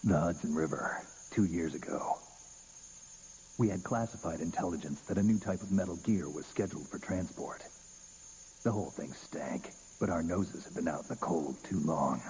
The Hudson River, 2 years ago. We had classified intelligence that a new type of metal gear was scheduled for transport. The whole thing stank, but our noses had been out in the cold too long.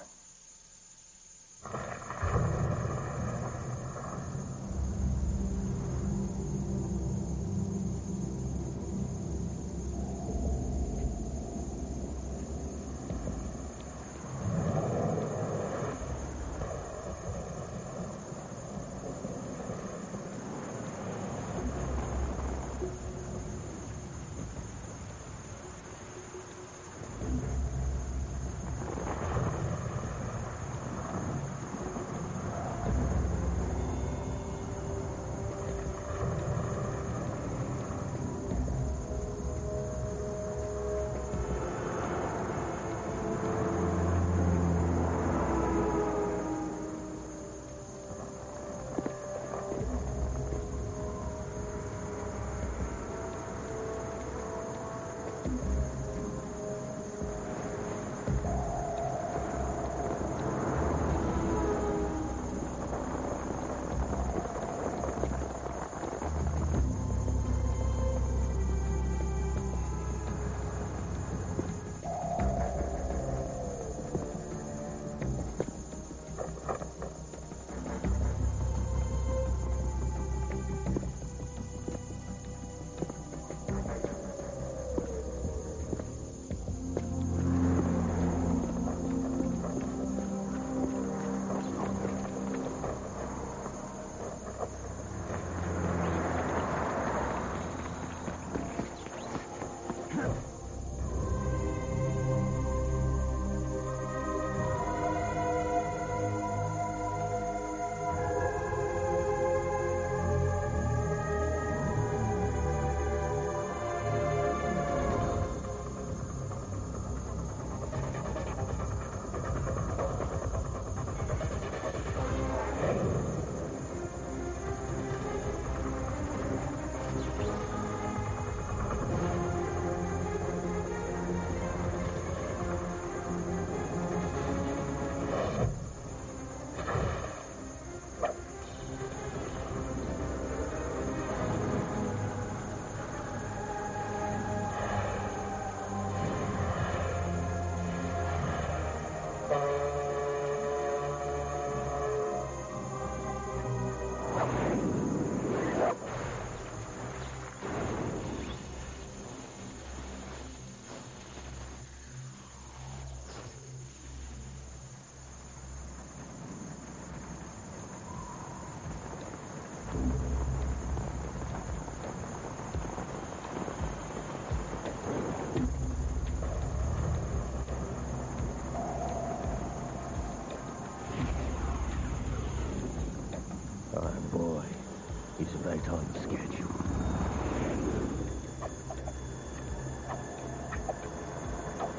Right on schedule.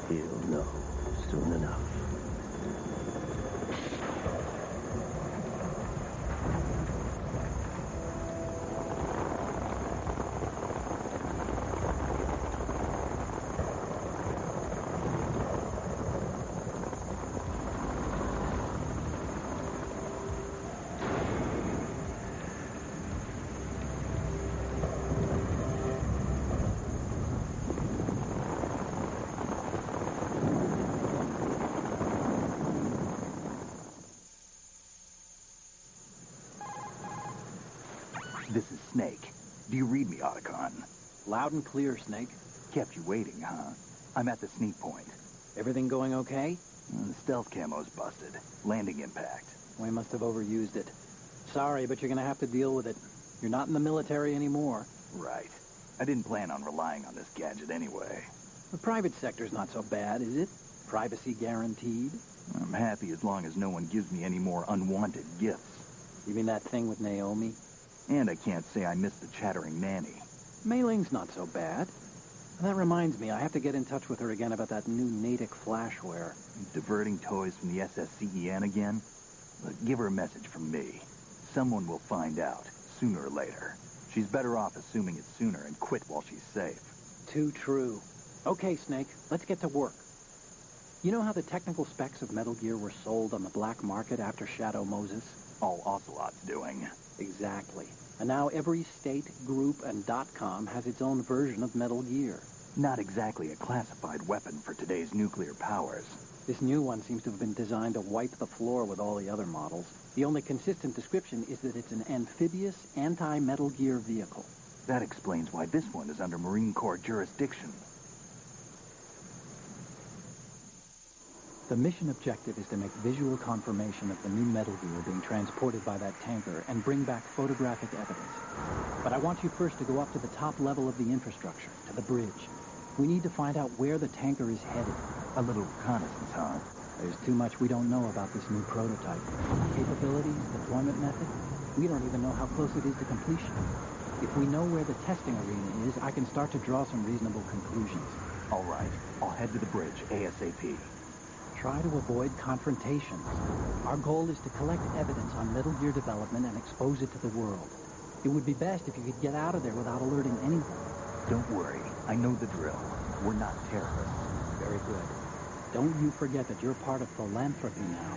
He'll know soon enough. This is Snake. Do you read me, Otacon? Loud and clear, Snake. Kept you waiting, huh? I'm at the sneak point. Everything going okay? The stealth camo's busted. Landing impact. We must have overused it. Sorry, but you're gonna have to deal with it. You're not in the military anymore. Right. I didn't plan on relying on this gadget anyway. The private sector's not so bad, is it? Privacy guaranteed? I'm happy as long as no one gives me any more unwanted gifts. You mean that thing with Naomi? And I can't say I missed the chattering nanny. Mei Ling's not so bad. That reminds me, I have to get in touch with her again about that new Natick flashware. Diverting toys from the SSCEN again? But give her a message from me. Someone will find out, sooner or later. She's better off assuming it sooner and quit while she's safe. Too true. Okay, Snake, let's get to work. You know how the technical specs of Metal Gear were sold on the black market after Shadow Moses? All Ocelot's doing. Exactly. And now every state, group, and .com has its own version of Metal Gear. Not exactly a classified weapon for today's nuclear powers. This new one seems to have been designed to wipe the floor with all the other models. The only consistent description is that it's an amphibious, anti-Metal Gear vehicle. That explains why this one is under Marine Corps jurisdiction. The mission objective is to make visual confirmation of the new Metal Gear being transported by that tanker and bring back photographic evidence. But I want you first to go up to the top level of the infrastructure, to the bridge. We need to find out where the tanker is headed. A little reconnaissance, huh? There's too much we don't know about this new prototype. Capabilities, deployment method, we don't even know how close it is to completion. If we know where the testing arena is, I can start to draw some reasonable conclusions. All right, I'll head to the bridge ASAP. Try to avoid confrontations. Our goal is to collect evidence on Metal Gear development and expose it to the world. It would be best if you could get out of there without alerting anyone. Don't worry, I know the drill. We're not terrorists. Very good. Don't you forget that you're part of Philanthropy now,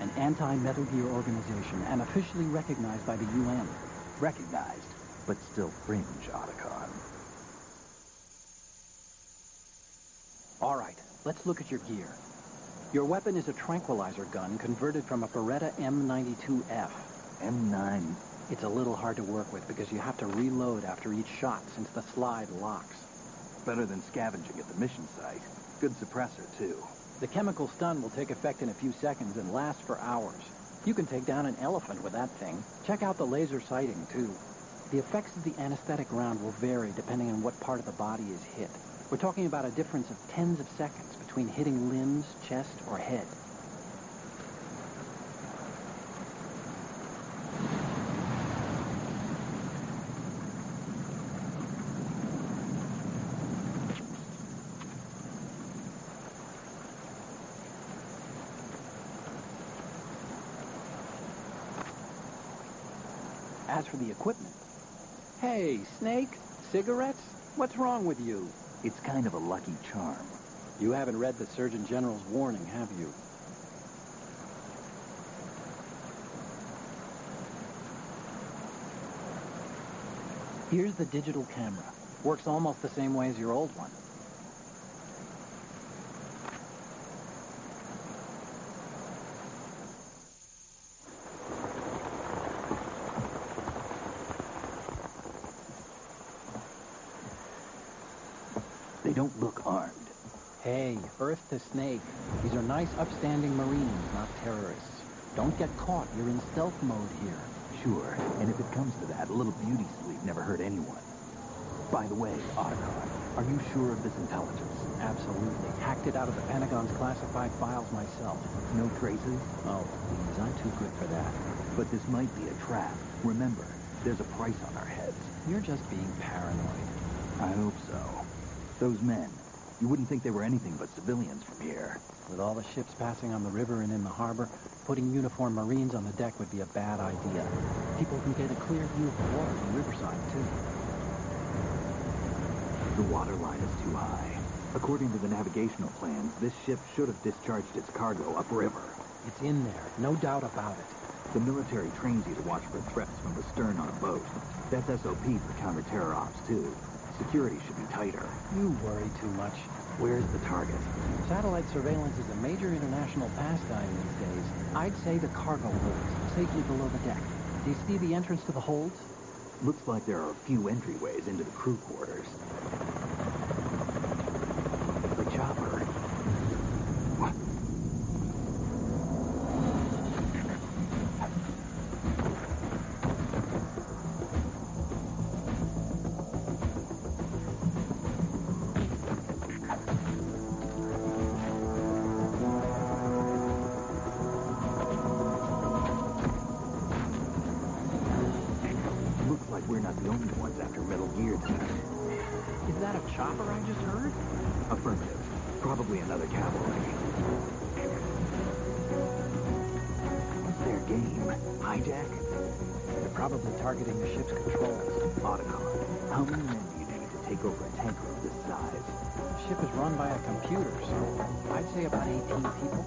an anti-Metal Gear organization and officially recognized by the UN. Recognized, but still fringe, Otacon. All right, let's look at your gear. Your weapon is a tranquilizer gun converted from a Beretta M92F. M9. It's a little hard to work with because you have to reload after each shot since the slide locks. Better than scavenging at the mission site. Good suppressor, too. The chemical stun will take effect in a few seconds and last for hours. You can take down an elephant with that thing. Check out the laser sighting, too. The effects of the anesthetic round will vary depending on what part of the body is hit. We're talking about a difference of tens of seconds between hitting limbs, chest, or head. As for the equipment... Hey, Snake, cigarettes? What's wrong with you? It's kind of a lucky charm. You haven't read the Surgeon General's warning, have you? Here's the digital camera. Works almost the same way as your old one. They don't look armed. Hey, Earth to Snake. These are nice, upstanding Marines, not terrorists. Don't get caught. You're in stealth mode here. Sure, and if it comes to that, a little beauty sleep never hurt anyone. By the way, Otacon, are you sure of this intelligence? Absolutely. Hacked it out of the Pentagon's classified files myself. No traces? Oh, please, I'm too good for that. But this might be a trap. Remember, there's a price on our heads. You're just being paranoid. I hope so. Those men, you wouldn't think they were anything but civilians from here. With all the ships passing on the river and in the harbor, putting uniformed Marines on the deck would be a bad idea. People can get a clear view of the water from Riverside, too. The water line is too high. According to the navigational plans, this ship should have discharged its cargo upriver. It's in there, no doubt about it. The military trains you to watch for threats from the stern on a boat. That's SOP for counter-terror ops, too. Security should be tighter. You worry too much. Where's the target? Satellite surveillance is a major international pastime these days. I'd say the cargo holds, safely below the deck. Do you see the entrance to the holds? Looks like there are a few entryways into the crew quarters. The chopper. What? Looks like we're not the only ones after Metal Gear tonight. Is that a chopper I just heard? Affirmative. Probably another cavalry. What's their game? Hijack? They're probably targeting the ship's controls. Otacon, how many men do you need to take over a tanker of this size? The ship is run by a computer, so I'd say about 18 people.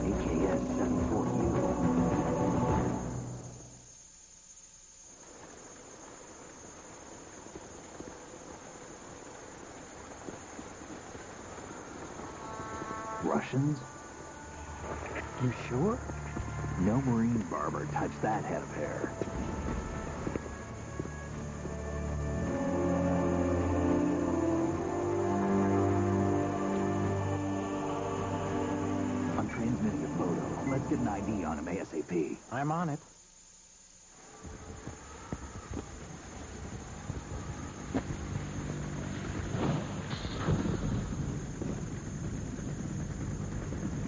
AKS 74U. Russians? You sure? No Marine barber touched that head of hair. I'm transmitting a photo. Let's get an ID on him ASAP. I'm on it.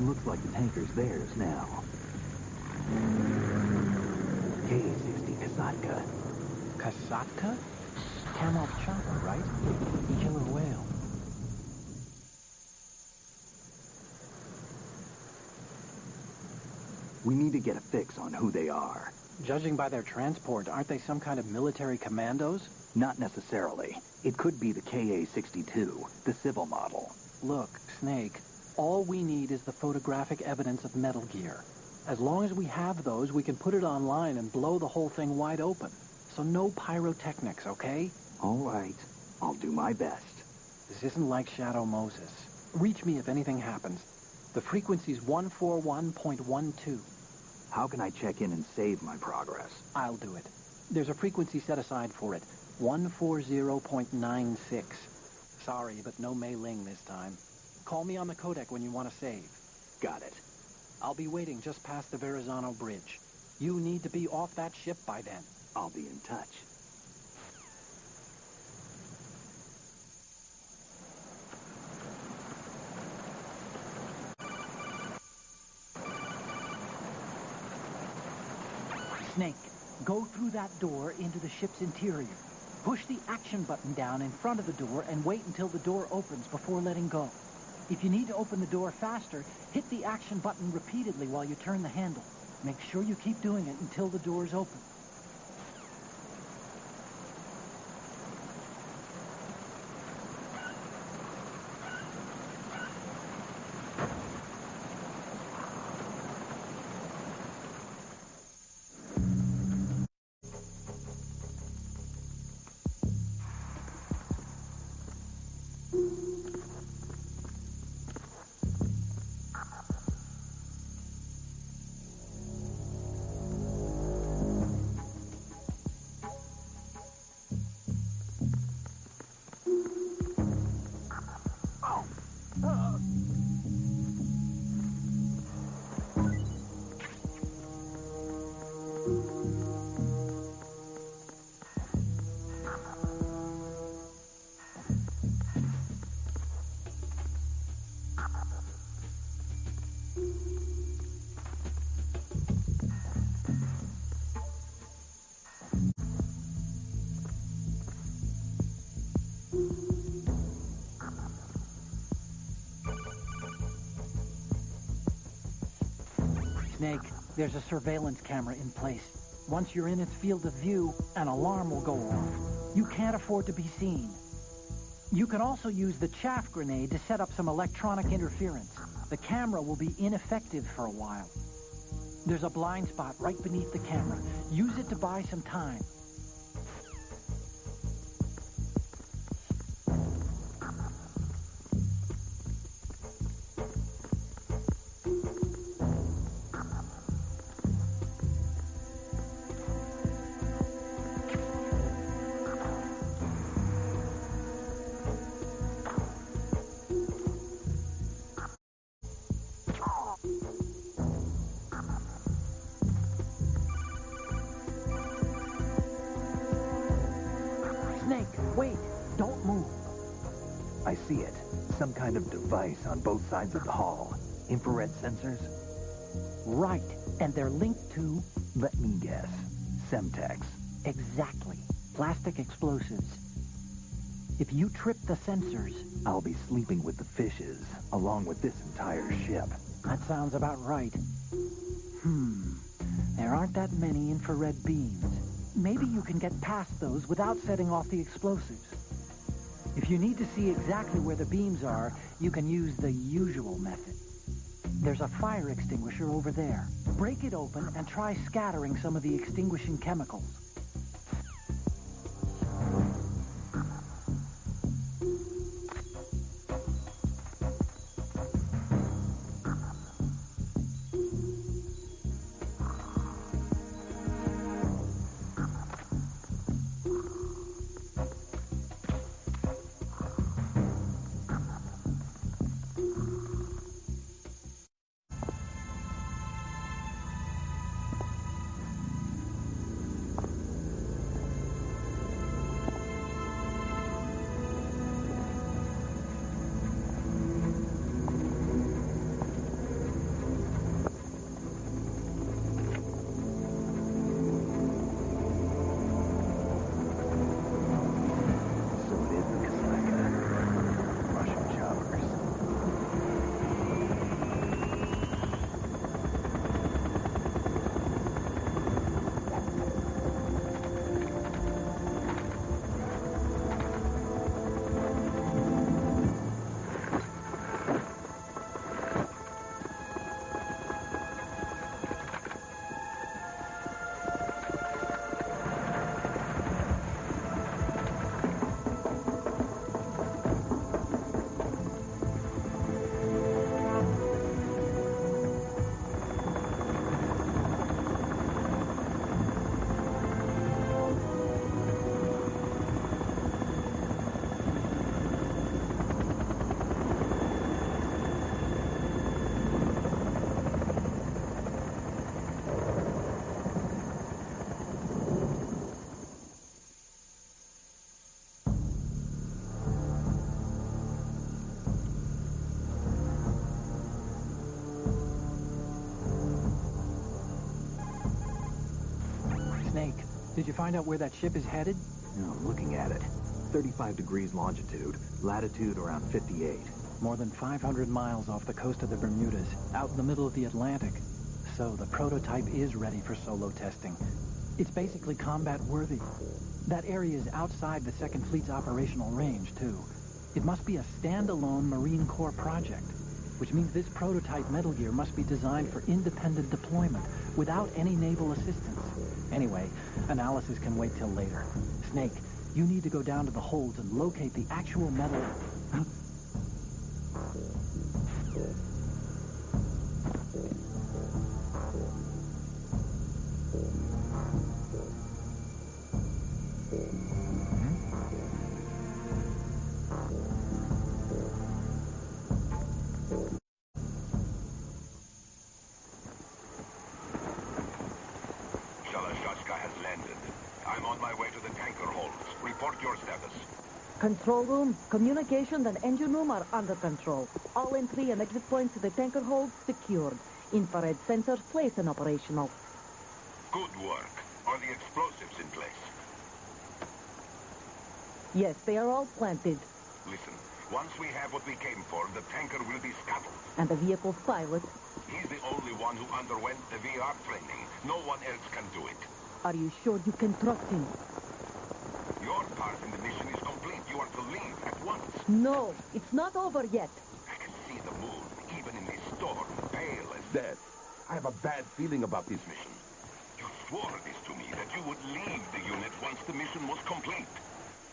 Looks like the tanker's theirs now. K-60 Kasatka. Kasatka? Kamel's chopper, right? Killer whale. We need to get a fix on who they are. Judging by their transport, aren't they some kind of military commandos? Not necessarily. It could be the KA-62, the civil model. Look, Snake, all we need is the photographic evidence of Metal Gear. As long as we have those, we can put it online and blow the whole thing wide open. So no pyrotechnics, okay? All right. I'll do my best. This isn't like Shadow Moses. Reach me if anything happens. The frequency's 141.12. How can I check in and save my progress? I'll do it. There's a frequency set aside for it. 140.96. Sorry, but no Mei Ling this time. Call me on the codec when you want to save. Got it. I'll be waiting just past the Verrazano Bridge. You need to be off that ship by then. I'll be in touch. Snake, go through that door into the ship's interior. Push the action button down in front of the door and wait until the door opens before letting go. If you need to open the door faster, hit the action button repeatedly while you turn the handle. Make sure you keep doing it until the door's open. Snake, there's a surveillance camera in place. Once you're in its field of view, an alarm will go off. You can't afford to be seen. You can also use the chaff grenade to set up some electronic interference. The camera will be ineffective for a while. There's a blind spot right beneath the camera. Use it to buy some time. Snake, wait! Don't move! I see it. Some kind of device on both sides of the hall. Infrared sensors? Right, and they're linked to... Let me guess. Semtex. Exactly. Plastic explosives. If you trip the sensors... I'll be sleeping with the fishes, along with this entire ship. That sounds about right. There aren't that many infrared beams. Maybe you can get past those without setting off the explosives. If you need to see exactly where the beams are, you can use the usual method. There's a fire extinguisher over there. Break it open and try scattering some of the extinguishing chemicals. So it is the Kaslaka. Russian choppers. Snake, did you find out where that ship is headed? No, I'm looking at it. 35 degrees longitude, latitude around 58. More than 500 miles off the coast of the Bermudas, out in the middle of the Atlantic. So the prototype is ready for solo testing. It's basically combat worthy. That area is outside the Second Fleet's operational range, too. It must be a standalone Marine Corps project, which means this prototype Metal Gear must be designed for independent deployment without any naval assistance. Anyway, analysis can wait till later. Snake, you need to go down to the holds and locate the actual metal... Huh? Shalashashka has landed. I'm on my way to the tanker holds. Report your status. Control room, communication and engine room are under control. All entry and exit points to the tanker hold secured. Infrared sensors placed and operational. Good work. Are the explosives in place? Yes, they are all planted. Listen, once we have what we came for, the tanker will be scuttled. And the vehicle's pilot. He's the only one who underwent the VR training. No one else can do it. Are you sure you can trust him? Your part in the mission is complete. You are to leave at once. No, it's not over yet. I can see the moon, even in this storm, pale as death. I have a bad feeling about this mission. You swore this to me, that you would leave the unit once the mission was complete.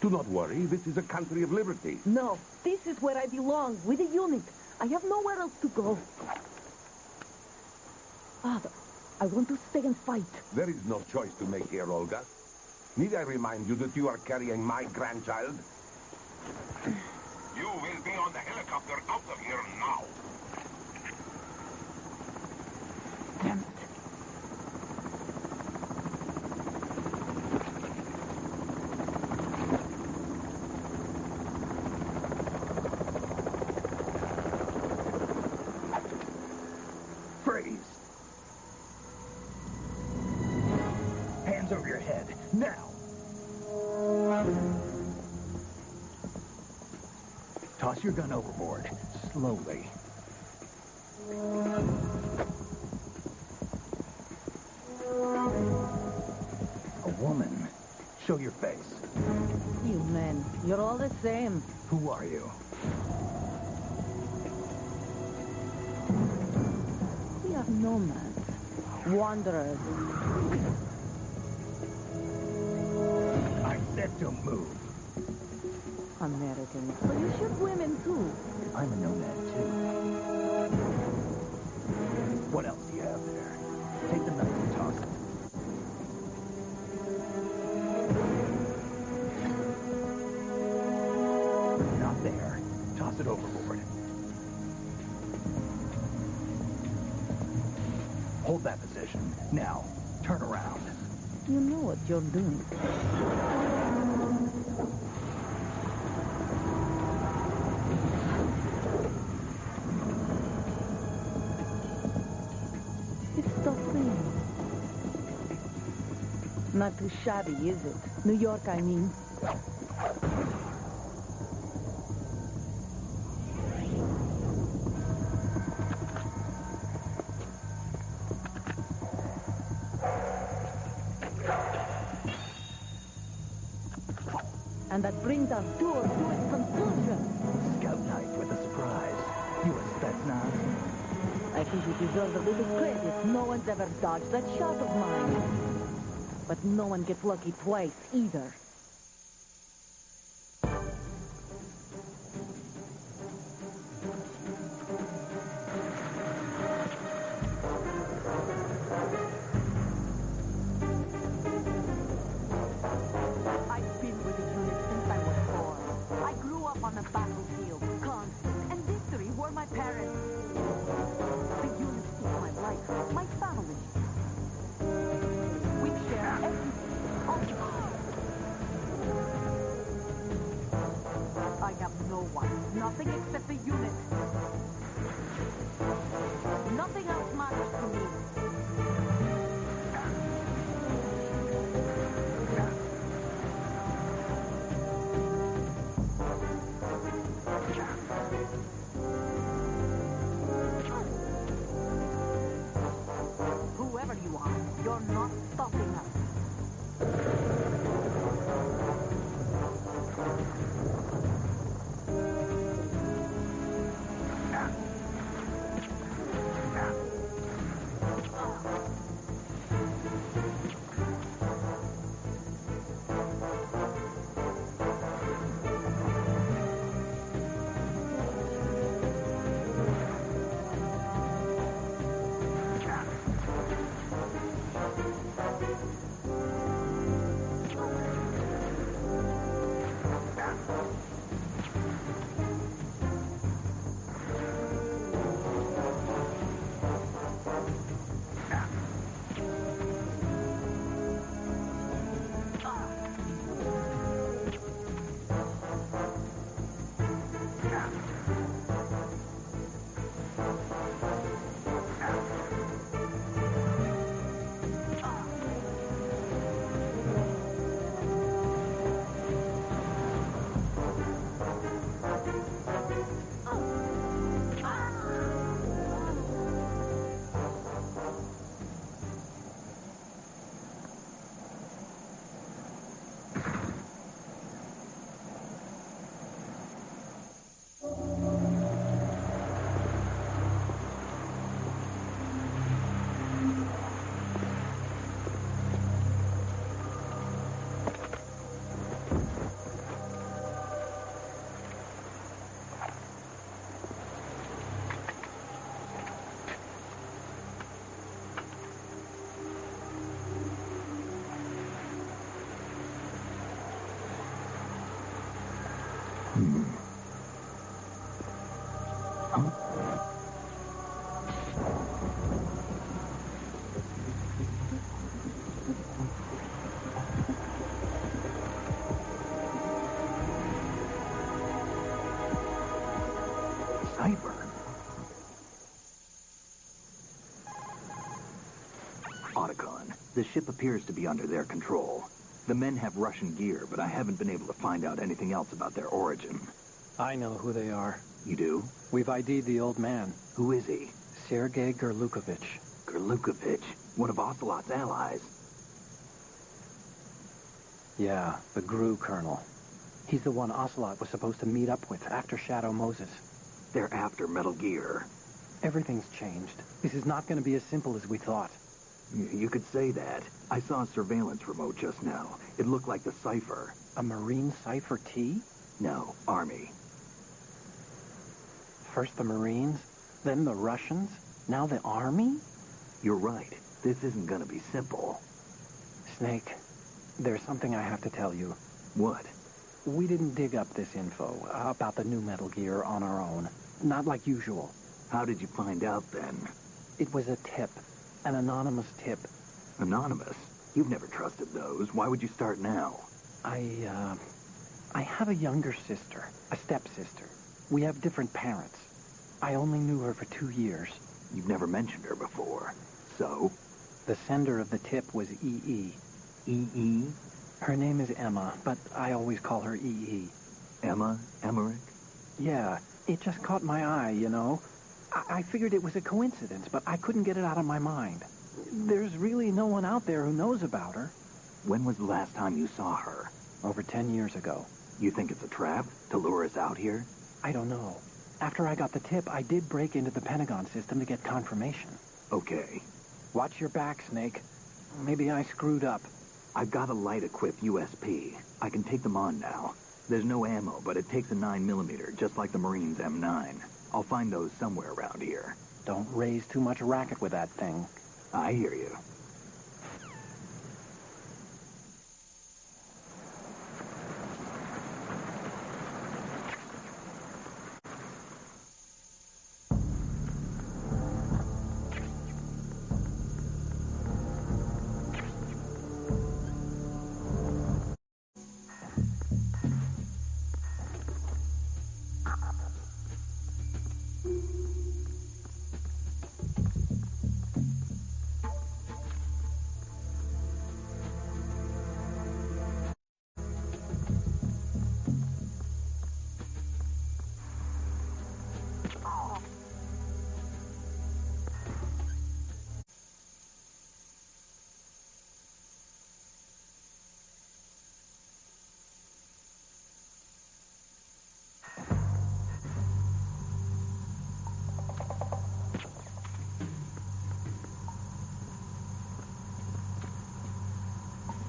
Do not worry, this is a country of liberty. No, this is where I belong, with the unit. I have nowhere else to go. Father, I want to stay and fight. There is no choice to make here, Olga. Need I remind you that you are carrying my grandchild? You will be on the helicopter out of here now. Damn it. Freeze! Hands over your head, now! Toss your gun overboard, slowly. Show your face. You men, you're all the same. Who are you? We are nomads. Wanderers. I said don't move. Americans. But you shoot women too. I'm a nomad, too. What else do you have there? Take the knife and toss it. Not there. Toss it overboard. Hold that position. Now, turn around. You know what you're doing. It's so clean. Not too shabby, is it? New York, I mean. And that brings our tour to its conclusion. Scout knife with a surprise. You a Spetsnaz? I think you deserve a little credit. No one's ever dodged that shot of mine. But no one gets lucky twice, either. I've been with the unit since I was born. I grew up on the battlefield. Conflict and victory were my parents. The unit is my life, my family. We share everything. I have no one, nothing except the unit. Nothing else matters to me. Whoever you are, you're not stopping us. Sniper. Otacon, the ship appears to be under their control. The men have Russian gear, but I haven't been able to find out anything else about their origin. I know who they are. You do? We've ID'd the old man, Who is he? Sergei Gerlukovich. Gerlukovich, one of Ocelot's allies. Yeah, the GRU colonel. He's the one Ocelot was supposed to meet up with after Shadow Moses. They're after Metal Gear. Everything's changed. This is not going to be as simple as we thought. You could say that. I saw a surveillance remote just now. It looked like the Cypher. A Marine Cypher T? No, Army. First the Marines, then the Russians, now the Army? You're right. This isn't gonna be simple. Snake, there's something I have to tell you. What? We didn't dig up this info about the new Metal Gear on our own. Not like usual. How did you find out then? It was a tip. An anonymous tip. Anonymous? You've never trusted those. Why would you start now? I have a younger sister, a stepsister. We have different parents. I only knew her for 2 years. You've never mentioned her before. So? The sender of the tip was EE. EE? Her name is Emma, but I always call her EE. Emma? Emmerich? Yeah, it just caught my eye, you know. I figured it was a coincidence, but I couldn't get it out of my mind. There's really no one out there who knows about her. When was the last time you saw her? Over 10 years ago. You think it's a trap to lure us out here? I don't know. After I got the tip, I did break into the Pentagon system to get confirmation. Okay. Watch your back, Snake. Maybe I screwed up. I've got a light-equipped USP. I can take them on now. There's no ammo, but it takes a 9mm, just like the Marines' M9. I'll find those somewhere around here. Don't raise too much racket with that thing. I hear you.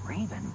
Raven?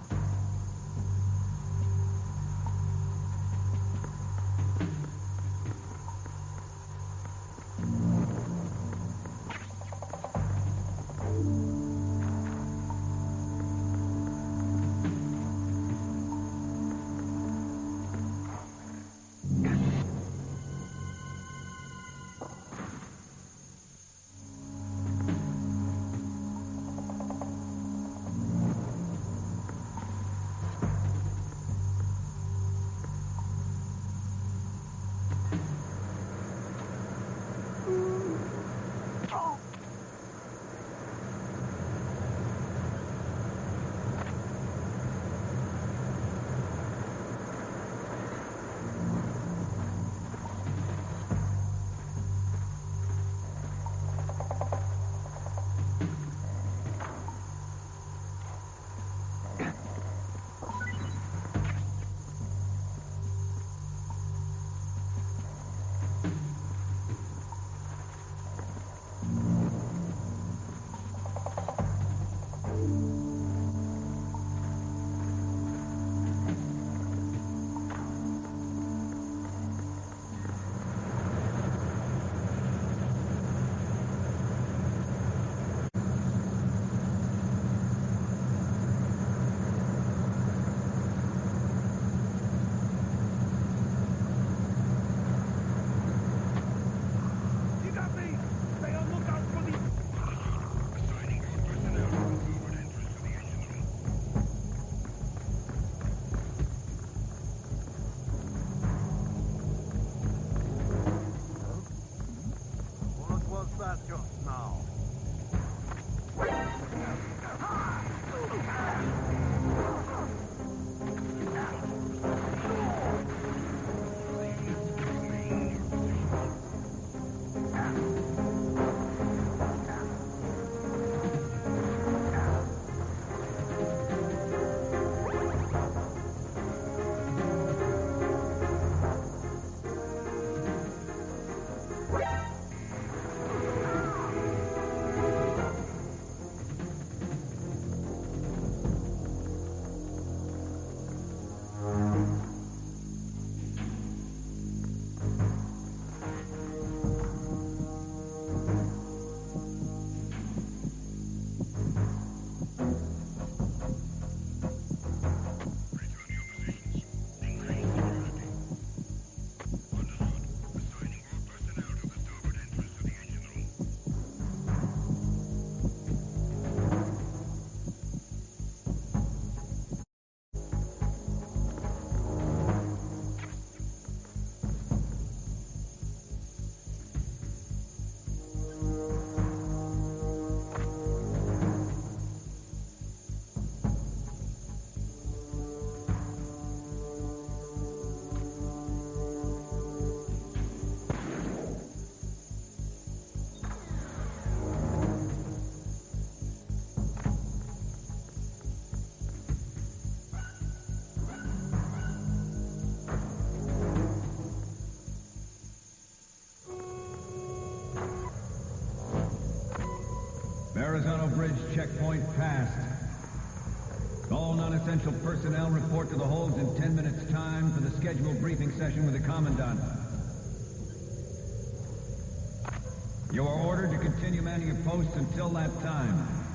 Verrazano Bridge checkpoint passed. All non-essential personnel report to the holds in 10 minutes' time for the scheduled briefing session with the Commandant. You are ordered to continue manning your posts until that time.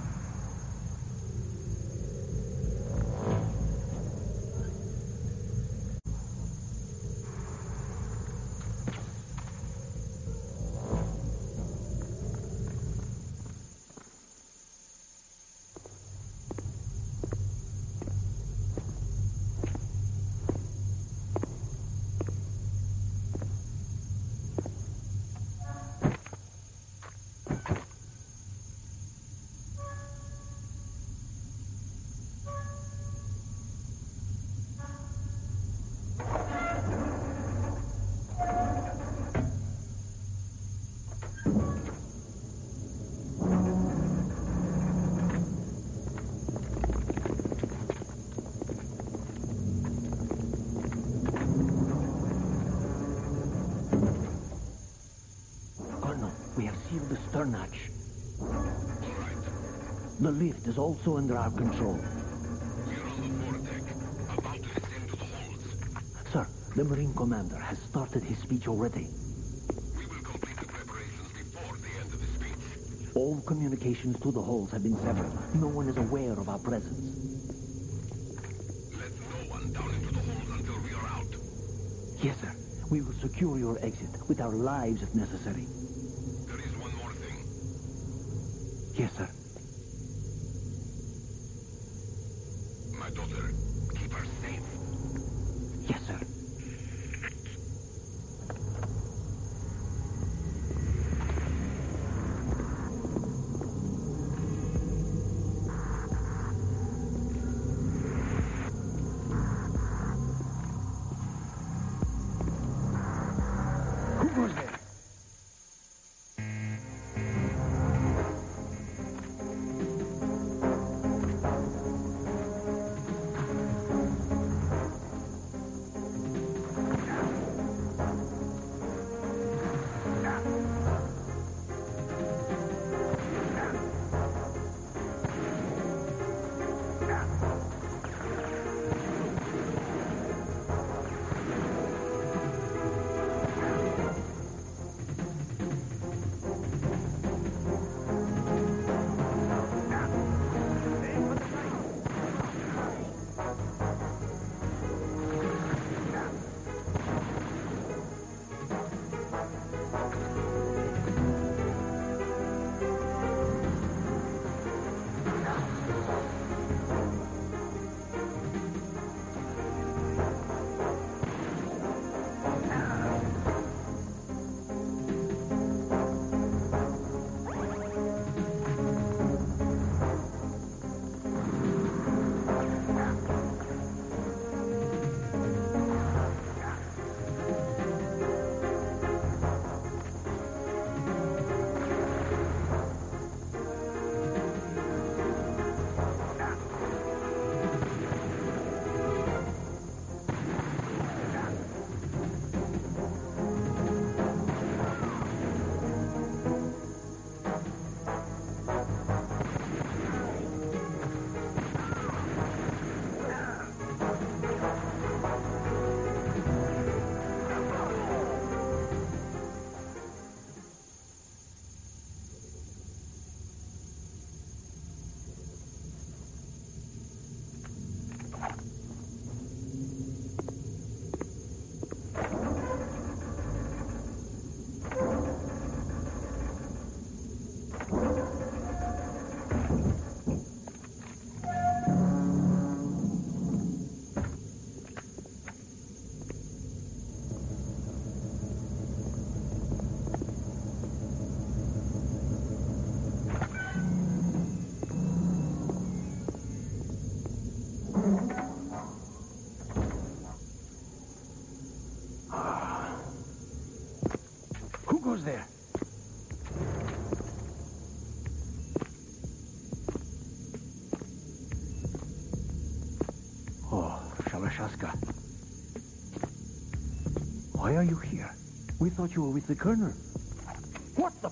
The stern hatch. The lift is also under our control. We're on the foredeck, about to descend to the holds. Sir, the Marine Commander has started his speech already. We will complete the preparations before the end of the speech. All communications to the holds have been severed. No one is aware of our presence. Let no one down into the holds until we are out. Yes, sir. We will secure your exit with our lives if necessary. Yes, sir. My daughter, keep her safe. Yes, sir. Who goes there? goes there? Oh, Shalashaska. Why are you here? We thought you were with the Colonel. What the...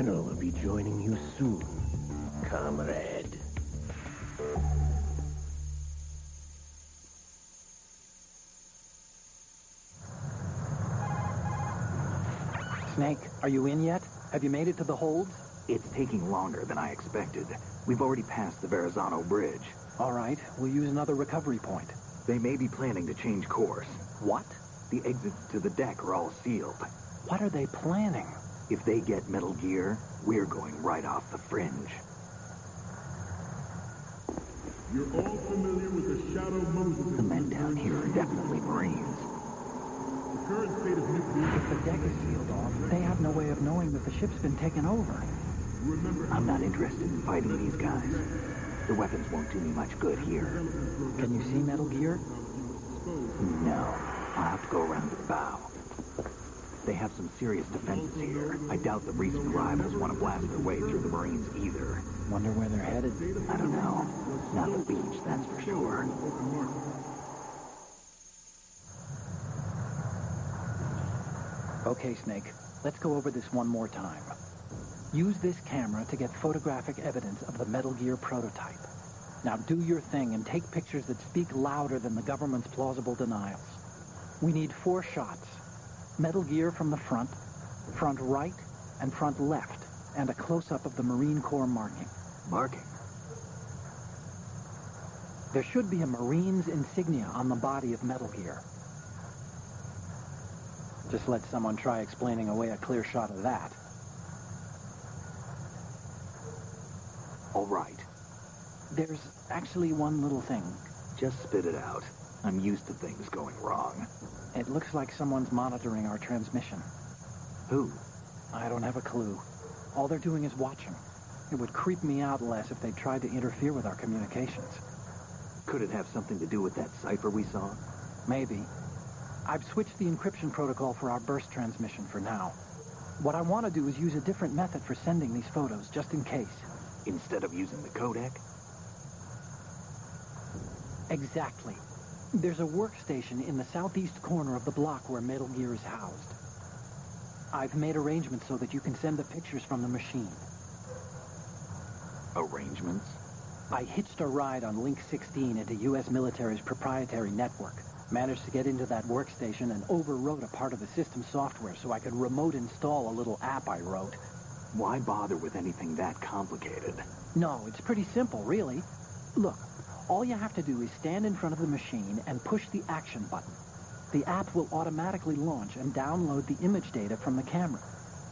Colonel will be joining you soon, comrade. Snake, are you in yet? Have you made it to the holds? It's taking longer than I expected. We've already passed the Verrazano Bridge. All right, we'll use another recovery point. They may be planning to change course. What? The exits to the deck are all sealed. What are they planning? If they get Metal Gear, we're going right off the fringe. You're all familiar with the Shadow Moses. The men down here are definitely Marines. The current state of nuclear... If the deck is sealed off, they have no way of knowing that the ship's been taken over. Remember... I'm not interested in fighting these guys. The weapons won't do me much good here. Can you see Metal Gear? No. I'll have to go around to the bow. They have some serious defenses here. I doubt the recent arrivals want to blast their way through the Marines either. Wonder where they're headed. I don't know. Not the beach, that's for sure. Okay, Snake. Let's go over this one more time. Use this camera to get photographic evidence of the Metal Gear prototype. Now do your thing and take pictures that speak louder than the government's plausible denials. We need 4 shots. Metal Gear from the front right, and front left, and a close-up of the Marine Corps marking. Marking? There should be a Marine's insignia on the body of Metal Gear. Just let someone try explaining away a clear shot of that. All right. There's actually one little thing. Just spit it out. I'm used to things going wrong. It looks like someone's monitoring our transmission. Who? I don't have a clue. All they're doing is watching. It would creep me out less if they tried to interfere with our communications. Could it have something to do with that cipher we saw? Maybe. I've switched the encryption protocol for our burst transmission for now. What I want to do is use a different method for sending these photos, just in case. Instead of using the codec? Exactly. There's a workstation in the southeast corner of the block where Metal Gear is housed. I've made arrangements so that you can send the pictures from the machine. Arrangements? I hitched a ride on Link 16 into U.S. military's proprietary network. Managed to get into that workstation and overwrote a part of the system software so I could remote install a little app I wrote. Why bother with anything that complicated? No, it's pretty simple, really. Look, all you have to do is stand in front of the machine and push the action button. The app will automatically launch and download the image data from the camera,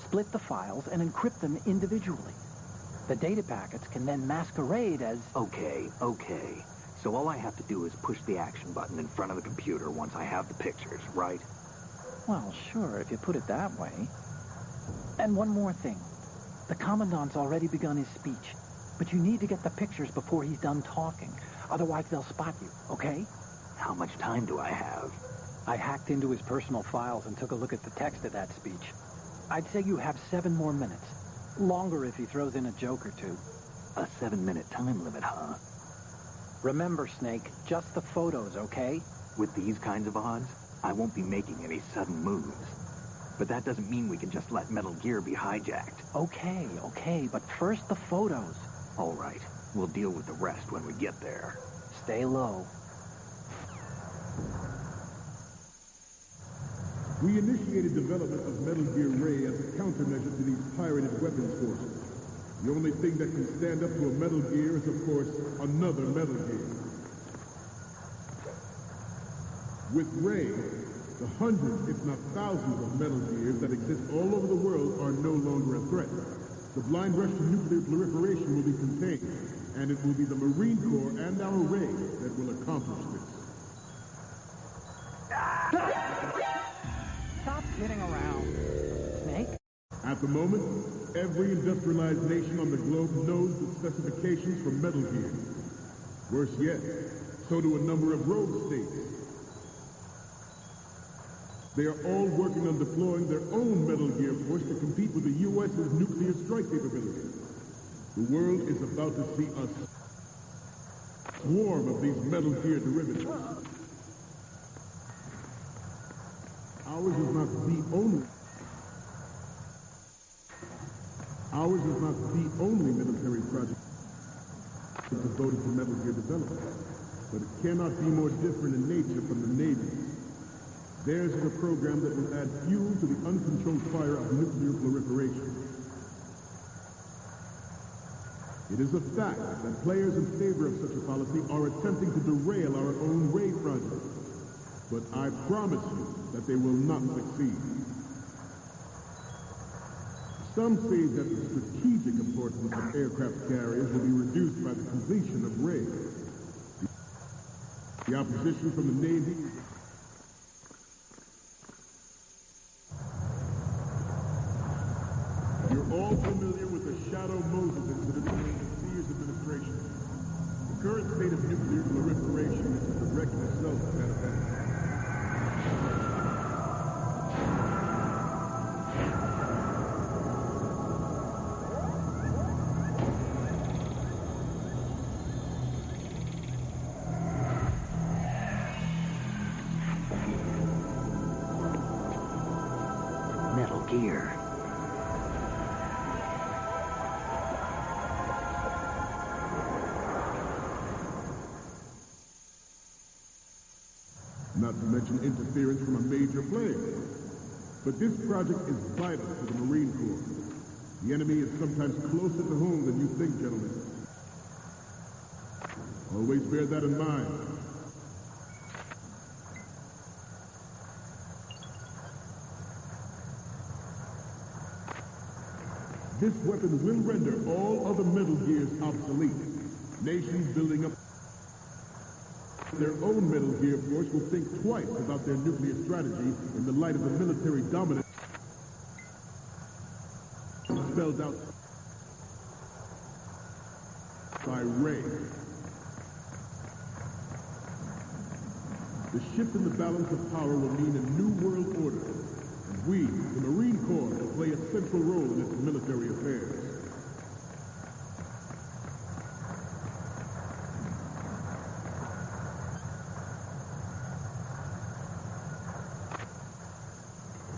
split the files, and encrypt them individually. The data packets can then masquerade as... Okay. So all I have to do is push the action button in front of the computer once I have the pictures, right? Well, sure, if you put it that way. And one more thing. The Commandant's already begun his speech, but you need to get the pictures before he's done talking. Otherwise, they'll spot you, okay? How much time do I have? I hacked into his personal files and took a look at the text of that speech. I'd say you have 7 more minutes. Longer if he throws in a joke or two. A 7-minute time limit, huh? Remember, Snake, just the photos, okay? With these kinds of odds, I won't be making any sudden moves. But that doesn't mean we can just let Metal Gear be hijacked. Okay, but first the photos. All right, we'll deal with the rest when we get there. Stay low. We initiated development of Metal Gear Ray as a countermeasure to these pirated weapons forces. The only thing that can stand up to a Metal Gear is, of course, another Metal Gear. With Ray, the hundreds, if not thousands of Metal Gears that exist all over the world are no longer a threat. The blind rush to nuclear proliferation will be contained, and it will be the Marine Corps and our Ray that will accomplish this. Stop kidding around. Snake? At the moment, every industrialized nation on the globe knows the specifications for Metal Gear. Worse yet, so do a number of rogue states. They are all working on deploying their own Metal Gear force to compete with the U.S.'s nuclear strike capability. The world is about to see a swarm of these Metal Gear derivatives. Ours is not the only. Ours is not the only military project devoted to Metal Gear development, but it cannot be more different in nature from the Navy. Theirs is a program that will add fuel to the uncontrolled fire of nuclear proliferation. It is a fact that players in favor of such a policy are attempting to derail our own Ray project. But I promise you that they will not succeed. Some say that the strategic importance of aircraft carriers will be reduced by the completion of Ray. The opposition from the Navy... You're all familiar with the Shadow Moses incident during the Sears administration. The current state of nuclear proliferation is a direct result of that event. Metal Gear. Not to mention interference from a major player. But this project is vital to the Marine Corps. The enemy is sometimes closer to home than you think, gentlemen. Always bear that in mind. This weapon will render all other Metal Gears obsolete. Nations building up their own Metal Gear force will think twice about their nuclear strategy in the light of the military dominance spelled out by Ray. The shift in the balance of power will mean a new world order, and we, the Marine Corps, will play a central role in its military affairs.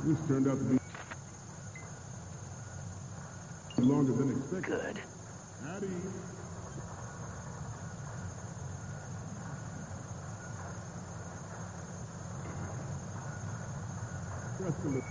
This turned out to be longer than expected. Good. Howdy. Just a little.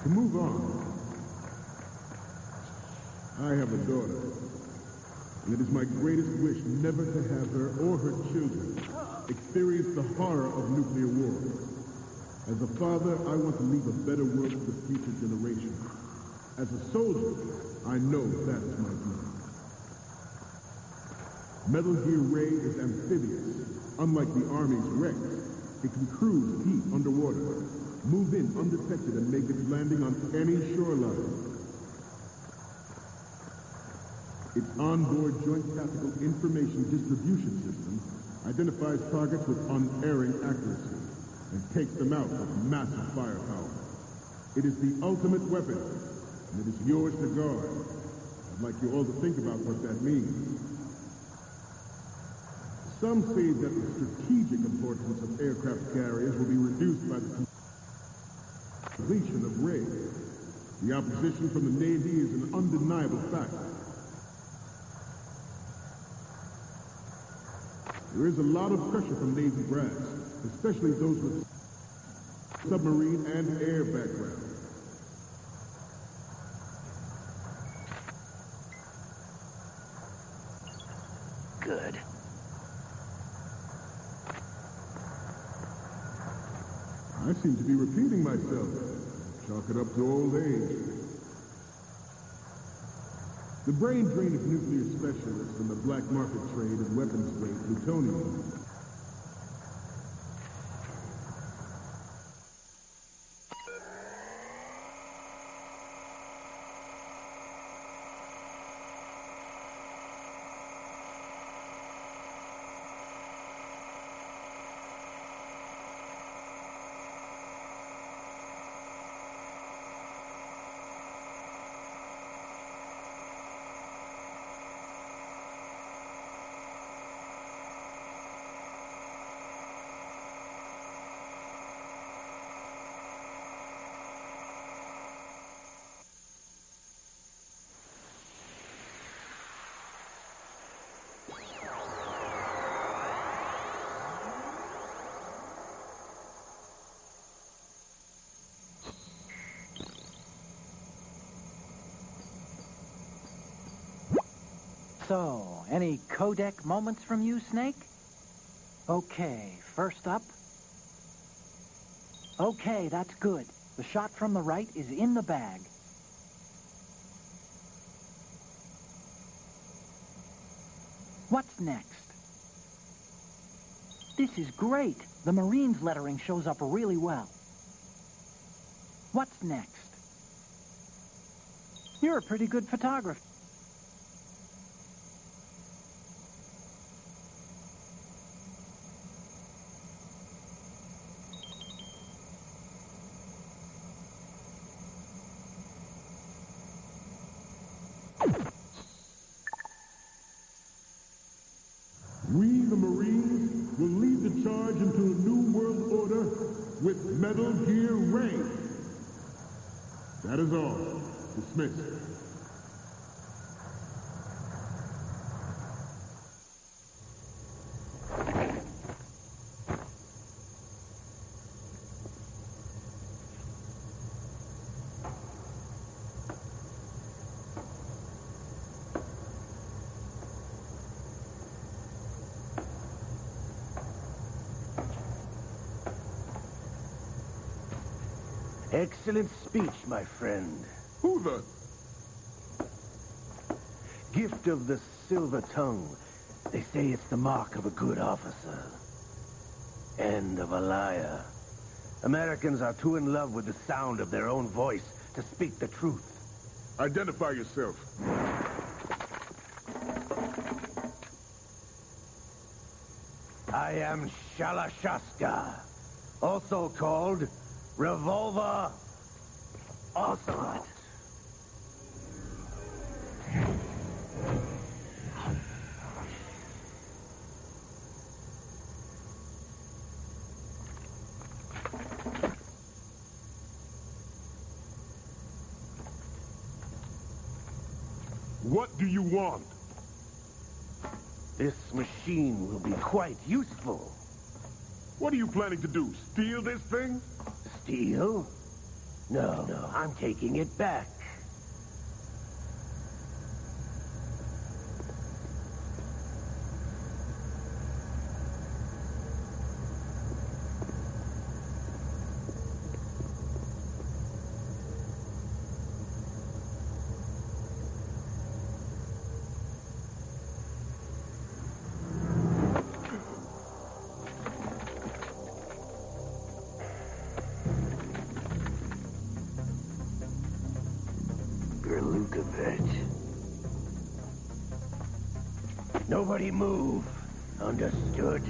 To move on, I have a daughter, and it is my greatest wish never to have her or her children experience the horror of nuclear war. As a father, I want to leave a better world for the future generation. As a soldier, I know that is my duty. Metal Gear Ray is amphibious. Unlike the Army's Rex, it can cruise deep underwater, move in undetected, and make its landing on any shoreline. Its onboard Joint Tactical Information Distribution System identifies targets with unerring accuracy and takes them out with massive firepower. It is the ultimate weapon, and it is yours to guard. I'd like you all to think about what that means. Some say that the strategic importance of aircraft carriers will be reduced by the completion of Ray. The opposition from the Navy is an undeniable fact. There is a lot of pressure from Navy brass, especially those with submarine and air background. Good. I seem to be repeating myself. Chalk it up to old age. The brain drain of nuclear specialists and the black market trade in weapons-grade plutonium. So, any codec moments from you, Snake? Okay, first up. Okay, that's good. The shot from the right is in the bag. What's next? This is great. The Marines lettering shows up really well. What's next? You're a pretty good photographer. We, the Marines, will lead the charge into a new world order with Metal Gear Ray. That is all. Dismissed. Excellent speech, my friend. Who the? Gift of the silver tongue. They say it's the mark of a good officer. End of a liar. Americans are too in love with the sound of their own voice to speak the truth. Identify yourself. I am Shalashaska, also called Revolver Ocelot. What do you want? This machine will be quite useful. What are you planning to do? Steal this thing? Steal? No, I'm taking it back. Nobody move. Understood?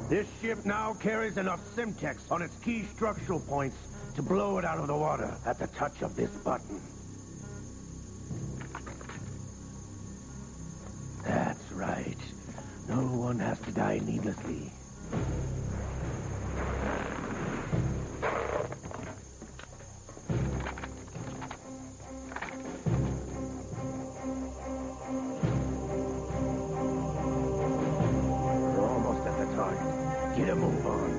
This ship now carries enough Simtex on its key structural points to blow it out of the water at the touch of this button. That's right. No one has to die needlessly. We're almost at the target. Get a move on.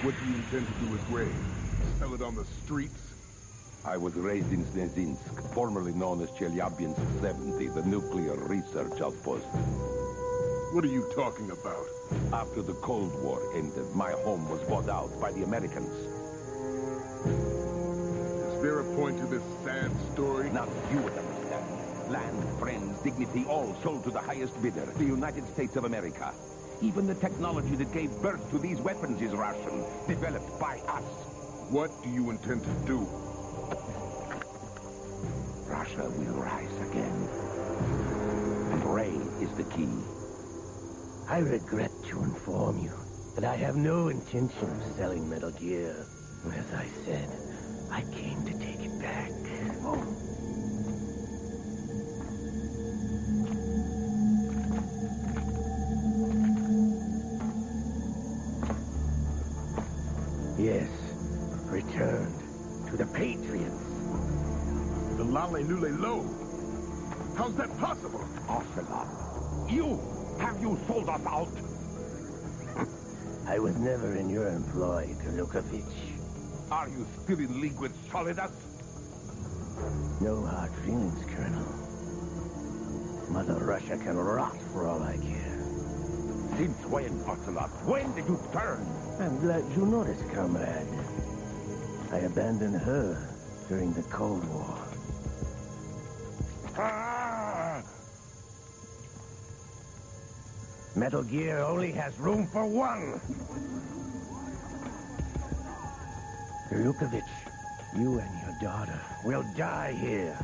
What do you intend to do with Ray? Sell it on the streets? I was raised in Snezinsk, formerly known as Chelyabinsk 70, the nuclear research outpost. What are you talking about? After the Cold War ended, my home was bought out by the Americans. Is there a point to this sad story? Now you would understand. Land, friends, dignity, all sold to the highest bidder, the United States of America. Even the technology that gave birth to these weapons is Russian, developed by us. What do you intend to do? Russia will rise again. And Ray is the key. I regret to inform you that I have no intention of selling Metal Gear. As I said, I came to take it back. Yes, returned to the Patriots. The Lale Lule Lo. How's that possible? Ocelot. Have you sold us out? I was never in your employ, Kalukovich. Are you still in league with Solidas? No hard feelings, Colonel. Mother Russia can rot for all I care. Since when, Ocelot? When did you turn? I'm glad you noticed, comrade. I abandoned her during the Cold War. Ah! Metal Gear only has room for one. Kalukovich, you and your daughter will die here.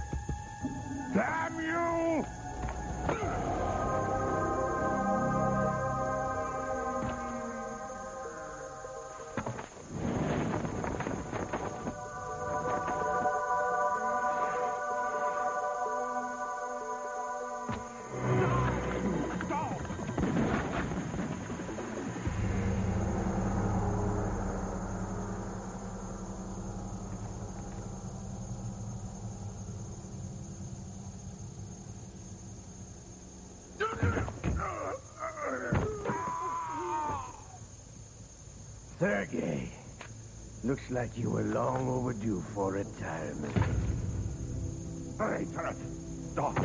Damn you! Sergei, looks like you were long overdue for retirement. Hey, Turret! Stop!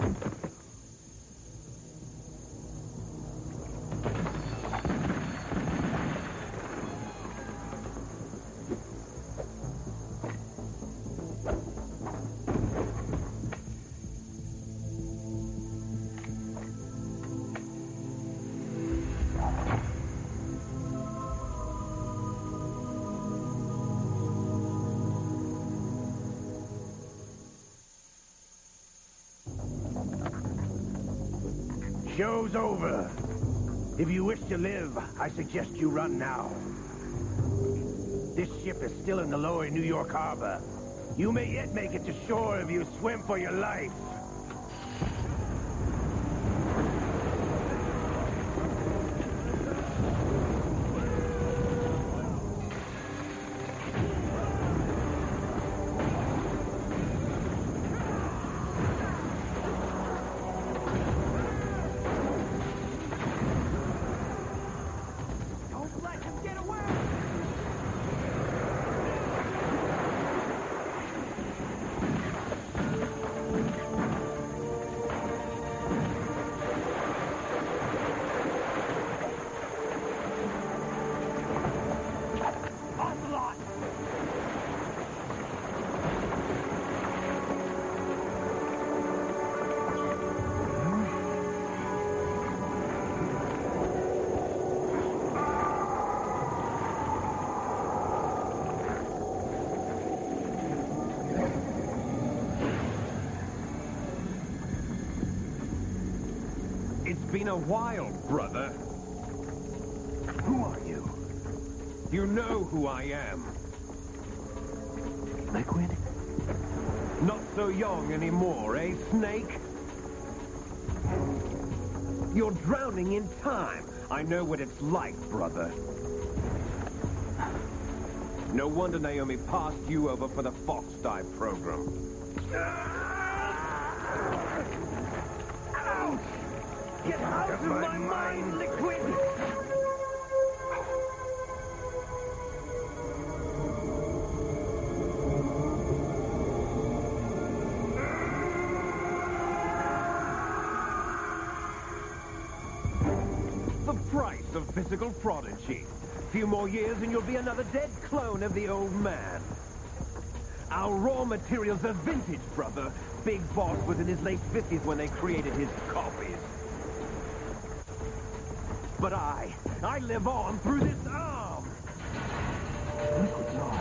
Show's over. If you wish to live, I suggest you run now. This ship is still in the lower New York harbor. You may yet make it to shore if you swim for your life. It's been a while, brother. Who are you? You know who I am. Liquid? Not so young anymore, eh, Snake? You're drowning in time. I know what it's like, brother. No wonder Naomi passed you over for the Fox Dive program. Ouch! Get out of my mind, Liquid! The price of physical prodigy. Few more years and you'll be another dead clone of the old man. Our raw materials are vintage, brother. Big Boss was in his late 50s when they created his copies. But I live on through this arm. Liquid's on.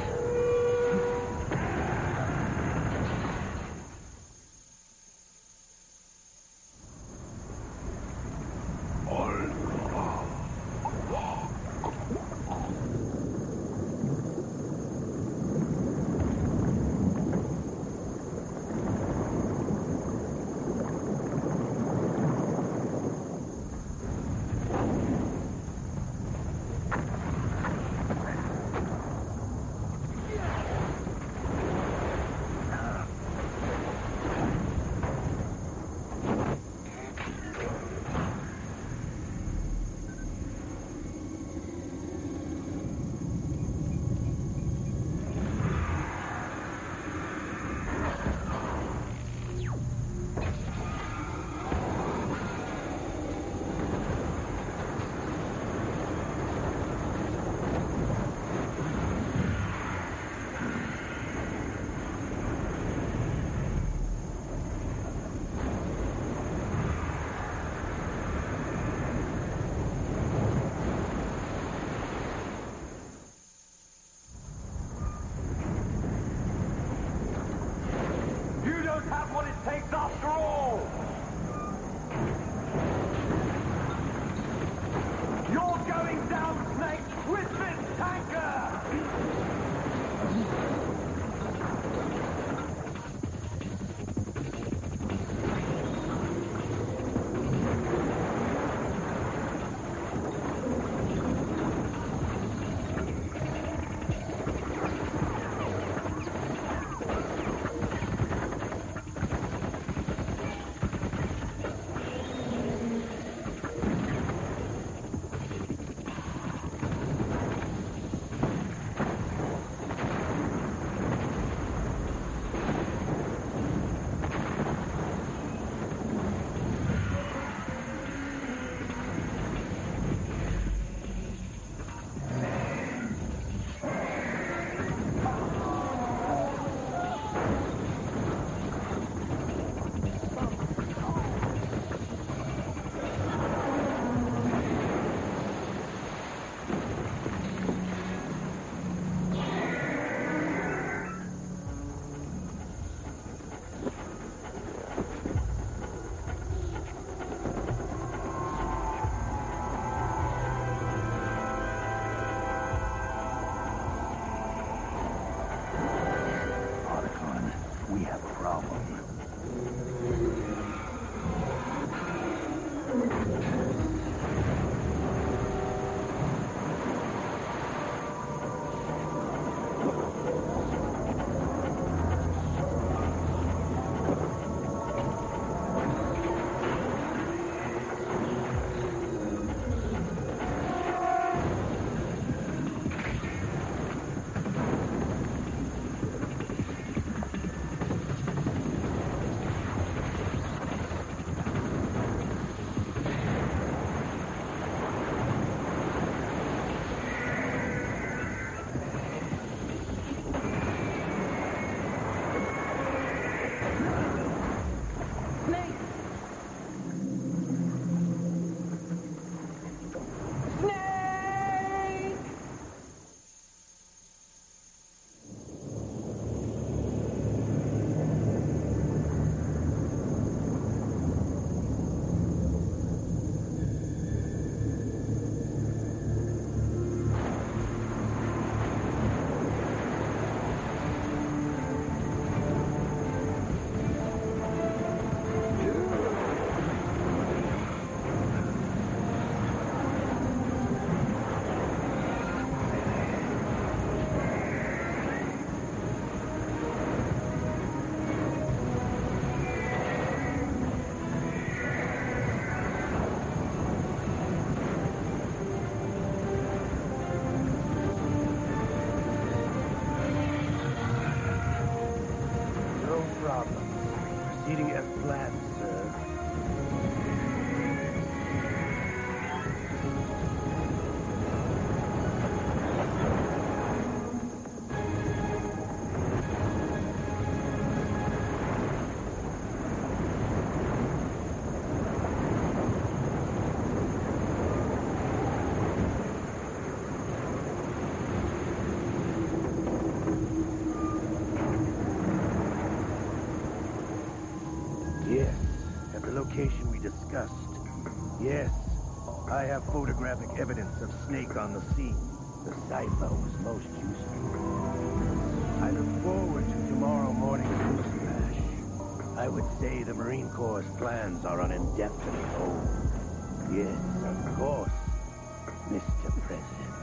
discussed. Yes, I have photographic evidence of Snake on the scene. The cipher was most useful. I look forward to tomorrow morning's news flash. I would say the Marine Corps' plans are on indefinite hold. Yes, of course, Mr. President.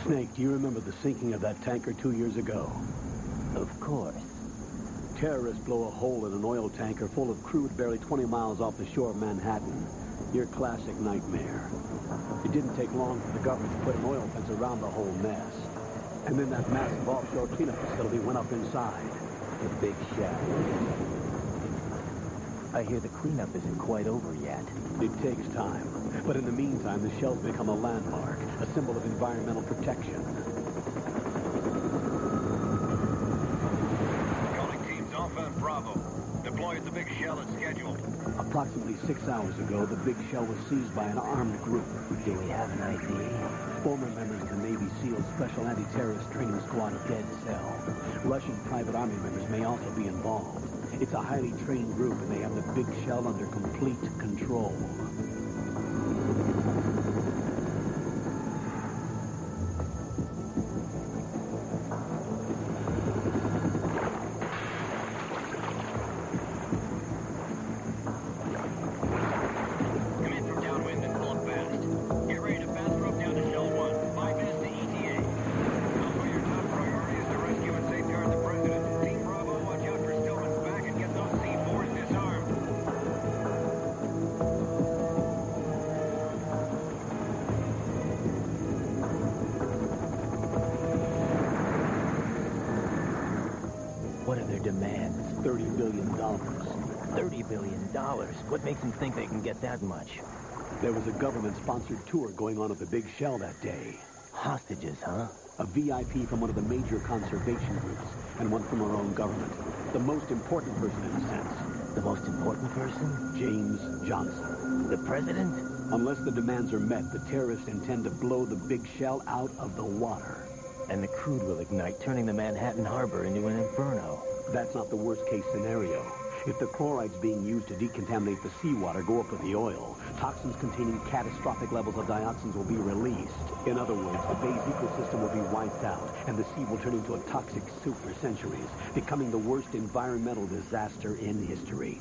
Snake, do you remember the sinking of that tanker 2 years ago? Of course. Terrorists blow a hole in an oil tanker full of crude barely 20 miles off the shore of Manhattan. Your classic nightmare. It didn't take long for the government to put an oil fence around the whole mess. And then that massive offshore cleanup facility went up inside. The big shell. I hear the cleanup isn't quite over yet. It takes time. But in the meantime, the shell's become a landmark, a symbol of environmental protection. Calling teams Alpha and Bravo. Deploy at the big shell as scheduled. Approximately 6 hours ago, the big shell was seized by an armed group. Do we have an ID? Former members of the Navy SEAL Special Anti-Terrorist Training Squad Dead Cell. Russian private army members may also be involved. It's a highly trained group, and they have the big shell under complete control. What are their demands? $30 billion. $30 billion? What makes them think they can get that much? There was a government-sponsored tour going on at the big shell that day. Hostages, huh? A VIP from one of the major conservation groups, and one from our own government. The most important person in a sense. The most important person? James Johnson. The president? Unless the demands are met, the terrorists intend to blow the big shell out of the water. And the crude will ignite, turning the Manhattan Harbor into an inferno. That's not the worst-case scenario. If the chlorides being used to decontaminate the seawater go up with the oil, toxins containing catastrophic levels of dioxins will be released. In other words, the bay's ecosystem will be wiped out, and the sea will turn into a toxic soup for centuries, becoming the worst environmental disaster in history.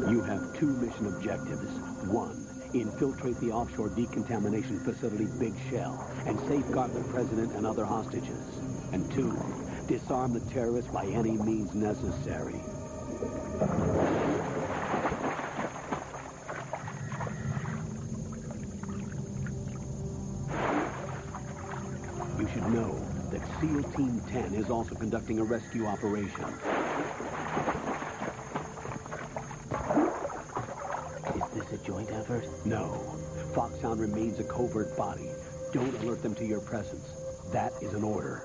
You have 2 mission objectives. 1, infiltrate the offshore decontamination facility Big Shell and safeguard the president and other hostages. And 2, disarm the terrorists by any means necessary. You should know that SEAL Team 10 is also conducting a rescue operation. Is this a joint effort? No. Foxhound remains a covert body. Don't alert them to your presence. That is an order.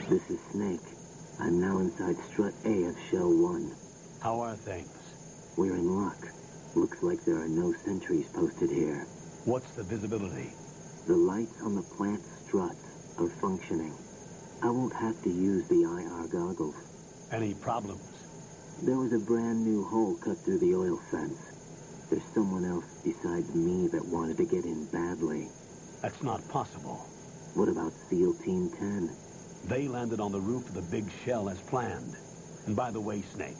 This is Snake. I'm now inside Strut A of Shell 1. How are things? We're in luck. Looks like there are no sentries posted here. What's the visibility? The lights on the plant struts are functioning. I won't have to use the IR goggles. Any problems? There was a brand new hole cut through the oil fence. There's someone else besides me that wanted to get in badly. That's not possible. What about SEAL Team 10? They landed on the roof of the Big Shell as planned. And by the way, Snake,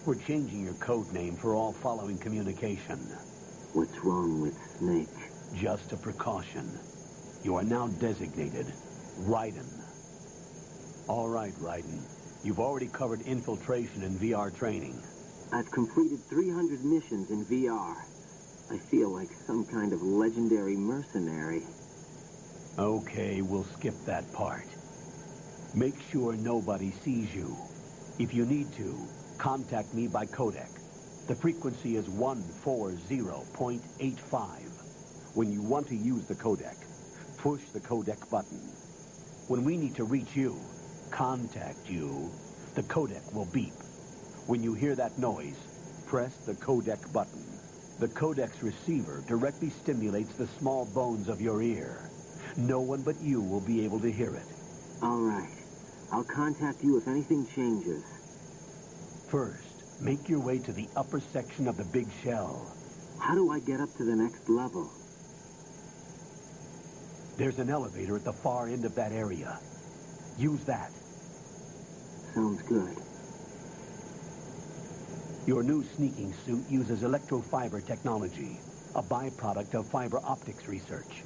we're changing your code name for all following communication. What's wrong with Snake? Just a precaution. You are now designated Raiden. All right, Raiden. You've already covered infiltration and VR training. I've completed 300 missions in VR. I feel like some kind of legendary mercenary. Okay, we'll skip that part. Make sure nobody sees you. If you need to, contact me by codec. The frequency is 140.85. When you want to use the codec, push the codec button. When we need to reach you, contact you, the codec will beep. When you hear that noise, press the codec button. The codec's receiver directly stimulates the small bones of your ear. No one but you will be able to hear it. All right. I'll contact you if anything changes. First, make your way to the upper section of the big shell. How do I get up to the next level? There's an elevator at the far end of that area. Use that. Sounds good. Your new sneaking suit uses electrofiber technology, a byproduct of fiber optics research.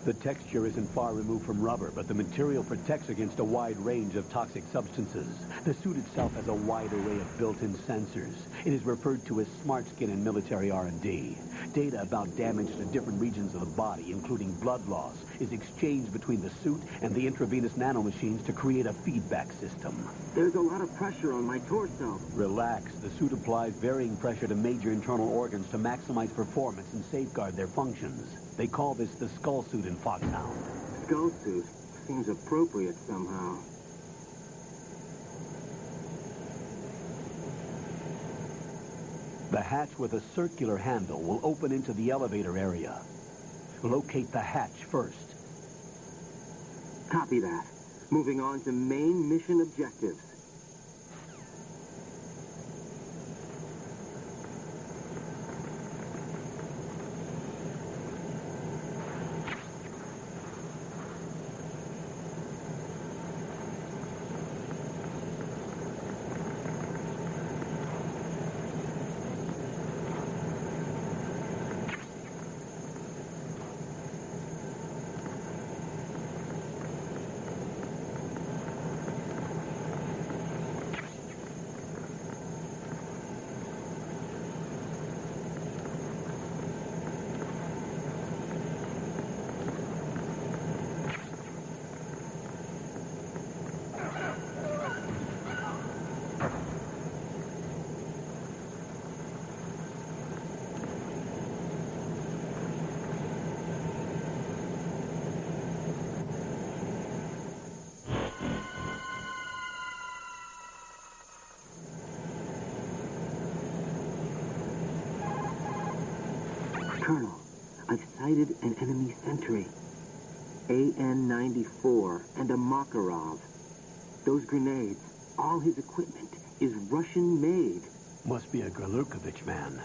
The texture isn't far removed from rubber, but the material protects against a wide range of toxic substances. The suit itself has a wide array of built-in sensors. It is referred to as smart skin in military R&D. Data about damage to different regions of the body, including blood loss, is exchanged between the suit and the intravenous nanomachines to create a feedback system. There's a lot of pressure on my torso. Relax. The suit applies varying pressure to major internal organs to maximize performance and safeguard their functions. They call this the skull suit in Foxhound. Skull suit? Seems appropriate somehow. The hatch with a circular handle will open into the elevator area. Locate the hatch first. Copy that. Moving on to main mission objectives. Colonel, I've sighted an enemy sentry. AN-94 and a Makarov. Those grenades, all his equipment, is Russian-made. Must be a Grlukovich man.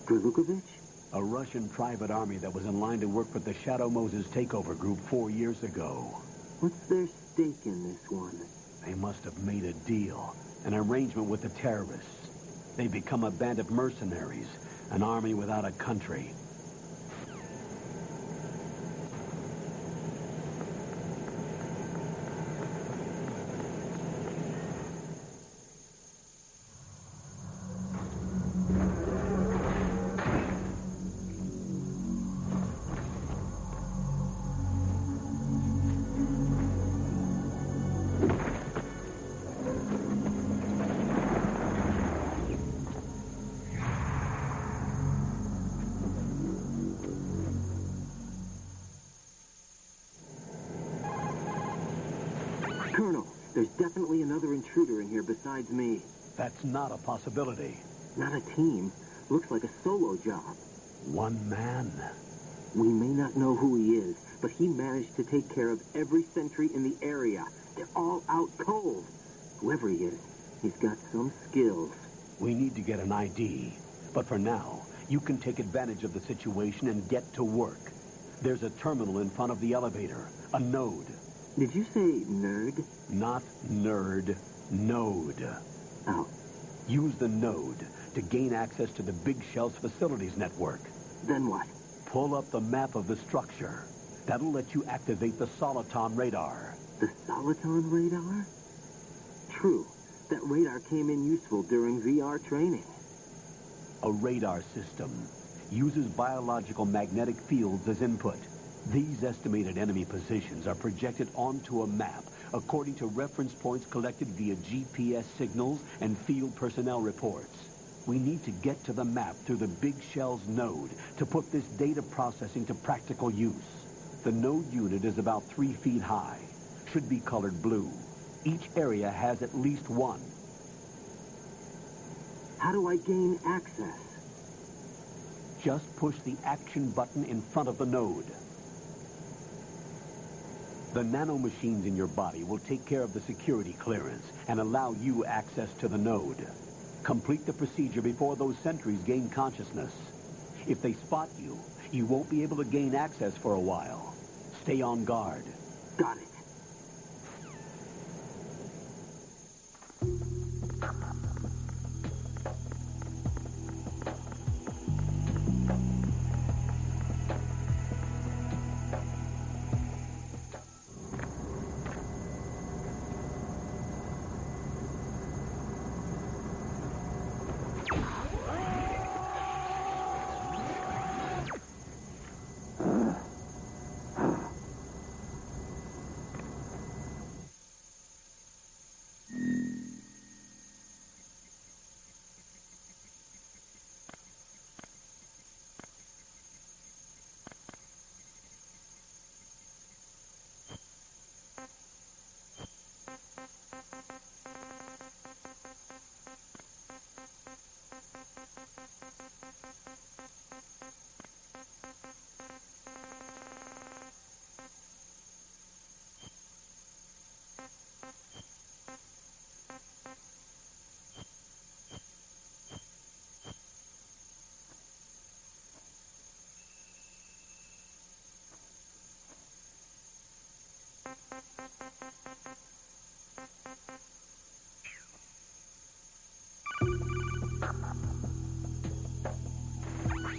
Grlukovich? A Russian private army that was in line to work with the Shadow Moses takeover group 4 years ago. What's their stake in this one? They must have made a deal, an arrangement with the terrorists. They become a band of mercenaries, an army without a country. Colonel, there's definitely another intruder in here besides me. That's not a possibility. Not a team. Looks like a solo job. One man. We may not know who he is, but he managed to take care of every sentry in the area. They're all out cold. Whoever he is, he's got some skills. We need to get an ID. But for now, you can take advantage of the situation and get to work. There's a terminal in front of the elevator. A node. Did you say nerd? Not nerd. Node. Oh. Use the node to gain access to the Big Shell's facilities network. Then what? Pull up the map of the structure. That'll let you activate the Soliton radar. The Soliton radar? True. That radar came in useful during VR training. A radar system uses biological magnetic fields as input. These estimated enemy positions are projected onto a map according to reference points collected via GPS signals and field personnel reports. We need to get to the map through the Big Shell's node to put this data processing to practical use. The node unit is about 3 feet high, should be colored blue. Each area has at least one. How do I gain access? Just push the action button in front of the node. The nanomachines in your body will take care of the security clearance and allow you access to the node. Complete the procedure before those sentries gain consciousness. If they spot you, you won't be able to gain access for a while. Stay on guard. Got it.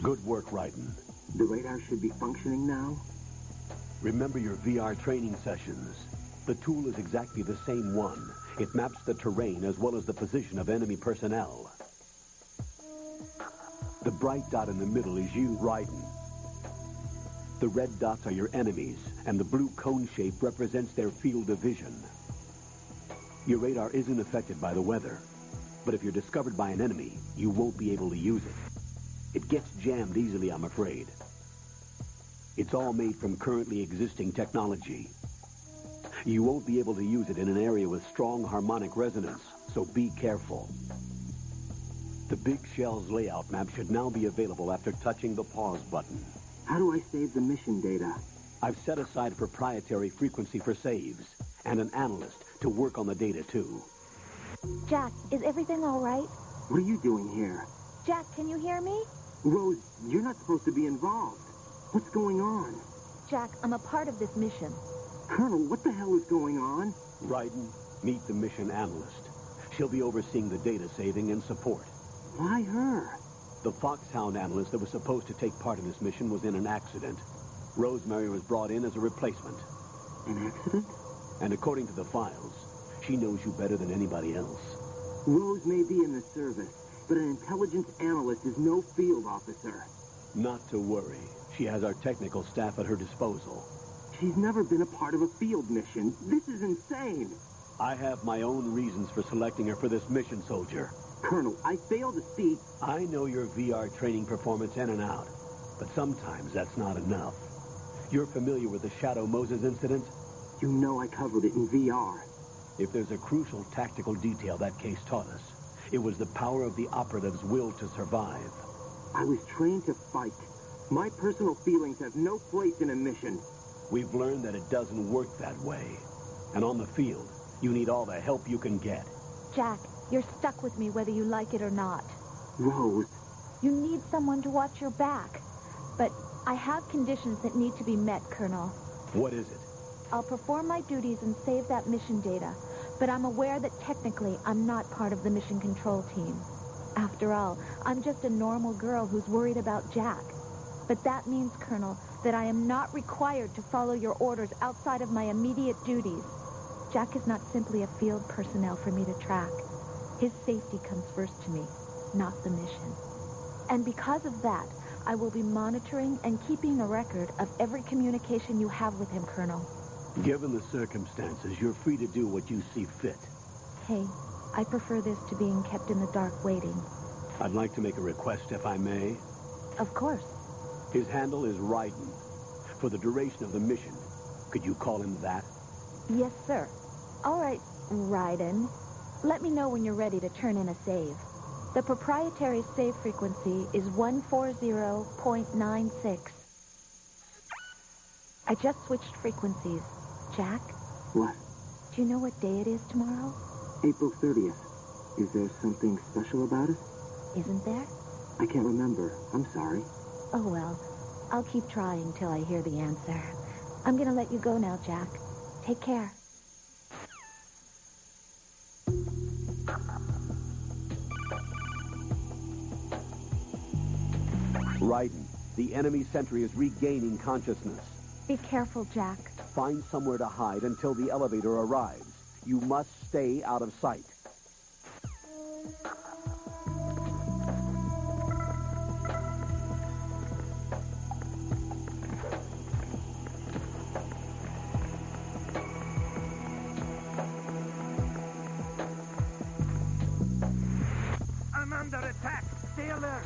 Good work, Raiden. The radar should be functioning now? Remember your VR training sessions. The tool is exactly the same one. It maps the terrain as well as the position of enemy personnel. The bright dot in the middle is you, Raiden. The red dots are your enemies, and the blue cone shape represents their field of vision. Your radar isn't affected by the weather, but if you're discovered by an enemy, you won't be able to use it. It gets jammed easily, I'm afraid. It's all made from currently existing technology. You won't be able to use it in an area with strong harmonic resonance, so be careful. The Big Shell's layout map should now be available after touching the pause button. How do I save the mission data? I've set aside a proprietary frequency for saves, and an analyst to work on the data, too. Jack, is everything all right? What are you doing here? Jack, can you hear me? Rose, you're not supposed to be involved. What's going on? Jack, I'm a part of this mission. Colonel, what the hell is going on? Raiden, meet the mission analyst. She'll be overseeing the data saving and support. Why her? The Foxhound analyst that was supposed to take part in this mission was in an accident. Rosemary was brought in as a replacement. An accident? And according to the files, she knows you better than anybody else. Rose may be in the service, but an intelligence analyst is no field officer. Not to worry. She has our technical staff at her disposal. She's never been a part of a field mission. This is insane. I have my own reasons for selecting her for this mission, soldier. Colonel, I fail to see... I know your VR training performance in and out, but sometimes that's not enough. You're familiar with the Shadow Moses incident? You know I covered it in VR. If there's a crucial tactical detail that case taught us, it was the power of the operative's will to survive. I was trained to fight. My personal feelings have no place in a mission. We've learned that it doesn't work that way. And on the field, you need all the help you can get. Jack, you're stuck with me whether you like it or not. Rose. You need someone to watch your back. But I have conditions that need to be met, Colonel. What is it? I'll perform my duties and save that mission data, but I'm aware that technically I'm not part of the mission control team. After all, I'm just a normal girl who's worried about Jack. But that means, Colonel, that I am not required to follow your orders outside of my immediate duties. Jack is not simply a field personnel for me to track. His safety comes first to me, not the mission. And because of that, I will be monitoring and keeping a record of every communication you have with him, Colonel. Given the circumstances, you're free to do what you see fit. Hey, I prefer this to being kept in the dark waiting. I'd like to make a request, if I may. Of course. His handle is Raiden. For the duration of the mission, could you call him that? Yes, sir. All right, Raiden. Let me know when you're ready to turn in a save. The proprietary save frequency is 140.96. I just switched frequencies. Jack? What? Do you know what day it is tomorrow? April 30th. Is there something special about it? Isn't there? I can't remember. I'm sorry. Oh, well. I'll keep trying till I hear the answer. I'm gonna let you go now, Jack. Take care. Raiden, the enemy sentry is regaining consciousness. Be careful, Jack. Find somewhere to hide until the elevator arrives. You must stay out of sight. I'm under attack. Stay alert.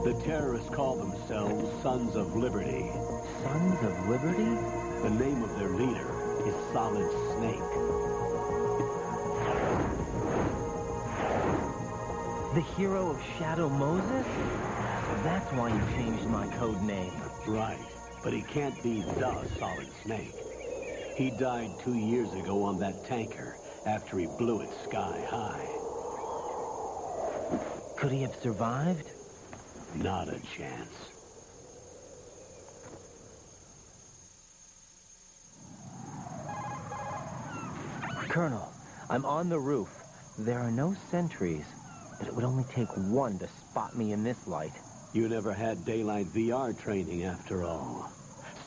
The terrorists call themselves Sons of Liberty. Sons of Liberty? The name of their leader is Solid Snake. The hero of Shadow Moses? That's why you changed my code name. Right, but he can't be the Solid Snake. He died 2 years ago on that tanker after he blew it sky high. Could he have survived? Not a chance. Colonel, I'm on the roof. There are no sentries, but it would only take one to spot me in this light. You never had daylight VR training after all.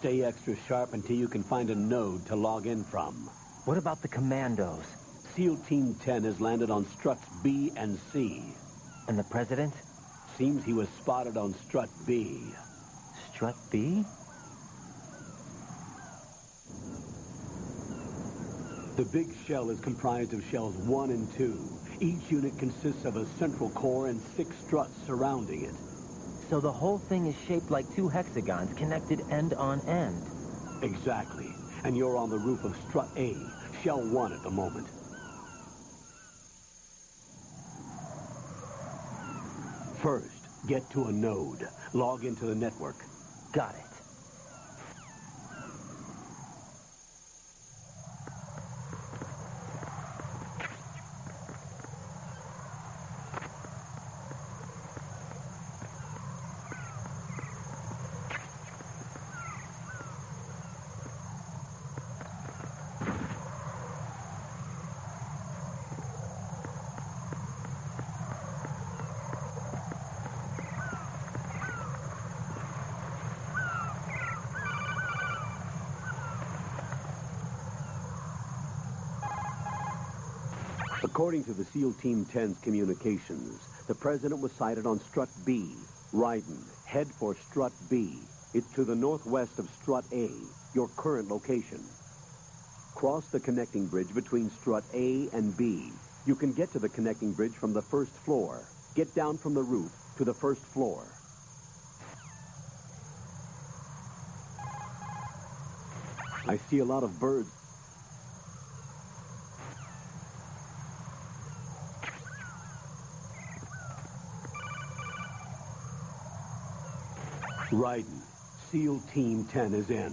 Stay extra sharp until you can find a node to log in from. What about the commandos? SEAL Team 10 has landed on struts B and C. And the President? Seems he was spotted on strut B. Strut B? The big shell is comprised of shells 1 and 2. Each unit consists of a central core and 6 struts surrounding it. So the whole thing is shaped like 2 hexagons connected end on end. Exactly. And you're on the roof of strut A, shell 1 at the moment. First, get to a node. Log into the network. Got it. According to the SEAL Team 10's communications, the President was sighted on strut B. Raiden, head for strut B. It's to the northwest of strut A, your current location. Cross the connecting bridge between strut A and B. You can get to the connecting bridge from the first floor. Get down from the roof to the first floor. I see a lot of birds. Raiden, SEAL Team 10 is in.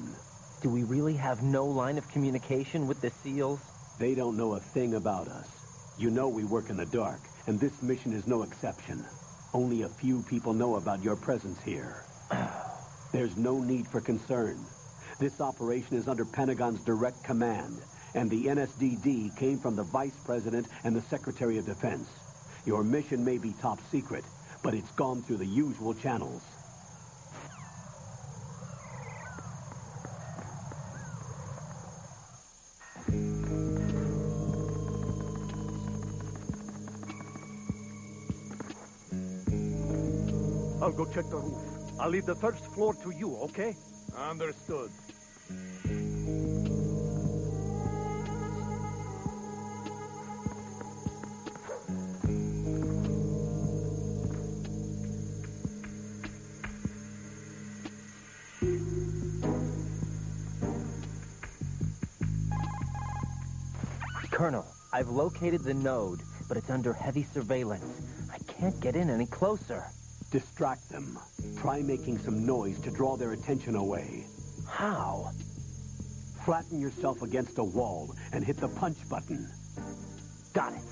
Do we really have no line of communication with the SEALs? They don't know a thing about us. You know we work in the dark, and this mission is no exception. Only a few people know about your presence here. There's no need for concern. This operation is under Pentagon's direct command, and the NSDD came from the Vice President and the Secretary of Defense. Your mission may be top secret, but it's gone through the usual channels. I'll go check the roof. I'll leave the first floor to you, okay? Understood. Colonel, I've located the node, but it's under heavy surveillance. I can't get in any closer. Distract them. Try making some noise to draw their attention away. How? Flatten yourself against a wall and hit the punch button. Got it.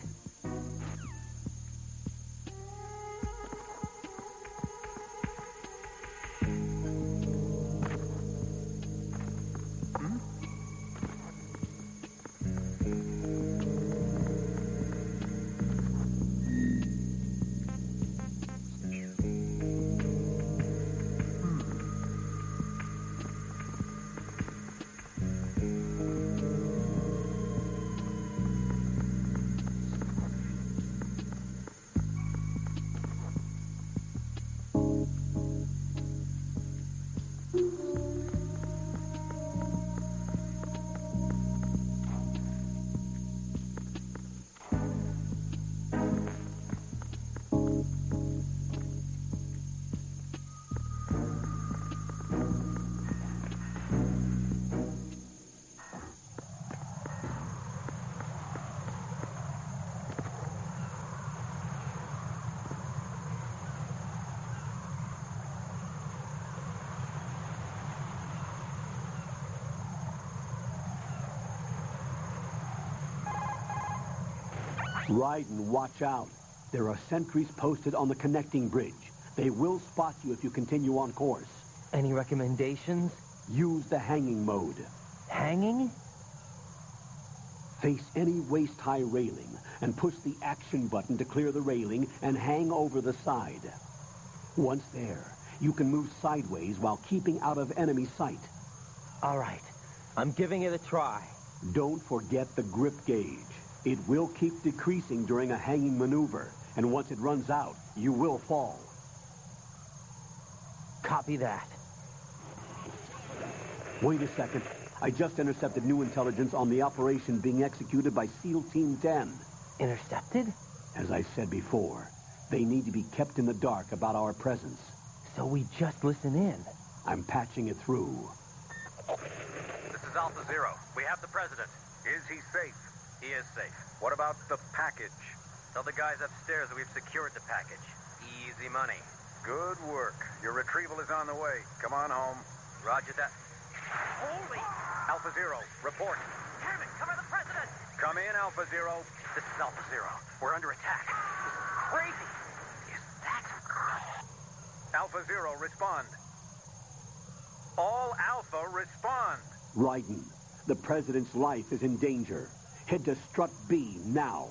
Raiden, watch out. There are sentries posted on the connecting bridge. They will spot you if you continue on course. Any recommendations? Use the hanging mode. Hanging? Face any waist-high railing and push the action button to clear the railing and hang over the side. Once there, you can move sideways while keeping out of enemy sight. All right. I'm giving it a try. Don't forget the grip gauge. It will keep decreasing during a hanging maneuver, and once it runs out, you will fall. Copy that. Wait a second. I just intercepted new intelligence on the operation being executed by SEAL Team 10. Intercepted? As I said before, they need to be kept in the dark about our presence. So we just listen in. I'm patching it through. This is Alpha Zero. We have the president. Is he safe? He is safe. What about the package? Tell the guys upstairs that we've secured the package. Easy money. Good work. Your retrieval is on the way. Come on home. Roger that. Holy! Alpha Zero, report. Damn it, cover the president! Come in, Alpha Zero. This is Alpha Zero. We're under attack. This is crazy. Is that... Alpha Zero, respond. All Alpha, respond. Raiden, the president's life is in danger. Head to Strut B now.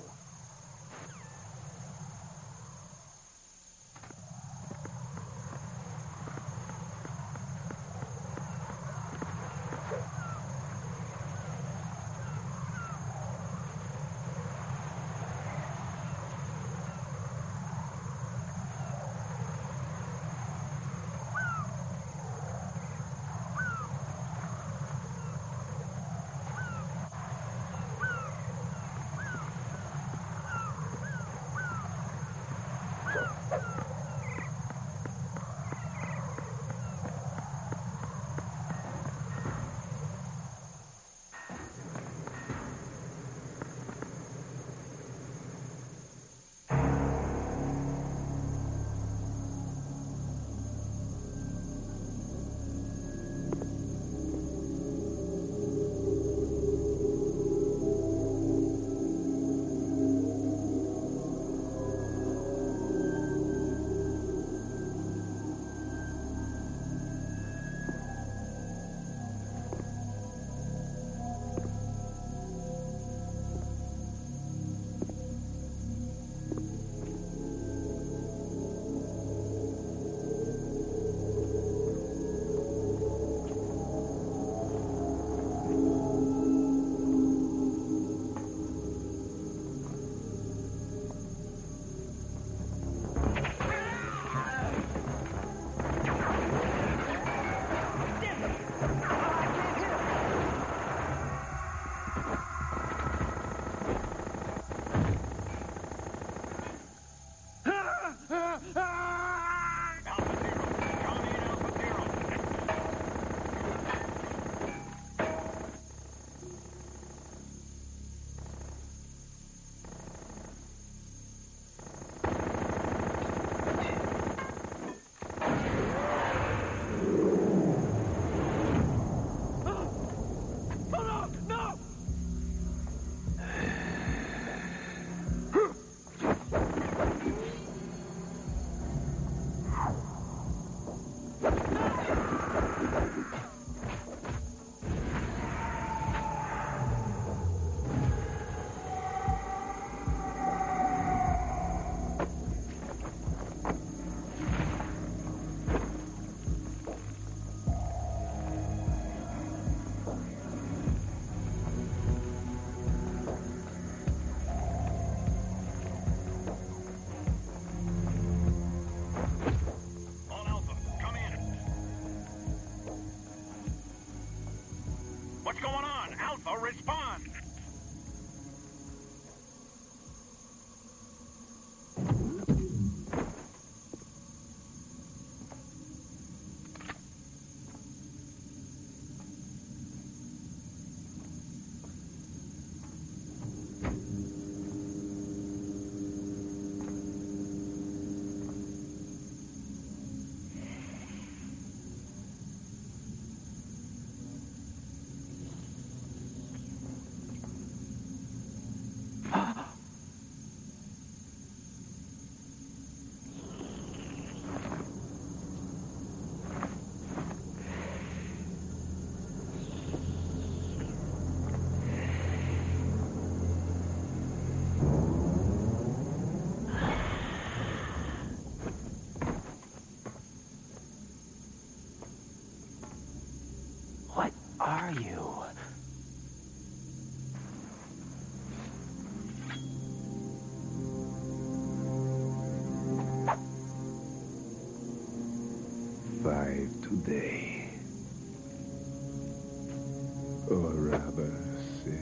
respond! What are you? Five today. Or rather, 6.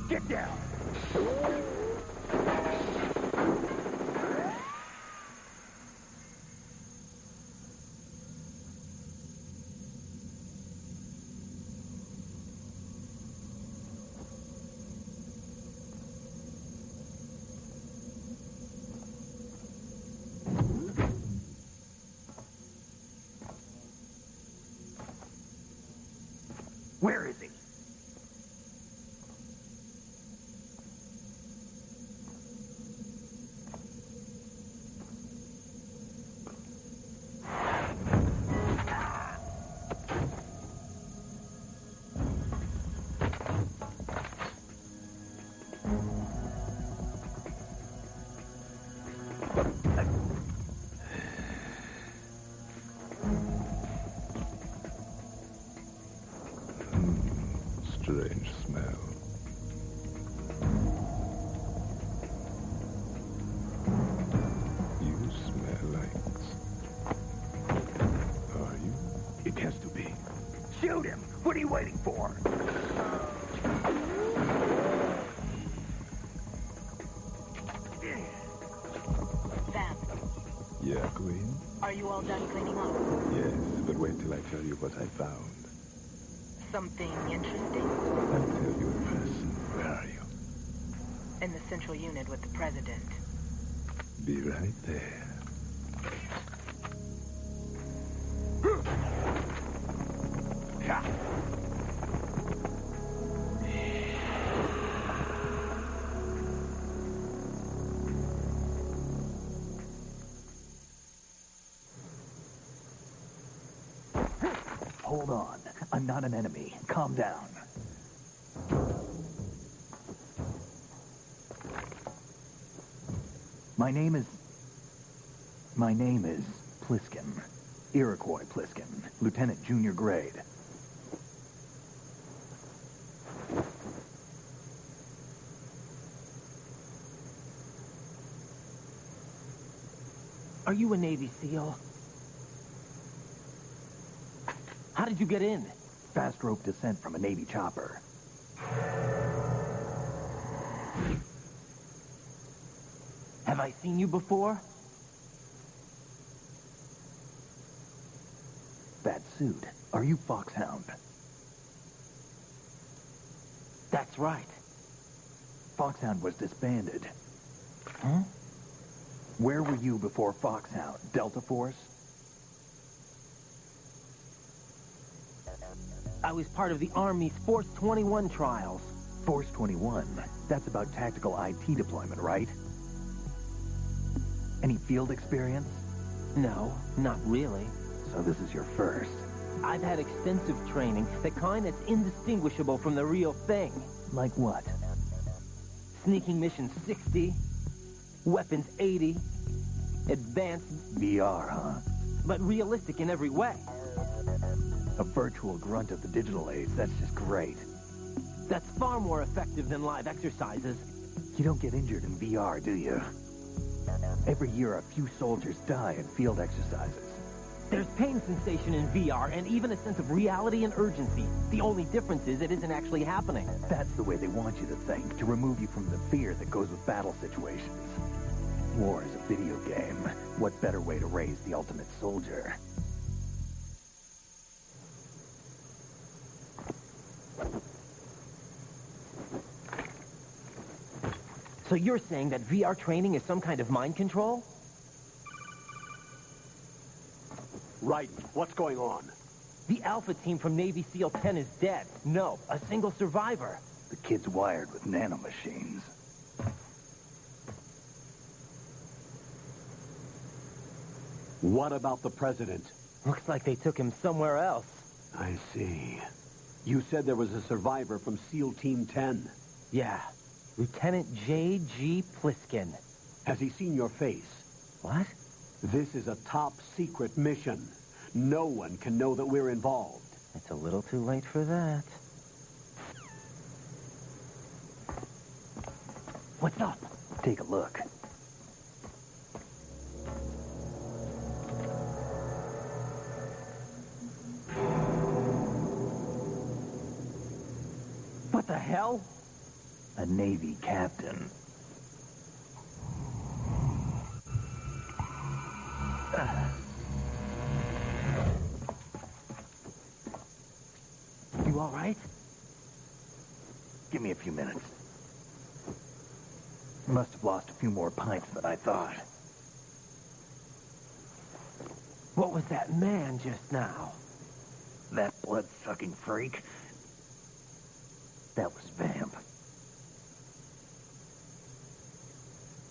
Get down! Where is he? Strange smell. You smell like... Are you? It has to be. Shoot him! What are you waiting for? Sam, Yeah, Queen? are you all done cleaning up? Yes, but wait till I tell you what I found. Something interesting? I'll tell you in person. Where are you? In the central unit with the president. Be right there. Hold on. I'm not an enemy. Calm down. My name is Pliskin. Iroquois Pliskin. Lieutenant Junior Grade. Are you a Navy SEAL? How did you get in? Fast rope descent from a Navy chopper. Have I seen you before? That suit. Are you Foxhound? That's right. Foxhound was disbanded. Huh? Where were you before Foxhound? Delta Force? I was part of the Army's Force 21 trials. Force 21? That's about tactical IT deployment, right? Any field experience? No, not really. So this is your first. I've had extensive training, the kind that's indistinguishable from the real thing. Like what? Sneaking mission 60, weapons 80, advanced... VR, huh? But realistic in every way. A virtual grunt of the digital age, that's just great. That's far more effective than live exercises. You don't get injured in VR, do you? Every year, a few soldiers die in field exercises. There's pain sensation in VR and even a sense of reality and urgency. The only difference is it isn't actually happening. That's the way they want you to think, to remove you from the fear that goes with battle situations. War is a video game. What better way to raise the ultimate soldier? So you're saying that VR training is some kind of mind control? Right. What's going on? The Alpha team from Navy SEAL 10 is dead. No, a single survivor. The kid's wired with nanomachines. What about the president? Looks like they took him somewhere else. I see. You said there was a survivor from SEAL Team 10. Yeah. Lieutenant J.G. Pliskin. Has he seen your face? What? This is a top-secret mission. No one can know that we're involved. It's a little too late for that. What's up? Take a look. What the hell? A Navy captain. You all right? Give me a few minutes. Must have lost a few more pints than I thought. What was that man just now? That blood-sucking freak? That was Vamp.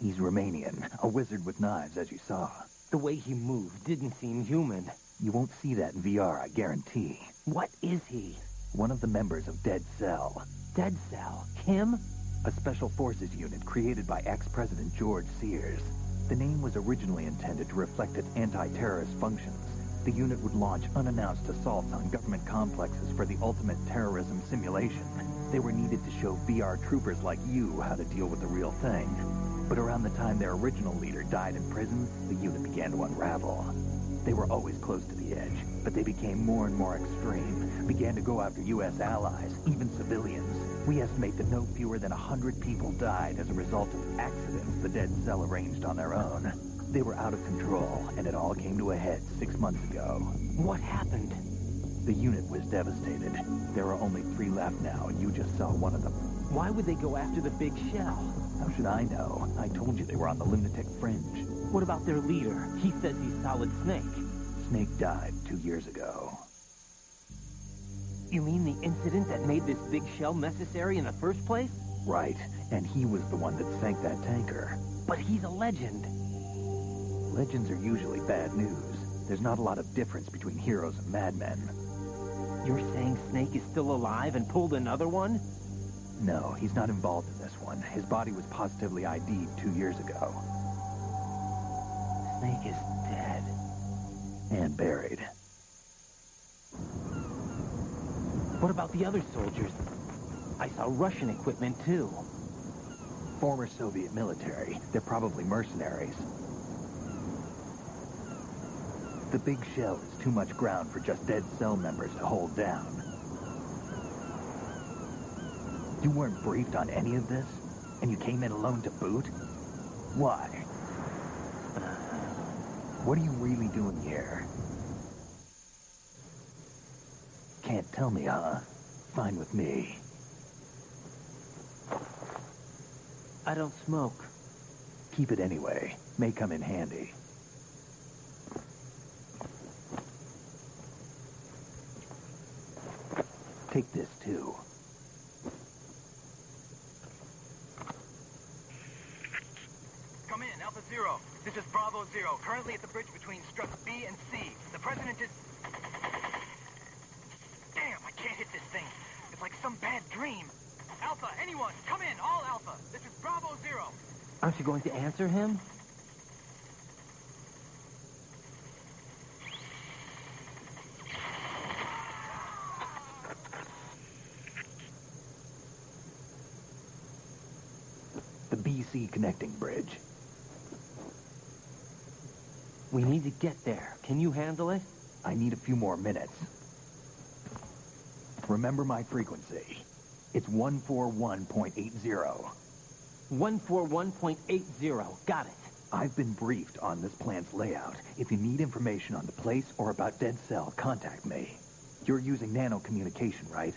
He's Romanian, a wizard with knives, as you saw. The way he moved didn't seem human. You won't see that in VR, I guarantee. What is he? One of the members of Dead Cell. Dead Cell? Him? A special forces unit created by ex-President George Sears. The name was originally intended to reflect its anti-terrorist functions. The unit would launch unannounced assaults on government complexes for the ultimate terrorism simulation. They were needed to show VR troopers like you how to deal with the real thing. But around the time their original leader died in prison, the unit began to unravel. They were always close to the edge, but they became more and more extreme, began to go after U.S. allies, even civilians. We estimate that no fewer than 100 people died as a result of accidents the Dead Cell arranged on their own. They were out of control, and it all came to a head 6 months ago. What happened? The unit was devastated. There are only 3 left now, and you just saw one of them. Why would they go after the big shell? How should I know? I told you they were on the lunatic fringe. What about their leader? He says he's Solid Snake. Snake died 2 years ago. You mean the incident that made this big shell necessary in the first place? Right, and he was the one that sank that tanker. But he's a legend. Legends are usually bad news. There's not a lot of difference between heroes and madmen. You're saying Snake is still alive and pulled another one? No, he's not involved in this one. His body was positively ID'd 2 years ago. Snake is dead. And buried. What about the other soldiers? I saw Russian equipment, too. Former Soviet military. They're probably mercenaries. The big shell is too much ground for just Dead Cell members to hold down. You weren't briefed on any of this? And you came in alone to boot? Why? What are you really doing here? Can't tell me, huh? Fine with me. I don't smoke. Keep it anyway. May come in handy. Take this, too. Come in, Alpha Zero. This is Bravo Zero, currently at the bridge between struts B and C. The President is... Damn, I can't hit this thing. It's like some bad dream. Alpha, anyone, come in, all Alpha. This is Bravo Zero. Aren't you going to answer him? DC connecting bridge. We need to get there. Can you handle it? I need a few more minutes. Remember my frequency. It's 141.80. 141.80. Got it. I've been briefed on this plant's layout. If you need information on the place or about Dead Cell, contact me. You're using nano communication, right?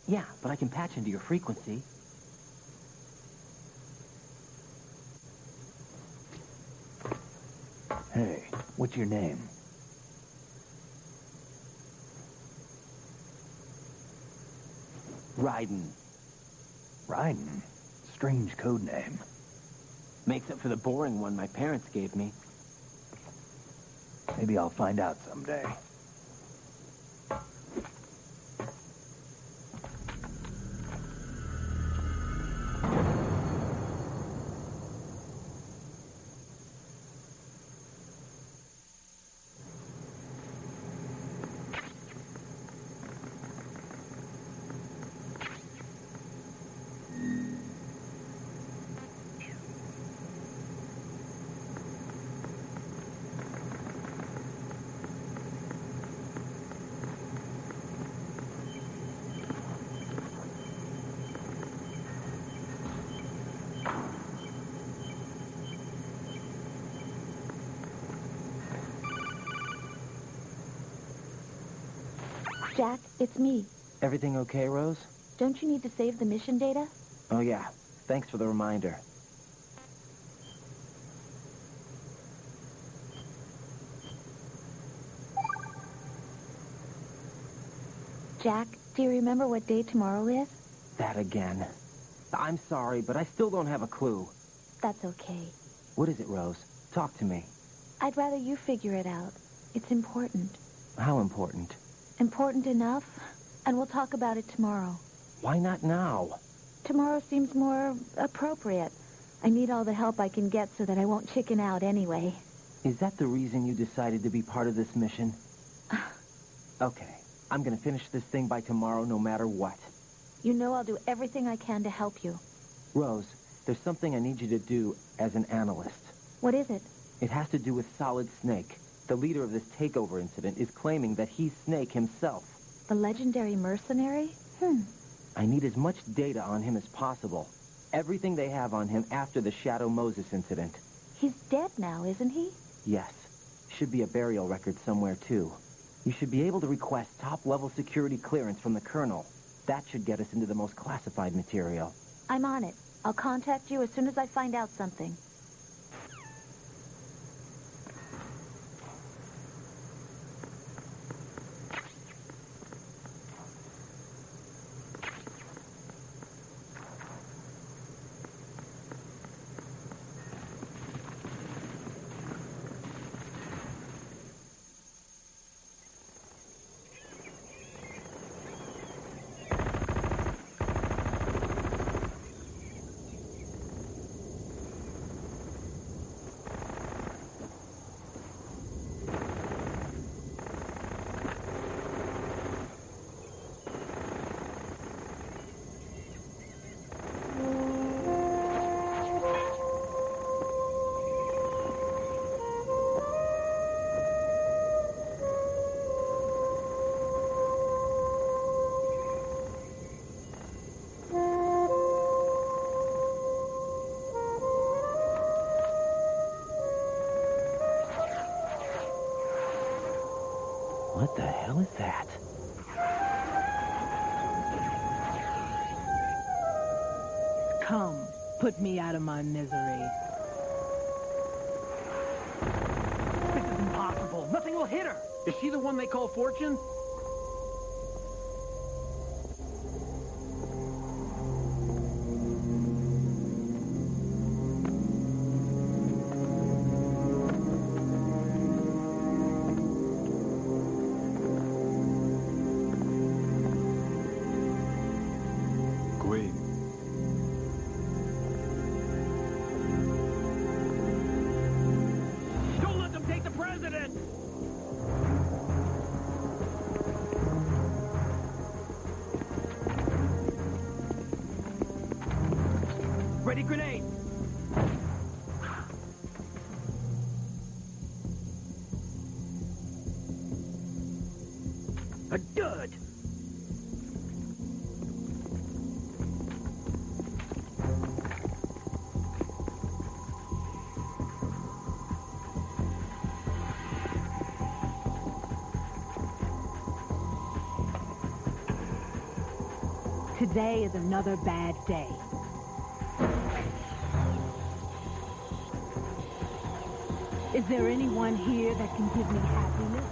Yeah, but I can patch into your frequency. Hey, what's your name? Raiden. Raiden? Strange code name. Makes up for the boring one my parents gave me. Maybe I'll find out someday. Jack, it's me. Everything okay, Rose? Don't you need to save the mission data? Oh, yeah. Thanks for the reminder. Jack, do you remember what day tomorrow is? That again. I'm sorry, but I still don't have a clue. That's okay. What is it, Rose? Talk to me. I'd rather you figure it out. It's important. How important? Important enough, and we'll talk about it tomorrow. Why not now? Tomorrow seems more appropriate. I need all the help I can get so that I won't chicken out anyway. Is that the reason you decided to be part of this mission? Okay. I'm gonna finish this thing by tomorrow no matter what. You know I'll do everything I can to help you. Rose, there's something I need you to do as an analyst. What is it? It has to do with Solid Snake. The leader of this takeover incident is claiming that he's Snake himself. The legendary mercenary? I need as much data on him as possible. Everything they have on him after the Shadow Moses incident. He's dead now, isn't he? Yes. Should be a burial record somewhere, too. You should be able to request top-level security clearance from the Colonel. That should get us into the most classified material. I'm on it. I'll contact you as soon as I find out something. What the hell is that? Come, put me out of my misery. This is impossible. Nothing will hit her. Is she the one they call Fortune? Don't let them take the president! Ready, grenade! A dud! Today is another bad day. Is there anyone here that can give me happiness?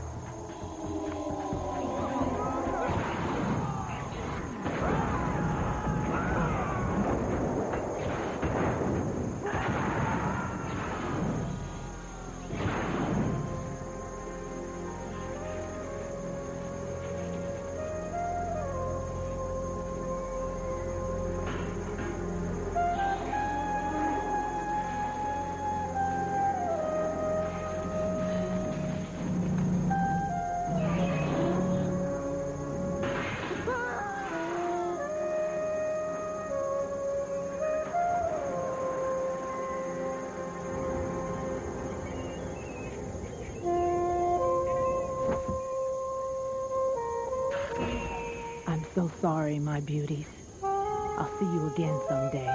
I'm so sorry, my beauties. I'll see you again someday.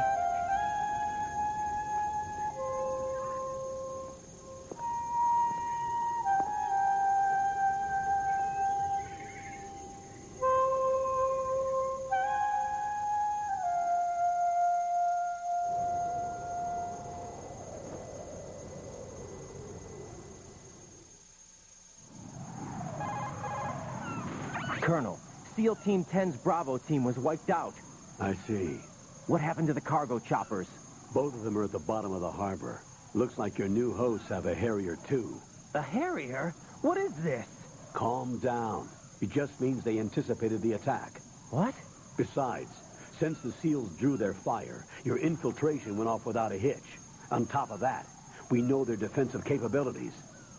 Colonel, SEAL Team 10's Bravo team was wiped out. I see. What happened to the cargo choppers? Both of them are at the bottom of the harbor. Looks like your new hosts have a Harrier, too. A Harrier? What is this? Calm down. It just means they anticipated the attack. What? Besides, since the SEALs drew their fire, your infiltration went off without a hitch. On top of that, we know their defensive capabilities.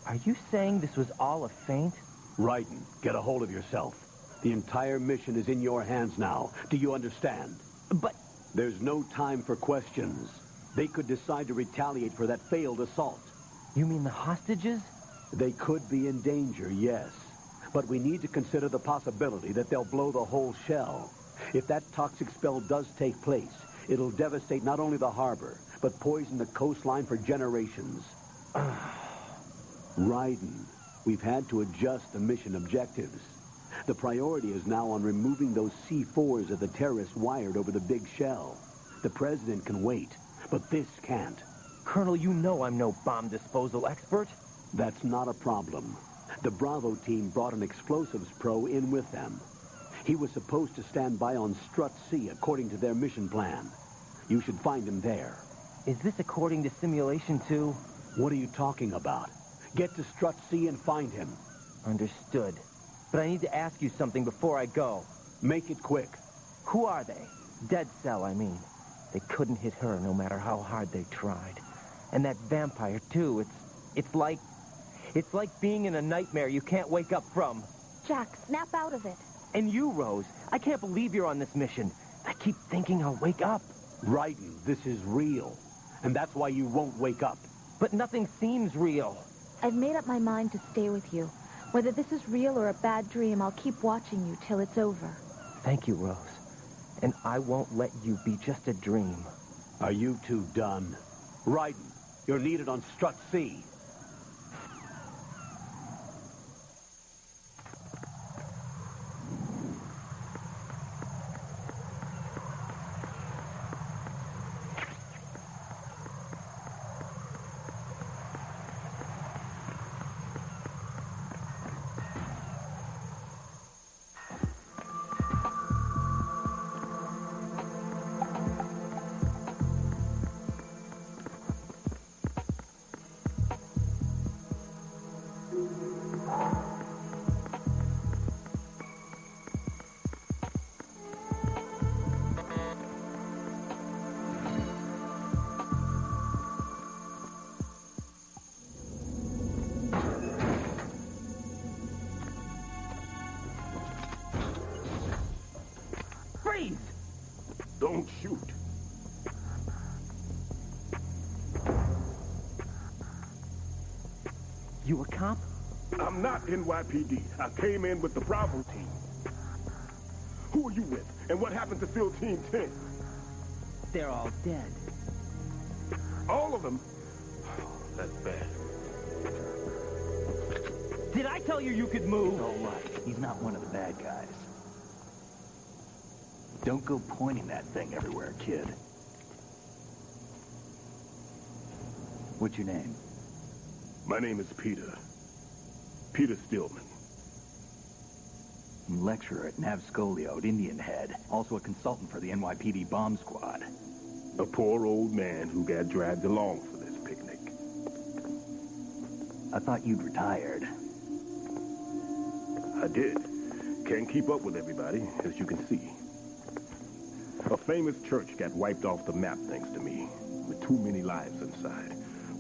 Are you saying this was all a feint? Raiden, get a hold of yourself. The entire mission is in your hands now. Do you understand? But... There's no time for questions. They could decide to retaliate for that failed assault. You mean the hostages? They could be in danger, yes. But we need to consider the possibility that they'll blow the whole shell. If that toxic spell does take place, it'll devastate not only the harbor, but poison the coastline for generations. Raiden, we've had to adjust the mission objectives. The priority is now on removing those C4s that the terrorists wired over the big shell. The president can wait, but this can't. Colonel, you know I'm no bomb disposal expert. That's not a problem. The Bravo team brought an explosives pro in with them. He was supposed to stand by on Strut C according to their mission plan. You should find him there. Is this according to Simulation 2? What are you talking about? Get to Strut C and find him. Understood. But I need to ask you something before I go. Make it quick. Who are they? Dead Cell, I mean. They couldn't hit her no matter how hard they tried. And that vampire, too. It's like being in a nightmare you can't wake up from. Jack, snap out of it. And you, Rose. I can't believe you're on this mission. I keep thinking I'll wake up. Raiden, this is real. And that's why you won't wake up. But nothing seems real. I've made up my mind to stay with you. Whether this is real or a bad dream, I'll keep watching you till it's over. Thank you, Rose. And I won't let you be just a dream. Are you two done? Raiden, you're needed on Strut C. Freeze! Don't shoot. You a cop? I'm I'm not NYPD. I came in with the Bravo team. Who are you with? And what happened to SEAL Team 10? They're all dead. All of them? Oh, that's bad. Did I tell you you could move? So what? He's not one of the bad guys. Don't go pointing that thing everywhere, kid. What's your name? My name is Peter. Peter Stillman. Lecturer at Navscolio at Indian Head. Also a consultant for the NYPD bomb squad. A poor old man who got dragged along for this picnic. I thought you'd retired. I did. Can't keep up with everybody, as you can see. A famous church got wiped off the map thanks to me, with too many lives inside.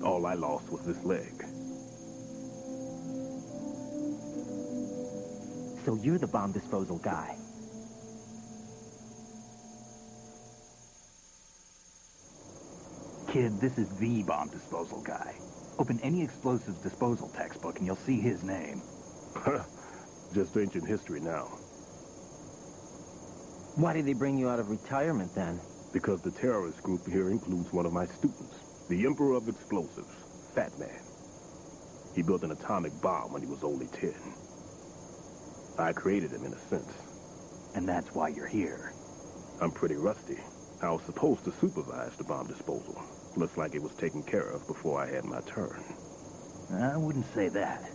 All I lost was this leg. So you're the bomb disposal guy. Kid, this is the bomb disposal guy. Open any explosives disposal textbook and you'll see his name. Just ancient history now. Why did they bring you out of retirement then? Because the terrorist group here includes one of my students, the Emperor of Explosives, Fat Man. He built an atomic bomb when he was only 10. I created him in a sense. And that's why you're here. I'm pretty rusty. I was supposed to supervise the bomb disposal. Looks like it was taken care of before I had my turn. I wouldn't say that.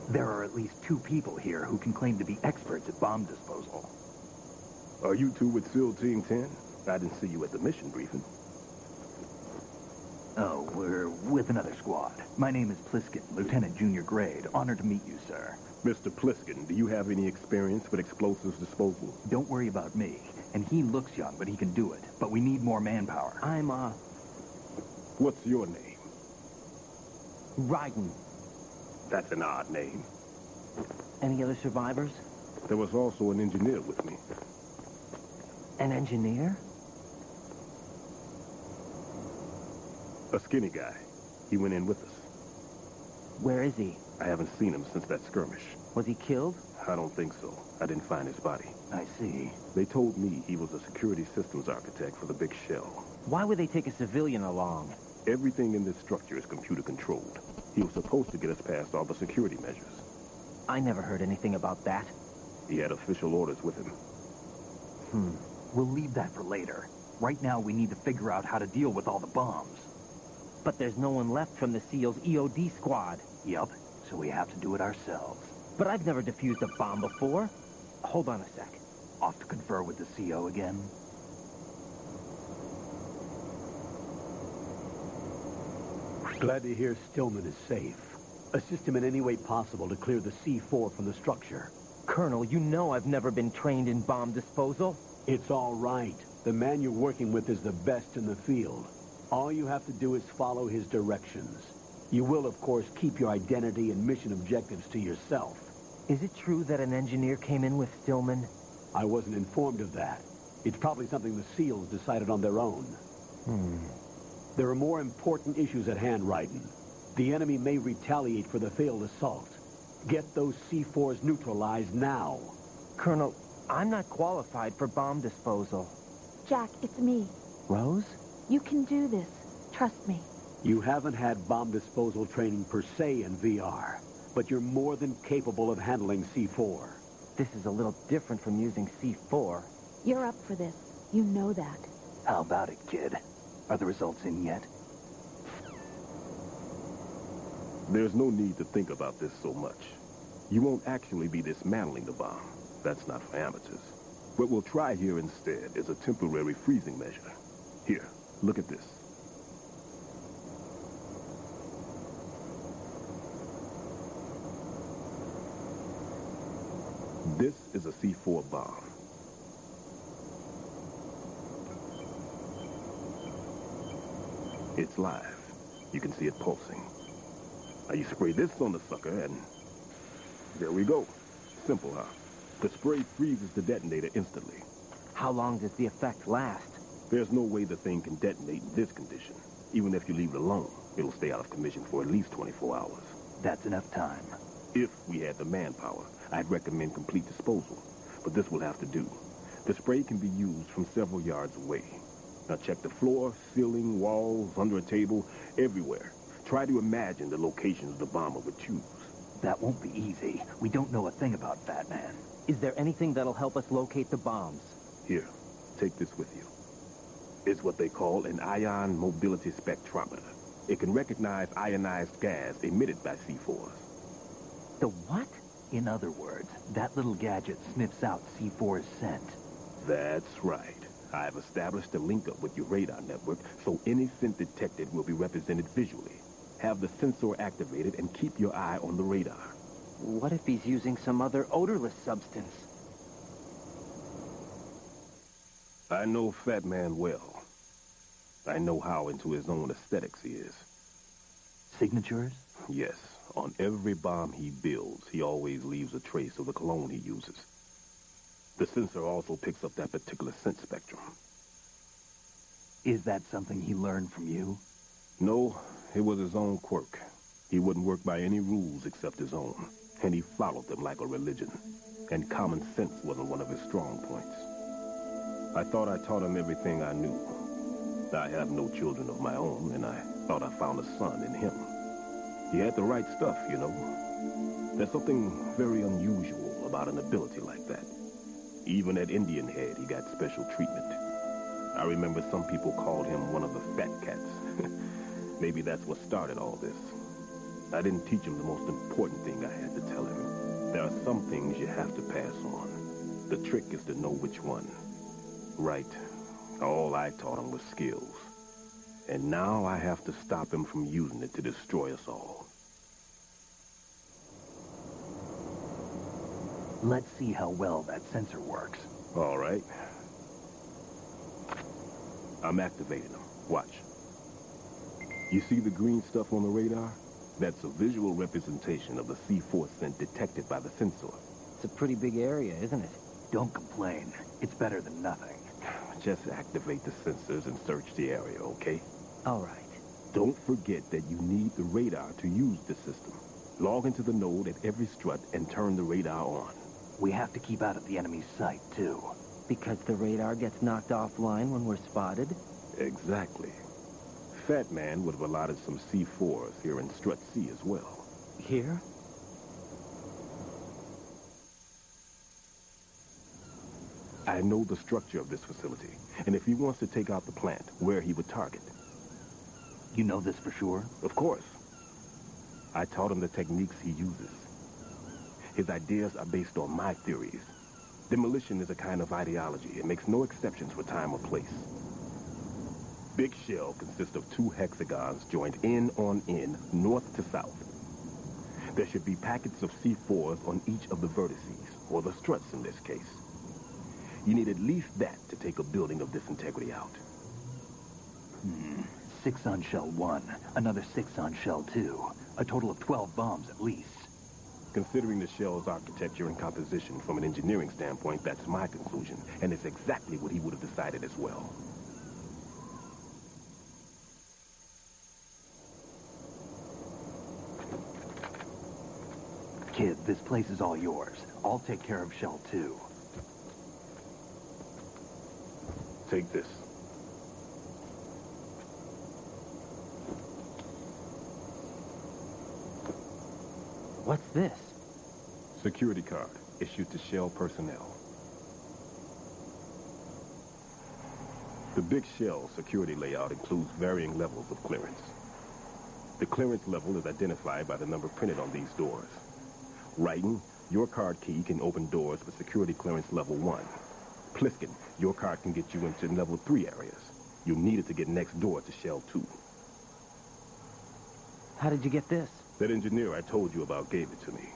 There are at least 2 people here who can claim to be experts at bomb disposal. Are you two with SEAL Team 10? I didn't see you at the mission briefing. Oh, we're with another squad. My name is Pliskin, Lieutenant Junior Grade. Honored to meet you, sir. Mr. Pliskin, do you have any experience with explosives disposal? Don't worry about me. And he looks young, but he can do it. But we need more manpower. I'm, What's your name? Raiden. That's an odd name. Any other survivors? There was also an engineer with me. An engineer? A skinny guy. He went in with us. Where is he? I haven't seen him since that skirmish. Was he killed? I don't think so. I didn't find his body. I see. They told me he was a security systems architect for the big shell. Why would they take a civilian along? Everything in this structure is computer controlled. He was supposed to get us past all the security measures. I never heard anything about that. He had official orders with him. We'll leave that for later. Right now, we need to figure out how to deal with all the bombs. But there's no one left from the SEAL's EOD squad. Yup, so we have to do it ourselves. But I've never defused a bomb before. Hold on a sec. Off to confer with the CO again? Glad to hear Stillman is safe. Assist him in any way possible to clear the C4 from the structure. Colonel, you know I've never been trained in bomb disposal. It's all right. The man you're working with is the best in the field. All you have to do is follow his directions. You will, of course, keep your identity and mission objectives to yourself. Is it true that an engineer came in with Stillman? I wasn't informed of that. It's probably something the SEALs decided on their own. There are more important issues at hand, Raiden. The enemy may retaliate for the failed assault. Get those C4s neutralized now. Colonel, I'm not qualified for bomb disposal. Jack, it's me. Rose? You can do this. Trust me. You haven't had bomb disposal training per se in VR, but you're more than capable of handling C4. This is a little different from using C4. You're up for this. You know that. How about it, kid? Are the results in yet? There's no need to think about this so much. You won't actually be dismantling the bomb. That's not for amateurs. What we'll try here instead is a temporary freezing measure. Here, look at this. This is a C4 bomb. It's live. You can see it pulsing. Now you spray this on the sucker and there we go. Simple, huh? The spray freezes the detonator instantly. How long does the effect last? There's no way the thing can detonate in this condition, even if you leave it alone. It'll stay out of commission for at least 24 hours. That's enough time. If we had the manpower, I'd recommend complete disposal. But this will have to do. The spray can be used from several yards away. Now check the floor, ceiling, walls, under a table, everywhere. Try to imagine the locations the bomber would choose. That won't be easy. We don't know a thing about Fat Man. Is there anything that'll help us locate the bombs? Here, take this with you. It's what they call an ion mobility spectrometer. It can recognize ionized gas emitted by C4s. The what? In other words, that little gadget sniffs out C4's scent. That's right. I've established a link-up with your radar network, so any scent detected will be represented visually. Have the sensor activated and keep your eye on the radar. What if he's using some other odorless substance? I know Fat Man well. I know how into his own aesthetics he is. Signatures? Yes. On every bomb he builds, he always leaves a trace of the cologne he uses. The sensor also picks up that particular scent spectrum. Is that something he learned from you? No, it was his own quirk. He wouldn't work by any rules except his own, and he followed them like a religion. And common sense wasn't one of his strong points. I thought I taught him everything I knew. I have no children of my own, and I thought I found a son in him. He had the right stuff, you know. There's something very unusual about an ability like that. Even at Indian Head, he got special treatment. I remember some people called him one of the fat cats. Maybe that's what started all this. I didn't teach him the most important thing I had to tell him. There are some things you have to pass on. The trick is to know which one. Right. All I taught him was skills. And now I have to stop him from using it to destroy us all. Let's see how well that sensor works. All right. I'm activating them. Watch. You see the green stuff on the radar? That's a visual representation of the C4 scent detected by the sensor. It's a pretty big area, isn't it? Don't complain. It's better than nothing. Just activate the sensors and search the area, okay? All right. Don't forget that you need the radar to use the system. Log into the node at every strut and turn the radar on. We have to keep out of the enemy's sight, too. Because the radar gets knocked offline when we're spotted? Exactly. Fat Man would have allotted some C4s here in Strut C as well. Here? I know the structure of this facility, and if he wants to take out the plant, where he would target. You know this for sure? Of course. I taught him the techniques he uses. His ideas are based on my theories. Demolition is a kind of ideology. It makes no exceptions for time or place. Big shell consists of 2 hexagons joined end on end, north to south. There should be packets of C4s on each of the vertices, or the struts in this case. You need at least that to take a building of this integrity out. 6 on shell 1, another 6 on shell 2. A total of 12 bombs at least. Considering the shell's architecture and composition from an engineering standpoint, that's my conclusion, and it's exactly what he would have decided as well. Kid, this place is all yours. I'll take care of shell 2. Take this. What's this? Security card, issued to Shell personnel. The Big Shell security layout includes varying levels of clearance. The clearance level is identified by the number printed on these doors. Raiden, your card key can open doors with security clearance level 1. Pliskin, your card can get you into level 3 areas. You'll need it to get next door to Shell 2. How did you get this? That engineer I told you about gave it to me.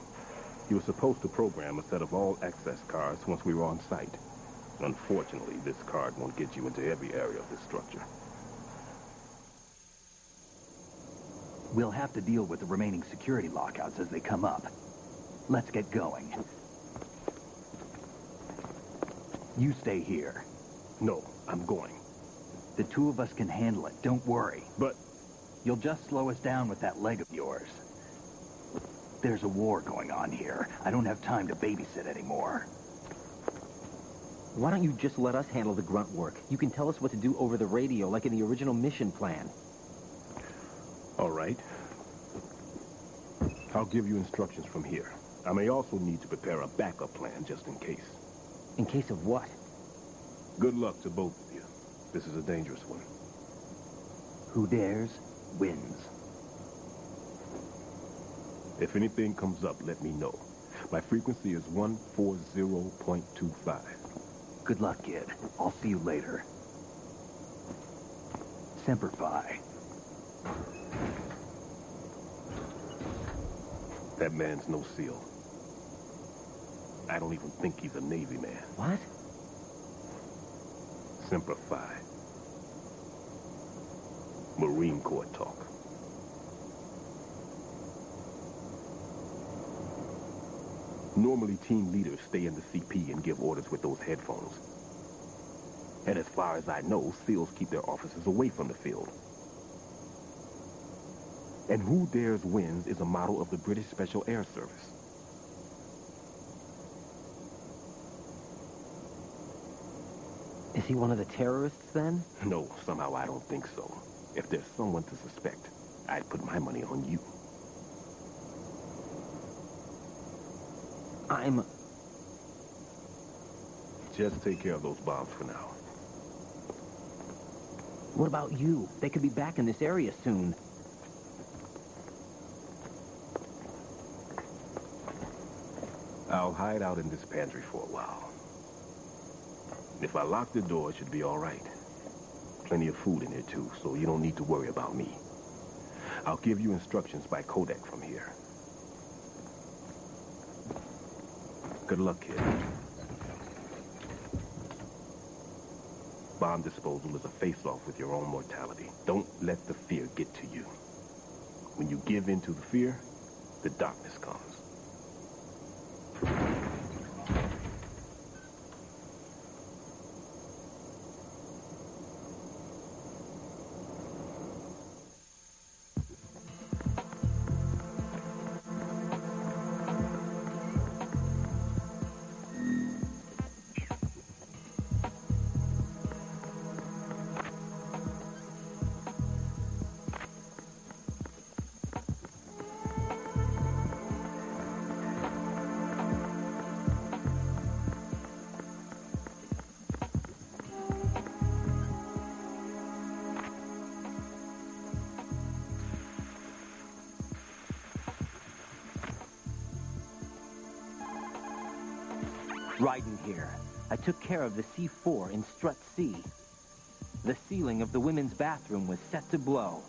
He was supposed to program a set of all access cards once we were on site. Unfortunately, this card won't get you into every area of this structure. We'll have to deal with the remaining security lockouts as they come up. Let's get going. You stay here. No, I'm going. The 2 of us can handle it, don't worry. But You'll just slow us down with that leg of yours. There's a war going on here. I don't have time to babysit anymore. Why don't you just let us handle the grunt work? You can tell us what to do over the radio, like in the original mission plan. All right. I'll give you instructions from here. I may also need to prepare a backup plan just in case. In case of what? Good luck to both of you. This is a dangerous one. Who dares, wins. If anything comes up, let me know. My frequency is 140.25. Good luck, kid. I'll see you later. Semper Fi. That man's no SEAL. I don't even think he's a Navy man. What? Semper Fi. Marine Corps talk. Normally, team leaders stay in the CP and give orders with those headphones. And as far as I know, SEALs keep their officers away from the field. And Who Dares Wins is a model of the British Special Air Service. Is he one of the terrorists, then? No, somehow I don't think so. If there's someone to suspect, I'd put my money on you. Just take care of those bombs for now. What about you? They could be back in this area soon. I'll hide out in this pantry for a while. If I lock the door, it should be all right. Plenty of food in here, too, so you don't need to worry about me. I'll give you instructions by codec from here. Good luck, kid. Bomb disposal is a face-off with your own mortality. Don't let the fear get to you. When you give in to the fear, the darkness comes. Raiden here. I took care of the C4 in Strut C. The ceiling of the women's bathroom was set to blow.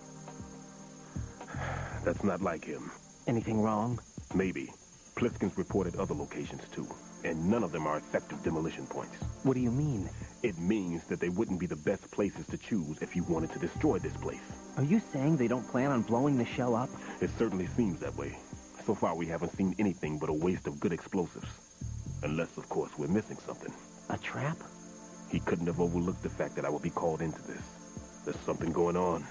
That's not like him. Anything wrong? Maybe. Pliskin's reported other locations, too. And none of them are effective demolition points. What do you mean? It means that they wouldn't be the best places to choose if you wanted to destroy this place. Are you saying they don't plan on blowing the shell up? It certainly seems that way. So far, we haven't seen anything but a waste of good explosives. Unless, of course, we're missing something. A trap? He couldn't have overlooked the fact that I would be called into this. There's something going on.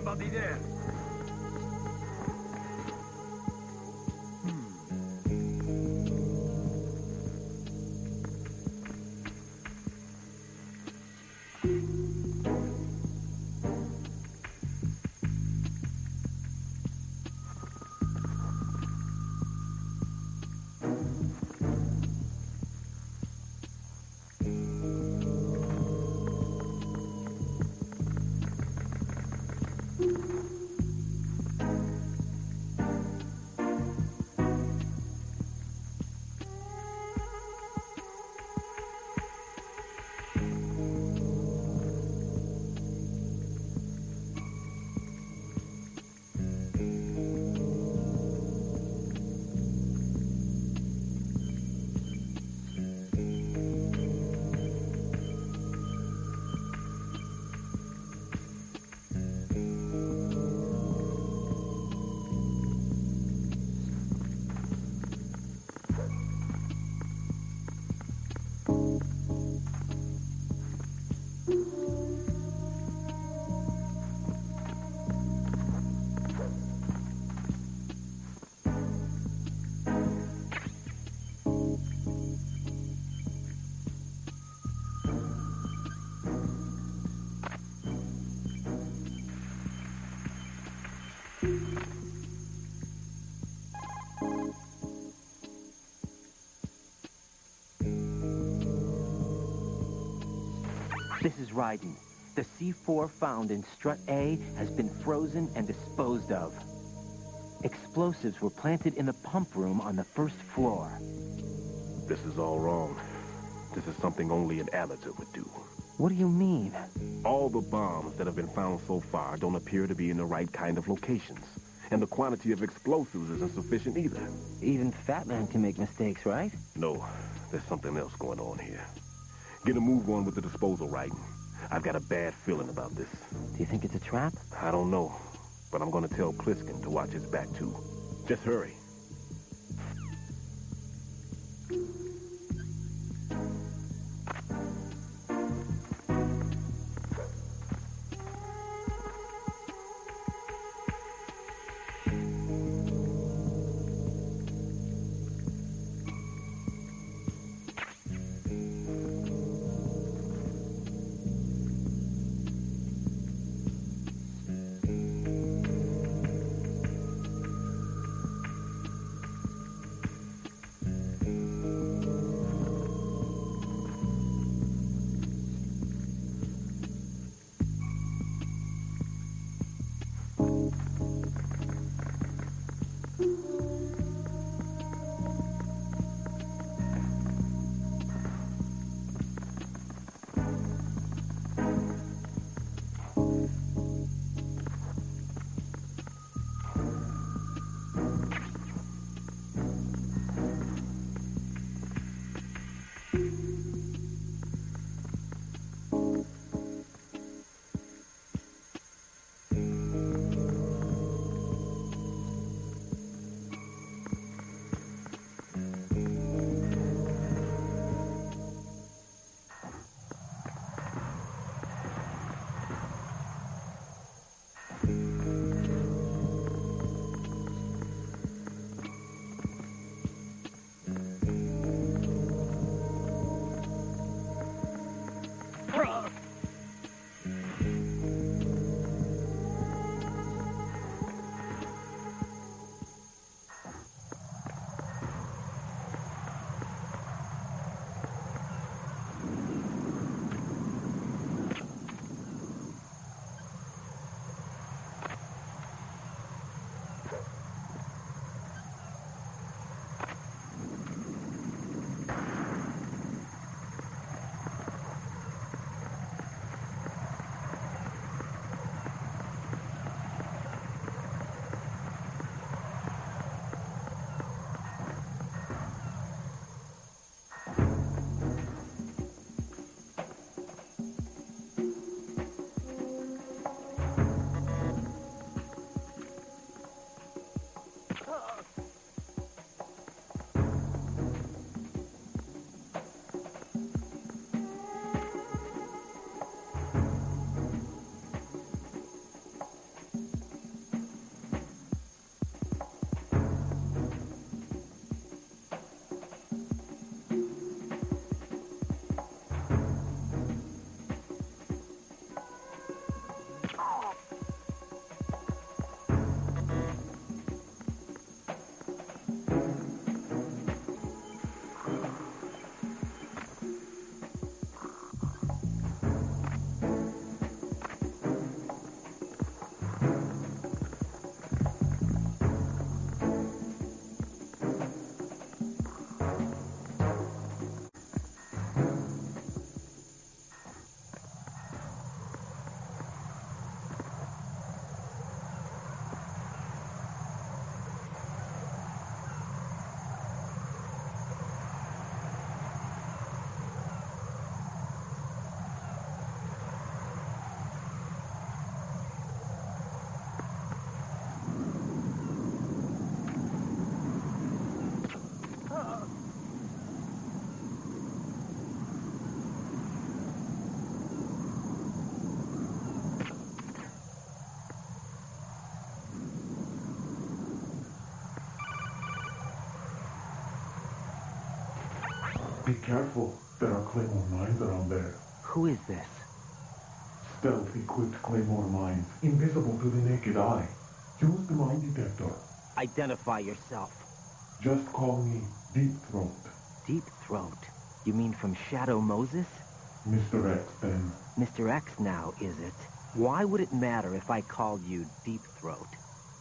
somebody there. This is Raiden. The C4 found in Strut A has been frozen and disposed of. Explosives were planted in the pump room on the first floor. This is all wrong. This is something only an amateur would do. What do you mean? All the bombs that have been found so far don't appear to be in the right kind of locations. And the quantity of explosives isn't sufficient either. Even Fat Man can make mistakes, right? No, there's something else going on here. Get a move on with the disposal, Raiden. I've got a bad feeling about this. Do you think it's a trap? I don't know, but I'm going to tell Pliskin to watch his back, too. Just hurry. Be careful. There are Claymore mines around there. Who is this? Stealth-equipped Claymore mines, invisible to the naked eye. Use the mine detector. Identify yourself. Just call me Deep Throat. Deep Throat? You mean from Shadow Moses? Mr. X, then. Mr. X now, is it? Why would it matter if I called you Deep Throat?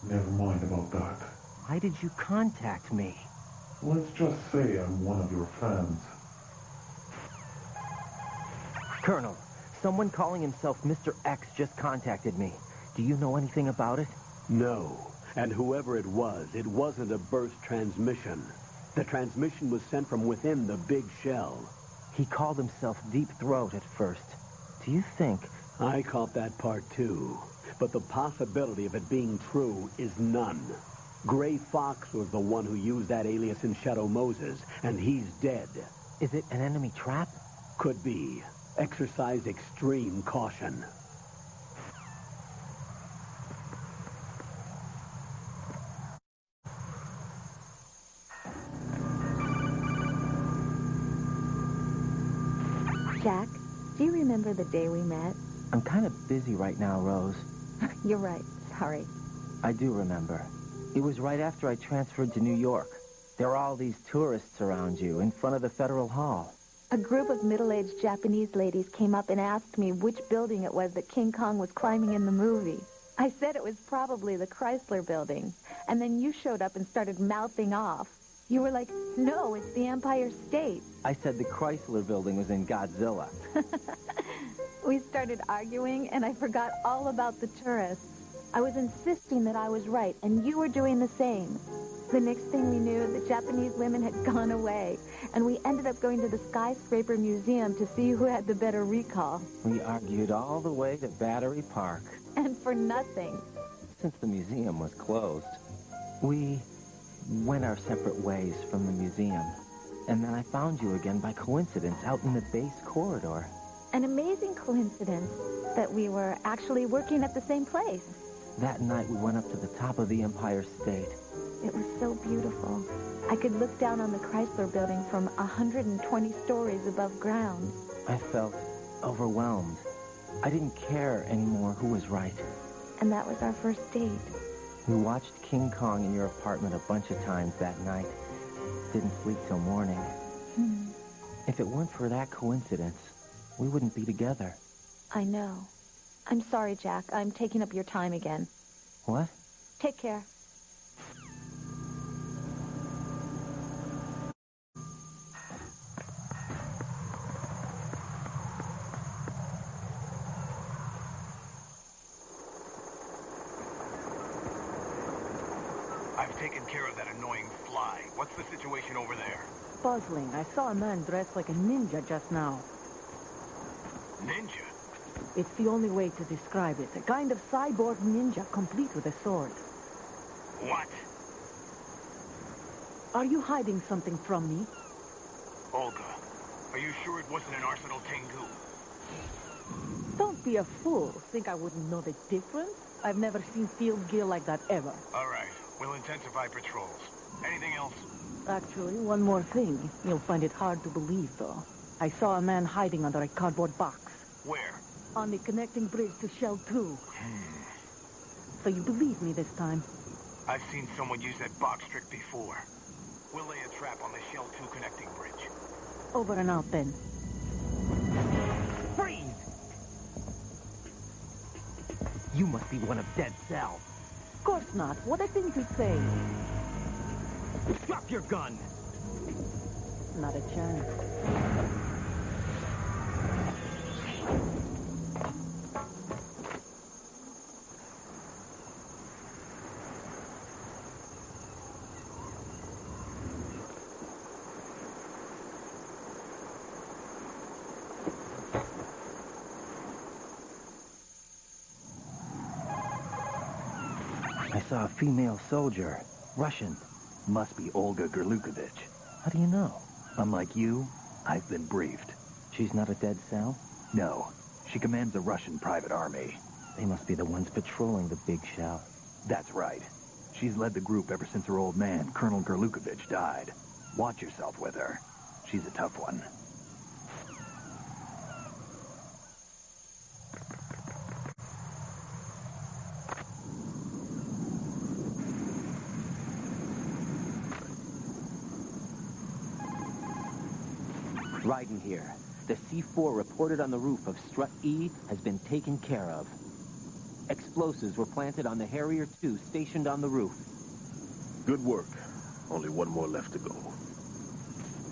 Never mind about that. Why did you contact me? Let's just say I'm one of your fans. Colonel, someone calling himself Mr. X just contacted me. Do you know anything about it? No. And whoever it wasn't a burst transmission. The transmission was sent from within the big shell. He called himself Deep Throat at first. Do you think... I caught that part too. But the possibility of it being true is none. Gray Fox was the one who used that alias in Shadow Moses, and he's dead. Is it an enemy trap? Could be. Exercise extreme caution. Jack, do you remember the day we met? I'm kind of busy right now, Rose. You're right. Sorry. I do remember. It was right after I transferred to New York. There are all these tourists around you in front of the Federal Hall. A group of middle-aged Japanese ladies came up and asked me which building it was that King Kong was climbing in the movie. I said it was probably the Chrysler Building. And then you showed up and started mouthing off. You were like, no, it's the Empire State. I said the Chrysler Building was in Godzilla. We started arguing, and I forgot all about the tourists. I was insisting that I was right, and you were doing the same. The next thing we knew, the Japanese women had gone away, and we ended up going to the Skyscraper Museum to see who had the better recall. We argued all the way to Battery Park. And for nothing. Since the museum was closed, we went our separate ways from the museum. And then I found you again by coincidence out in the base corridor. An amazing coincidence that we were actually working at the same place. That night we went up to the top of the Empire State. It was so beautiful. I could look down on the Chrysler Building from 120 stories above ground. I felt overwhelmed. I didn't care anymore who was right. And that was our first date. We watched King Kong in your apartment a bunch of times that night. Didn't sleep till morning. If it weren't for that coincidence, we wouldn't be together. I know. I'm sorry, Jack. I'm taking up your time again. What? Take care. I've taken care of that annoying fly. What's the situation over there? Puzzling. I saw a man dressed like a ninja just now. Ninja? It's the only way to describe it. A kind of cyborg ninja, complete with a sword. What? Are you hiding something from me? Olga, are you sure it wasn't an Arsenal Tengu? Don't be a fool. Think I wouldn't know the difference? I've never seen field gear like that ever. All right, we'll intensify patrols. Anything else? Actually, one more thing. You'll find it hard to believe, though. I saw a man hiding under a cardboard box. Where? On the connecting bridge to Shell 2. So you believe me this time? I've seen someone use that box trick before. We'll lay a trap on the Shell 2 connecting bridge. Over and out, then. Freeze! You must be one of Dead Cell. Of course not. What a thing to say. Drop your gun! Not a chance. I saw a female soldier. Russian. Must be Olga Gerlukovich. How do you know? Unlike you, I've been briefed. She's not a Dead Cell? No. She commands a Russian private army. They must be the ones patrolling the big shell. That's right. She's led the group ever since her old man, Colonel Gerlukovich, died. Watch yourself with her. She's a tough one. Raiden here. The C4 reported on the roof of Strut E has been taken care of. Explosives were planted on the Harrier 2 stationed on the roof. Good work. Only one more left to go.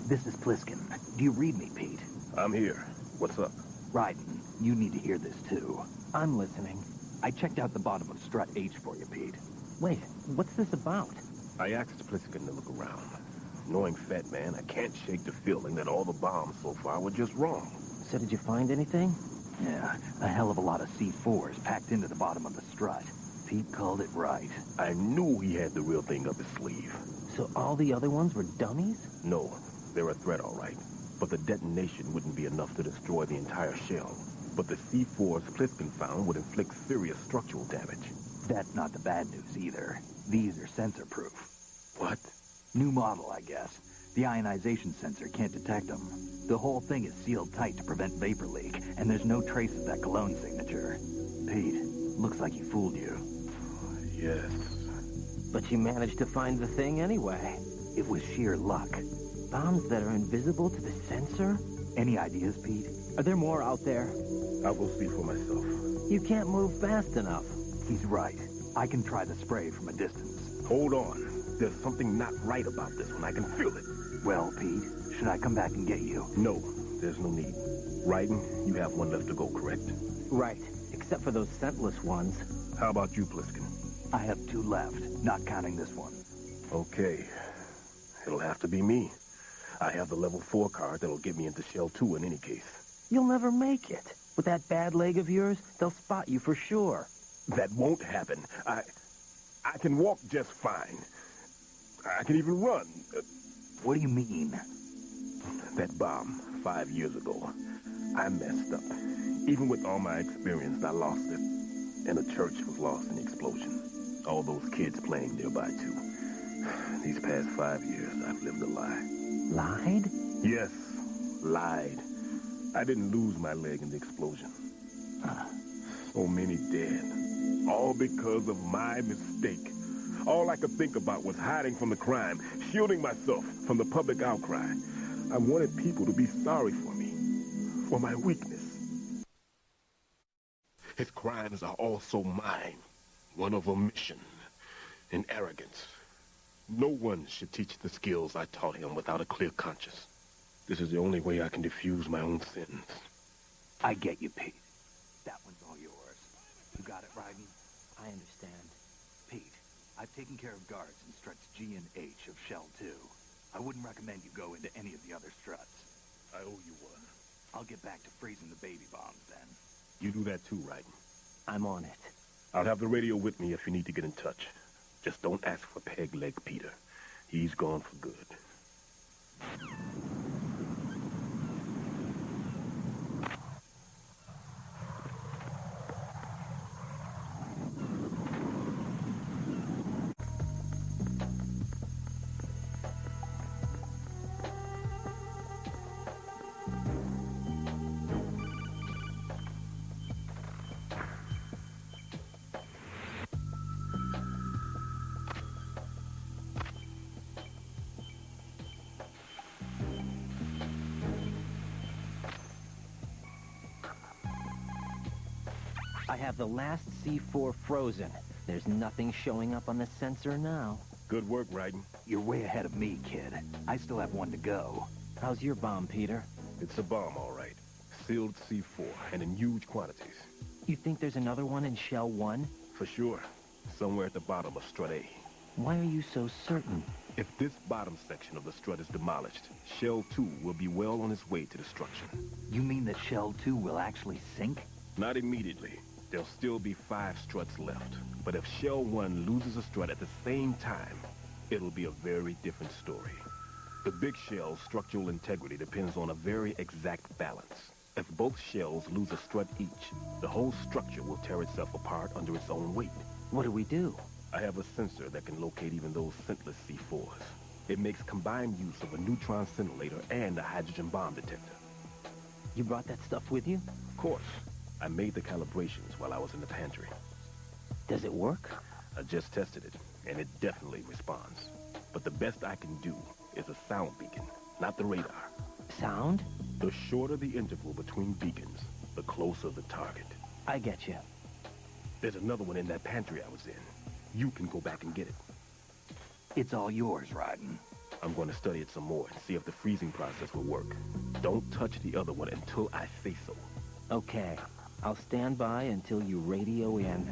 This is Pliskin. Do you read me, Pete? I'm here. What's up? Raiden, you need to hear this too. I'm listening. I checked out the bottom of Strut H for you, Pete. Wait, what's this about? I asked Pliskin to look around. Knowing Fat Man, I can't shake the feeling that all the bombs so far were just wrong. So did you find anything? Yeah, a hell of a lot of C4s packed into the bottom of the strut. Pete called it right. I knew he had the real thing up his sleeve. So all the other ones were dummies? No, they're a threat, all right. But the detonation wouldn't be enough to destroy the entire shell. But the C4s Pliskin found would inflict serious structural damage. That's not the bad news either. These are sensor-proof. What? New model, I guess. The ionization sensor can't detect them. The whole thing is sealed tight to prevent vapor leak, and there's no trace of that cologne signature. Pete, looks like he fooled you. Yes. But you managed to find the thing anyway. It was sheer luck. Bombs that are invisible to the sensor? Any ideas, Pete? Are there more out there? I will see for myself. You can't move fast enough. He's right. I can try the spray from a distance. Hold on. There's something not right about this one. I can feel it. Well, Pete, should I come back and get you? No, there's no need. Raiden, you have one left to go, correct? Right, except for those scentless ones. How about you, Pliskin? I have 2 left, not counting this one. Okay. It'll have to be me. I have the level 4 card that'll get me into Shell 2 in any case. You'll never make it. With that bad leg of yours, they'll spot you for sure. That won't happen. I can walk just fine. I can even run. What do you mean? That bomb, 5 years ago. I messed up. Even with all my experience, I lost it. And the church was lost in the explosion. All those kids playing nearby, too. These past 5 years, I've lived a lie. Lied? Yes, lied. I didn't lose my leg in the explosion. So many dead. All because of my mistake. All I could think about was hiding from the crime, shielding myself from the public outcry. I wanted people to be sorry for me, for my weakness. His crimes are also mine. One of omission and arrogance. No one should teach the skills I taught him without a clear conscience. This is the only way I can diffuse my own sins. I get you, Pete. That one's all yours. You got it, Raiden? I understand. Pete, I've taken care of guards in struts G and H of Shell 2. I wouldn't recommend you go into any of the other struts. I owe you one. I'll get back to freezing the baby bombs then. You do that too, Raiden. I'm on it. I'll have the radio with me if you need to get in touch. Just don't ask for Peg Leg Peter. He's gone for good. I have the last C4 frozen. There's nothing showing up on the sensor now. Good work, Raiden. You're way ahead of me, kid. I still have one to go. How's your bomb, Peter? It's a bomb, all right. Sealed C4, and in huge quantities. You think there's another one in Shell 1? For sure. Somewhere at the bottom of Strut A. Why are you so certain? If this bottom section of the strut is demolished, Shell 2 will be well on its way to destruction. You mean that Shell 2 will actually sink? Not immediately. There'll still be 5 struts left. But if Shell 1 loses a strut at the same time, it'll be a very different story. The big shell's structural integrity depends on a very exact balance. If both shells lose a strut each, the whole structure will tear itself apart under its own weight. What do we do? I have a sensor that can locate even those scentless C4s. It makes combined use of a neutron scintillator and a hydrogen bomb detector. You brought that stuff with you? Of course. I made the calibrations while I was in the pantry. Does it work? I just tested it, and it definitely responds. But the best I can do is a sound beacon, not the radar. Sound? The shorter the interval between beacons, the closer the target. I get you. There's another one in that pantry I was in. You can go back and get it. It's all yours, Raiden. I'm going to study it some more and see if the freezing process will work. Don't touch the other one until I say so. Okay. I'll stand by until you radio in.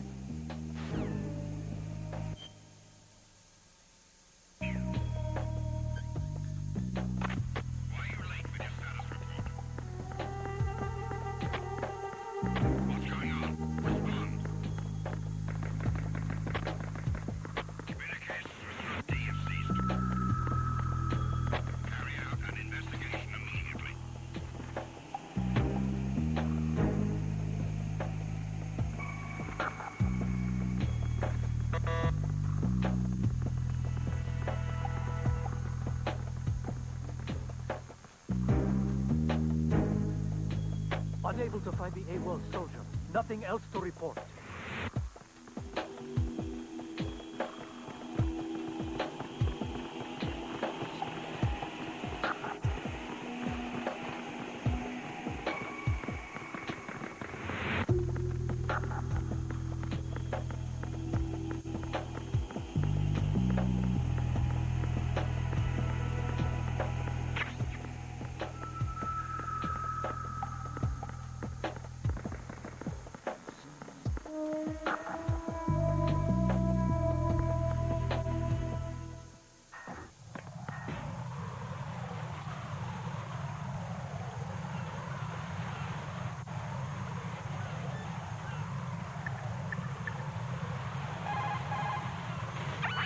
Unable to find the AWOL soldier. Nothing else to report.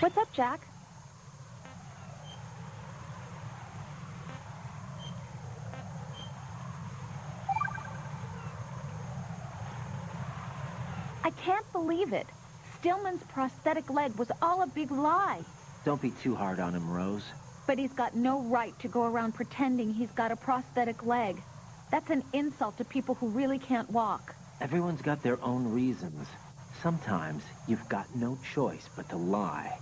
What's up, Jack? I can't believe it. Stillman's prosthetic leg was all a big lie. Don't be too hard on him, Rose. But he's got no right to go around pretending he's got a prosthetic leg. That's an insult to people who really can't walk. Everyone's got their own reasons. Sometimes you've got no choice but to lie.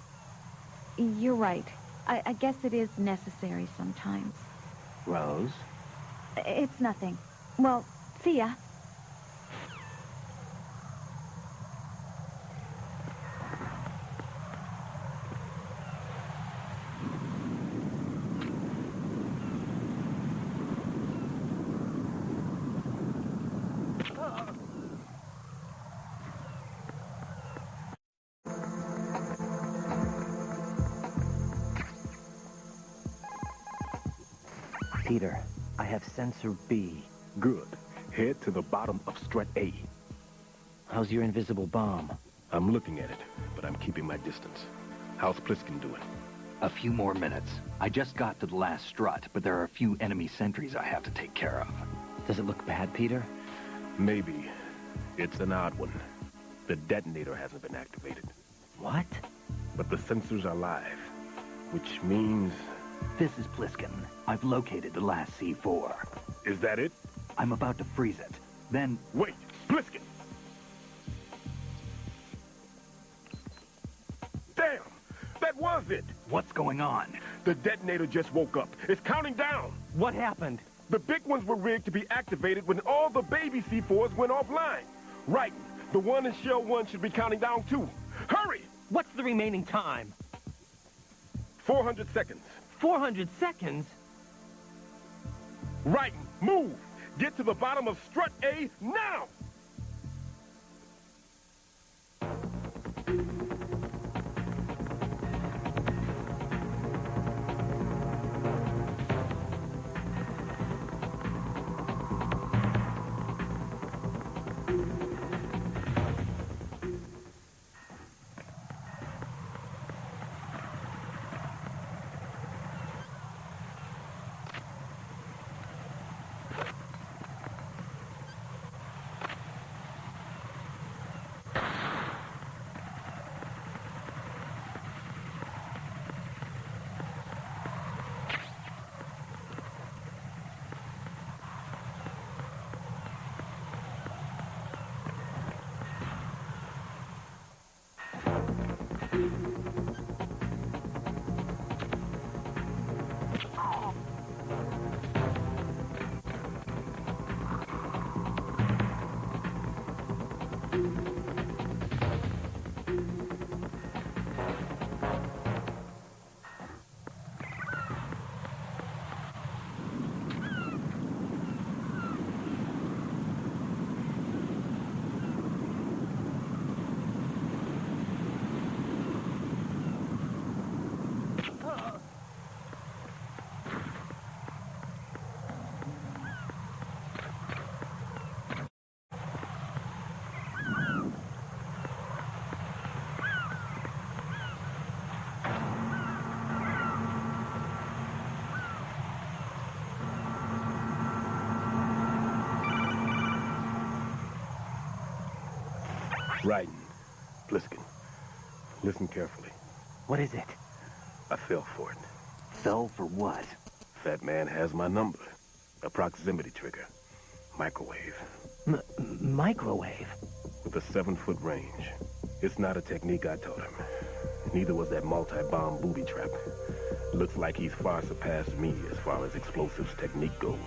You're right. I guess it is necessary sometimes. Rose? It's nothing. Well, see ya. Peter, I have sensor B. Good. Head to the bottom of strut A. How's your invisible bomb? I'm looking at it, but I'm keeping my distance. How's Pliskin doing? A few more minutes. I just got to the last strut, but there are a few enemy sentries I have to take care of. Does it look bad, Peter? Maybe. It's an odd one. The detonator hasn't been activated. What? But the sensors are live, which means... This is Pliskin. I've located the last C4. Is that it? I'm about to freeze it. Then... Wait! Pliskin! Damn! That was it! What's going on? The detonator just woke up. It's counting down! What happened? The big ones were rigged to be activated when all the baby C4s went offline. Right. The one in Shell 1 should be counting down too. Hurry! What's the remaining time? 400 seconds. 400 seconds? Right. Move! Get to the bottom of strut A now! Raiden. Pliskin. Listen carefully. What is it? I fell for it. Fell for what? Fat man has my number. A proximity trigger. Microwave. Microwave? With a 7-foot range. It's not a technique I taught him. Neither was that multi-bomb booby trap. Looks like he's far surpassed me as far as explosives technique goes.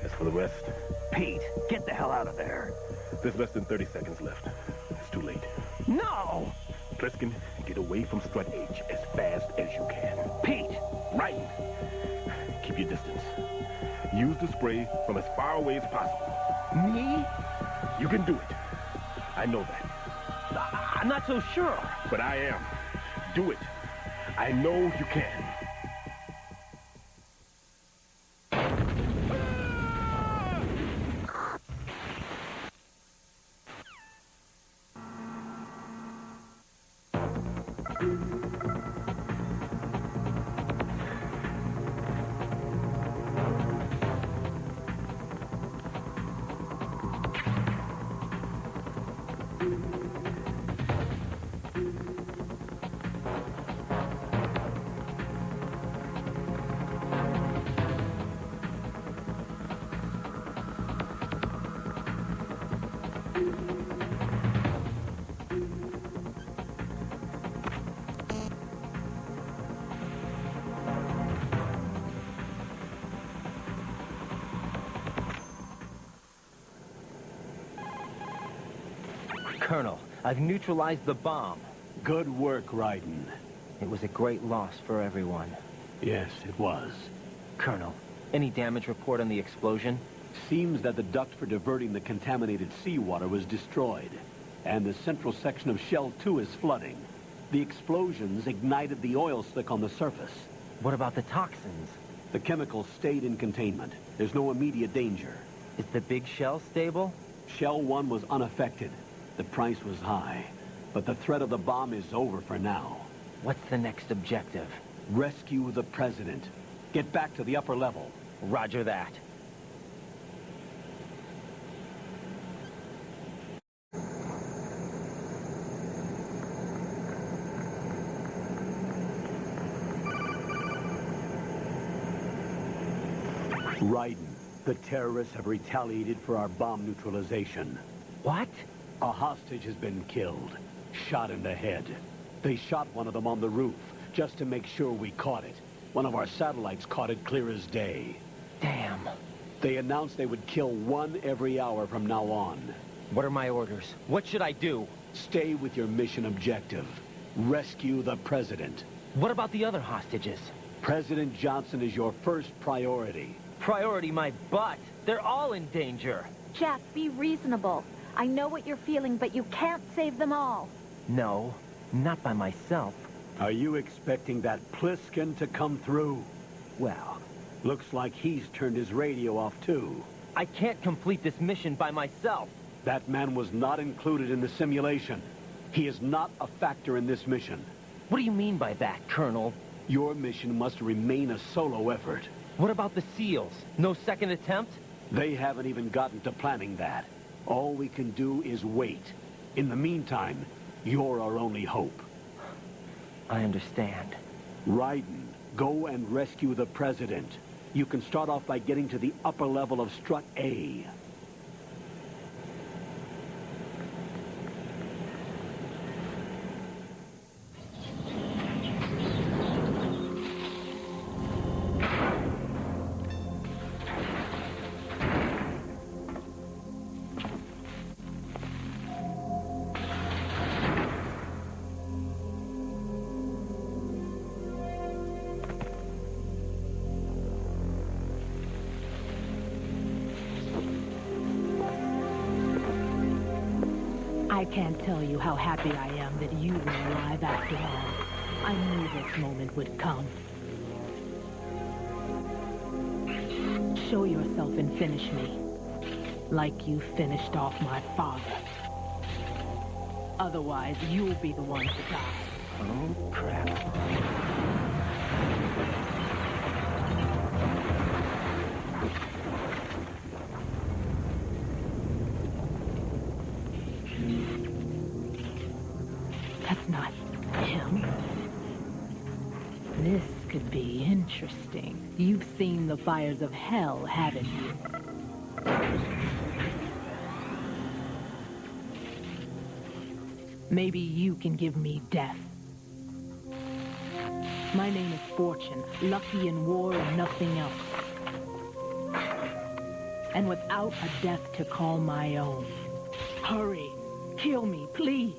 As for the rest... Pete, get the hell out of there. There's less than 30 seconds left. It's too late. No! Pliskin, get away from Strut H as fast as you can. Pete! Raiden! Keep your distance. Use the spray from as far away as possible. Me? You can do it. I know that. I'm not so sure. But I am. Do it. I know you can. Colonel, I've neutralized the bomb. Good work, Raiden. It was a great loss for everyone. Yes, it was. Colonel, any damage report on the explosion? Seems that the duct for diverting the contaminated seawater was destroyed, and the central section of Shell 2 is flooding. The explosions ignited the oil slick on the surface. What about the toxins? The chemicals stayed in containment. There's no immediate danger. Is the big shell stable? Shell 1 was unaffected. The price was high, but the threat of the bomb is over for now. What's the next objective? Rescue the president. Get back to the upper level. Roger that. Raiden, the terrorists have retaliated for our bomb neutralization. What? A hostage has been killed, shot in the head. They shot one of them on the roof, just to make sure we caught it. One of our satellites caught it clear as day. Damn. They announced they would kill one every hour from now on. What are my orders? What should I do? Stay with your mission objective. Rescue the president. What about the other hostages? President Johnson is your first priority. Priority my butt. They're all in danger. Jack, be reasonable. I know what you're feeling, but you can't save them all. No, not by myself. Are you expecting that Pliskin to come through? Well, looks like he's turned his radio off too. I can't complete this mission by myself. That man was not included in the simulation. He is not a factor in this mission. What do you mean by that, Colonel? Your mission must remain a solo effort. What about the SEALs? No second attempt? They haven't even gotten to planning that. All we can do is wait. In the meantime, you're our only hope. I understand. Raiden, go and rescue the president. You can start off by getting to the upper level of Strut A. I can't tell you how happy I am that you were alive after all. I knew this moment would come. Show yourself and finish me. Like you finished off my father. Otherwise, you'll be the one to die. Oh, crap. This could be interesting. You've seen the fires of hell, haven't you? Maybe you can give me death. My name is Fortune, lucky in war and nothing else. And without a death to call my own. Hurry, kill me, please.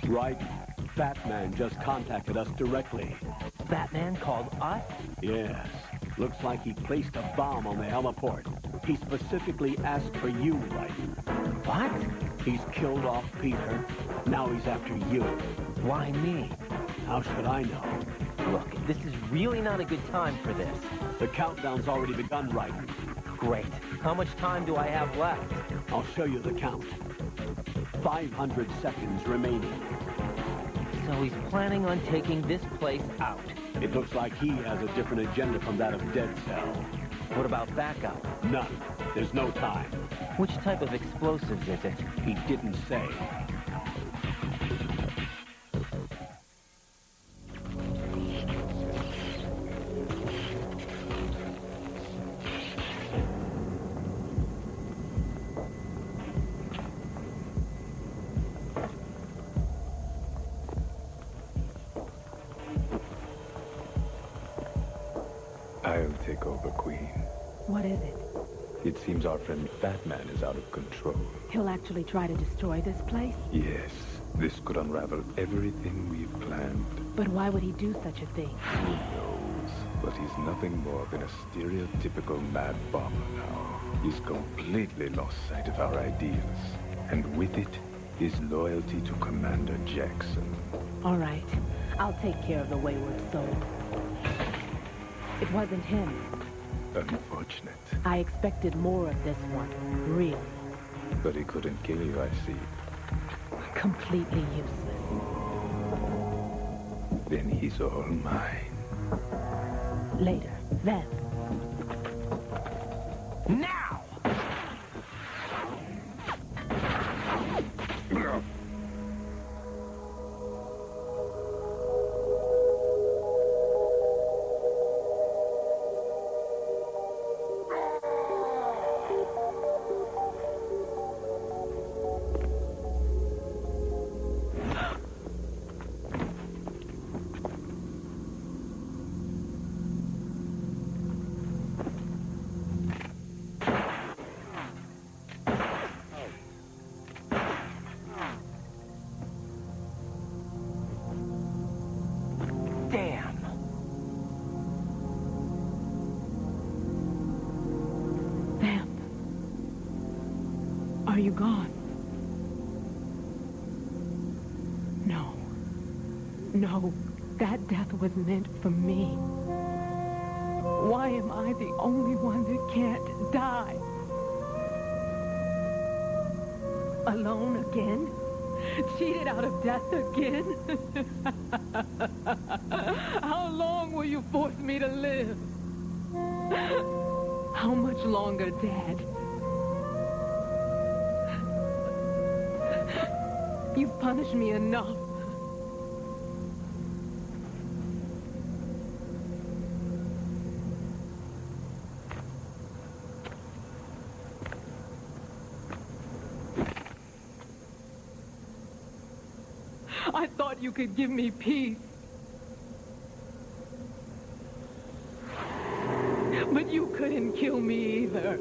Right. Batman just contacted us directly. Batman called us? Yes. Looks like he placed a bomb on the heliport. He specifically asked for you, Raiden. What? He's killed off Peter. Now he's after you. Why me? How should I know? Look, this is really not a good time for this. The countdown's already begun, Raiden. Great. How much time do I have left? I'll show you the count. 500 seconds remaining. So he's planning on taking this place out. It looks like he has a different agenda from that of Dead Cell. What about backup? None. There's no time. Which type of explosives is it? He didn't say. I'll take over, Queen. What is it? It seems our friend Batman is out of control. He'll actually try to destroy this place? Yes, this could unravel everything we've planned. But why would he do such a thing? Who knows? But he's nothing more than a stereotypical mad bomber now. He's completely lost sight of our ideas. And with it, his loyalty to Commander Jackson. All right. I'll take care of the wayward soul. It wasn't him. Unfortunate. I expected more of this one. Really. But he couldn't kill you, I see. Completely useless. Then he's all mine. Later. Then. Now! No. No, that death was meant for me. Why am I the only one that can't die? Alone again? Cheated out of death again? How long will you force me to live? How much longer, Dad? You've punished me enough. I thought you could give me peace. But you couldn't kill me either.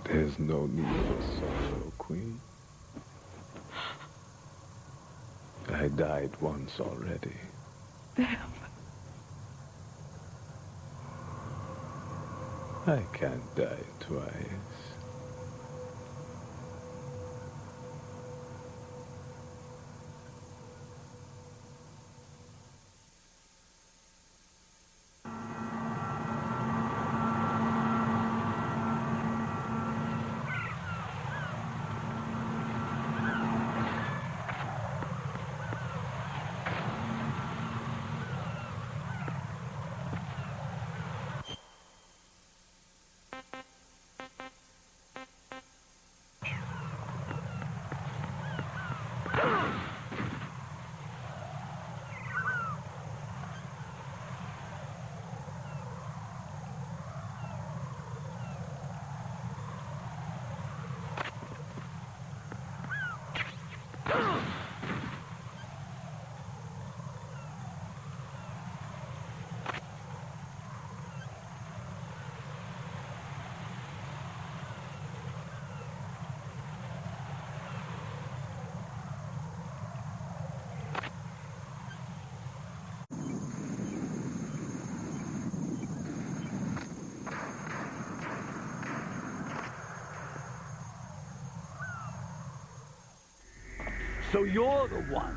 There's no need for sorrow, Queen. I died once already. Damn. I can't die twice. So you're the one.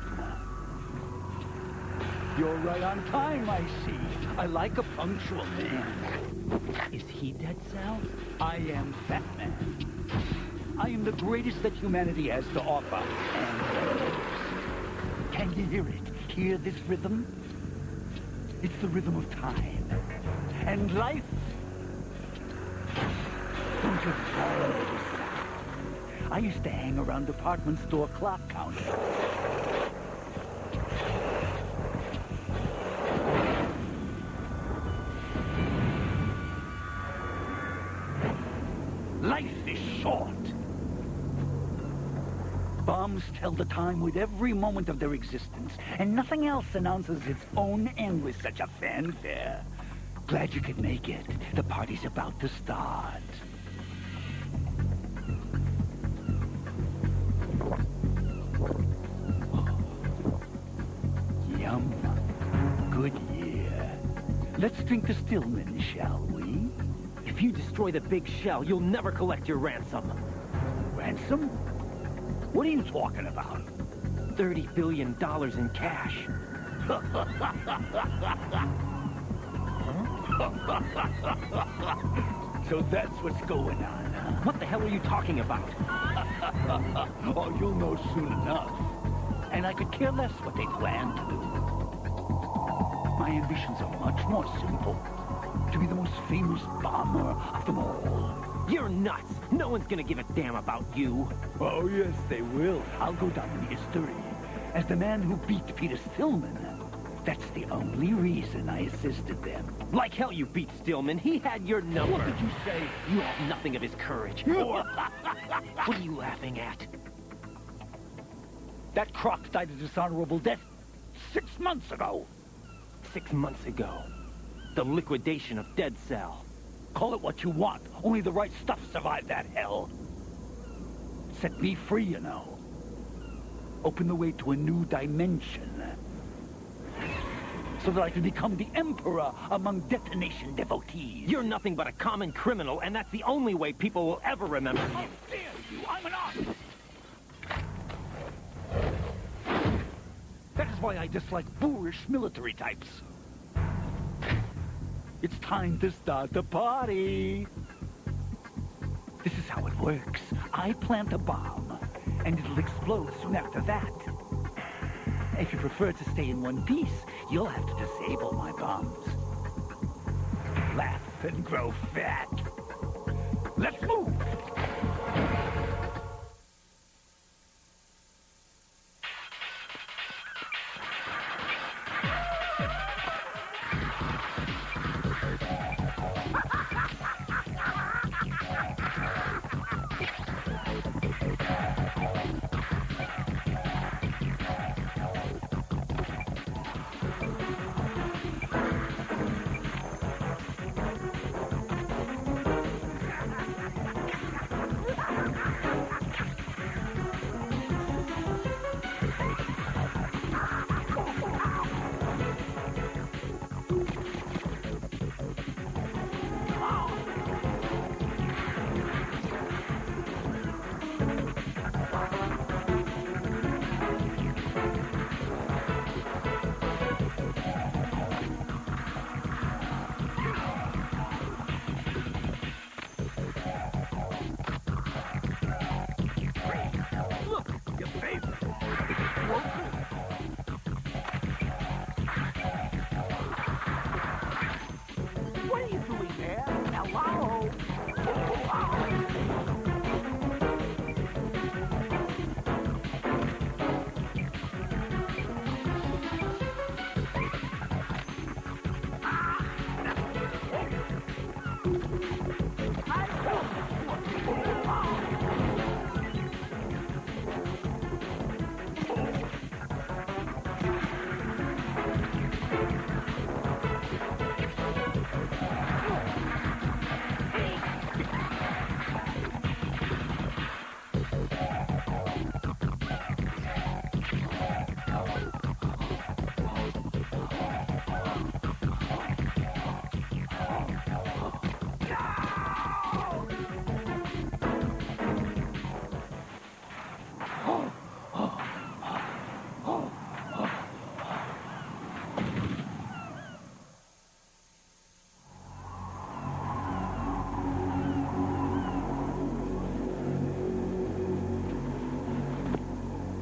You're right on time, I see. I like a punctual man. Is he dead, Sal? I am Batman. I am the greatest that humanity has to offer. And can you hear it? Hear this rhythm? It's the rhythm of time. And life. Don't you follow this? I used to hang around department store clock counters. Life is short. Bombs tell the time with every moment of their existence, and nothing else announces its own end with such a fanfare. Glad you could make it. The party's about to start. Yum. Good year. Let's drink to Stillman, shall we? If you destroy the big shell, you'll never collect your ransom. Ransom? What are you talking about? $30 billion in cash. So that's what's going on, huh? What the hell are you talking about? Oh, you'll know soon enough. And I could care less what they plan to do. My ambitions are much more simple. To be the most famous bomber of them all. You're nuts. No one's gonna give a damn about you. Oh, yes, they will. I'll go down in history as the man who beat Peter Stillman. That's the only reason I assisted them. Like hell you beat Stillman. He had your number. What did you say? You have nothing of his courage. Or... What are you laughing at? That croc died a dishonorable death 6 months ago. 6 months ago. The liquidation of Dead Cell. Call it what you want. Only the right stuff survived that hell. Set me free, you know. Open the way to a new dimension. So that I can become the Emperor among detonation devotees. You're nothing but a common criminal, and that's the only way people will ever remember you. How dare you! I'm an artist! That is why I dislike boorish military types. It's time to start the party. This is how it works. I plant a bomb, and it'll explode soon after that. If you prefer to stay in one piece, you'll have to disable my bombs. Laugh and grow fat. Let's move!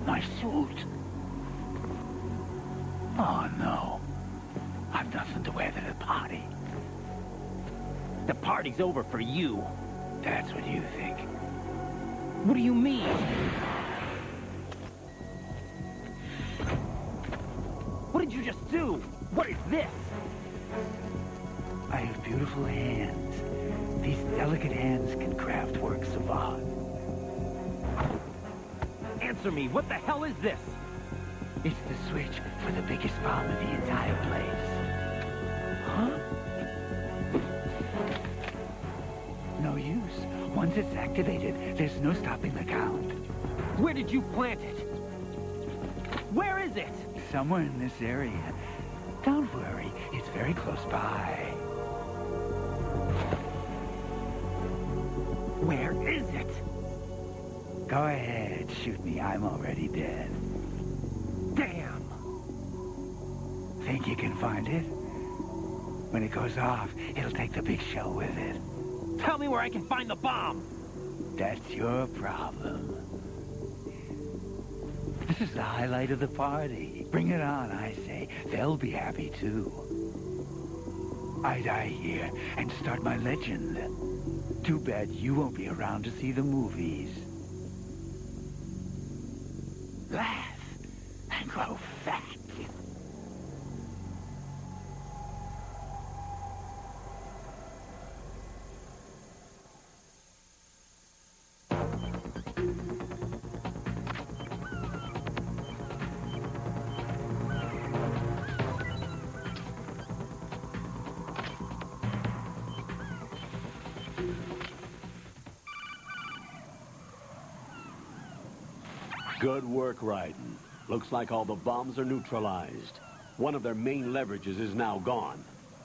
My suit. Oh, no. I've nothing to wear to the party. The party's over for you. That's what you think. What do you mean? What did you just do? What is this? I have beautiful hands. These delicate hands can craft works of art. Answer me, what the hell is this? It's the switch for the biggest bomb in the entire place. Huh? No use. Once it's activated, there's no stopping the count. Where did you plant it? Where is it? Somewhere in this area. Don't worry, it's very close by. Where is it? Go ahead, shoot me. I'm already dead. Damn! Think you can find it? When it goes off, it'll take the big show with it. Tell me where I can find the bomb! That's your problem. This is the highlight of the party. Bring it on, I say. They'll be happy, too. I die here and start my legend. Too bad you won't be around to see the movies. Laugh and grow fat. Good work, Raiden. Looks like all the bombs are neutralized. One of their main leverages is now gone.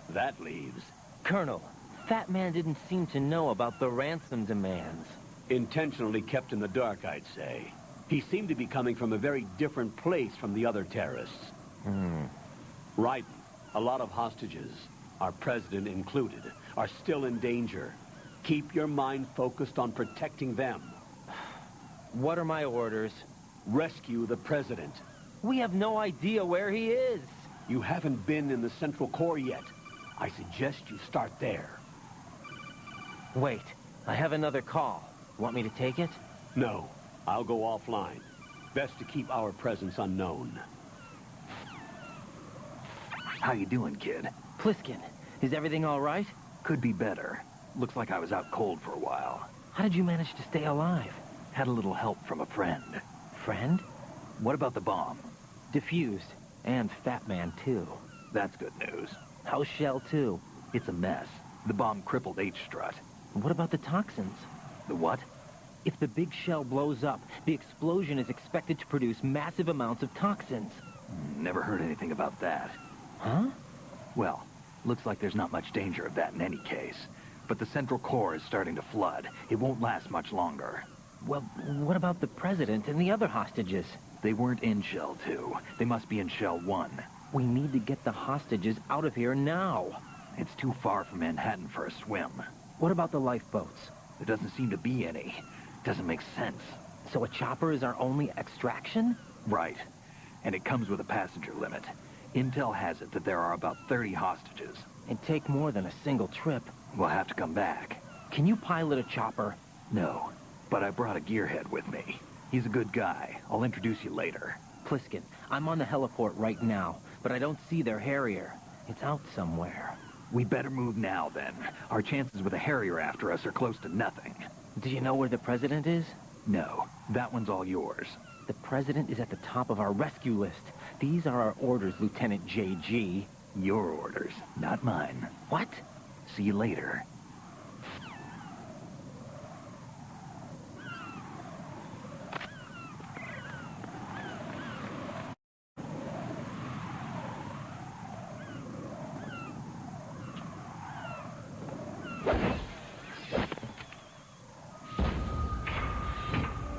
That leaves... Colonel, Fat Man didn't seem to know about the ransom demands. Intentionally kept in the dark, I'd say. He seemed to be coming from a very different place from the other terrorists. Raiden, a lot of hostages, our president included, are still in danger. Keep your mind focused on protecting them. What are my orders? Rescue the president. We have no idea where he is. You haven't been in the Central Core yet. I suggest you start there. Wait, I have another call. Want me to take it? No, I'll go offline. Best to keep our presence unknown. How you doing, kid? Pliskin, is everything all right? Could be better. Looks like I was out cold for a while. How did you manage to stay alive? Had a little help from a friend. Friend? What about the bomb? Defused. And Fat Man, too. That's good news. How's Shell 2? It's a mess. The bomb crippled H-Strut. What about the toxins? The what? If the big shell blows up, the explosion is expected to produce massive amounts of toxins. Never heard anything about that. Huh? Well, looks like there's not much danger of that in any case. But the Central Core is starting to flood. It won't last much longer. Well, what about the president and the other hostages? They weren't in Shell 2. They must be in Shell 1. We need to get the hostages out of here now. It's too far from Manhattan for a swim. What about the lifeboats? There doesn't seem to be any. Doesn't make sense. So a chopper is our only extraction? Right. And it comes with a passenger limit. Intel has it that there are about 30 hostages. It'd take more than a single trip. We'll have to come back. Can you pilot a chopper? No, but I brought a gearhead with me. He's a good guy. I'll introduce you later. Pliskin, I'm on the heliport right now, but I don't see their Harrier. It's out somewhere. We better move now, then. Our chances with a Harrier after us are close to nothing. Do you know where the president is? No, that one's all yours. The president is at the top of our rescue list. These are our orders, Lieutenant J.G. Your orders, not mine. What? See you later.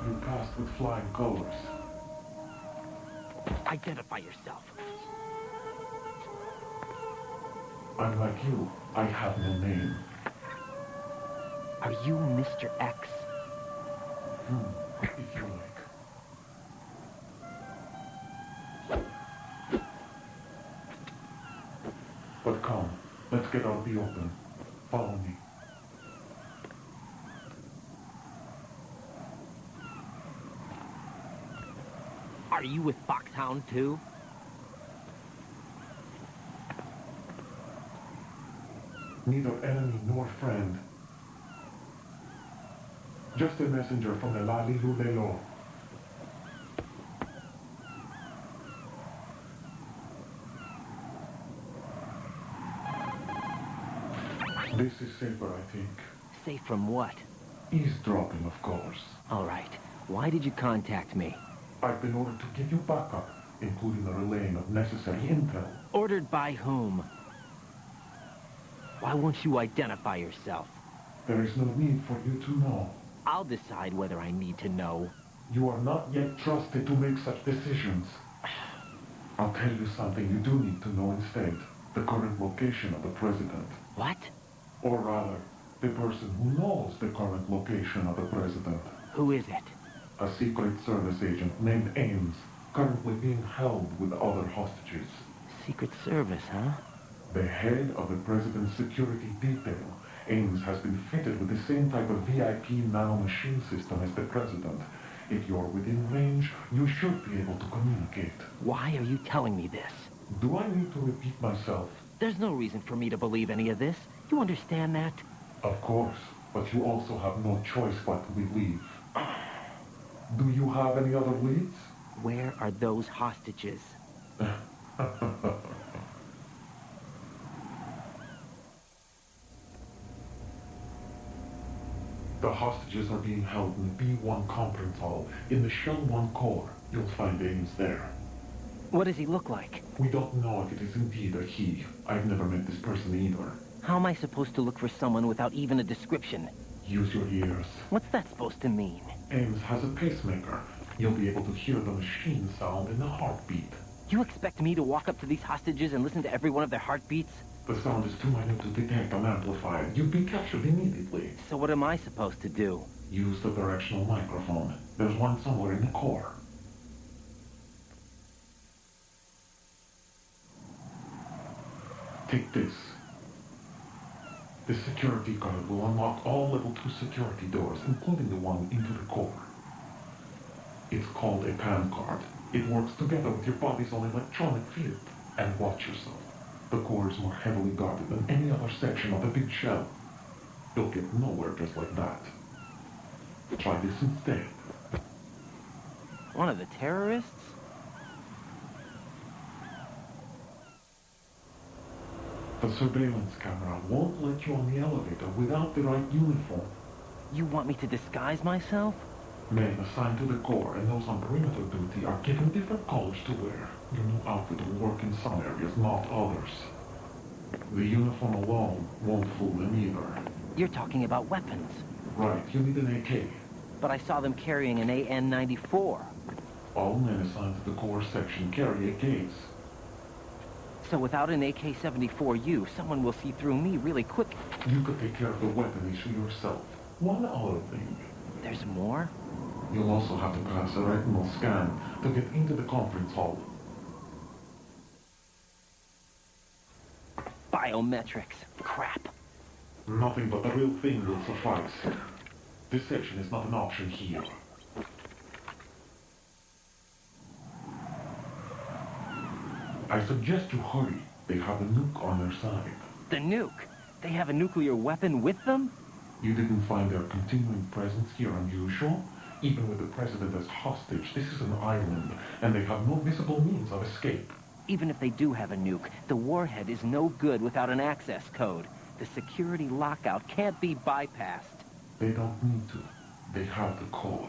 You passed with flying colors. Identify yourself. Unlike you, I have no name. Are you Mr. X? If you like. But come, let's get out the open. Follow me. Are you with Foxhound too? Neither enemy nor friend. Just a messenger from the Lali Lulelo. This is safer, I think. Safe from what? Eavesdropping, of course. All right. Why did you contact me? I've been ordered to give you backup, including the relaying of necessary intel. Ordered by whom? Why won't you identify yourself? There is no need for you to know. I'll decide whether I need to know. You are not yet trusted to make such decisions. I'll tell you something you do need to know instead. The current location of the president. What? Or rather, the person who knows the current location of the president. Who is it? A Secret Service agent named Ames, currently being held with other hostages. Secret Service, huh? The head of the president's security detail, Ames, has been fitted with the same type of VIP nanomachine system as the president. If you're within range, you should be able to communicate. Why are you telling me this? Do I need to repeat myself? There's no reason for me to believe any of this. You understand that? Of course, but you also have no choice but to believe. Do you have any other leads? Where are those hostages? The hostages are being held in the B1 conference hall in the Shell 1 core. You'll find Ames there. What does he look like? We don't know if it is indeed a he. I've never met this person either. How am I supposed to look for someone without even a description? Use your ears. What's that supposed to mean? Ames has a pacemaker. You'll be able to hear the machine sound in the heartbeat. You expect me to walk up to these hostages and listen to every one of their heartbeats? The sound is too minute to detect and amplify it. You've been captured immediately. So what am I supposed to do? Use the directional microphone. There's one somewhere in the core. Take this. This security card will unlock all level 2 security doors, including the one into the core. It's called a PAN card. It works together with your body's own electronic field. And watch yourself. The core is more heavily guarded than any other section of the big shell. You'll get nowhere just like that. Try this instead. One of the terrorists? The surveillance camera won't let you on the elevator without the right uniform. You want me to disguise myself? Men assigned to the core and those on perimeter duty are given different colors to wear. Your new outfit will work in some areas, not others. The uniform alone won't fool them either. You're talking about weapons. Right, you need an AK. But I saw them carrying an AN-94. All men assigned to the core section carry AKs. So without an AK-74U, someone will see through me really quick. You could take care of the weapon issue yourself. One other thing. There's more? You'll also have to pass a retinal scan to get into the conference hall. Biometrics. Crap. Nothing but the real thing will suffice. This section is not an option here. I suggest you hurry. They have a nuke on their side. The nuke? They have a nuclear weapon with them? You didn't find their continuing presence here unusual? Even with the president as hostage, this is an island, and they have no visible means of escape. Even if they do have a nuke, the warhead is no good without an access code. The security lockout can't be bypassed. They don't need to. They have the code.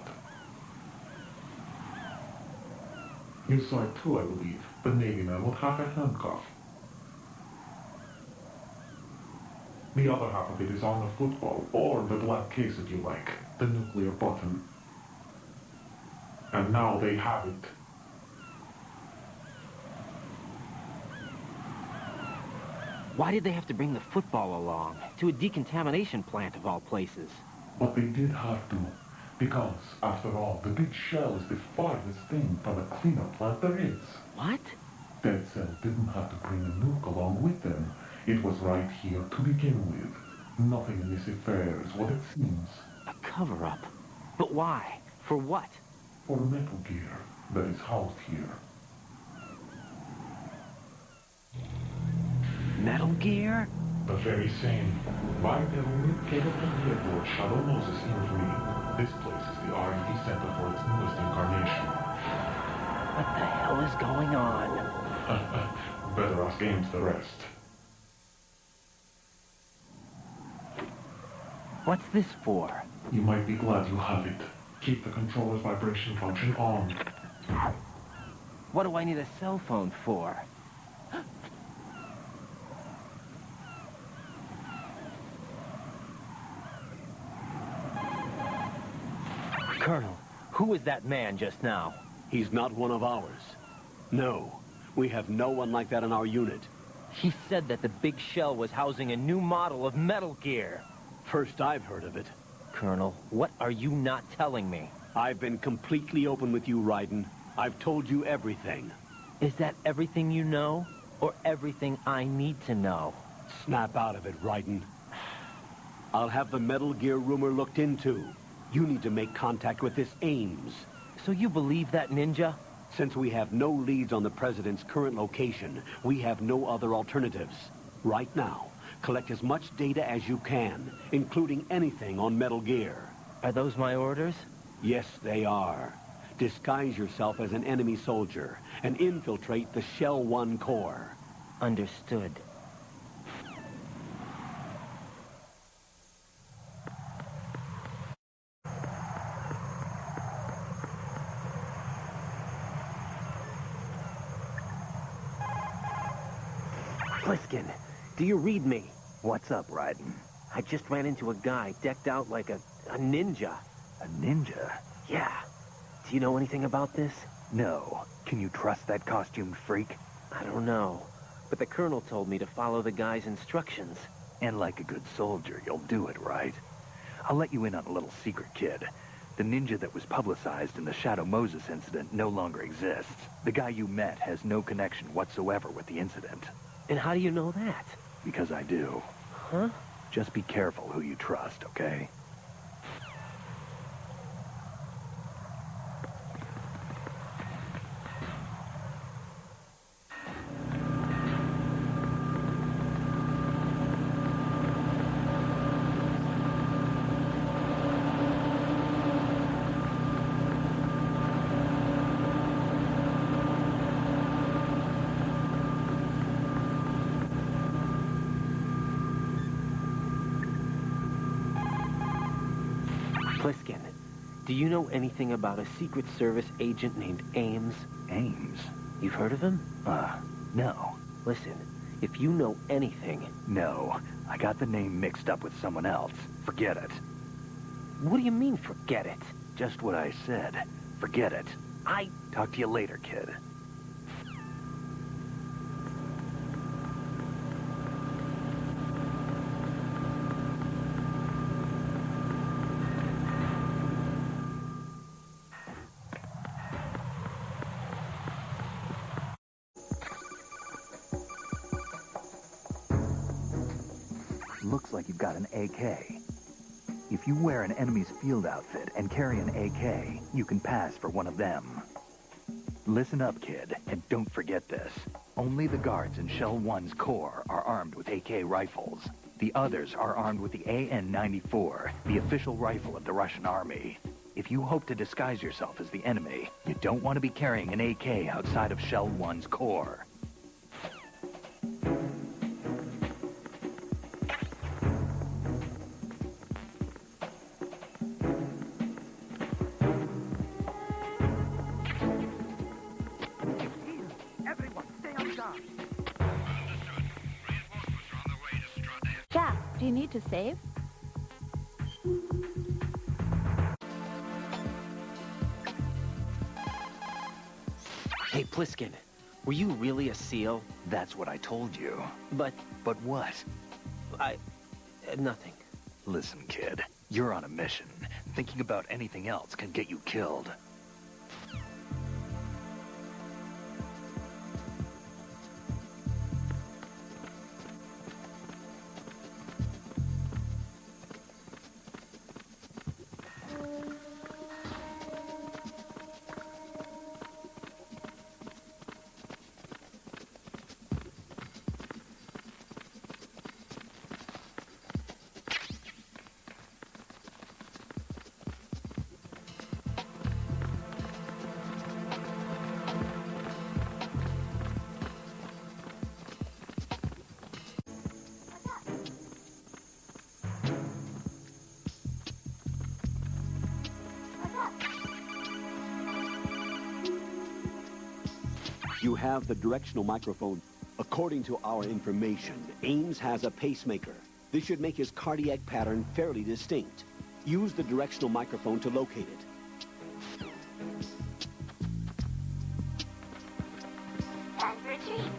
You saw it too, I believe. The Navy man with half a handcuff. The other half of it is on the football, or the black case if you like. The nuclear button. And now they have it. Why did they have to bring the football along? To a decontamination plant of all places. But they did have to. Because, after all, the big shell is the farthest thing from a cleanup plant there is. What? Dead Cell didn't have to bring a nuke along with them. It was right here to begin with. Nothing in this affair is what it seems. A cover-up? But why? For what? For Metal Gear that is housed here. Metal Gear? The very same. My metal came from the airport Shadow Moses emailed me. This place is the R&D center for its newest incarnation. What the hell is going on? Better ask Ames the rest. What's this for? You might be glad you have it. Keep the controller's vibration function on. What do I need a cell phone for? Colonel, who was that man just now? He's not one of ours. No, we have no one like that in our unit. He said that the big shell was housing a new model of Metal Gear. First I've heard of it. Colonel, what are you not telling me? I've been completely open with you, Raiden. I've told you everything. Is that everything you know? Or everything I need to know? Snap out of it, Raiden. I'll have the Metal Gear rumor looked into. You need to make contact with this Ames. So you believe that ninja? Since we have no leads on the President's current location, we have no other alternatives. Right now, collect as much data as you can, including anything on Metal Gear. Are those my orders? Yes, they are. Disguise yourself as an enemy soldier and infiltrate the Shell 1 core. Understood. Pliskin, do you read me? What's up, Raiden? I just ran into a guy decked out like a ninja. A ninja? Yeah. Do you know anything about this? No. Can you trust that costumed freak? I don't know. But the colonel told me to follow the guy's instructions. And like a good soldier, you'll do it, right? I'll let you in on a little secret, kid. The ninja that was publicized in the Shadow Moses incident no longer exists. The guy you met has no connection whatsoever with the incident. And how do you know that? Because I do. Huh? Just be careful who you trust, okay? Pliskin, do you know anything about a Secret Service agent named Ames? Ames? You've heard of him? No. Listen, if you know anything... No. I got the name mixed up with someone else. Forget it. What do you mean, forget it? Just what I said. Forget it. Talk to you later, kid. Looks like you've got an AK. If you wear an enemy's field outfit and carry an AK, you can pass for one of them. Listen up, kid, and don't forget this. Only the guards in Shell 1's Corps are armed with AK rifles. The others are armed with the AN-94, the official rifle of the Russian army. If you hope to disguise yourself as the enemy, you don't want to be carrying an AK outside of Shell 1's Corps. Jack, do you need to save? Hey, Pliskin, were you really a SEAL? That's what I told you. But what? Nothing. Listen, kid, you're on a mission. Thinking about anything else can get you killed. You have the directional microphone. According to our information, Ames has a pacemaker. This should make his cardiac pattern fairly distinct. Use the directional microphone to locate it. And retreat.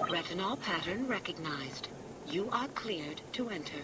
Retinol pattern recognized. You are cleared to enter.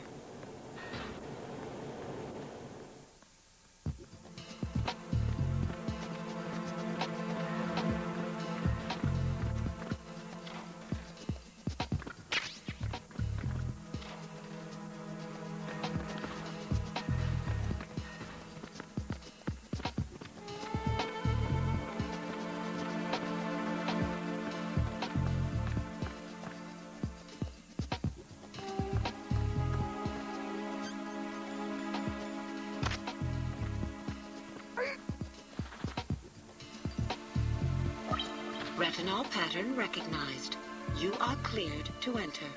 Retinol pattern recognized. You are cleared to enter.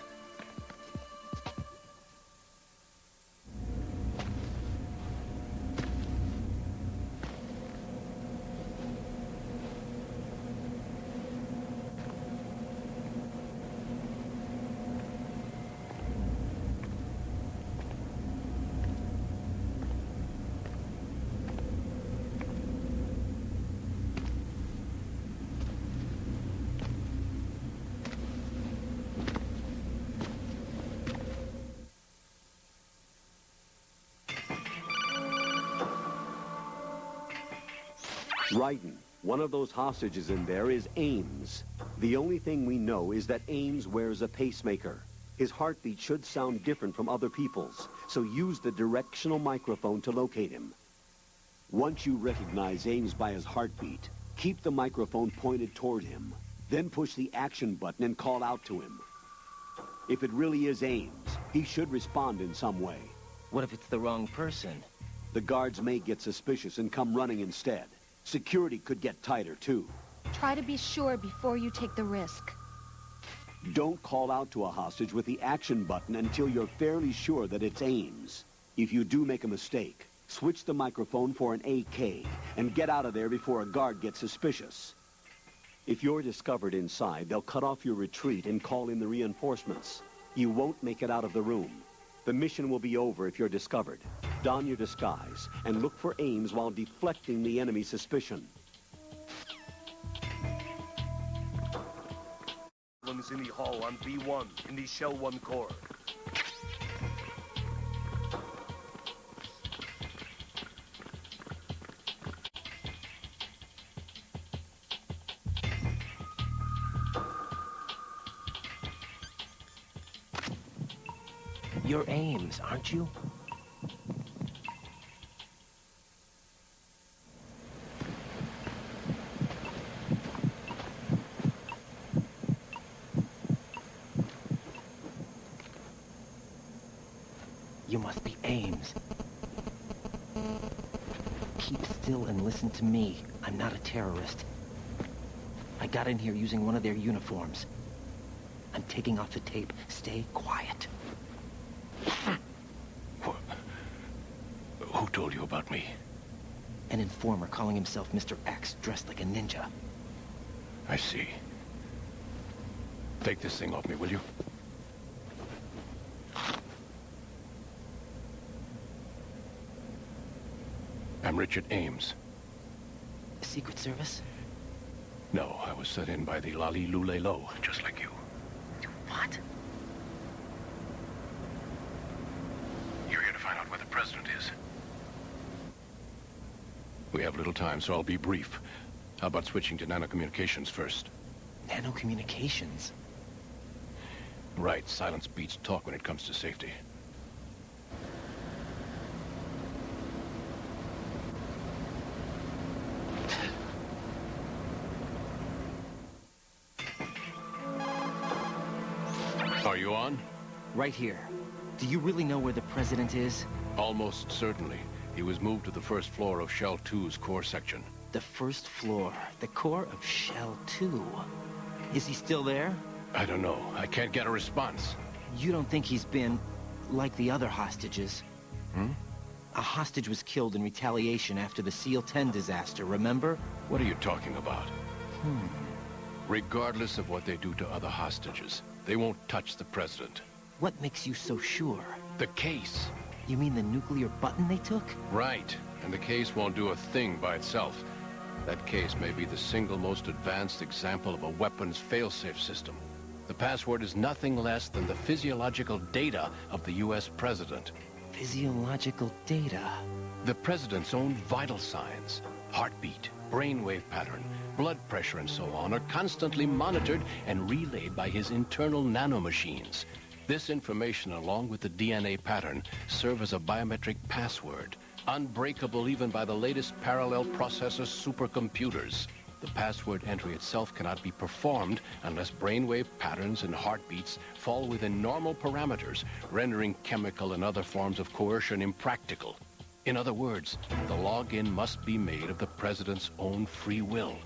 Raiden, one of those hostages in there is Ames. The only thing we know is that Ames wears a pacemaker. His heartbeat should sound different from other people's, so use the directional microphone to locate him. Once you recognize Ames by his heartbeat, keep the microphone pointed toward him. Then push the action button and call out to him. If it really is Ames, he should respond in some way. What if it's the wrong person? The guards may get suspicious and come running instead. Security could get tighter, too. Try to be sure before you take the risk. Don't call out to a hostage with the action button until you're fairly sure that it's Ames. If you do make a mistake, switch the microphone for an AK and get out of there before a guard gets suspicious. If you're discovered inside, they'll cut off your retreat and call in the reinforcements. You won't make it out of the room. The mission will be over if you're discovered. Don your disguise and look for Ames while deflecting the enemy's suspicion. Is in the hall on B1 in the Shell 1 core. You're Ames, aren't you? You must be Ames. Keep still and listen to me. I'm not a terrorist. I got in here using one of their uniforms. I'm taking off the tape. Stay quiet. Who told you about me? An informer calling himself Mr. X, dressed like a ninja. I see. Take this thing off me, will you? I'm Richard Ames. Secret Service? No, I was sent in by the Lali Lule Lo, just like you. What? You're here to find out where the president is. We have little time, so I'll be brief. How about switching to nanocommunications first? Nanocommunications? Right, silence beats talk when it comes to safety. Are you on? Right here. Do you really know where the president is? Almost certainly. He was moved to the first floor of Shell 2's core section. The first floor. The core of Shell 2. Is he still there? I don't know. I can't get a response. You don't think he's been like the other hostages? Hmm? A hostage was killed in retaliation after the SEAL 10 disaster, remember? What are you talking about? Regardless of what they do to other hostages, they won't touch the president. What makes you so sure? The case. You mean the nuclear button they took? Right. And the case won't do a thing by itself. That case may be the single most advanced example of a weapons failsafe system. The password is nothing less than the physiological data of the U.S. president. Physiological data? The president's own vital signs, heartbeat, brainwave pattern, blood pressure, and so on, are constantly monitored and relayed by his internal nanomachines. This information, along with the DNA pattern, serve as a biometric password, unbreakable even by the latest parallel processor supercomputers. The password entry itself cannot be performed unless brainwave patterns and heartbeats fall within normal parameters, rendering chemical and other forms of coercion impractical. In other words, the login must be made of the president's own free will.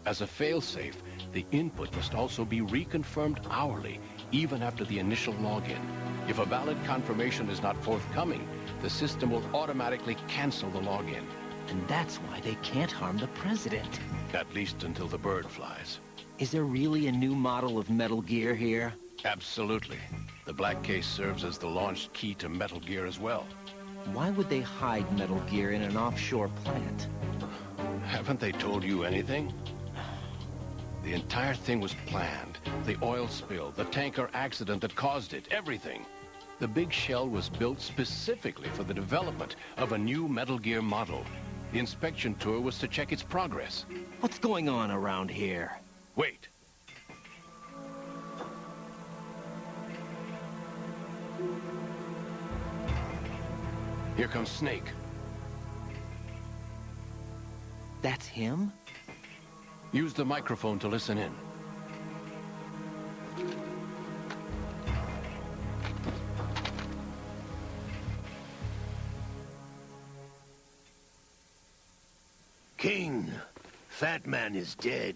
As a failsafe, the input must also be reconfirmed hourly, even after the initial login. If a valid confirmation is not forthcoming, the system will automatically cancel the login. And that's why they can't harm the president. At least until the bird flies. Is there really a new model of Metal Gear here? Absolutely. The Black Case serves as the launch key to Metal Gear as well. Why would they hide Metal Gear in an offshore plant? Haven't they told you anything? The entire thing was planned. The oil spill, the tanker accident that caused it, everything. The big shell was built specifically for the development of a new Metal Gear model. The inspection tour was to check its progress. What's going on around here? Wait. Here comes Snake. That's him? Use the microphone to listen in. King, Fat Man is dead.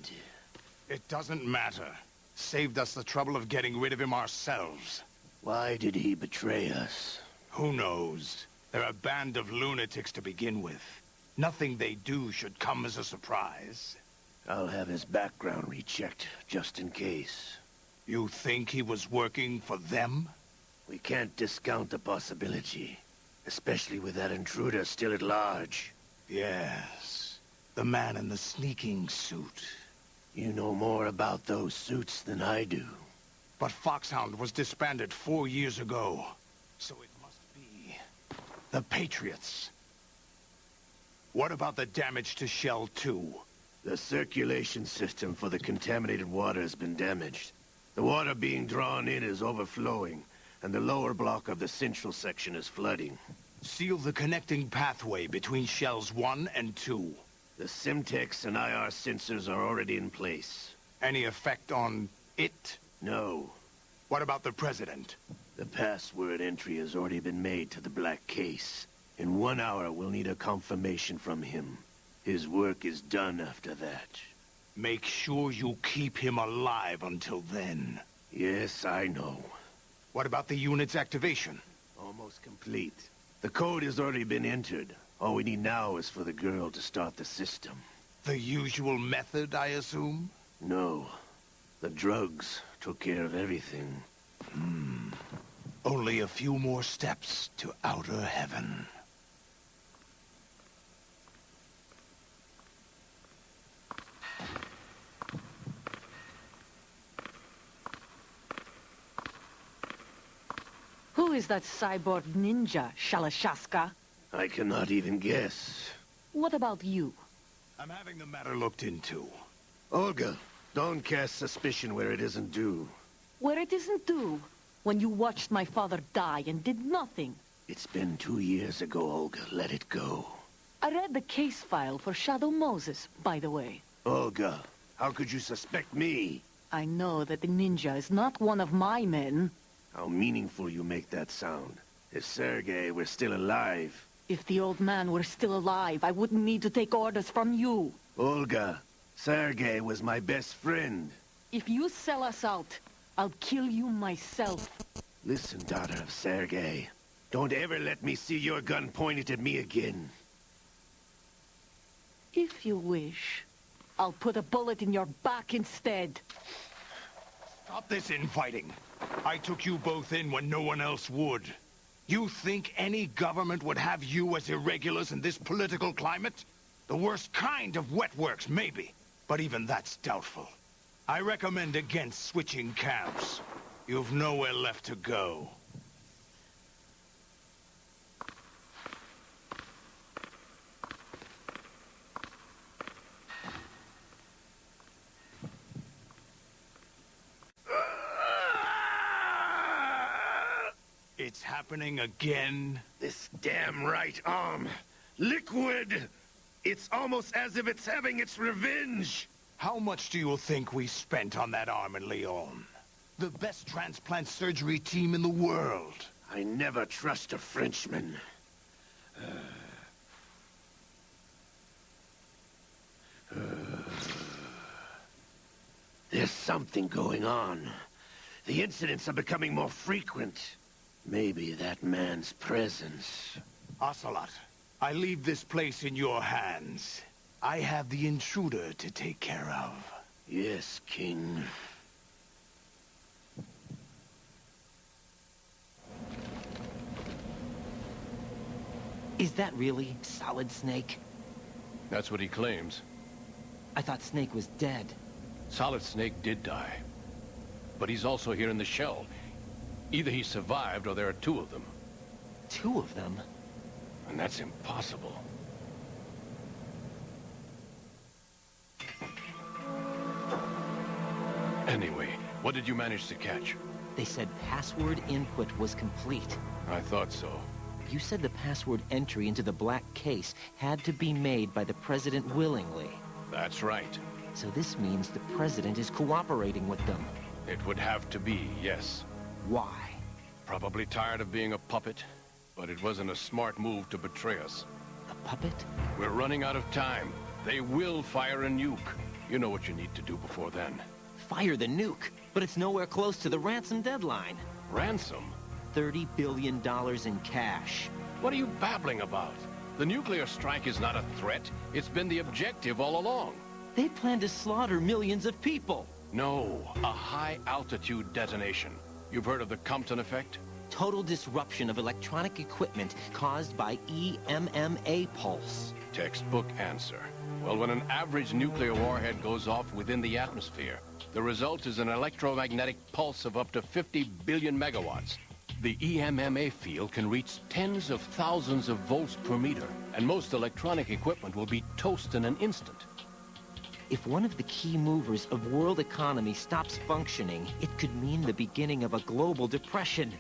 It doesn't matter. Saved us the trouble of getting rid of him ourselves. Why did he betray us? Who knows? They're a band of lunatics to begin with. Nothing they do should come as a surprise. I'll have his background rechecked, just in case. You think he was working for them? We can't discount the possibility. Especially with that intruder still at large. Yes. The man in the sneaking suit. You know more about those suits than I do. But Foxhound was disbanded 4 years ago. So it must be the Patriots. What about the damage to Shell 2? The circulation system for the contaminated water has been damaged. The water being drawn in is overflowing, and the lower block of the central section is flooding. Seal the connecting pathway between Shells 1 and 2. The Simtex and IR sensors are already in place. Any effect on it? No. What about the President? The password entry has already been made to the Black Case. In 1 hour, we'll need a confirmation from him. His work is done after that. Make sure you keep him alive until then. Yes, I know. What about the unit's activation? Almost complete. The code has already been entered. All we need now is for the girl to start the system. The usual method, I assume? No. The drugs took care of everything. Only a few more steps to outer heaven. Who is that cyborg ninja, Shalashaska? I cannot even guess. What about you? I'm having the matter looked into. Olga, don't cast suspicion where it isn't due. Where it isn't due? When you watched my father die and did nothing. It's been 2 years ago, Olga. Let it go. I read the case file for Shadow Moses, by the way. Olga, how could you suspect me? I know that the ninja is not one of my men. How meaningful you make that sound. If Sergei were still alive... If the old man were still alive, I wouldn't need to take orders from you. Olga, Sergei was my best friend. If you sell us out, I'll kill you myself. Listen, daughter of Sergei. Don't ever let me see your gun pointed at me again. If you wish, I'll put a bullet in your back instead. Stop this infighting. I took you both in when no one else would. You think any government would have you as irregulars in this political climate? The worst kind of wet works, maybe. But even that's doubtful. I recommend against switching camps. You've nowhere left to go. It's happening again? This damn right arm. Liquid! It's almost as if it's having its revenge. How much do you think we spent on that arm in Lyon? The best transplant surgery team in the world. I never trust a Frenchman. There's something going on. The incidents are becoming more frequent. Maybe that man's presence. Ocelot, I leave this place in your hands. I have the intruder to take care of. Yes, King. Is that really Solid Snake? That's what he claims. I thought Snake was dead. Solid Snake did die. But he's also here in the shell. Either he survived or there are two of them. Two of them? And that's impossible. Anyway, what did you manage to catch? They said password input was complete. I thought so. You said the password entry into the black case had to be made by the President willingly. That's right. So this means the President is cooperating with them. It would have to be, yes. Why? Probably tired of being a puppet, but it wasn't a smart move to betray us. A puppet? We're running out of time. They will fire a nuke. You know what you need to do before then. Fire the nuke? But it's nowhere close to the ransom deadline. Ransom? $30 billion in cash. What are you babbling about? The nuclear strike is not a threat. It's been the objective all along. They plan to slaughter millions of people. No, a high-altitude detonation. You've heard of the Compton effect? Total disruption of electronic equipment caused by EMMA pulse. Textbook answer. Well, when an average nuclear warhead goes off within the atmosphere, the result is an electromagnetic pulse of up to 50 billion megawatts. The EMMA field can reach tens of thousands of volts per meter, and most electronic equipment will be toast in an instant. If one of the key movers of world economy stops functioning, it could mean the beginning of a global depression.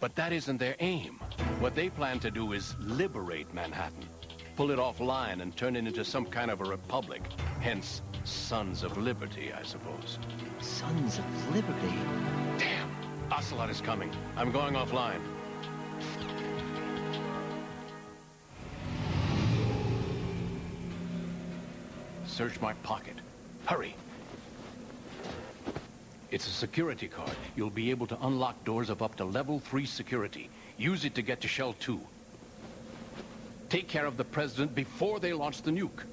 But that isn't their aim. What they plan to do is liberate Manhattan. Pull it offline and turn it into some kind of a republic. Hence, Sons of Liberty, I suppose. Sons of Liberty? Damn! Ocelot is coming. I'm going offline. Search my pocket. Hurry! It's a security card. You'll be able to unlock doors of up to level 3 security. Use it to get to Shell 2. Take care of the President before they launch the nuke.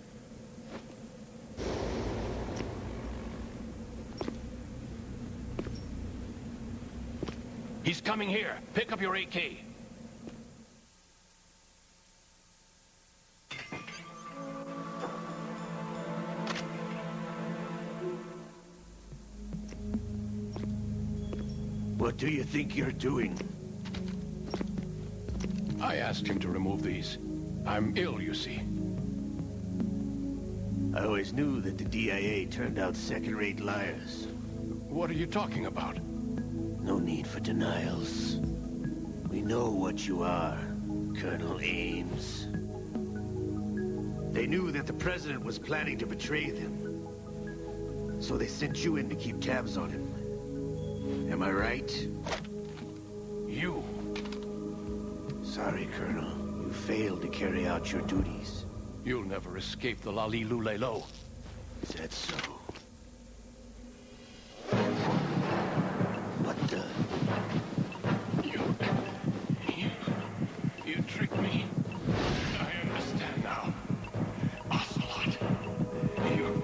He's coming here. Pick up your AK. What do you think you're doing? I asked him to remove these. I'm ill, you see. I always knew that the DIA turned out second-rate liars. What are you talking about? No need for denials. We know what you are, Colonel Ames. They knew that the President was planning to betray them. So they sent you in to keep tabs on him. Am I right? You. Sorry, Colonel. You failed to carry out your duties. You'll never escape the Lali-Lu-Le-Lo. Is that so? What the? You tricked me. I understand now. Ocelot. You...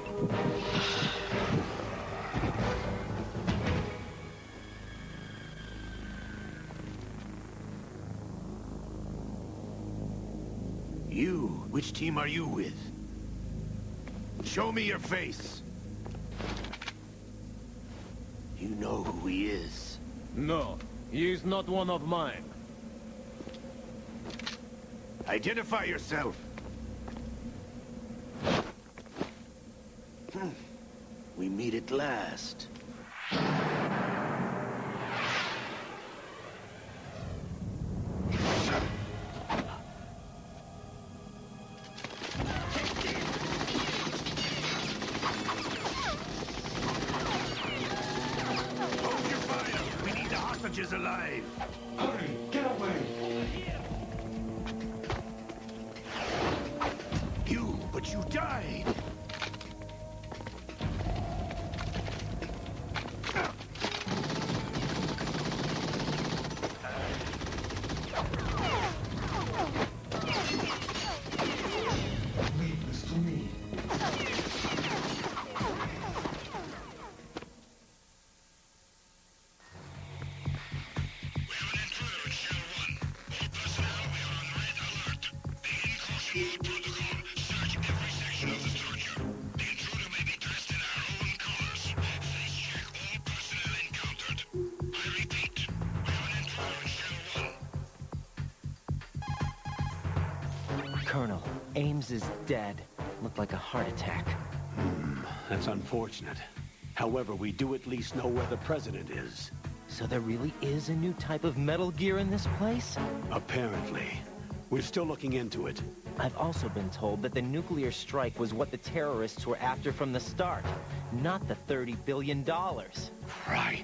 You? Which team are you with? Show me your face. You know who he is. No, he is not one of mine. Identify yourself. We meet at last. Is alive. Hurry, get away. But you died. Ames is dead. Looked like a heart attack. That's unfortunate. However, we do at least know where the president is. So there really is a new type of Metal Gear in this place? Apparently. We're still looking into it. I've also been told that the nuclear strike was what the terrorists were after from the start, not the $30 billion. Right.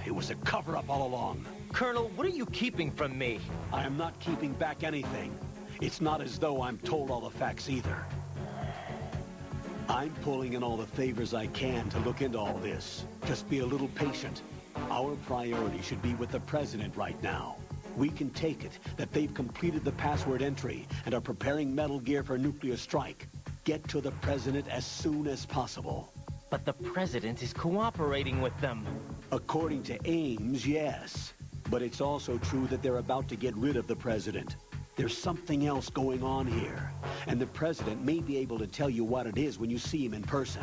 It was a cover-up all along. Colonel, what are you keeping from me? I am not keeping back anything. It's not as though I'm told all the facts either. I'm pulling in all the favors I can to look into all this. Just be a little patient. Our priority should be with the president right now. We can take it that they've completed the password entry and are preparing Metal Gear for nuclear strike. Get to the president as soon as possible. But the president is cooperating with them. According to Ames, yes. But it's also true that they're about to get rid of the president. There's something else going on here. And the president may be able to tell you what it is when you see him in person.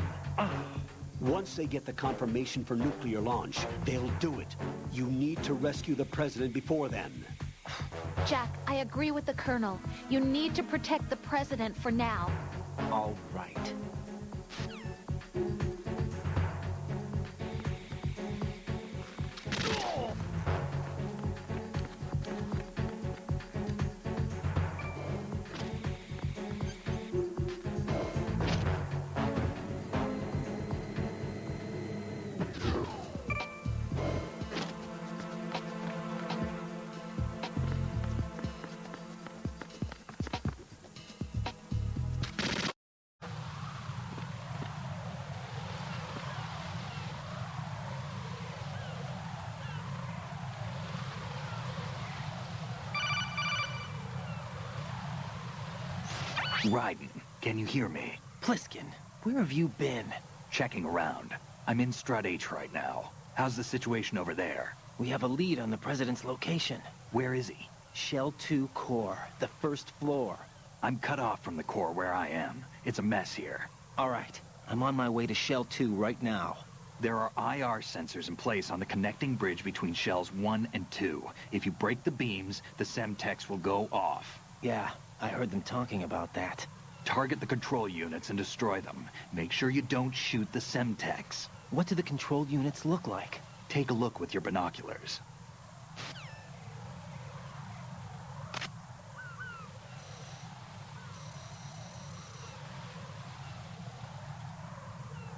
Once they get the confirmation for nuclear launch, they'll do it. You need to rescue the president before then. Jack, I agree with the Colonel. You need to protect the president for now. All right. Raiden, can you hear me? Pliskin, where have you been? Checking around. I'm in Strut H right now. How's the situation over there? We have a lead on the president's location. Where is he? Shell 2 core, the first floor. I'm cut off from the core where I am. It's a mess here. All right, I'm on my way to Shell 2 right now. There are IR sensors in place on the connecting bridge between Shells 1 and 2. If you break the beams, the Semtex will go off. Yeah, I heard them talking about that. Target the control units and destroy them. Make sure you don't shoot the Semtex. What do the control units look like? Take a look with your binoculars.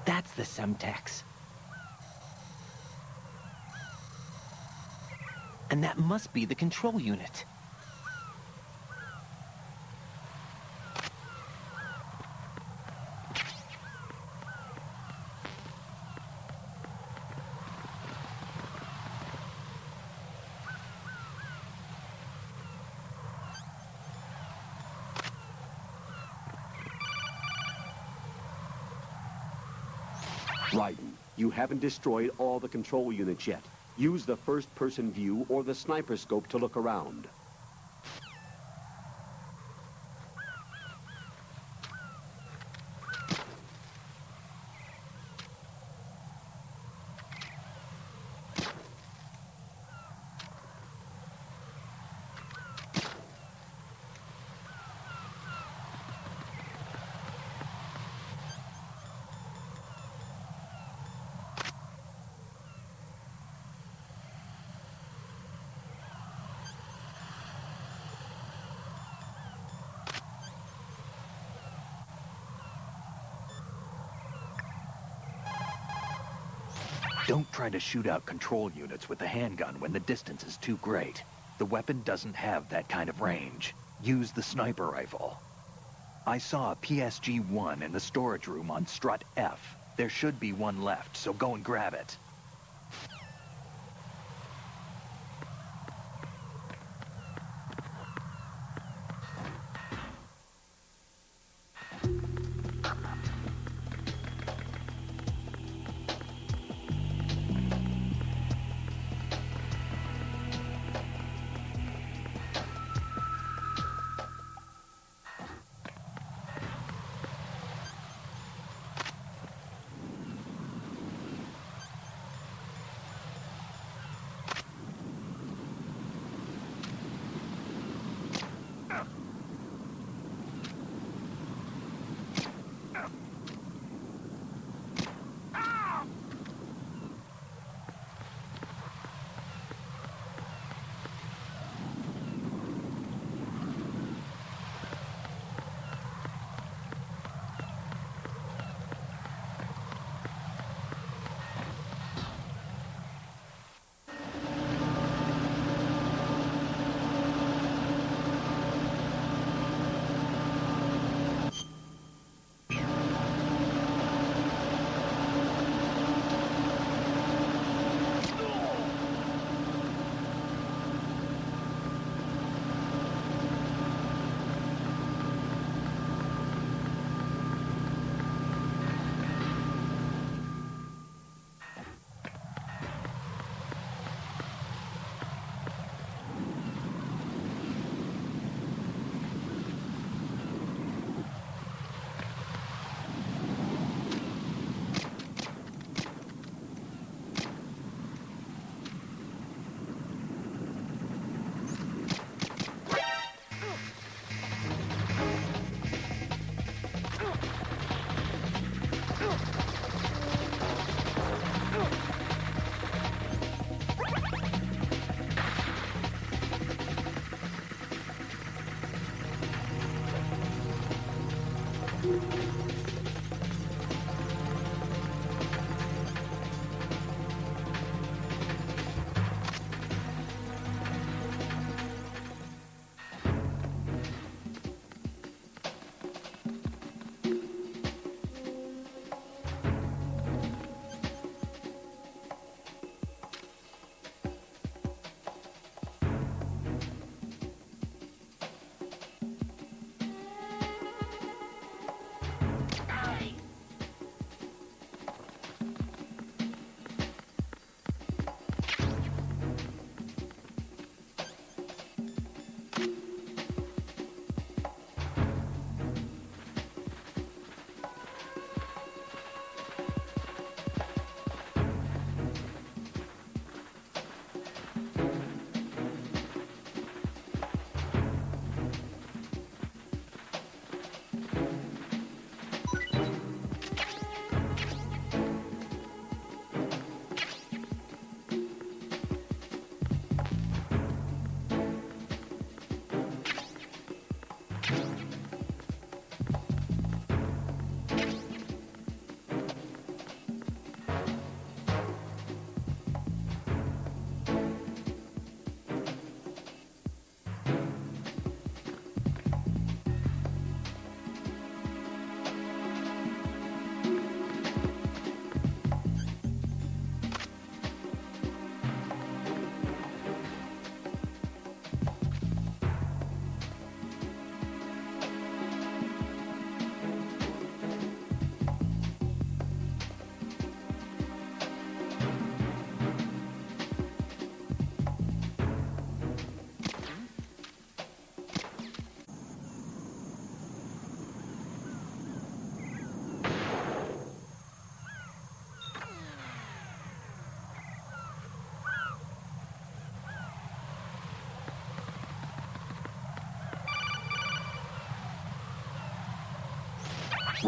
That's the Semtex. And that must be the control unit. Raiden, you haven't destroyed all the control units yet. Use the first-person view or the sniper scope to look around. Don't try to shoot out control units with the handgun when the distance is too great. The weapon doesn't have that kind of range. Use the sniper rifle. I saw a PSG-1 in the storage room on Strut F. There should be one left, so go and grab it.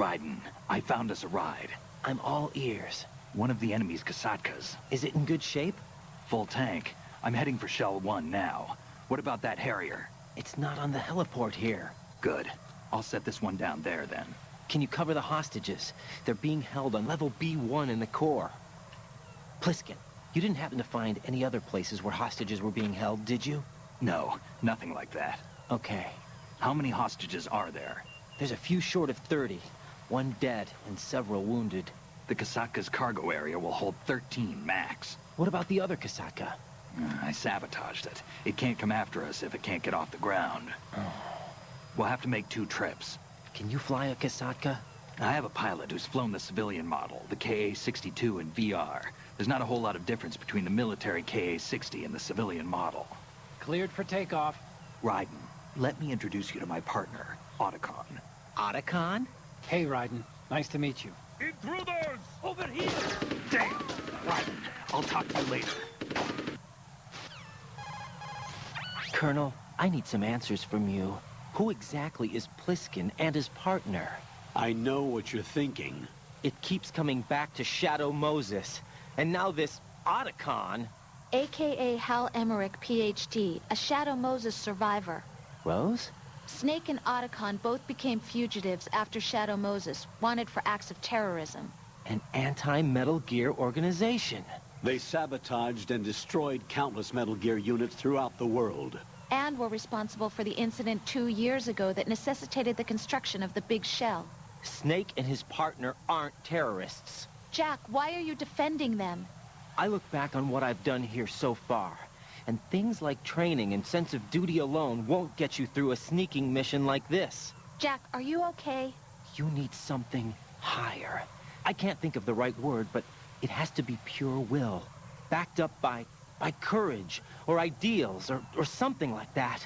Raiden, I found us a ride. I'm all ears. One of the enemy's Kasatkas. Is it in good shape? Full tank. I'm heading for Shell 1 now. What about that Harrier? It's not on the heliport here. Good. I'll set this one down there then. Can you cover the hostages? They're being held on level B1 in the core. Pliskin, you didn't happen to find any other places where hostages were being held, did you? No, nothing like that. Okay. How many hostages are there? There's a few short of 30. One dead and several wounded. The Kasatka's cargo area will hold 13 max. What about the other Kasaka? I sabotaged it. It can't come after us if it can't get off the ground. We'll have to make 2 trips. Can you fly a Kasatka? I have a pilot who's flown the civilian model, the KA-62 in VR. There's not a whole lot of difference between the military KA-60 and the civilian model. Cleared for takeoff. Raiden, let me introduce you to my partner, Otacon. Otacon? Hey, Raiden. Nice to meet you. Intruders! Over here! Damn! Raiden, I'll talk to you later. Colonel, I need some answers from you. Who exactly is Pliskin and his partner? I know what you're thinking. It keeps coming back to Shadow Moses. And now this Otacon. AKA Hal Emmerich, PhD, a Shadow Moses survivor. Rose? Snake and Otacon both became fugitives after Shadow Moses, wanted for acts of terrorism. An anti-Metal Gear organization. They sabotaged and destroyed countless Metal Gear units throughout the world. And were responsible for the incident 2 years ago that necessitated the construction of the Big Shell. Snake and his partner aren't terrorists. Jack, why are you defending them? I look back on what I've done here so far, and things like training and sense of duty alone won't get you through a sneaking mission like this. Jack, are you okay? You need something higher. I can't think of the right word, but it has to be pure will, backed up by courage, or ideals, or something like that.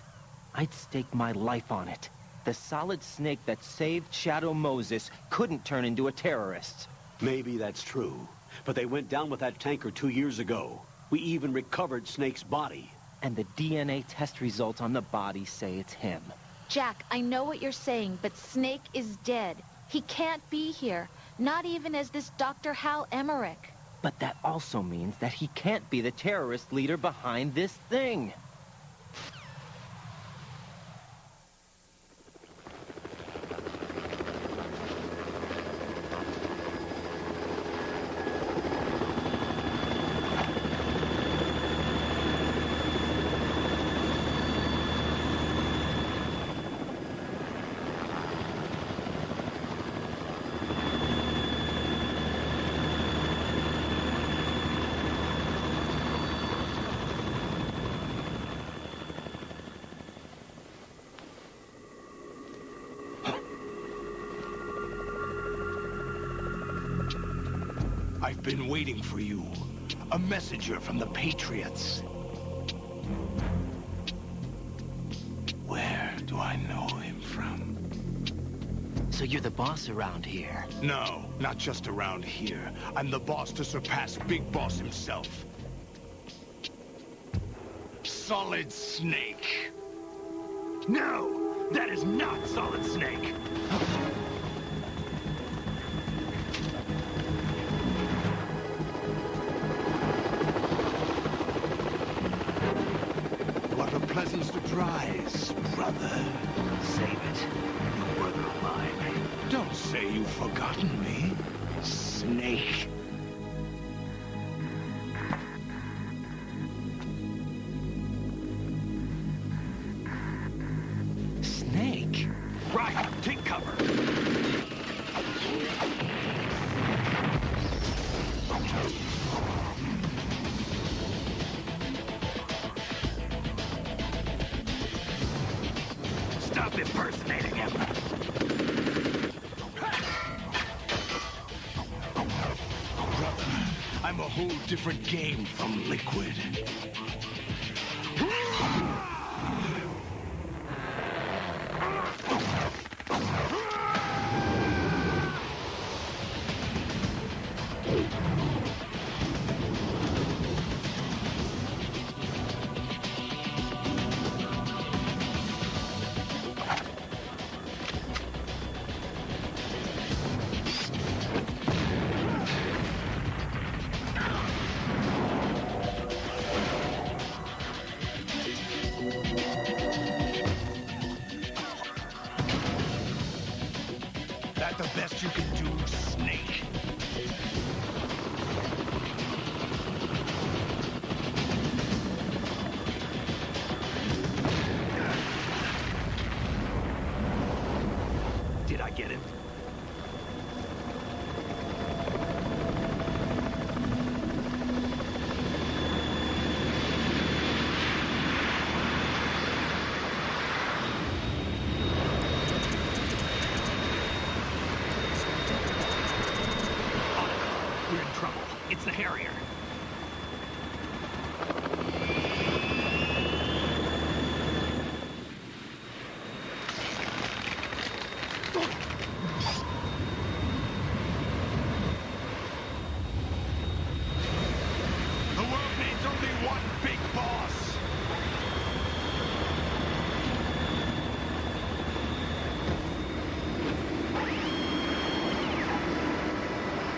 I'd stake my life on it. The Solid Snake that saved Shadow Moses couldn't turn into a terrorist. Maybe that's true, but they went down with that tanker 2 years ago. We even recovered Snake's body. And the DNA test results on the body say it's him. Jack, I know what you're saying, but Snake is dead. He can't be here, not even as this Dr. Hal Emmerich. But that also means that he can't be the terrorist leader behind this thing. I've been waiting for you. A messenger from the Patriots. Where do I know him from? So you're the boss around here? No, not just around here. I'm the boss to surpass Big Boss himself. Solid Snake. No, that is not Solid Snake. What a pleasant surprise, brother. Save it. You brother of mine. Don't say you've forgotten me, Snake. Snake? Right, take cover. Stop impersonating him. Brother, I'm a whole different game from Liquid. best you can do, Snake. Did I get him? We're in trouble. It's the Harrier. The world needs only one big boss.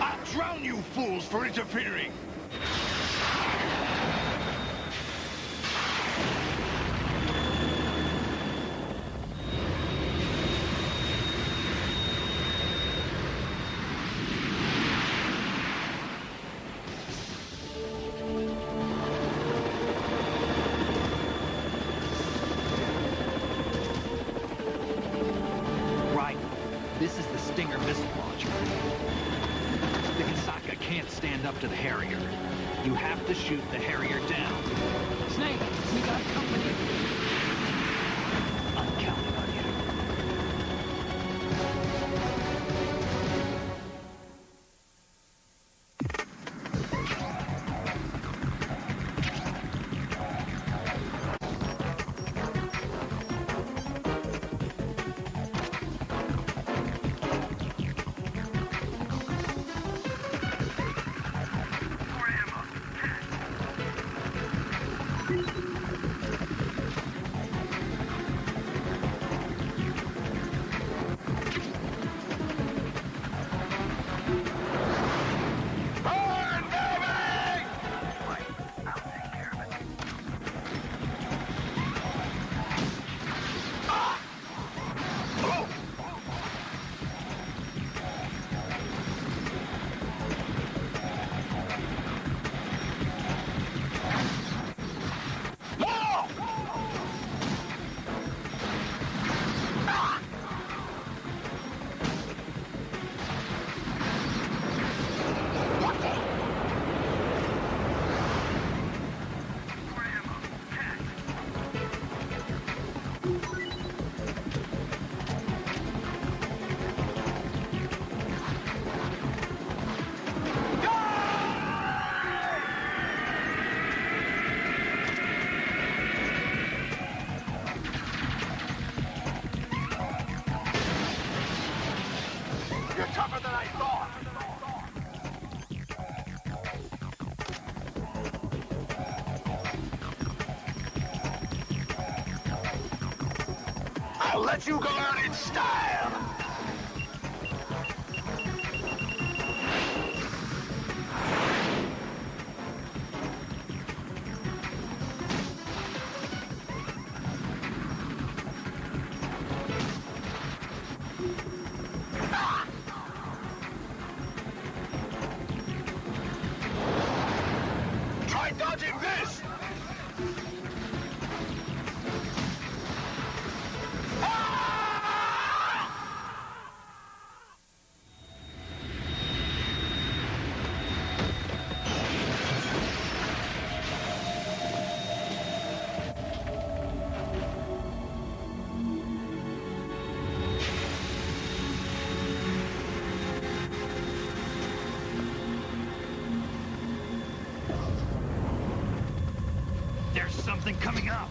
I'll drown you fools for interfering. Right. This is the Stinger missile launcher. The Kasaka can't stand up to the Harrier. You have to shoot the Harrier down. Snake, we got company. I'm counting on you. You're tougher than I thought. I'll let you go out in style. Try dodging this! There's something coming up.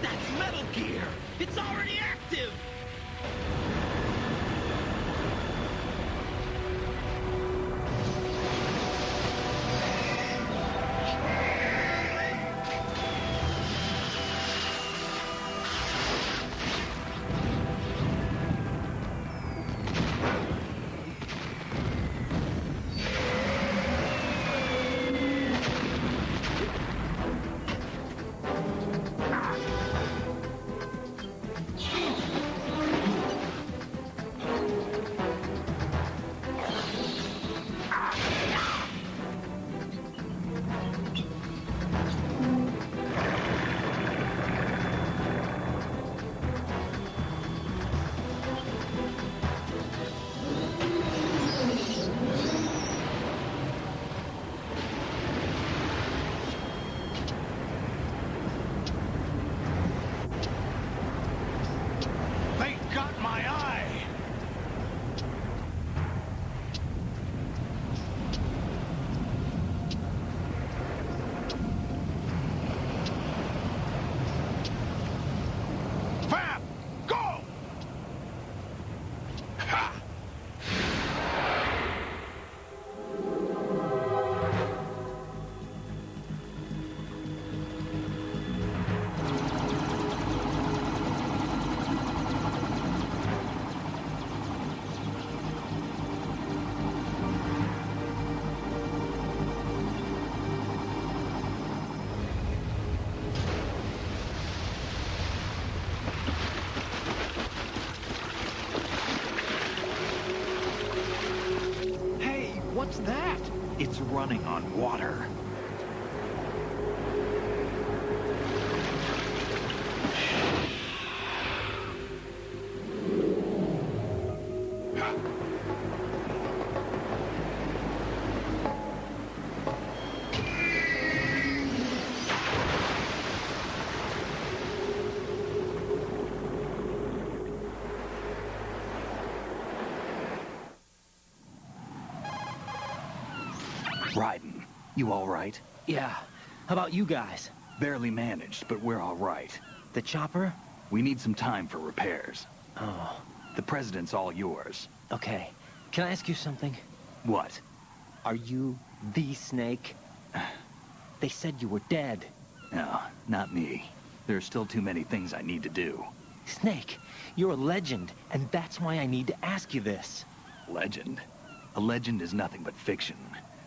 That's Metal Gear! It's already active! What's that? It's running on water. Raiden, you all right? Yeah. How about you guys? Barely managed, but we're all right. The chopper? We need some time for repairs. Oh. The president's all yours. Okay. Can I ask you something? What? Are you the Snake? They said you were dead. No, not me. There are still too many things I need to do. Snake, you're a legend, and that's why I need to ask you this. Legend? A legend is nothing but fiction.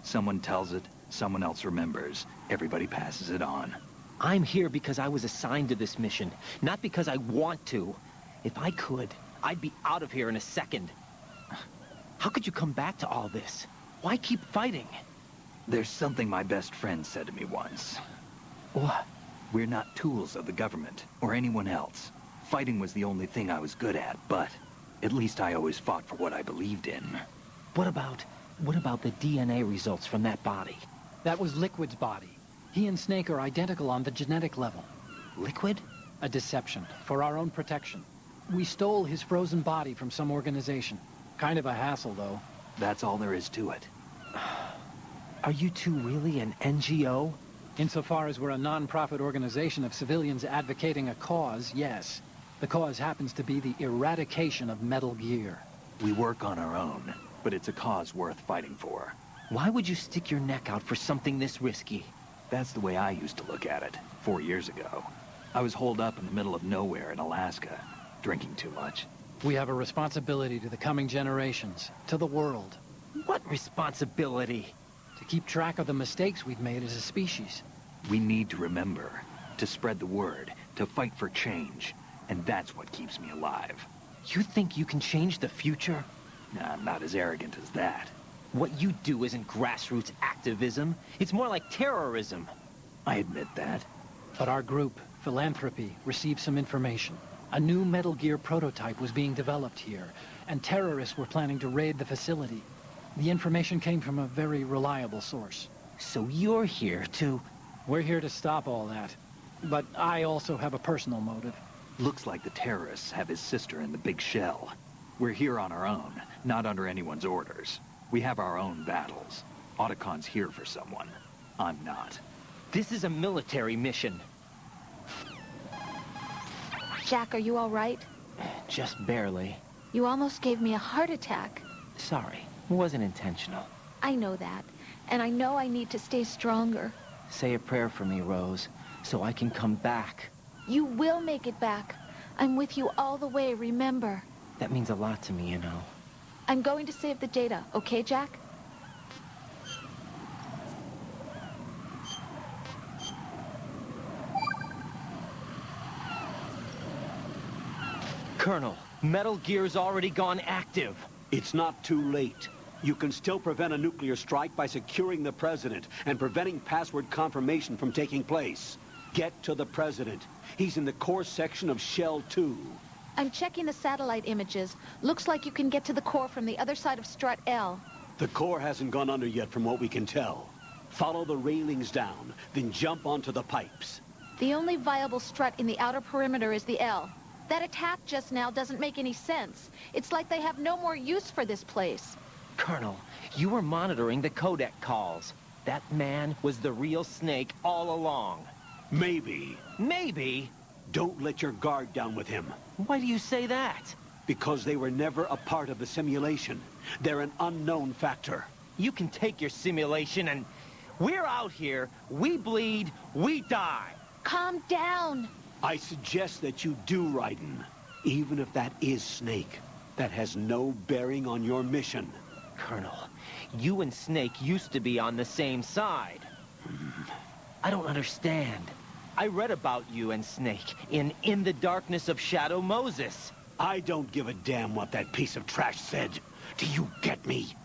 Someone tells it, someone else remembers. Everybody passes it on. I'm here because I was assigned to this mission, not because I want to. If I could, I'd be out of here in a second. How could you come back to all this? Why keep fighting? There's something my best friend said to me once. What? We're not tools of the government, or anyone else. Fighting was the only thing I was good at, but at least I always fought for what I believed in. What about the DNA results from that body? That was Liquid's body. He and Snake are identical on the genetic level. Liquid? A deception, for our own protection. We stole his frozen body from some organization. Kind of a hassle, though. That's all there is to it. Are you two really an NGO? Insofar as we're a non-profit organization of civilians advocating a cause, yes. The cause happens to be the eradication of Metal Gear. We work on our own, but it's a cause worth fighting for. Why would you stick your neck out for something this risky? That's the way I used to look at it, 4 years ago. I was holed up in the middle of nowhere in Alaska, drinking too much. We have a responsibility to the coming generations, to the world. What responsibility? To keep track of the mistakes we've made as a species. We need to remember, to spread the word, to fight for change. And that's what keeps me alive. You think you can change the future? Nah, I'm not as arrogant as that. What you do isn't grassroots activism. It's more like terrorism. I admit that. But our group, Philanthropy, received some information. A new Metal Gear prototype was being developed here, and terrorists were planning to raid the facility. The information came from a very reliable source. So you're here to... We're here to stop all that. But I also have a personal motive. Looks like the terrorists have his sister in the big shell. We're here on our own, not under anyone's orders. We have our own battles. Otacon's here for someone. I'm not. This is a military mission. Jack, are you all right? Just barely. You almost gave me a heart attack. Sorry, it wasn't intentional. I know that, and I know I need to stay stronger. Say a prayer for me, Rose, so I can come back. You will make it back. I'm with you all the way, remember. That means a lot to me, you know. I'm going to save the data, okay, Jack? Colonel, Metal Gear's already gone active. It's not too late. You can still prevent a nuclear strike by securing the president and preventing password confirmation from taking place. Get to the president. He's in the core section of Shell 2. I'm checking the satellite images. Looks like you can get to the core from the other side of Strut L. The core hasn't gone under yet from what we can tell. Follow the railings down, then jump onto the pipes. The only viable strut in the outer perimeter is the L. That attack just now doesn't make any sense. It's like they have no more use for this place. Colonel, you were monitoring the codec calls. That man was the real Snake all along. Maybe. Maybe? Don't let your guard down with him. Why do you say that? Because they were never a part of the simulation. They're an unknown factor. You can take your simulation and... We're out here, we bleed, we die. Calm down. I suggest that you do, Raiden. Even if that is Snake. That has no bearing on your mission. Colonel, you and Snake used to be on the same side. I don't understand. I read about you and Snake in the Darkness of Shadow Moses. I don't give a damn what that piece of trash said. Do you get me?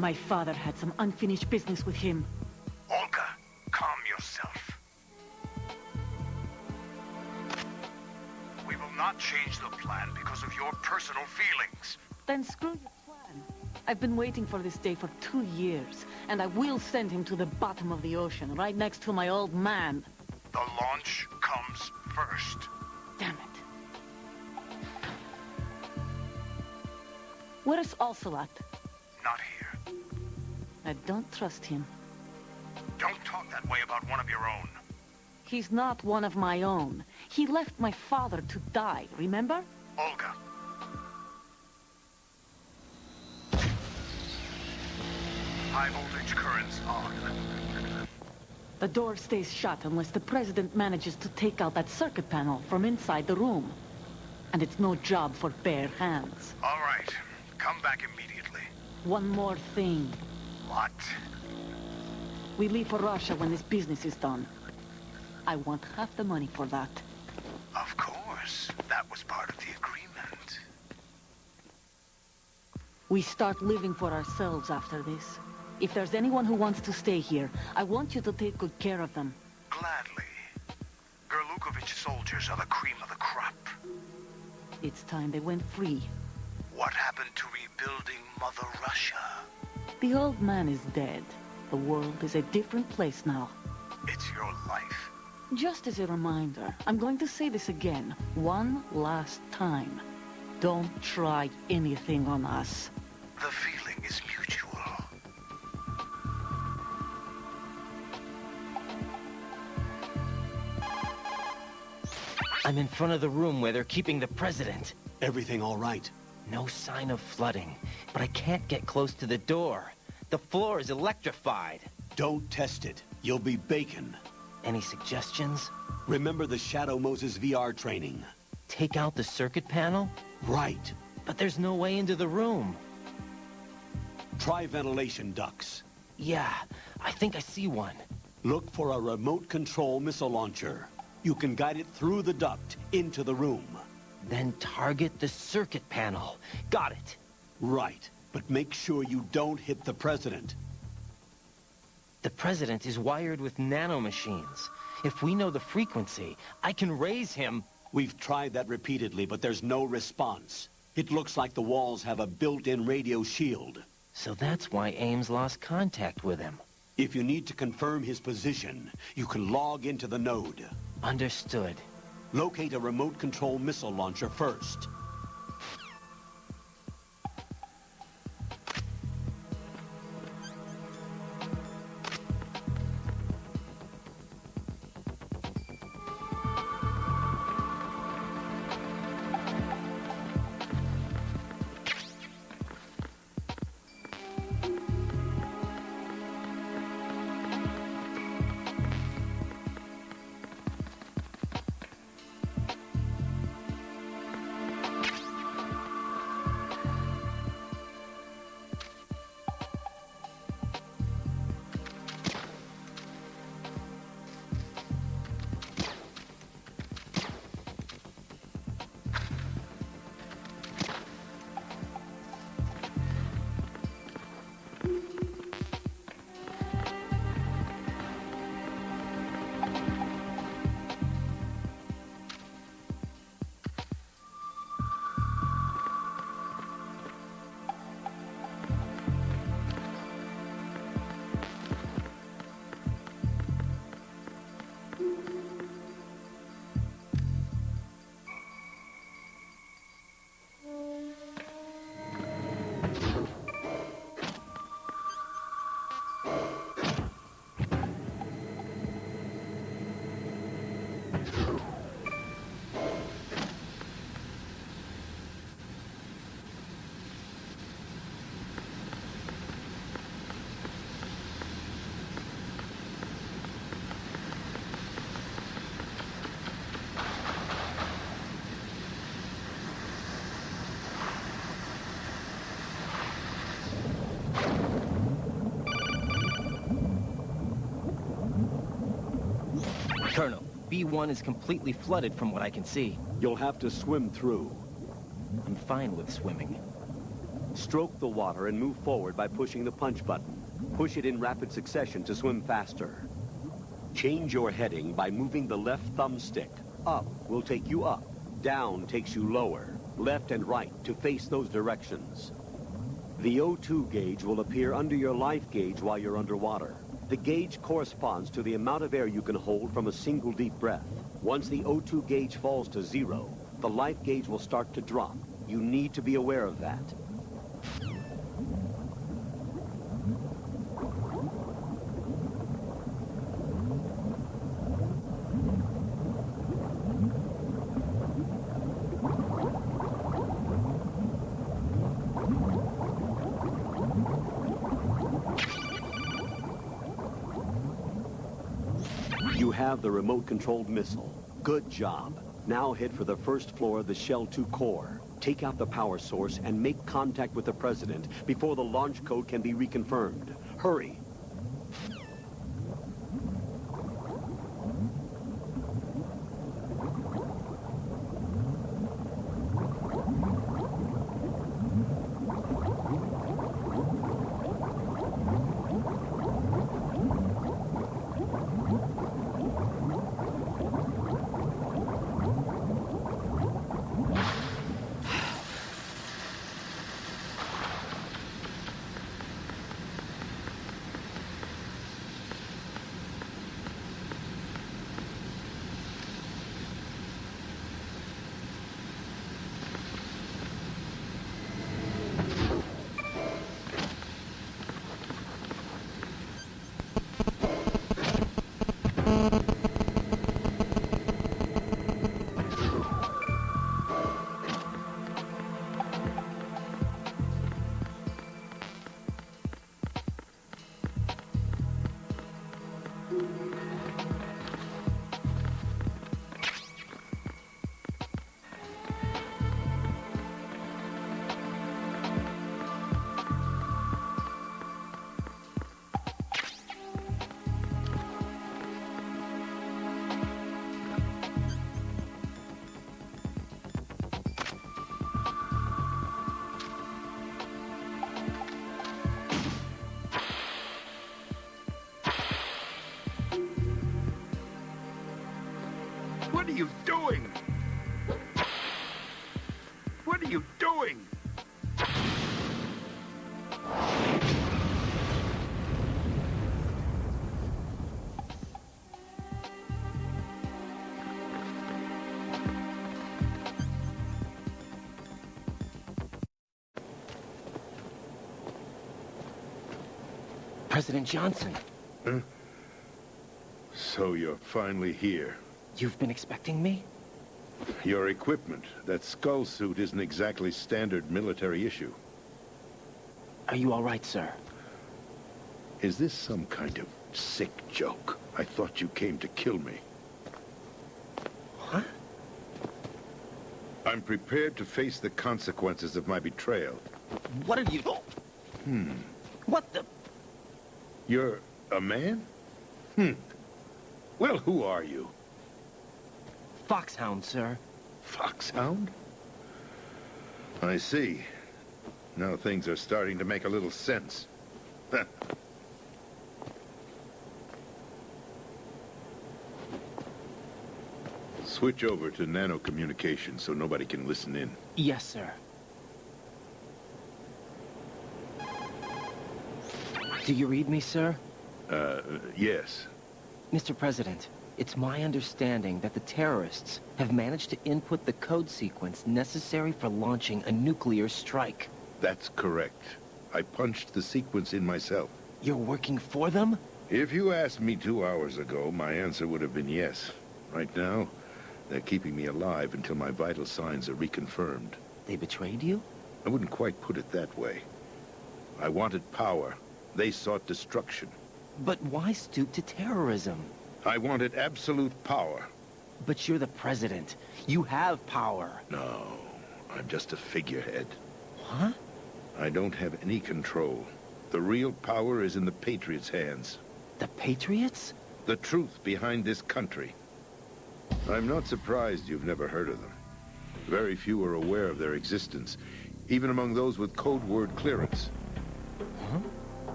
My father had some unfinished business with him. Olga, calm yourself. We will not change the plan because of your personal feelings. Then screw your plan. I've been waiting for this day for 2 years, and I will send him to the bottom of the ocean, right next to my old man. The launch comes first. Damn it. Where's Ocelot? Not here. I don't trust him. Don't talk that way about one of your own. He's not one of my own. He left my father to die, remember? Olga. High voltage currents on. The door stays shut unless the president manages to take out that circuit panel from inside the room. And it's no job for bare hands. All right. Come back immediately. One more thing. What? We leave for Russia when this business is done. I want half the money for that. Of course. That was part of the agreement. We start living for ourselves after this. If there's anyone who wants to stay here, I want you to take good care of them. Gladly. Gerlukovich soldiers are the cream of the crop. It's time they went free. What happened to rebuilding Mother Russia? The old man is dead. The world is a different place now. It's your life. Just as a reminder, I'm going to say this again, one last time. Don't try anything on us. The feeling is mutual. I'm in front of the room where they're keeping the president. Everything all right? No sign of flooding, but I can't get close to the door. The floor is electrified. Don't test it. You'll be bacon. Any suggestions? Remember the Shadow Moses VR training. Take out the circuit panel? Right. But there's no way into the room. Try ventilation ducts. Yeah, I think I see one. Look for a remote control missile launcher. You can guide it through the duct into the room. Then target the circuit panel. Got it. Right, but make sure you don't hit the president. The president is wired with nanomachines. If we know the frequency, I can raise him. We've tried that repeatedly, but there's no response. It looks like the walls have a built-in radio shield. So that's why Ames lost contact with him. If you need to confirm his position, you can log into the node. Understood. Locate a remote control missile launcher first. Colonel, B1 is completely flooded from what I can see. You'll have to swim through. I'm fine with swimming. Stroke the water and move forward by pushing the punch button. Push it in rapid succession to swim faster. Change your heading by moving the left thumbstick. Up will take you up. Down takes you lower. Left and right to face those directions. The O2 gauge will appear under your life gauge while you're underwater. The gauge corresponds to the amount of air you can hold from a single deep breath. Once the O2 gauge falls to 0, the life gauge will start to drop. You need to be aware of that. You have the remote-controlled missile. Good job. Now head for the first floor of the Shell 2 core. Take out the power source and make contact with the President before the launch code can be reconfirmed. Hurry. What are you doing? What are you doing? President Johnson. Huh? So you're finally here. You've been expecting me? Your equipment, that skull suit, isn't exactly standard military issue. Are you all right, sir? Is this some kind of sick joke? I thought you came to kill me. Huh? I'm prepared to face the consequences of my betrayal. What are you... What the... You're a man? Well, who are you? Foxhound, sir. Foxhound? I see. Now things are starting to make a little sense. Switch over to nano-communication so nobody can listen in. Yes, sir. Do you read me, sir? Yes. Mr. President, it's my understanding that the terrorists have managed to input the code sequence necessary for launching a nuclear strike. That's correct. I punched the sequence in myself. You're working for them? If you asked me 2 hours ago, my answer would have been yes. Right now, they're keeping me alive until my vital signs are reconfirmed. They betrayed you? I wouldn't quite put it that way. I wanted power. They sought destruction. But why stoop to terrorism? I wanted absolute power. But you're the president. You have power. No, I'm just a figurehead. Huh? I don't have any control. The real power is in the Patriots' hands. The Patriots? The truth behind this country. I'm not surprised you've never heard of them. Very few are aware of their existence. even among those with code word clearance. Huh?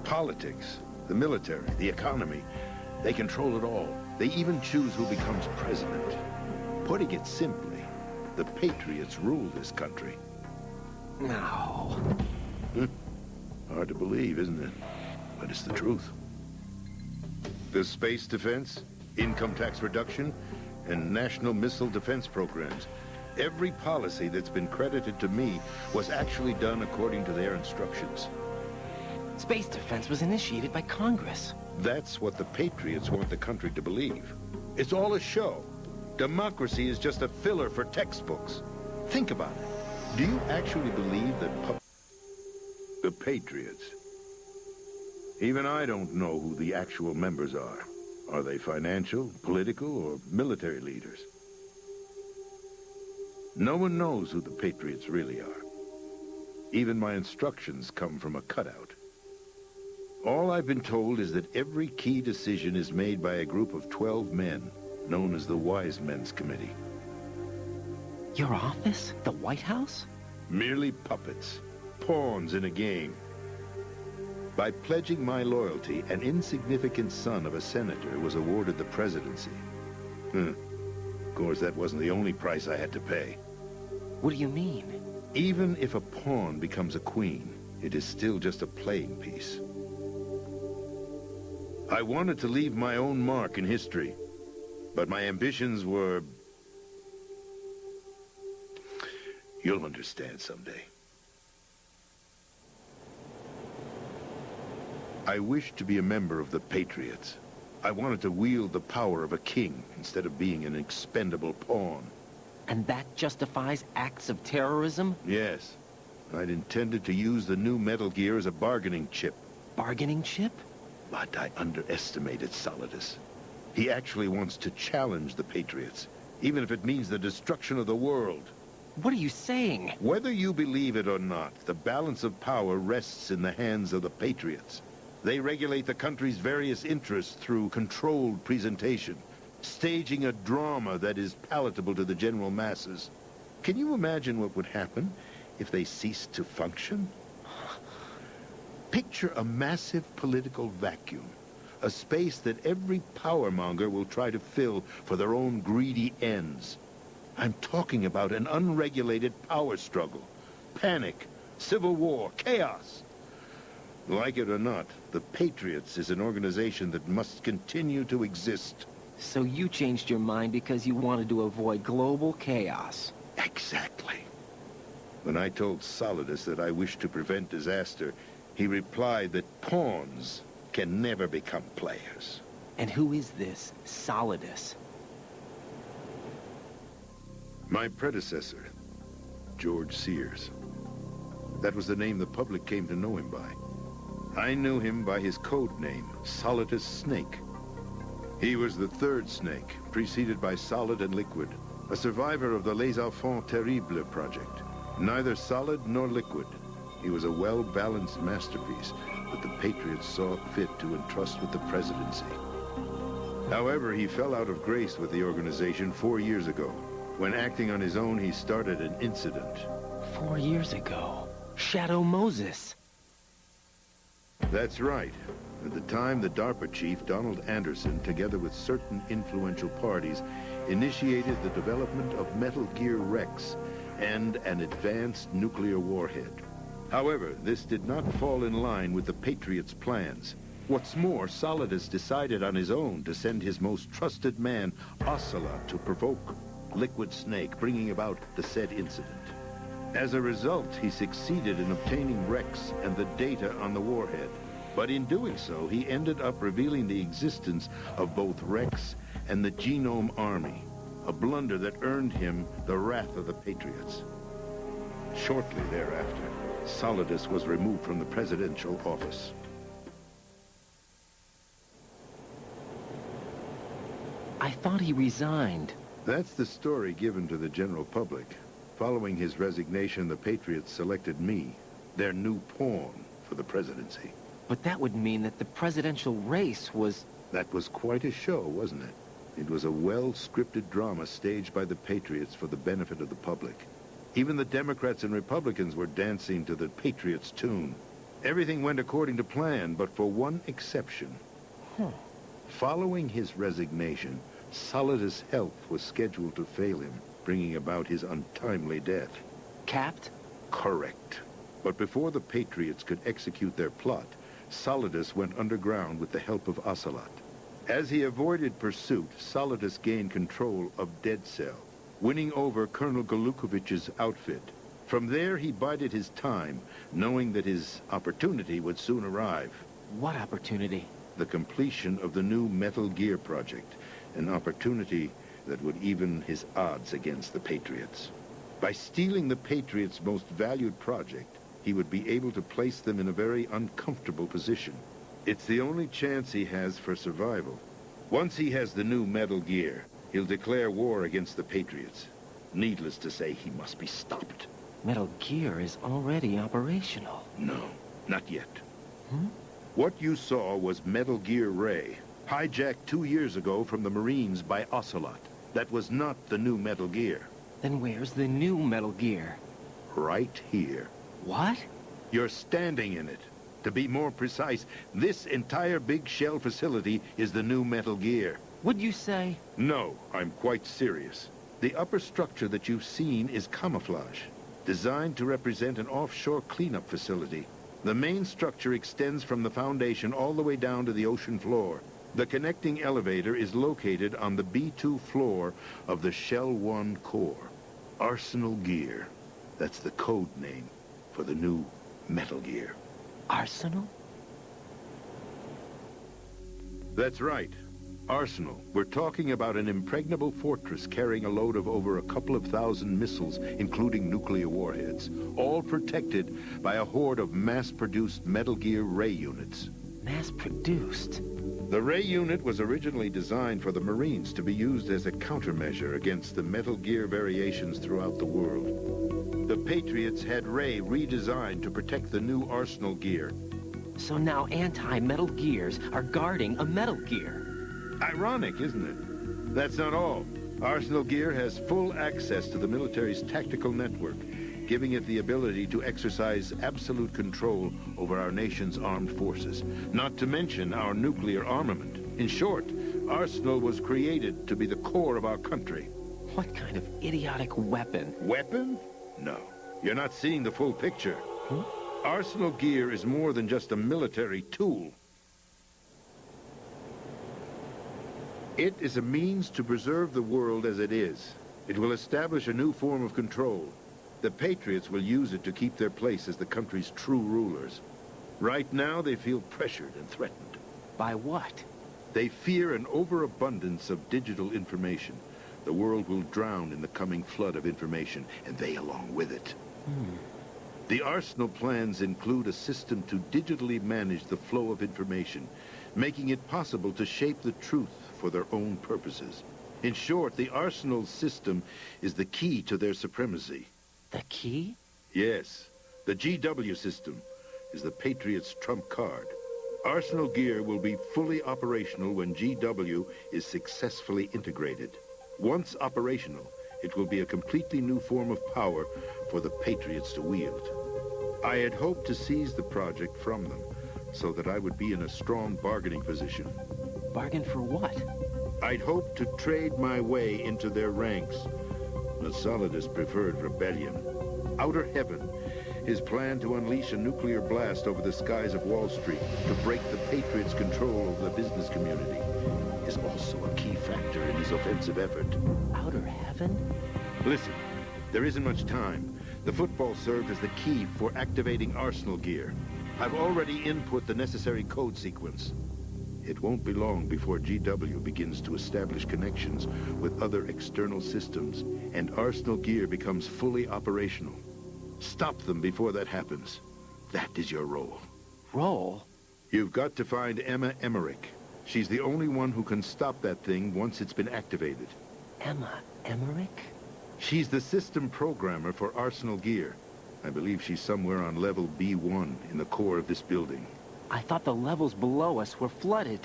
Politics, the military, the economy, they control it all. They even choose who becomes president. Putting it simply, the Patriots rule this country. No. Hard to believe, isn't it? But it's the truth. The space defense, income tax reduction, and national missile defense programs. Every policy that's been credited to me was actually done according to their instructions. Space defense was initiated by Congress. That's what the Patriots want the country to believe. It's all a show. Democracy is just a filler for textbooks. Think about it. Do you actually believe that the Patriots? Even I don't know who the actual members are. Are they financial, political, or military leaders? No one knows who the Patriots really are. Even my instructions come from a cutout. All I've been told is that every key decision is made by a group of 12 men, known as the Wise Men's Committee. Your office? The White House? Merely puppets, pawns in a game. By pledging my loyalty, an insignificant son of a senator was awarded the presidency. Of course, that wasn't the only price I had to pay. What do you mean? Even if a pawn becomes a queen, it is still just a playing piece. I wanted to leave my own mark in history, but my ambitions were... You'll understand someday. I wished to be a member of the Patriots. I wanted to wield the power of a king instead of being an expendable pawn. And that justifies acts of terrorism? Yes. I'd intended to use the new Metal Gear as a bargaining chip. Bargaining chip? But I underestimated Solidus. He actually wants to challenge the Patriots, even if it means the destruction of the world. What are you saying? Whether you believe it or not, the balance of power rests in the hands of the Patriots. They regulate the country's various interests through controlled presentation, staging a drama that is palatable to the general masses. Can you imagine what would happen if they ceased to function? Picture a massive political vacuum, a space that every powermonger will try to fill for their own greedy ends. I'm talking about an unregulated power struggle, panic, civil war, chaos. Like it or not, the Patriots is an organization that must continue to exist. So you changed your mind because you wanted to avoid global chaos. Exactly. When I told Solidus that I wished to prevent disaster, he replied that pawns can never become players. And who is this Solidus? My predecessor, George Sears. That was the name the public came to know him by. I knew him by his code name, Solidus Snake. He was the third Snake, preceded by Solid and Liquid, a survivor of the Les Enfants Terribles project. Neither solid nor liquid. He was a well-balanced masterpiece that the Patriots saw fit to entrust with the presidency. However, he fell out of grace with the organization 4 years ago. When acting on his own, he started an incident. 4 years ago? Shadow Moses. That's right. At the time, the DARPA chief, Donald Anderson, together with certain influential parties, initiated the development of Metal Gear Rex and an advanced nuclear warhead. However, this did not fall in line with the Patriots' plans. What's more, Solidus decided on his own to send his most trusted man, Ocelot, to provoke Liquid Snake, bringing about the said incident. As a result, he succeeded in obtaining Rex and the data on the warhead. But in doing so, he ended up revealing the existence of both Rex and the Genome Army, a blunder that earned him the wrath of the Patriots. Shortly thereafter, Solidus was removed from the presidential office. I thought he resigned. That's the story given to the general public. Following his resignation, the Patriots selected me, their new pawn, for the presidency. But that would mean that the presidential race was... That was quite a show, wasn't it? It was a well-scripted drama staged by the Patriots for the benefit of the public. Even the Democrats and Republicans were dancing to the Patriots' tune. Everything went according to plan, but for one exception. Following his resignation, Solidus' health was scheduled to fail him, bringing about his untimely death. Capped? Correct. But before the Patriots could execute their plot, Solidus went underground with the help of Ocelot. As he avoided pursuit, Solidus gained control of Dead Cell, winning over Colonel Golukovich's outfit. From there, he bided his time, knowing that his opportunity would soon arrive. What opportunity? The completion of the new Metal Gear project, an opportunity that would even his odds against the Patriots. By stealing the Patriots' most valued project, he would be able to place them in a very uncomfortable position. It's the only chance he has for survival. Once he has the new Metal Gear, he'll declare war against the Patriots. Needless to say, he must be stopped. Metal Gear is already operational. No, not yet. What you saw was Metal Gear Ray, hijacked 2 years ago from the Marines by Ocelot. That was not the new Metal Gear. Then where's the new Metal Gear? Right here. What? You're standing in it. To be more precise, this entire big shell facility is the new Metal Gear. Would you say? No, I'm quite serious. The upper structure that you've seen is camouflage, designed to represent an offshore cleanup facility. The main structure extends from the foundation all the way down to the ocean floor. The connecting elevator is located on the B2 floor of the Shell 1 core. Arsenal Gear. That's the code name for the new Metal Gear. Arsenal? That's right. Arsenal. We're talking about an impregnable fortress carrying a load of over a couple of thousand missiles, including nuclear warheads, all protected by a horde of mass-produced Metal Gear Ray units. Mass-produced? The Ray unit was originally designed for the Marines to be used as a countermeasure against the Metal Gear variations throughout the world. The Patriots had Ray redesigned to protect the new Arsenal Gear. So now anti-Metal Gears are guarding a Metal Gear. Ironic, isn't it? That's not all. Arsenal Gear has full access to the military's tactical network, giving it the ability to exercise absolute control over our nation's armed forces, not to mention our nuclear armament. In short, Arsenal was created to be the core of our country. What kind of idiotic weapon? Weapon? No. You're not seeing the full picture. Arsenal Gear is more than just a military tool. It is a means to preserve the world as it is. It will establish a new form of control. The Patriots will use it to keep their place as the country's true rulers. Right now, they feel pressured and threatened. By what? They fear an overabundance of digital information. The world will drown in the coming flood of information, and they along with it. The Arsenal plans include a system to digitally manage the flow of information, making it possible to shape the truth for their own purposes. In short, the Arsenal system is the key to their supremacy. The key? Yes. The GW system is the Patriots' trump card. Arsenal Gear will be fully operational when GW is successfully integrated. Once operational, it will be a completely new form of power for the Patriots to wield. I had hoped to seize the project from them, so that I would be in a strong bargaining position. Bargain for what? I'd hoped to trade my way into their ranks. But Solidus preferred rebellion. Outer Heaven, his plan to unleash a nuclear blast over the skies of Wall Street to break the Patriots' control over the business community, is also a key factor in his offensive effort. Outer Heaven? Listen, there isn't much time. The football served as the key for activating Arsenal Gear. I've already input the necessary code sequence. It won't be long before GW begins to establish connections with other external systems, and Arsenal Gear becomes fully operational. Stop them before that happens. That is your role. Role? You've got to find Emma Emmerich. She's the only one who can stop that thing once it's been activated. Emma Emmerich? She's the system programmer for Arsenal Gear. I believe she's somewhere on level B1 in the core of this building. I thought the levels below us were flooded.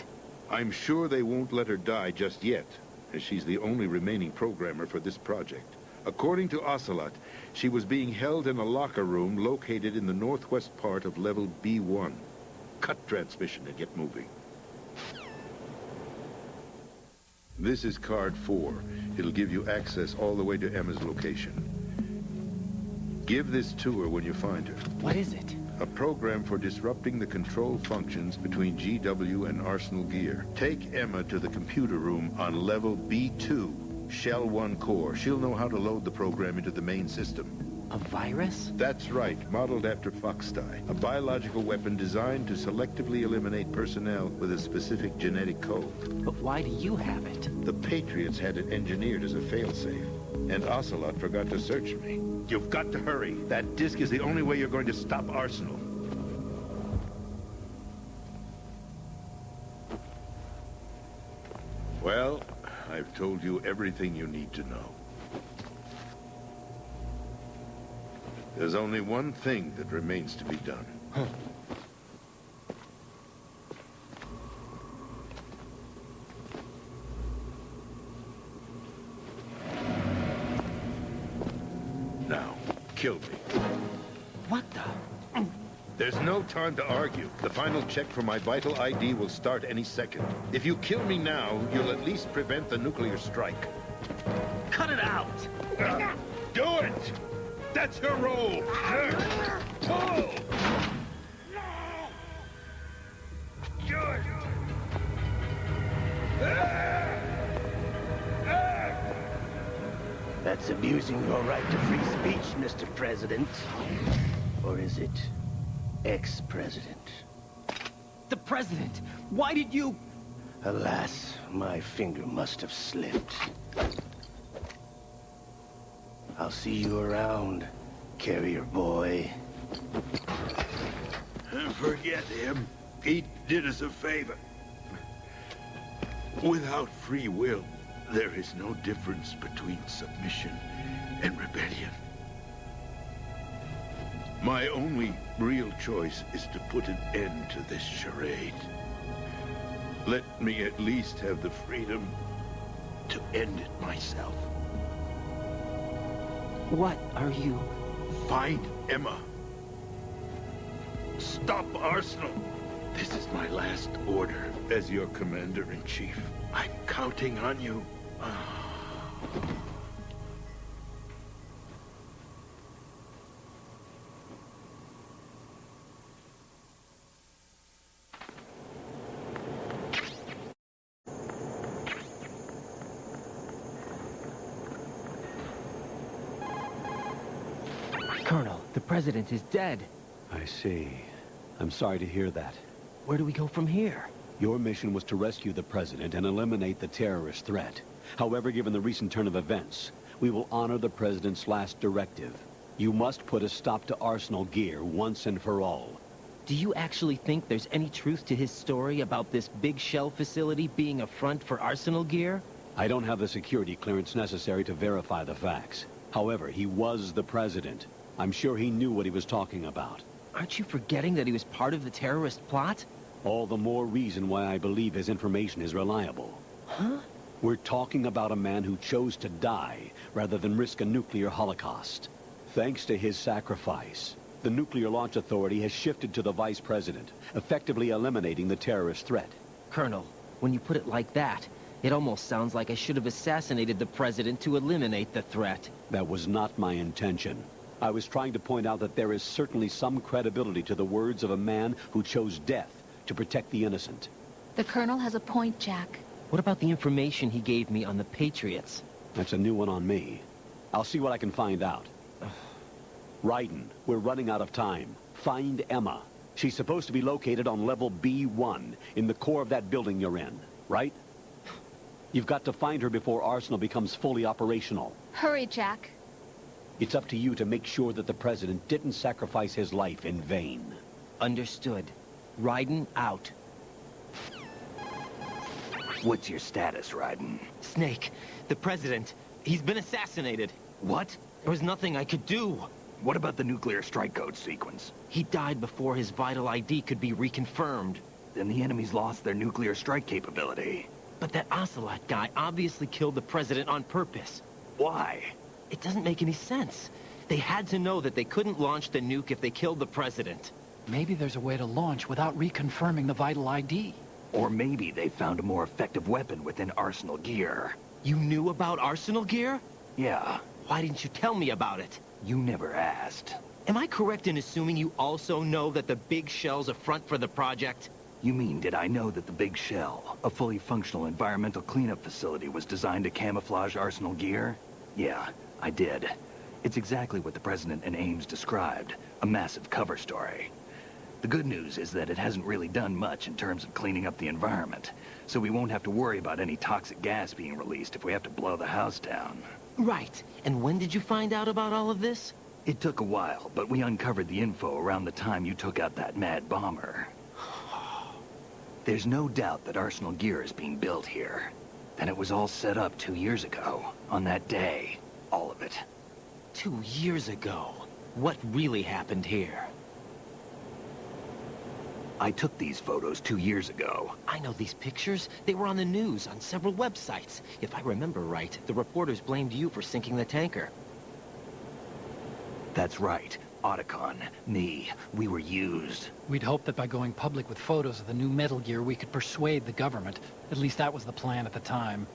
I'm sure they won't let her die just yet, as she's the only remaining programmer for this project. According to Ocelot, she was being held in a locker room located in the northwest part of level B1. Cut transmission and get moving. This is card 4. It'll give you access all the way to Emma's location. Give this to her when you find her. What is it? A program for disrupting the control functions between GW and Arsenal Gear. Take Emma to the computer room on level B2, Shell 1 core. She'll know how to load the program into the main system. A virus? That's right, modeled after Foxdie. A biological weapon designed to selectively eliminate personnel with a specific genetic code. But why do you have it? The Patriots had it engineered as a failsafe, and Ocelot forgot to search me. You've got to hurry. That disk is the only way you're going to stop Arsenal. Well, I've told you everything you need to know. There's only one thing that remains to be done. Huh. Now, kill me. What the? There's no time to argue. The final check for my vital ID will start any second. If you kill me now, you'll at least prevent the nuclear strike. Cut it out! Do it! That's your role! Pull! That's abusing your right to free speech, Mr. President. Or is it ex-president? The president! Why did you... Alas, my finger must have slipped. I'll see you around, carrier boy. Forget him. He did us a favor. Without free will, there is no difference between submission and rebellion. My only real choice is to put an end to this charade. Let me at least have the freedom to end it myself. What are you... Find Emma. Stop Arsenal. This is my last order as your commander-in-chief. I'm counting on you. Colonel, the president is dead. I see. I'm sorry to hear that. Where do we go from here? Your mission was to rescue the president and eliminate the terrorist threat. However, given the recent turn of events, we will honor the president's last directive. You must put a stop to Arsenal Gear once and for all. Do you actually think there's any truth to his story about this big shell facility being a front for Arsenal Gear? I don't have the security clearance necessary to verify the facts. However, he was the president. I'm sure he knew what he was talking about. Aren't you forgetting that he was part of the terrorist plot? All the more reason why I believe his information is reliable. Huh? We're talking about a man who chose to die rather than risk a nuclear holocaust. Thanks to his sacrifice, the Nuclear Launch Authority has shifted to the vice president, effectively eliminating the terrorist threat. Colonel, when you put it like that, it almost sounds like I should have assassinated the president to eliminate the threat. That was not my intention. I was trying to point out that there is certainly some credibility to the words of a man who chose death to protect the innocent. The Colonel has a point, Jack. What about the information he gave me on the Patriots? That's a new one on me. I'll see what I can find out. Raiden, we're running out of time. Find Emma. She's supposed to be located on level B1, in the core of that building you're in, right? You've got to find her before Arsenal becomes fully operational. Hurry, Jack. It's up to you to make sure that the president didn't sacrifice his life in vain. Understood. Raiden out. What's your status, Raiden? Snake, the president, he's been assassinated. What? There was nothing I could do. What about the nuclear strike code sequence? He died before his vital ID could be reconfirmed. Then the enemy's lost their nuclear strike capability. But that Ocelot guy obviously killed the president on purpose. Why? It doesn't make any sense. They had to know that they couldn't launch the nuke if they killed the president. Maybe there's a way to launch without reconfirming the vital ID. Or maybe they found a more effective weapon within Arsenal Gear. You knew about Arsenal Gear? Yeah. Why didn't you tell me about it? You never asked. Am I correct in assuming you also know that the Big Shell's a front for the project? You mean, did I know that the Big Shell, a fully functional environmental cleanup facility, was designed to camouflage Arsenal Gear? Yeah, I did. It's exactly what the President and Ames described, a massive cover story. The good news is that it hasn't really done much in terms of cleaning up the environment, so we won't have to worry about any toxic gas being released if we have to blow the house down. Right. And when did you find out about all of this? It took a while, but we uncovered the info around the time you took out that mad bomber. There's no doubt that Arsenal Gear is being built here. And it was all set up 2 years ago, on that day. All of it. 2 years ago? What really happened here? I took these photos 2 years ago. I know these pictures. They were on the news, on several websites. If I remember right, the reporters blamed you for sinking the tanker. That's right. Otacon, me, we were used. We'd hoped that by going public with photos of the new Metal Gear, we could persuade the government. At least that was the plan at the time.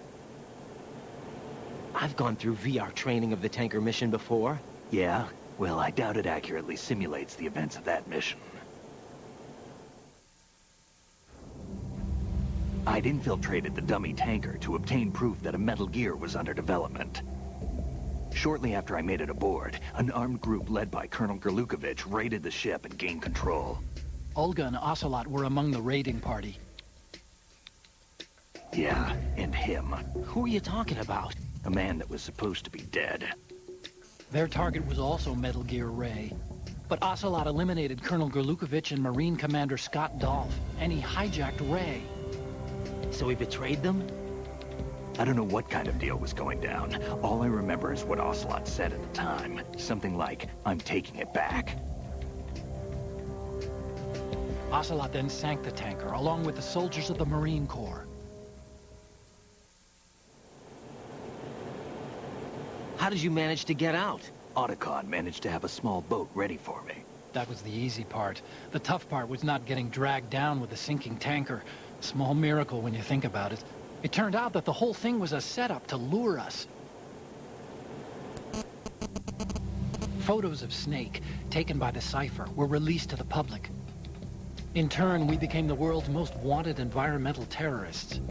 I've gone through VR training of the tanker mission before. Yeah? Well, I doubt it accurately simulates the events of that mission. I'd infiltrated the dummy tanker to obtain proof that a Metal Gear was under development. Shortly after I made it aboard, an armed group led by Colonel Gerlukovich raided the ship and gained control. Olga and Ocelot were among the raiding party. Yeah, and him. Who are you talking about? A man that was supposed to be dead. Their target was also Metal Gear Ray. But Ocelot eliminated Colonel Gerlukovich and Marine Commander Scott Dolph, and he hijacked Ray. So he betrayed them? I don't know what kind of deal was going down. All I remember is what Ocelot said at the time. Something like, "I'm taking it back." Ocelot then sank the tanker, along with the soldiers of the Marine Corps. How did you manage to get out? Otacon managed to have a small boat ready for me. That was the easy part. The tough part was not getting dragged down with the sinking tanker. Small miracle when you think about it. It turned out that the whole thing was a setup to lure us. Photos of Snake, taken by the Cypher, were released to the public. In turn, we became the world's most wanted environmental terrorists.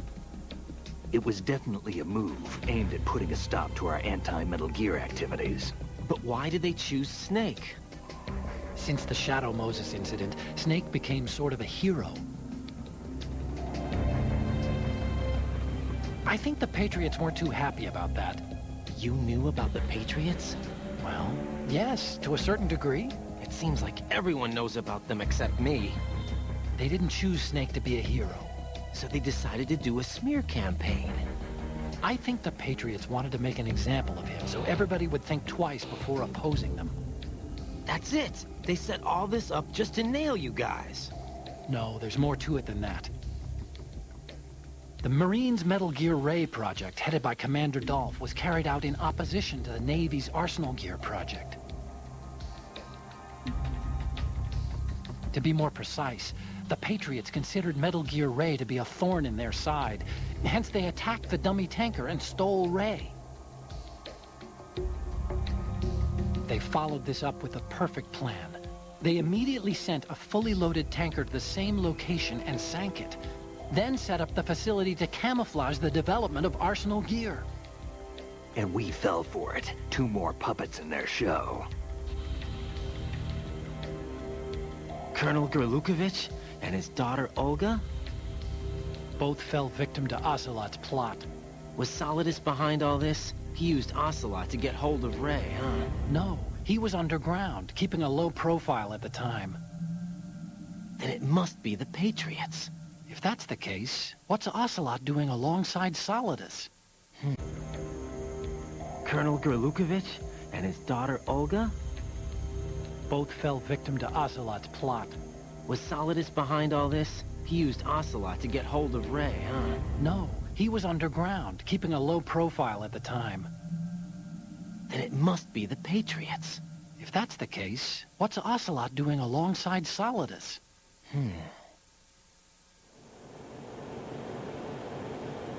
It was definitely a move aimed at putting a stop to our anti-Metal Gear activities. But why did they choose Snake? Since the Shadow Moses incident, Snake became sort of a hero. I think the Patriots weren't too happy about that. You knew about the Patriots? Well, yes, to a certain degree. It seems like everyone knows about them except me. They didn't choose Snake to be a hero. So they decided to do a smear campaign. I think the Patriots wanted to make an example of him so everybody would think twice before opposing them. That's it! They set all this up just to nail you guys. No, there's more to it than that. The Marines' Metal Gear Ray project, headed by Commander Dolph, was carried out in opposition to the Navy's Arsenal Gear project. To be more precise, the Patriots considered Metal Gear Ray to be a thorn in their side. Hence, they attacked the dummy tanker and stole Ray. They followed this up with a perfect plan. They immediately sent a fully loaded tanker to the same location and sank it. Then set up the facility to camouflage the development of Arsenal Gear. And we fell for it. 2 more puppets in their show. Colonel Gerlukovich and his daughter Olga? Both fell victim to Ocelot's plot. Was Solidus behind all this? He used Ocelot to get hold of Ray, huh? No, he was underground, keeping a low profile at the time. Then it must be the Patriots. If that's the case, what's Ocelot doing alongside Solidus? Colonel Gerlukovich and his daughter Olga? Both fell victim to Ocelot's plot. Was Solidus behind all this? He used Ocelot to get hold of Ray, huh? No, he was underground, keeping a low profile at the time. Then it must be the Patriots. If that's the case, what's Ocelot doing alongside Solidus?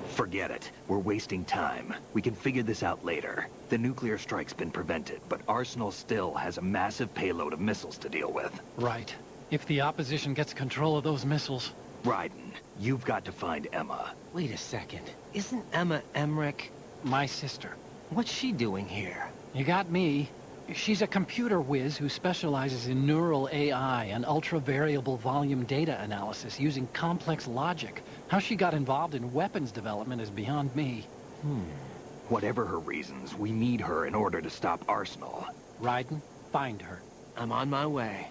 Forget it. We're wasting time. We can figure this out later. The nuclear strike's been prevented, but Arsenal still has a massive payload of missiles to deal with. Right. If the opposition gets control of those missiles... Raiden, you've got to find Emma. Wait a second. Isn't Emma Emmerich... my sister? What's she doing here? You got me. She's a computer whiz who specializes in neural AI and ultra-variable volume data analysis using complex logic. How she got involved in weapons development is beyond me. Whatever her reasons, we need her in order to stop Arsenal. Raiden, find her. I'm on my way.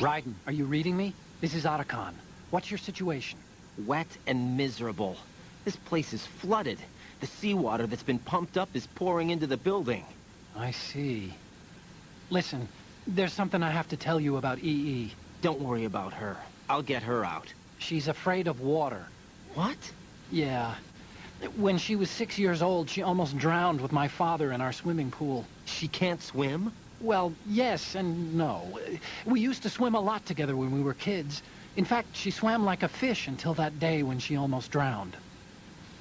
Raiden, are you reading me? This is Otacon. What's your situation? Wet and miserable. This place is flooded. The seawater that's been pumped up is pouring into the building. I see. Listen, there's something I have to tell you about EE. Don't worry about her. I'll get her out. She's afraid of water. What? Yeah. When she was 6 years old, she almost drowned with my father in our swimming pool. She can't swim? Well, yes and no. We used to swim a lot together when we were kids. In fact, she swam like a fish until that day when she almost drowned.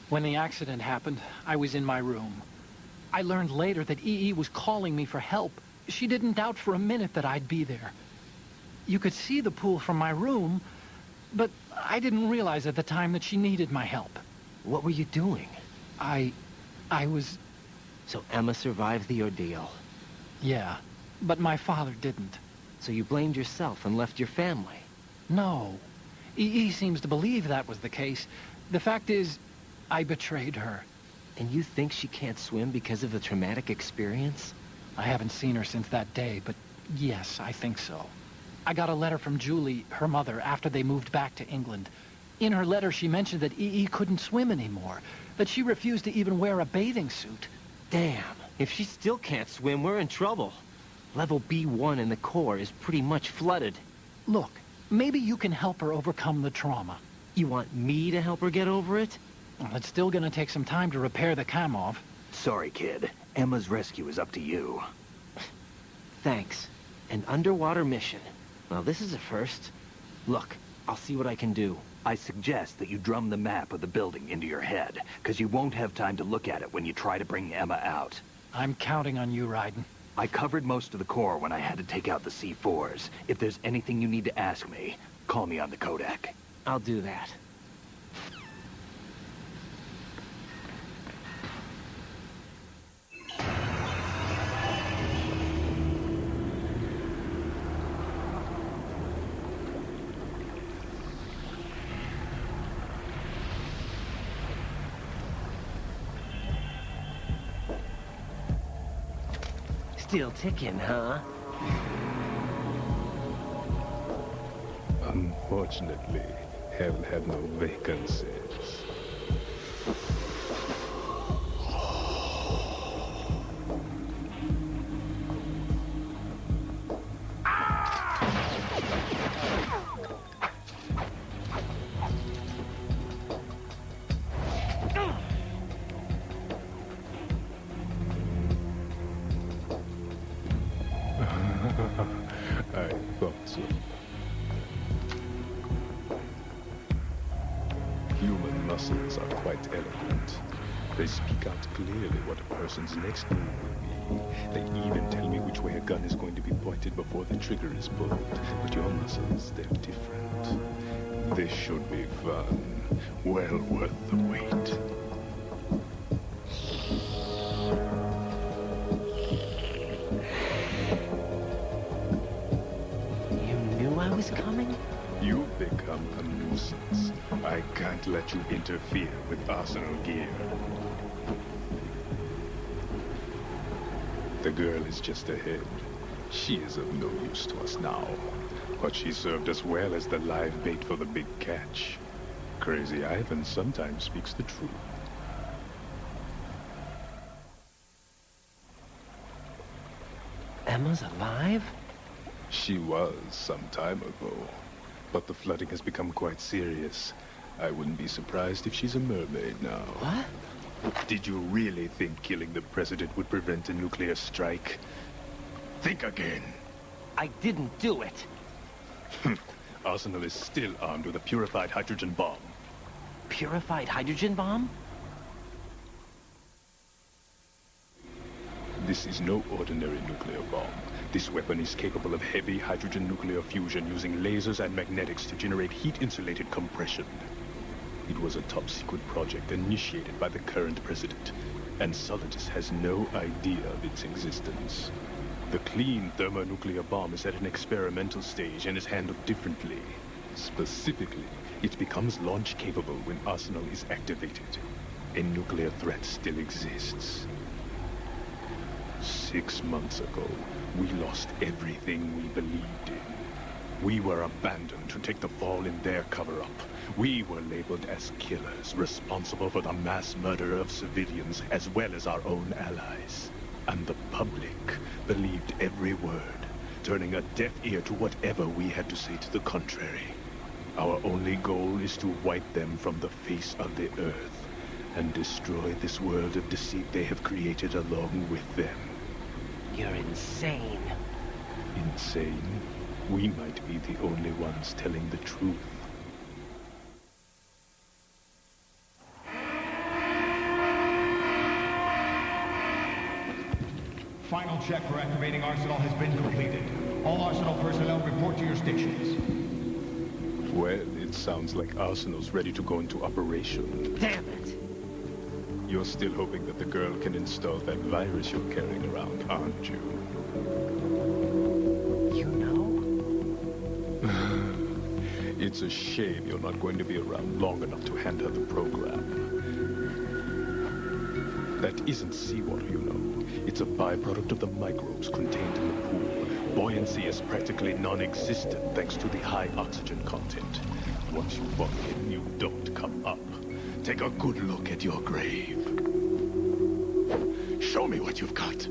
When the accident happened, I was in my room. I learned later that EE was calling me for help. She didn't doubt for a minute that I'd be there. You could see the pool from my room, but I didn't realize at the time that she needed my help. What were you doing? I was... So Emma survived the ordeal. Yeah, but my father didn't. So you blamed yourself and left your family? No. EE seems to believe that was the case. The fact is, I betrayed her. And you think she can't swim because of the traumatic experience? I haven't seen her since that day, but yes, I think so. I got a letter from Julie, her mother, after they moved back to England. In her letter, she mentioned that EE couldn't swim anymore, that she refused to even wear a bathing suit. Damn, if she still can't swim, we're in trouble. Level B1 in the core is pretty much flooded. Look, maybe you can help her overcome the trauma. You want me to help her get over it? Well, it's still gonna take some time to repair the Kamov. Sorry, kid. Emma's rescue is up to you. Thanks. An underwater mission. Well, this is a first. Look, I'll see what I can do. I suggest that you drum the map of the building into your head, because you won't have time to look at it when you try to bring Emma out. I'm counting on you, Raiden. I covered most of the core when I had to take out the C4s. If there's anything you need to ask me, call me on the Kodak. I'll do that. Still ticking, huh? Unfortunately, hell had no vacancies. I thought so. Human muscles are quite eloquent. They speak out clearly what a person's next move will be. They even tell me which way a gun is going to be pointed before the trigger is pulled. But your muscles, they're different. This should be fun. Well worth the wait. I was coming? You've become a nuisance. I can't let you interfere with Arsenal gear. The girl is just ahead. She is of no use to us now. But she served us well as the live bait for the big catch. Crazy Ivan sometimes speaks the truth. Emma's alive? She was some time ago, but the flooding has become quite serious. I wouldn't be surprised if she's a mermaid now. What? Did you really think killing the president would prevent a nuclear strike? Think again. I didn't do it. Arsenal is still armed with a purified hydrogen bomb. Purified hydrogen bomb? This is no ordinary nuclear bomb. This weapon is capable of heavy hydrogen nuclear fusion using lasers and magnetics to generate heat-insulated compression. It was a top-secret project initiated by the current president, and Solidus has no idea of its existence. The clean thermonuclear bomb is at an experimental stage and is handled differently. Specifically, it becomes launch-capable when Arsenal is activated. A nuclear threat still exists. 6 months ago, we lost everything we believed in. We were abandoned to take the fall in their cover-up. We were labeled as killers, responsible for the mass murder of civilians as well as our own allies. And the public believed every word, turning a deaf ear to whatever we had to say to the contrary. Our only goal is to wipe them from the face of the earth and destroy this world of deceit they have created along with them. You're insane. Insane? We might be the only ones telling the truth. Final check for activating Arsenal has been completed. All Arsenal personnel report to your stations. Well, it sounds like Arsenal's ready to go into operation. Damn it! You're still hoping that the girl can install that virus you're carrying around, aren't you? You know? It's a shame you're not going to be around long enough to hand her the program. That isn't seawater, you know. It's a byproduct of the microbes contained in the pool. Buoyancy is practically non-existent thanks to the high oxygen content. Once you fall in, you don't come up. Take a good look at your grave. Show me what you've got.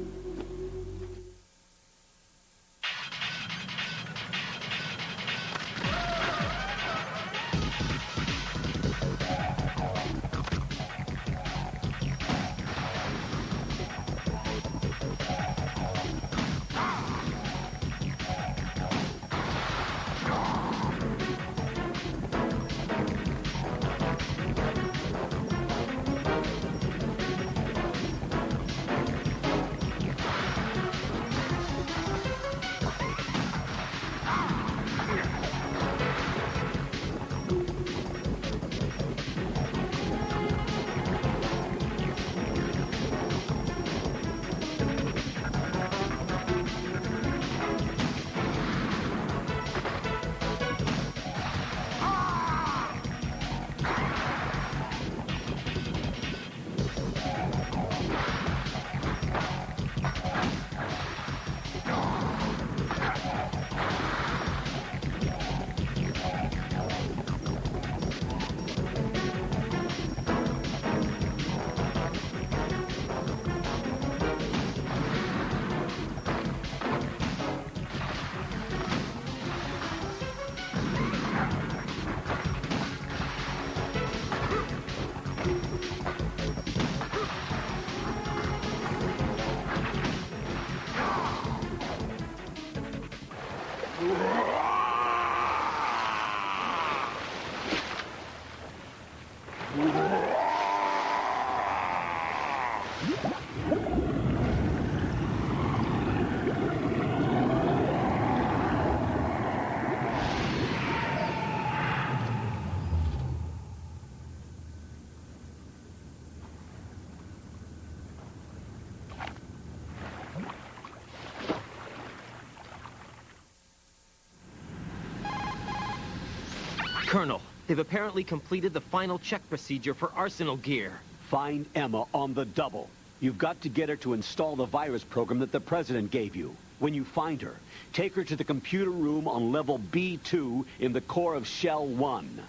Colonel, they've apparently completed the final check procedure for Arsenal gear. Find Emma on the double. You've got to get her to install the virus program that the President gave you. When you find her, take her to the computer room on level B2 in the core of Shell 1.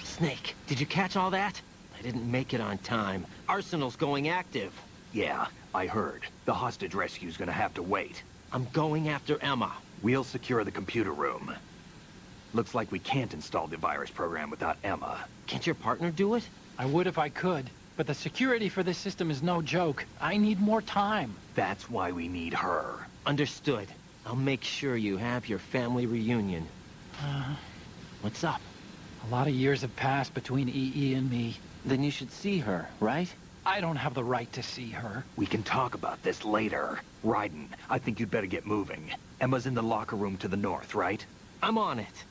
Snake, did you catch all that? I didn't make it on time. Arsenal's going active. Yeah, I heard. The hostage rescue's gonna have to wait. I'm going after Emma. We'll secure the computer room. Looks like we can't install the virus program without Emma. Can't your partner do it? I would if I could, but the security for this system is no joke. I need more time. That's why we need her. Understood. I'll make sure you have your family reunion. What's up? A lot of years have passed between EE and me. Then you should see her, right? I don't have the right to see her. We can talk about this later. Raiden, I think you'd better get moving. Emma's in the locker room to the north, right? I'm on it.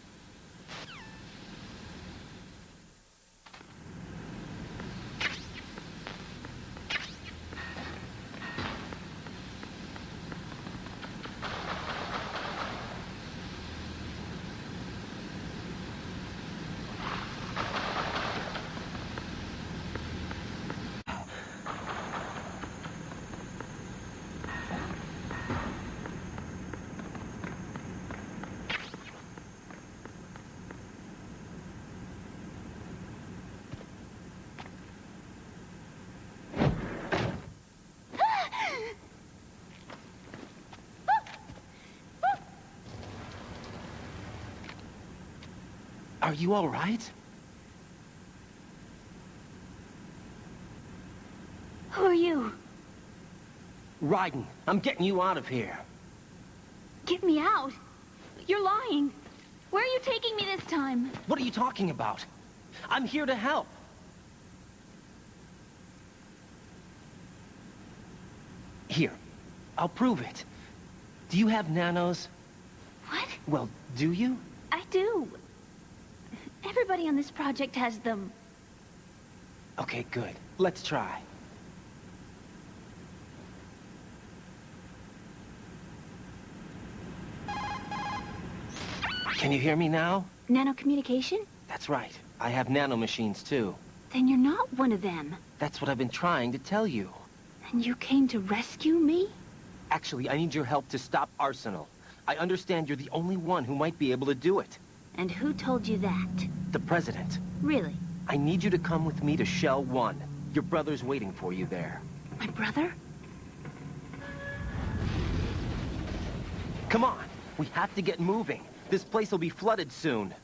Are you all right? Who are you? Raiden, I'm getting you out of here. Get me out. You're lying. Where are you taking me this time? What are you talking about? I'm here to help. Here, I'll prove it. Do you have nanos? What? Well, do you? I do. Everybody on this project has them. Okay, good. Let's try. Can you hear me now? Nanocommunication? That's right. I have nanomachines, too. Then you're not one of them. That's what I've been trying to tell you. And you came to rescue me? Actually, I need your help to stop Arsenal. I understand you're the only one who might be able to do it. And who told you that? The President. Really? I need you to come with me to Shell 1. Your brother's waiting for you there. My brother? Come on. We have to get moving. This place will be flooded soon.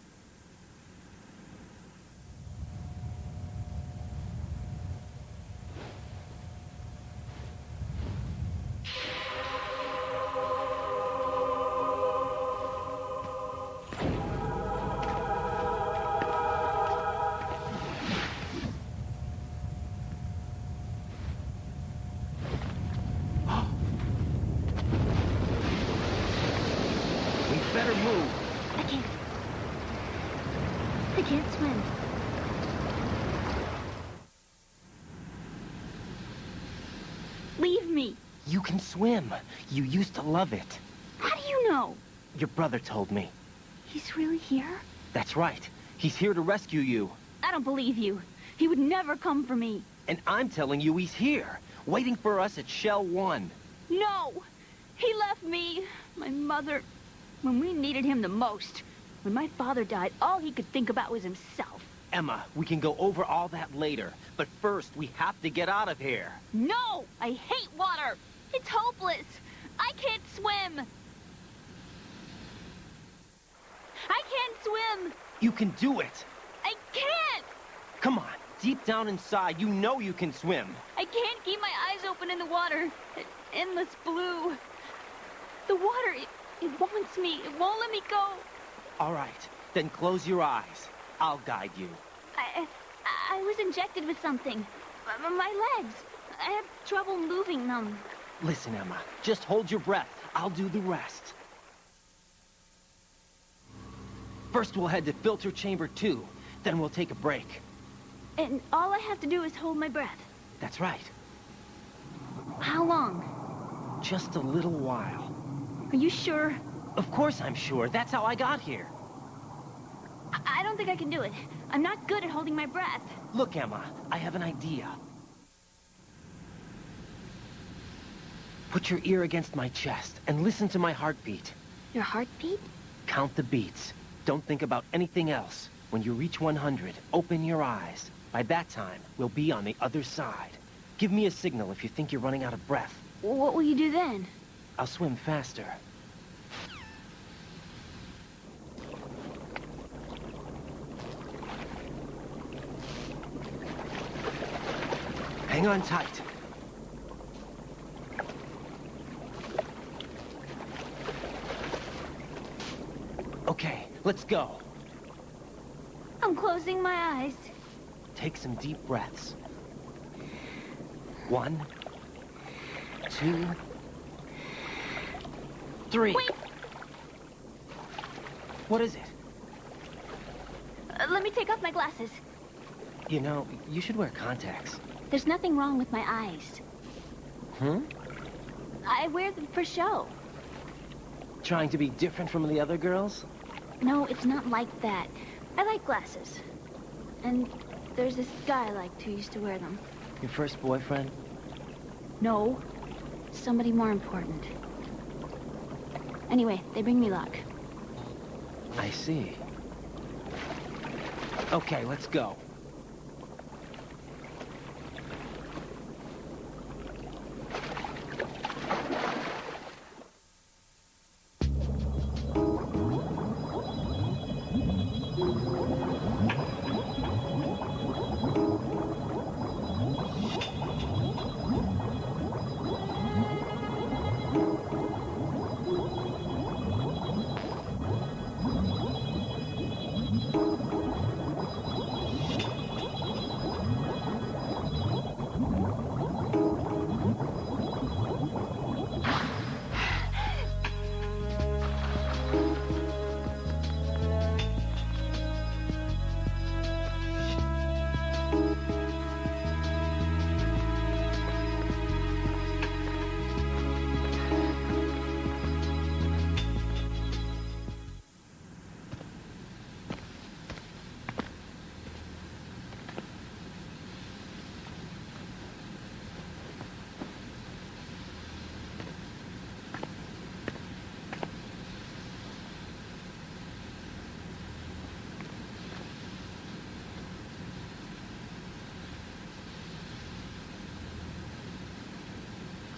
I can't swim. Leave me. You can swim. You used to love it. How do you know? Your brother told me. He's really here? That's right. He's here to rescue you. I don't believe you. He would never come for me. And I'm telling you he's here, waiting for us at Shell 1. No! He left me, my mother, when we needed him the most. When my father died, all he could think about was himself. Emma, we can go over all that later. But first, we have to get out of here. No! I hate water! It's hopeless! I can't swim! I can't swim! You can do it! I can't! Come on, deep down inside, you know you can swim. I can't keep my eyes open in the water. It's endless blue. The water, it wants me. It won't let me go. All right, then close your eyes. I'll guide you. I was injected with something. My legs. I have trouble moving them. Listen, Emma, just hold your breath. I'll do the rest. First, we'll head to filter chamber 2. Then we'll take a break. And all I have to do is hold my breath. That's right. How long? Just a little while. Are you sure? Of course I'm sure. That's how I got here. I don't think I can do it. I'm not good at holding my breath. Look, Emma, I have an idea. Put your ear against my chest and listen to my heartbeat. Your heartbeat? Count the beats. Don't think about anything else. When you reach 100, open your eyes. By that time, we'll be on the other side. Give me a signal if you think you're running out of breath. What will you do then? I'll swim faster. Hang on tight. Okay, let's go. I'm closing my eyes. Take some deep breaths. 1, 2, 3. Wait! What is it? Let me take off my glasses. You know, you should wear contacts. There's nothing wrong with my eyes. I wear them for show. Trying to be different from the other girls? No, it's not like that. I like glasses. And there's this guy I liked who used to wear them. Your first boyfriend? No. Somebody more important. Anyway, they bring me luck. I see. Okay, let's go.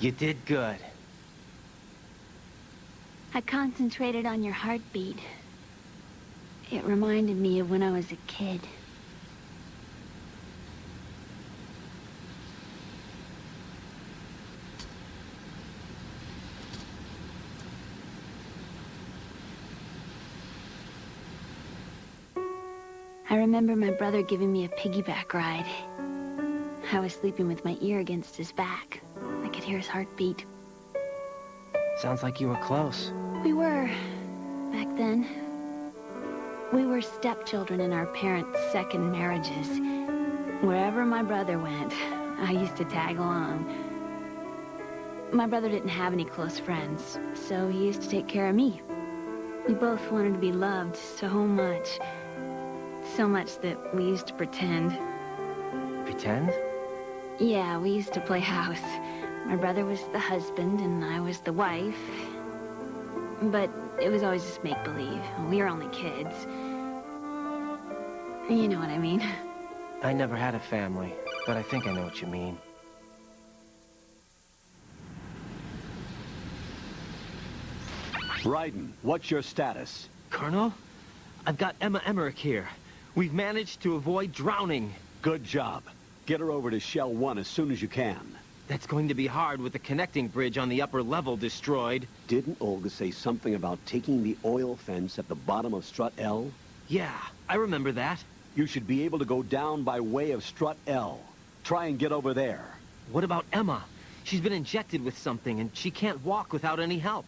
You did good. I concentrated on your heartbeat. It reminded me of when I was a kid. I remember my brother giving me a piggyback ride. I was sleeping with my ear against his back. I could hear his heartbeat. Sounds like you were close. We were, back then. We were stepchildren in our parents' second marriages. Wherever my brother went, I used to tag along. My brother didn't have any close friends, so he used to take care of me. We both wanted to be loved so much. So much that we used to pretend. Pretend? Yeah, we used to play house. My brother was the husband and I was the wife. But it was always just make-believe. We were only kids. You know what I mean. I never had a family, but I think I know what you mean. Raiden, what's your status? Colonel, I've got Emma Emmerich here. We've managed to avoid drowning. Good job. Get her over to Shell 1 as soon as you can. That's going to be hard with the connecting bridge on the upper level destroyed. Didn't Olga say something about taking the oil fence at the bottom of Strut L? Yeah, I remember that. You should be able to go down by way of Strut L. Try and get over there. What about Emma? She's been injected with something and she can't walk without any help.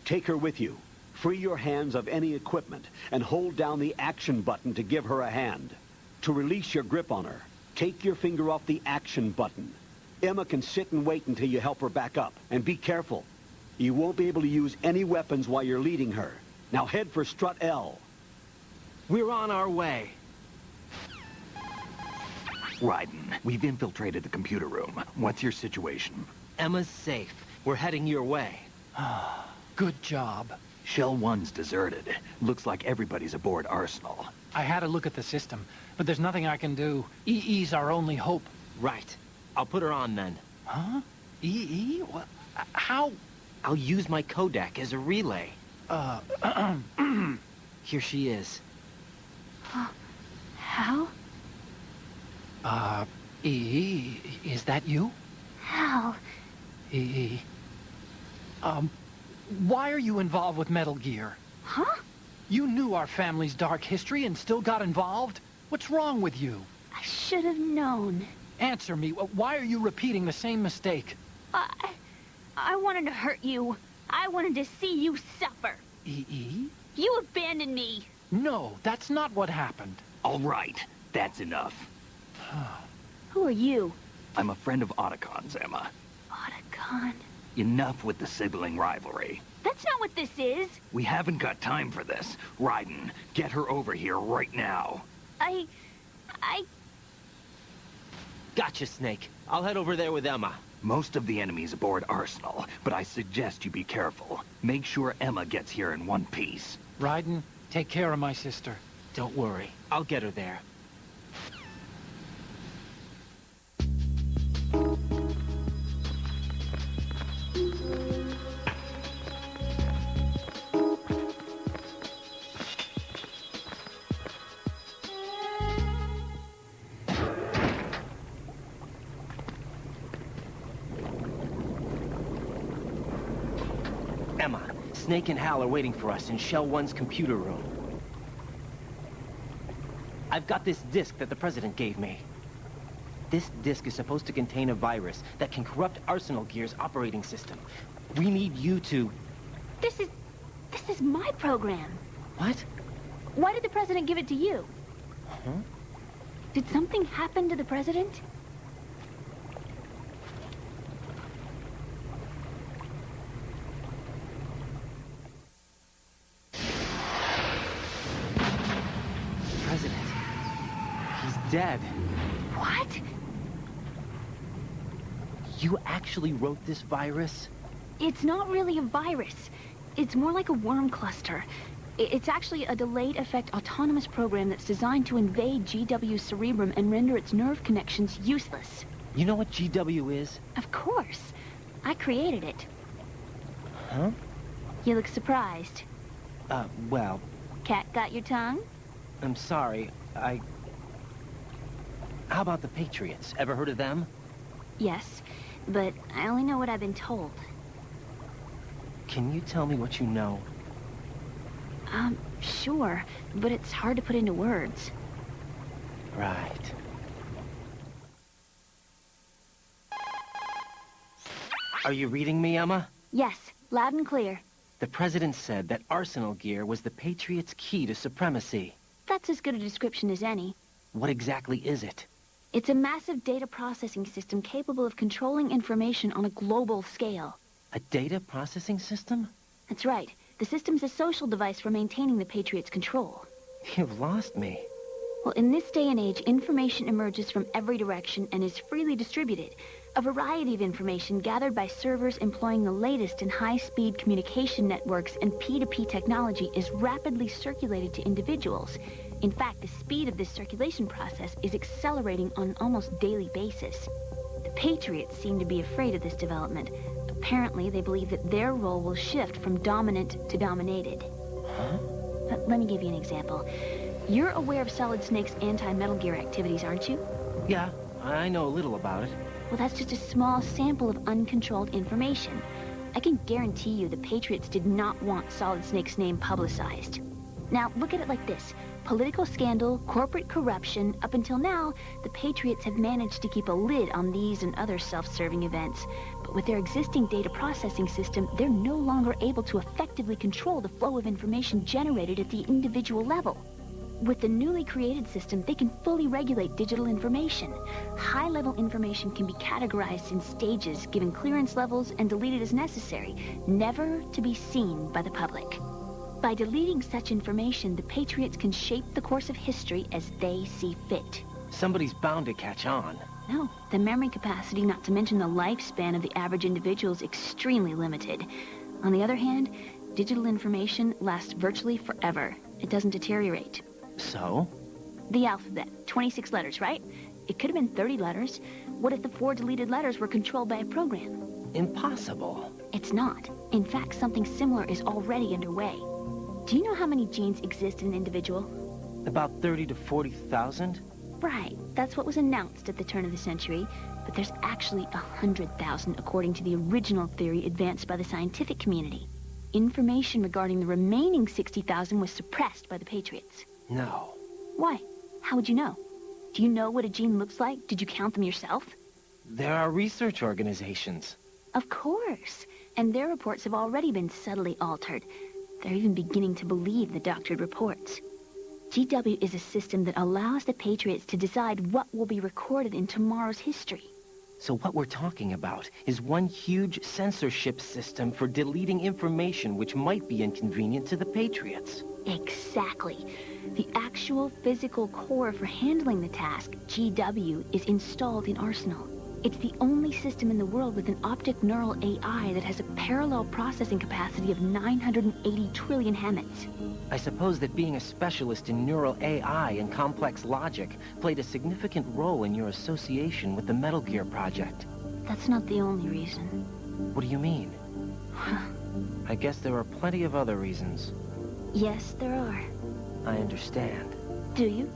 Take her with you. Free your hands of any equipment and hold down the action button to give her a hand. To release your grip on her, take your finger off the action button. Emma can sit and wait until you help her back up. And be careful. You won't be able to use any weapons while you're leading her. Now head for Strut L. We're on our way. Raiden, we've infiltrated the computer room. What's your situation? Emma's safe. We're heading your way. Good job. Shell 1's deserted. Looks like everybody's aboard Arsenal. I had a look at the system, but there's nothing I can do. EE's our only hope. Right. I'll put her on then. Huh? EE? What? How? I'll use my Kodak as a relay. Here she is. How? EE, is that you? How? EE. Why are you involved with Metal Gear? Huh? You knew our family's dark history and still got involved? What's wrong with you? I should have known. Answer me. Why are you repeating the same mistake? I wanted to hurt you. I wanted to see you suffer. EE? You abandoned me. No, that's not what happened. All right, that's enough. Who are you? I'm a friend of Otacon's, Emma. Otacon? Enough with the sibling rivalry. That's not what this is. We haven't got time for this. Raiden, get her over here right now. I... Gotcha, Snake. I'll head over there with Emma. Most of the enemy's aboard Arsenal, but I suggest you be careful. Make sure Emma gets here in one piece. Raiden, take care of my sister. Don't worry. I'll get her there. Emma, Snake and Hal are waiting for us in Shell 1's computer room. I've got this disk that the President gave me. This disk is supposed to contain a virus that can corrupt Arsenal Gear's operating system. We need you to... This is my program. What? Why did the President give it to you? Huh? Did something happen to the President? Dead. What? You actually wrote this virus? It's not really a virus. It's more like a worm cluster. It's actually a delayed effect autonomous program that's designed to invade GW's cerebrum and render its nerve connections useless. You know what GW is? Of course. I created it. Huh? You look surprised. Well, Cat got your tongue? I'm sorry. How about the Patriots? Ever heard of them? Yes, but I only know what I've been told. Can you tell me what you know? Sure, but it's hard to put into words. Right. Are you reading me, Emma? Yes, loud and clear. The President said that Arsenal gear was the Patriots' key to supremacy. That's as good a description as any. What exactly is it? It's a massive data processing system capable of controlling information on a global scale. A data processing system? That's right. The system's a social device for maintaining the Patriots' control. You've lost me. Well, in this day and age, information emerges from every direction and is freely distributed. A variety of information gathered by servers employing the latest in high-speed communication networks and P2P technology is rapidly circulated to individuals. In fact, the speed of this circulation process is accelerating on an almost daily basis. The Patriots seem to be afraid of this development. Apparently, they believe that their role will shift from dominant to dominated. Huh? Let me give you an example. You're aware of Solid Snake's anti-Metal Gear activities, aren't you? Yeah, I know a little about it. Well, that's just a small sample of uncontrolled information. I can guarantee you the Patriots did not want Solid Snake's name publicized. Now, look at it like this. Political scandal, corporate corruption, up until now, the Patriots have managed to keep a lid on these and other self-serving events. But with their existing data processing system, they're no longer able to effectively control the flow of information generated at the individual level. With the newly created system, they can fully regulate digital information. High-level information can be categorized in stages, given clearance levels, and deleted as necessary, never to be seen by the public. By deleting such information, the Patriots can shape the course of history as they see fit. Somebody's bound to catch on. No, the memory capacity, not to mention the lifespan of the average individual, is extremely limited. On the other hand, digital information lasts virtually forever. It doesn't deteriorate. So? The alphabet. 26 letters, right? It could have been 30 letters. What if the 4 deleted letters were controlled by a program? Impossible. It's not. In fact, something similar is already underway. Do you know how many genes exist in an individual? About 30 to 40,000? Right. That's what was announced at the turn of the century. But there's actually 100,000 according to the original theory advanced by the scientific community. Information regarding the remaining 60,000 was suppressed by the Patriots. No. Why? How would you know? Do you know what a gene looks like? Did you count them yourself? There are research organizations. Of course. And their reports have already been subtly altered. They're even beginning to believe the doctored reports. GW is a system that allows the Patriots to decide what will be recorded in tomorrow's history. So what we're talking about is one huge censorship system for deleting information which might be inconvenient to the Patriots. Exactly. The actual physical core for handling the task, GW, is installed in Arsenal. It's the only system in the world with an optic neural AI that has a parallel processing capacity of 980 trillion Hammets. I suppose that being a specialist in neural AI and complex logic played a significant role in your association with the Metal Gear project. That's not the only reason. What do you mean? I guess there are plenty of other reasons. Yes, there are. I understand. Do you?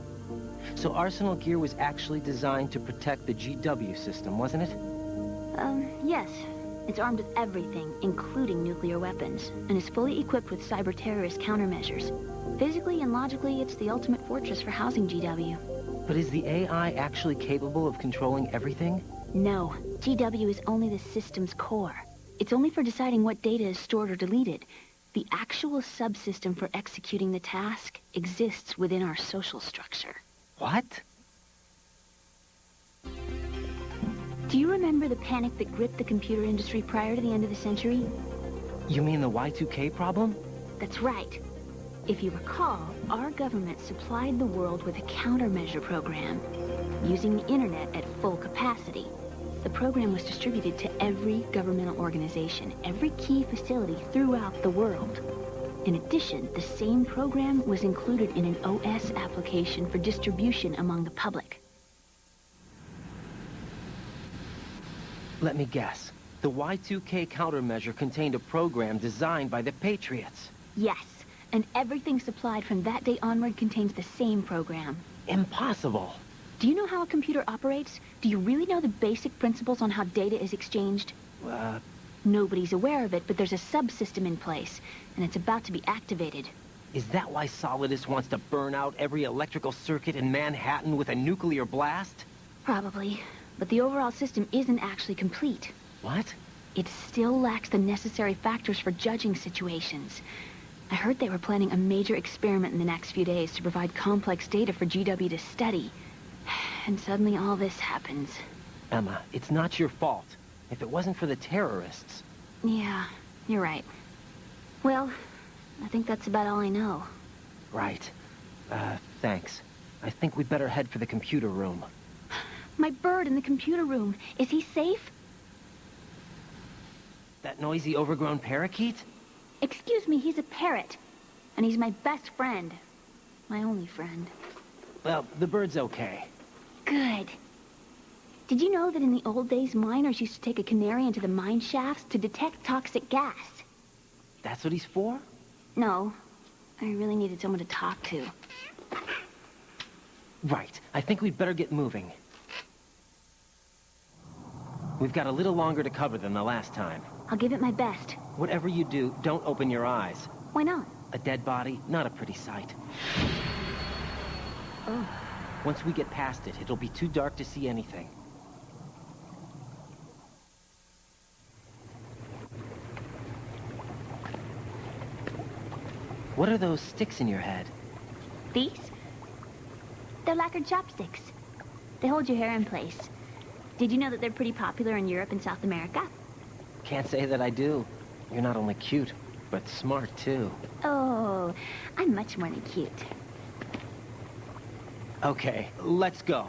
So Arsenal Gear was actually designed to protect the GW system, wasn't it? Yes. It's armed with everything, including nuclear weapons, and is fully equipped with cyber-terrorist countermeasures. Physically and logically, it's the ultimate fortress for housing GW. But is the AI actually capable of controlling everything? No. GW is only the system's core. It's only for deciding what data is stored or deleted. The actual subsystem for executing the task exists within our social structure. What? Do you remember the panic that gripped the computer industry prior to the end of the century? You mean the Y2K problem? That's right. If you recall, our government supplied the world with a countermeasure program, using the internet at full capacity. The program was distributed to every governmental organization, every key facility throughout the world. In addition, the same program was included in an OS application for distribution among the public. Let me guess. The Y2K countermeasure contained a program designed by the Patriots. Yes, and everything supplied from that day onward contains the same program. Impossible. Do you know how a computer operates? Do you really know the basic principles on how data is exchanged? Nobody's aware of it, but there's a subsystem in place, and it's about to be activated. Is that why Solidus wants to burn out every electrical circuit in Manhattan with a nuclear blast? Probably, but the overall system isn't actually complete. What? It still lacks the necessary factors for judging situations. I heard they were planning a major experiment in the next few days to provide complex data for GW to study. And suddenly all this happens. Emma, it's not your fault. If it wasn't for the terrorists... Yeah, you're right. Well, I think that's about all I know. Right. Thanks. I think we'd better head for the computer room. My bird in the computer room. Is he safe? That noisy, overgrown parakeet? Excuse me, he's a parrot. And he's my best friend. My only friend. Well, the bird's okay. Good. Did you know that in the old days, miners used to take a canary into the mine shafts to detect toxic gas? That's what he's for? No. I really needed someone to talk to. Right. I think we'd better get moving. We've got a little longer to cover than the last time. I'll give it my best. Whatever you do, don't open your eyes. Why not? A dead body, not a pretty sight. Oh. Once we get past it, it'll be too dark to see anything. What are those sticks in your head? These? They're lacquered chopsticks. They hold your hair in place. Did you know that they're pretty popular in Europe and South America? Can't say that I do. You're not only cute, but smart, too. Oh, I'm much more than cute. Okay, let's go.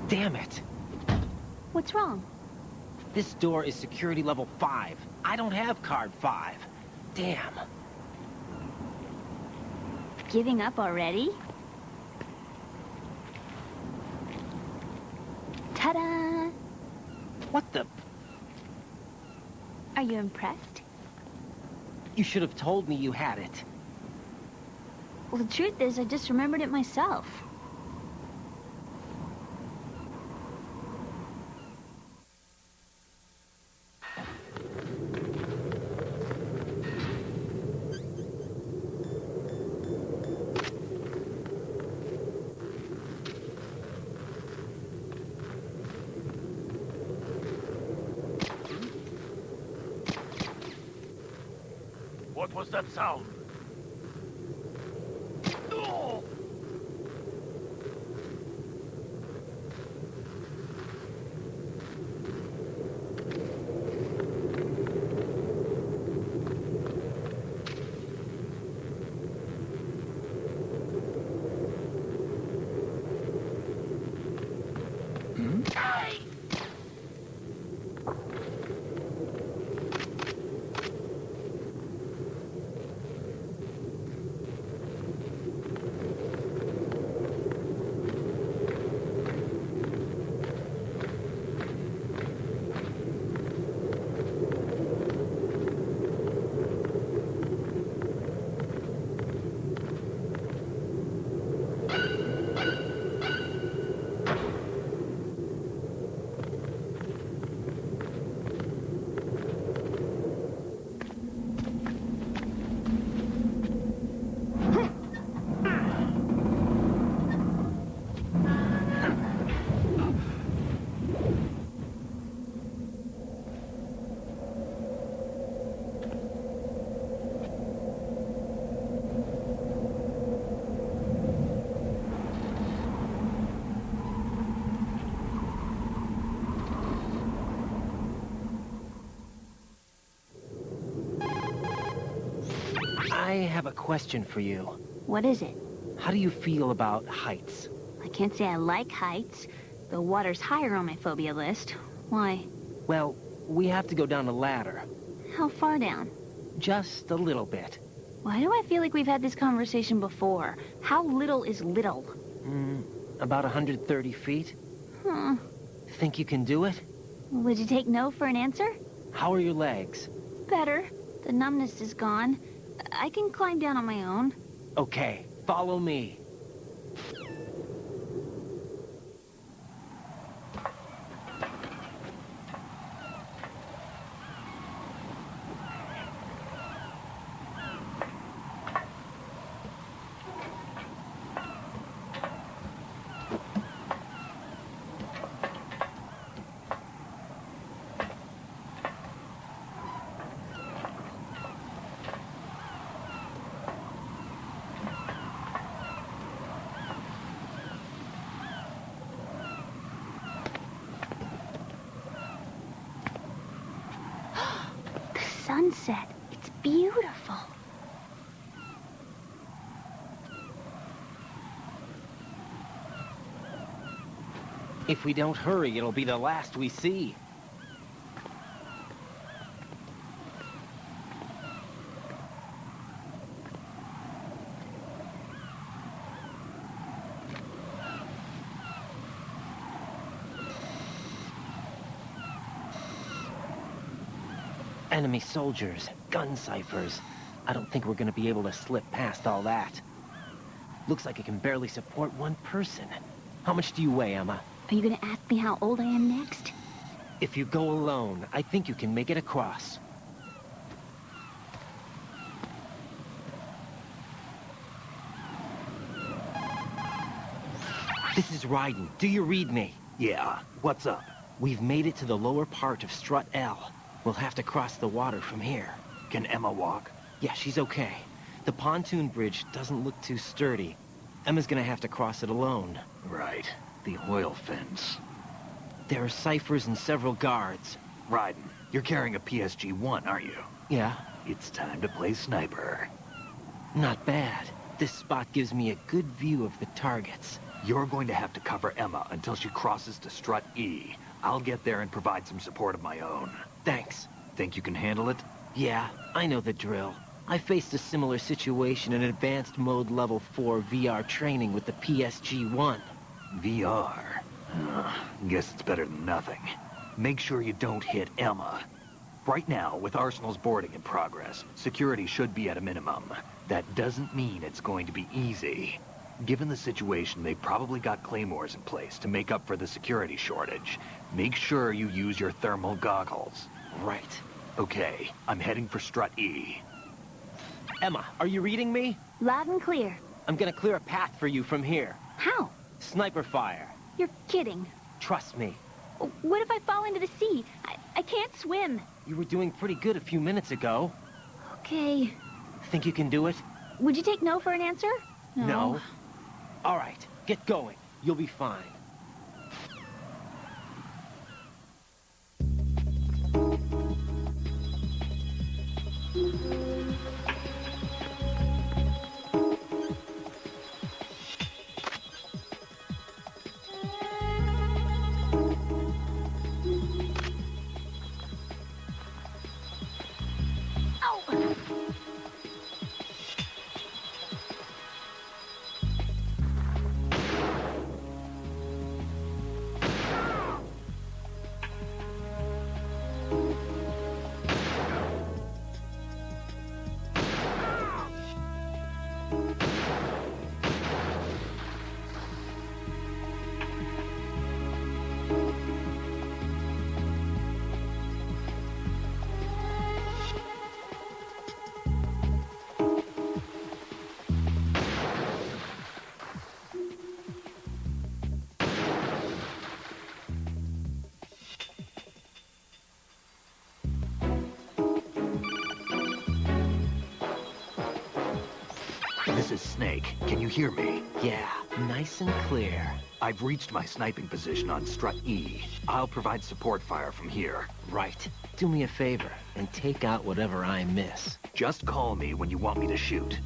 Damn it. What's wrong? This door is security level 5. I don't have card 5. Damn. Giving up already? Ta-da! What the... Are you impressed? You should have told me you had it. Well, the truth is, I just remembered it myself. What was that sound? Oh! I have a question for you. What is it? How do you feel about heights? I can't say I like heights. The water's higher on my phobia list. Why? Well, we have to go down a ladder. How far down? Just a little bit. Why do I feel like we've had this conversation before? How little is little? About 130 feet. Huh. Think you can do it? Would you take no for an answer? How are your legs? Better. The numbness is gone. I can climb down on my own. Okay, follow me. Sunset. It's beautiful. If we don't hurry, it'll be the last we see. Enemy soldiers, gun ciphers. I don't think we're gonna be able to slip past all that. Looks like it can barely support one person. How much do you weigh, Emma? Are you gonna ask me how old I am next? If you go alone, I think you can make it across. This is Raiden. Do you read me? Yeah, what's up? We've made it to the lower part of Strut L. We'll have to cross the water from here. Can Emma walk? Yeah, she's okay. The pontoon bridge doesn't look too sturdy. Emma's gonna have to cross it alone. Right. The oil fence. There are ciphers and several guards. Raiden, you're carrying a PSG-1, aren't you? Yeah. It's time to play sniper. Not bad. This spot gives me a good view of the targets. You're going to have to cover Emma until she crosses to Strut E. I'll get there and provide some support of my own. Thanks. Think you can handle it? Yeah, I know the drill. I faced a similar situation in Advanced Mode Level 4 VR training with the PSG-1. VR? Guess it's better than nothing. Make sure you don't hit Emma. Right now, with Arsenal's boarding in progress, security should be at a minimum. That doesn't mean it's going to be easy. Given the situation, they've probably got claymores in place to make up for the security shortage. Make sure you use your thermal goggles. Right. Okay, I'm heading for Strut E. Emma, are you reading me? Loud and clear. I'm gonna clear a path for you from here. How? Sniper fire. You're kidding. Trust me. What if I fall into the sea? I can't swim. You were doing pretty good a few minutes ago. Okay. Think you can do it? Would you take no for an answer? No. All right, get going. You'll be fine. This is Snake. Can you hear me? Yeah, nice and clear. I've reached my sniping position on Strut E. I'll provide support fire from here. Right. Do me a favor and take out whatever I miss. Just call me when you want me to shoot.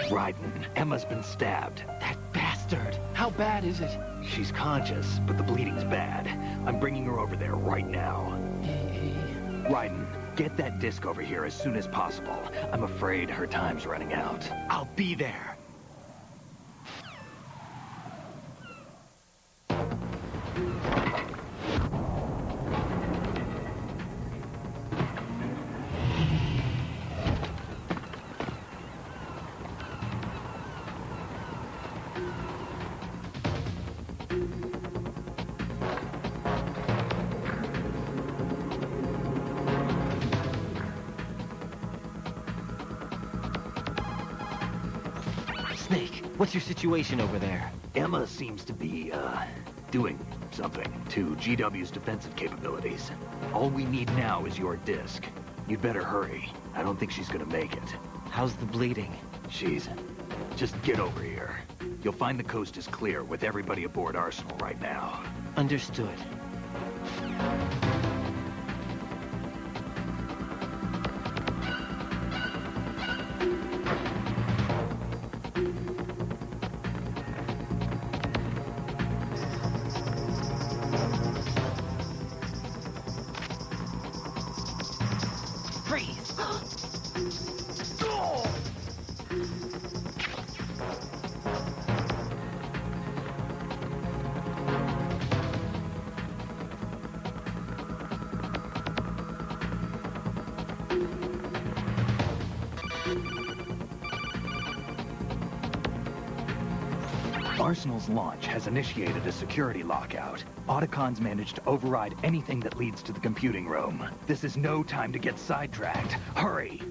Raiden, Emma's been stabbed. That bastard! How bad is it? She's conscious, but the bleeding's bad. I'm bringing her over there right now. Raiden, get that disc over here as soon as possible. I'm afraid her time's running out. I'll be there. Snake, what's your situation over there? Emma seems to be, doing something to GW's defensive capabilities. All we need now is your disc. You'd better hurry. I don't think she's gonna make it. How's the bleeding? Just get over here. You'll find the coast is clear with everybody aboard Arsenal right now. Understood. Arsenal's launch has initiated a security lockout. Otacons managed to override anything that leads to the computing room. This is no time to get sidetracked. Hurry!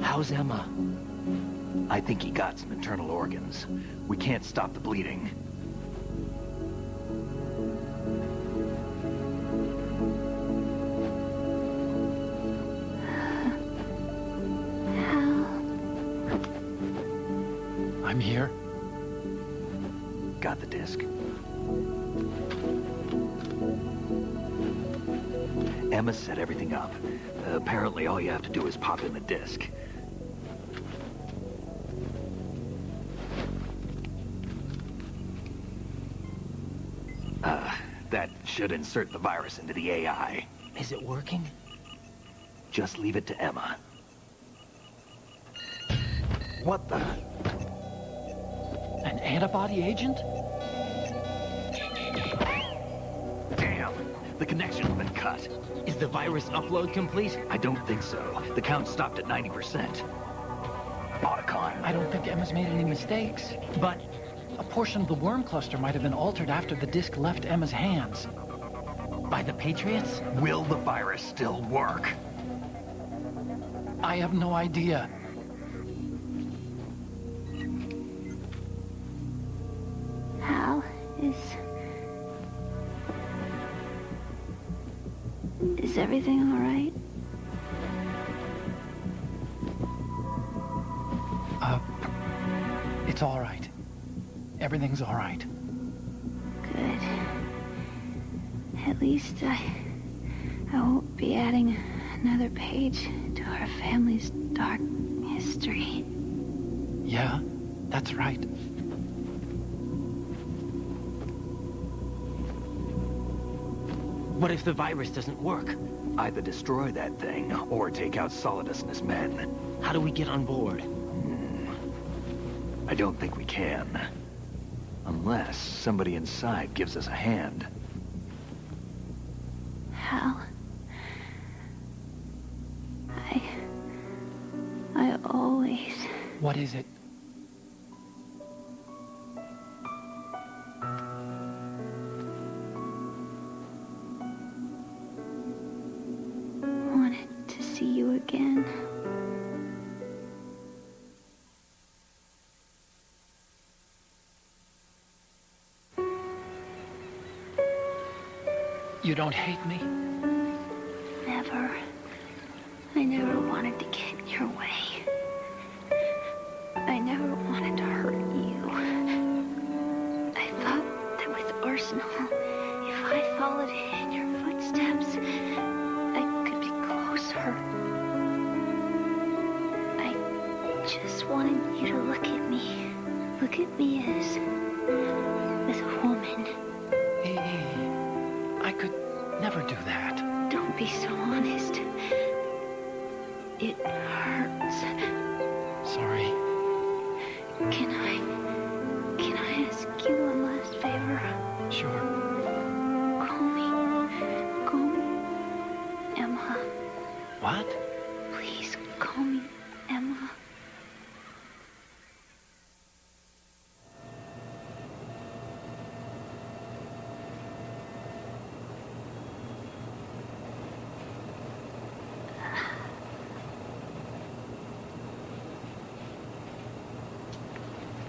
How's Emma? I think he got some internal organs. We can't stop the bleeding. I'm here. Got the disc. Emma set everything up. Apparently all you have to do is pop in the disc. That should insert the virus into the AI. Is it working? Just leave it to Emma. What the? An antibody agent? Damn! The connection's been cut. Is the virus upload complete? I don't think so. The count stopped at 90%. Otacon. I don't think Emma's made any mistakes. But a portion of the worm cluster might have been altered after the disc left Emma's hands. By the Patriots? Will the virus still work? I have no idea. Hal, is everything all right? It's all right. Everything's all right. Good. At least I won't be adding another page to our family's dark history. Yeah, that's right. What if the virus doesn't work? Either destroy that thing, or take out Solidus and his men. How do we get on board? I don't think we can. Unless somebody inside gives us a hand. Hal, I always... What is it? wanted to see you again. You don't hate me? Never. I never wanted to get in your way. I never wanted to hurt you. I thought that with Arsenal, if I followed in your footsteps, I could be closer. I just wanted you to look at me. Look at me as a woman. I could never do that. Don't be so honest. It hurts. Sorry. Can I ask you one last favor? Sure. Call me Emma. What? Please call me Emma.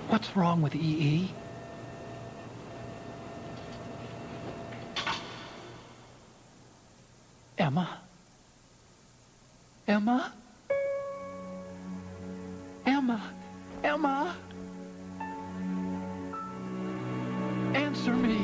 What's wrong with EE? Emma? Emma? Emma? Emma? Answer me.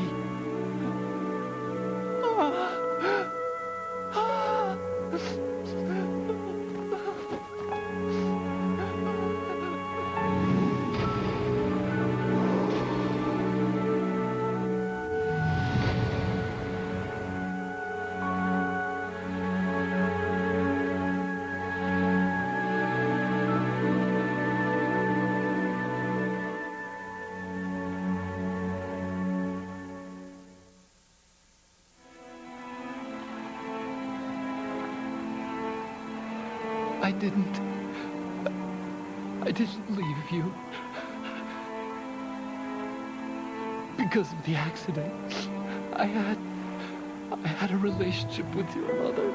I didn't leave you. Because of the accident. I had a relationship with your mother.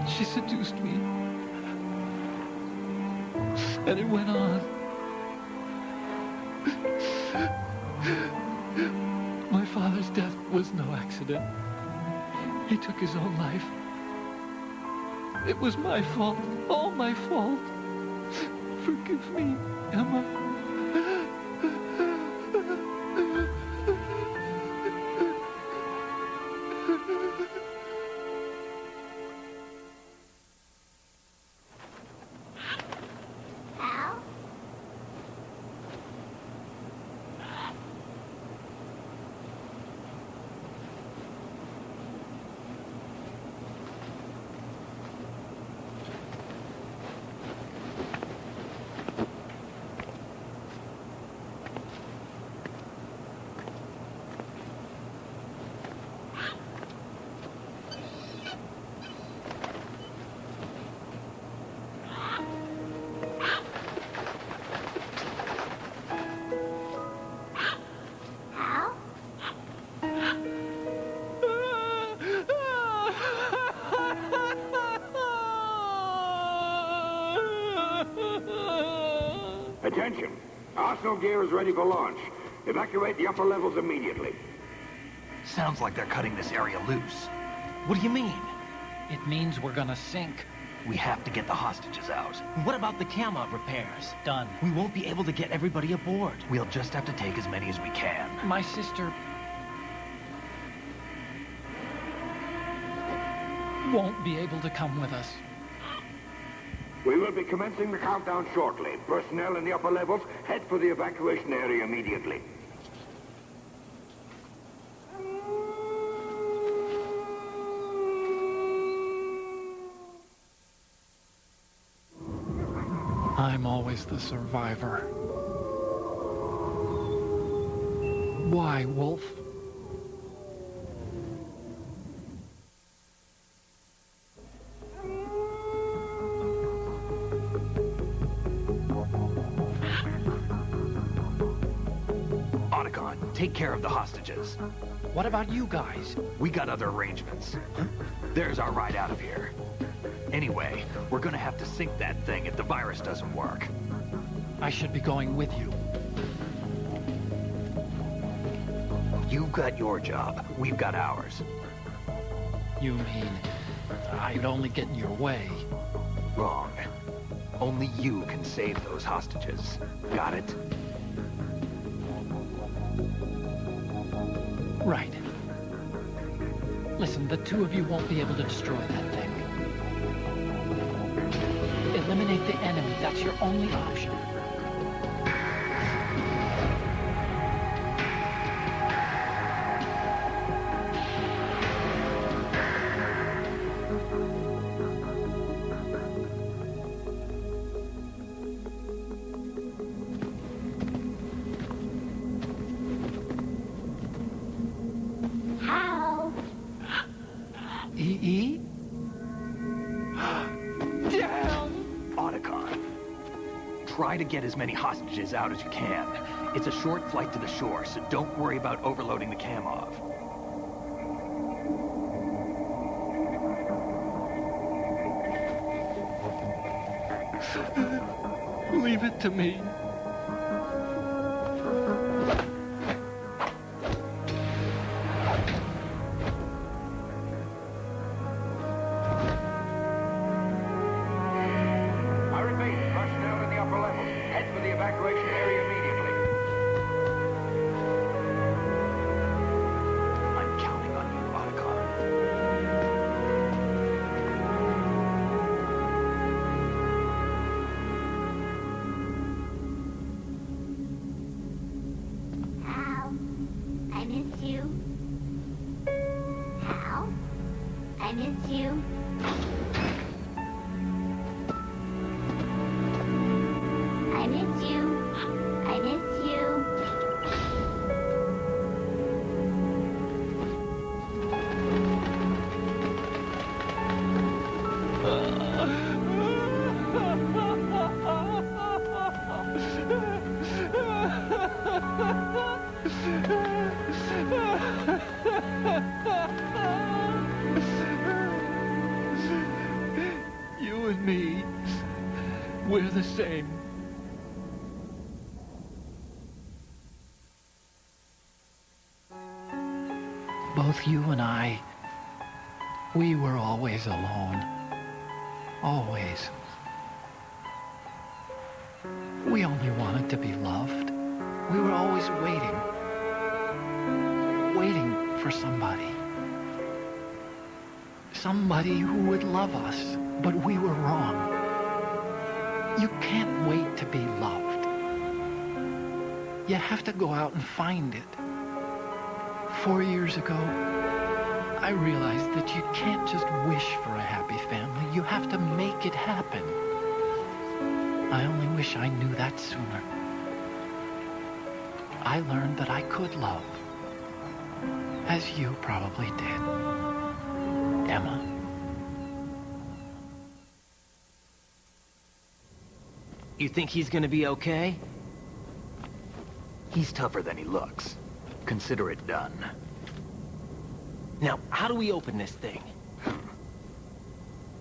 She seduced me. And it went on. My father's death was no accident. He took his own life. It was my fault. All my fault. Forgive me, Emma. Attention! Arsenal gear is ready for launch. Evacuate the upper levels immediately. Sounds like they're cutting this area loose. What do you mean? It means we're gonna sink. We have to get the hostages out. What about the camo repairs? Done. We won't be able to get everybody aboard. We'll just have to take as many as we can. My sister won't be able to come with us. We will be commencing the countdown shortly. Personnel in the upper levels, head for the evacuation area immediately. I'm always the survivor. Why, Wolf? Otacon, take care of the hostages. What about you guys? We got other arrangements. There's our ride out of here. Anyway, we're gonna have to sink that thing if the virus doesn't work. I should be going with you. You've got your job. We've got ours. You mean I'd only get in your way? Wrong. Only you can save those hostages. Got it? Right. Listen, the two of you won't be able to destroy that thing. Eliminate the enemy. That's your only option. Help! E.E.? Otacon, try to get as many hostages out as you can. It's a short flight to the shore, so don't worry about overloading the Kamov. Leave it to me. I repeat, personnel in the upper levels, head for the evacuation area immediately. I'm counting on you, Otacon. Hal, I miss you. Hal, I miss you. I miss you. I miss you. We're the same. Both you and I, we were always alone. Always. We only wanted to be loved. We were always waiting. Waiting for somebody. Somebody who would love us, but we were wrong. You can't wait to be loved. You have to go out and find it. 4 years ago, I realized that you can't just wish for a happy family. You have to make it happen. I only wish I knew that sooner. I learned that I could love, as you probably did, Emma. You think he's gonna be okay? He's tougher than he looks. Consider it done. Now, how do we open this thing?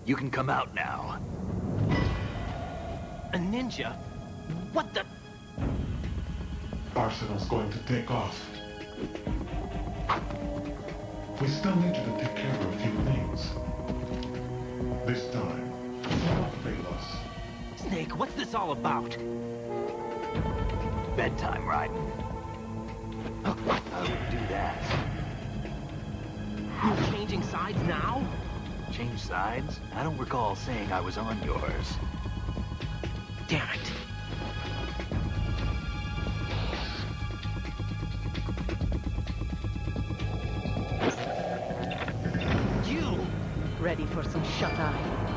You can come out now. A ninja? What the... Arsenal's going to take off. We still need you to take care of a few things. This time, don't fail us. Snake, what's this all about? Bedtime, Raiden. I wouldn't do that. You're changing sides now? Change sides? I don't recall saying I was on yours. Damn it. You! Ready for some shut-eye?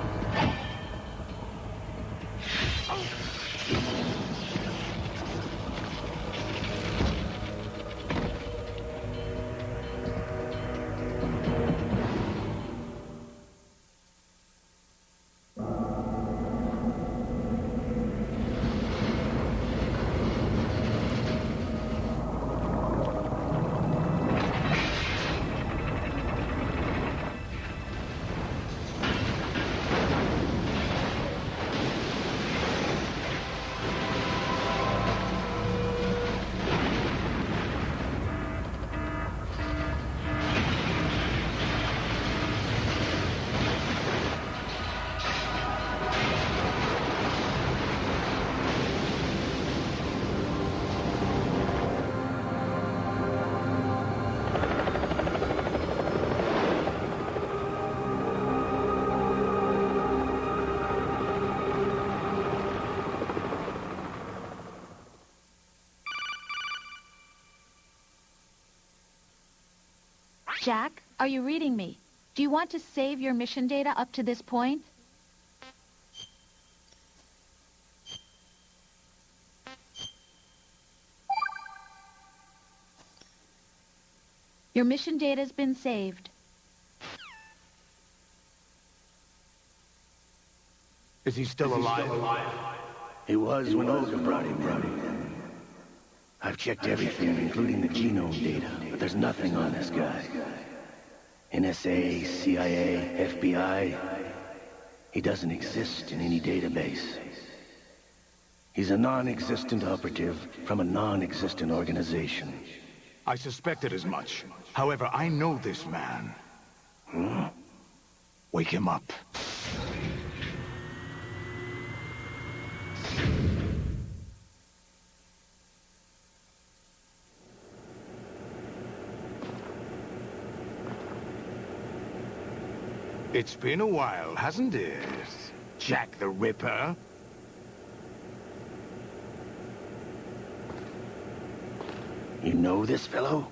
Jack, are you reading me? Do you want to save your mission data up to this point? Your mission data's been saved. Is he still alive? He was when Olga brought him. I've checked everything, including the genome data, but there's nothing on this guy. NSA, CIA, FBI. He doesn't exist in any database. He's a non-existent operative from a non-existent organization. I suspected as much. However, I know this man. Hmm? Wake him up. It's been a while, hasn't it? Jack the Ripper? You know this fellow?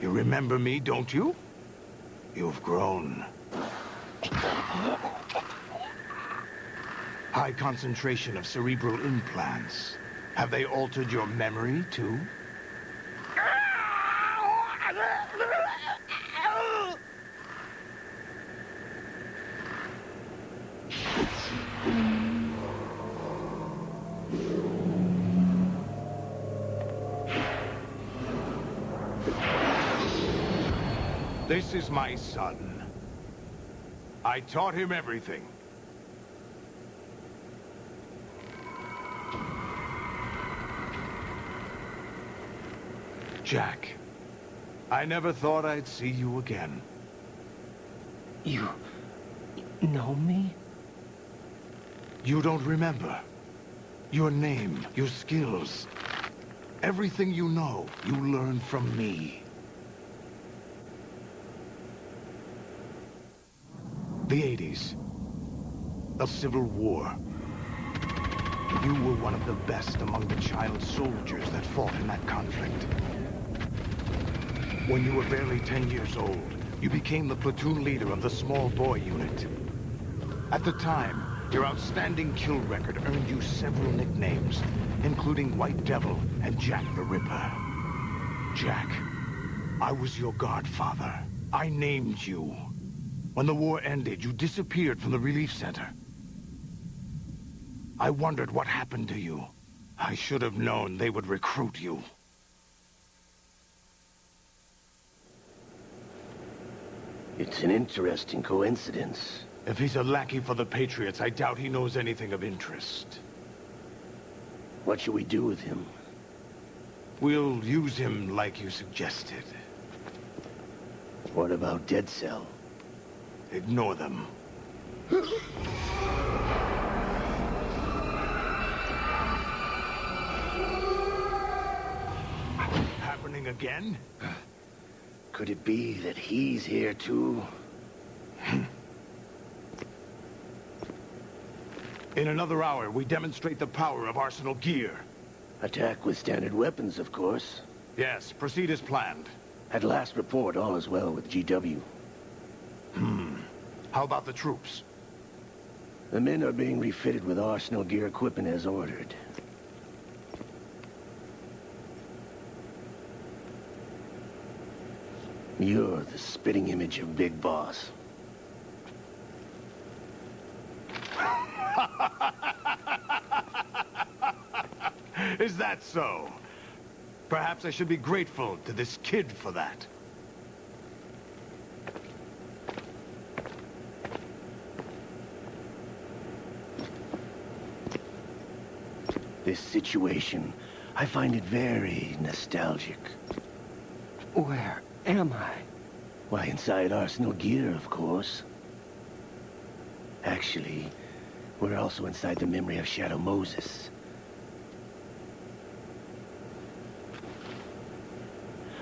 You remember me, don't you? You've grown. High concentration of cerebral implants. Have they altered your memory, too? This is my son. I taught him everything. Jack, I never thought I'd see you again. You know me? You don't remember. Your name, your skills. Everything you know, you learned from me. The 80s. The Civil War. You were one of the best among the child soldiers that fought in that conflict. When you were barely 10 years old, you became the platoon leader of the small boy unit. At the time, your outstanding kill record earned you several nicknames, including White Devil and Jack the Ripper. Jack, I was your godfather. I named you. When the war ended, you disappeared from the relief center. I wondered what happened to you. I should have known they would recruit you. It's an interesting coincidence. If he's a lackey for the Patriots, I doubt he knows anything of interest. What should we do with him? We'll use him like you suggested. What about Dead Cell? Ignore them. Happening again? Could it be that he's here too? In another hour, we demonstrate the power of Arsenal gear. Attack with standard weapons, of course. Yes, proceed as planned. At last report, all is well with GW. How about the troops? The men are being refitted with Arsenal gear equipment as ordered. You're the spitting image of Big Boss. Is that so? Perhaps I should be grateful to this kid for that. This situation, I find it very nostalgic. Where am I? Why, inside Arsenal gear, of course. Actually, we're also inside the memory of Shadow Moses.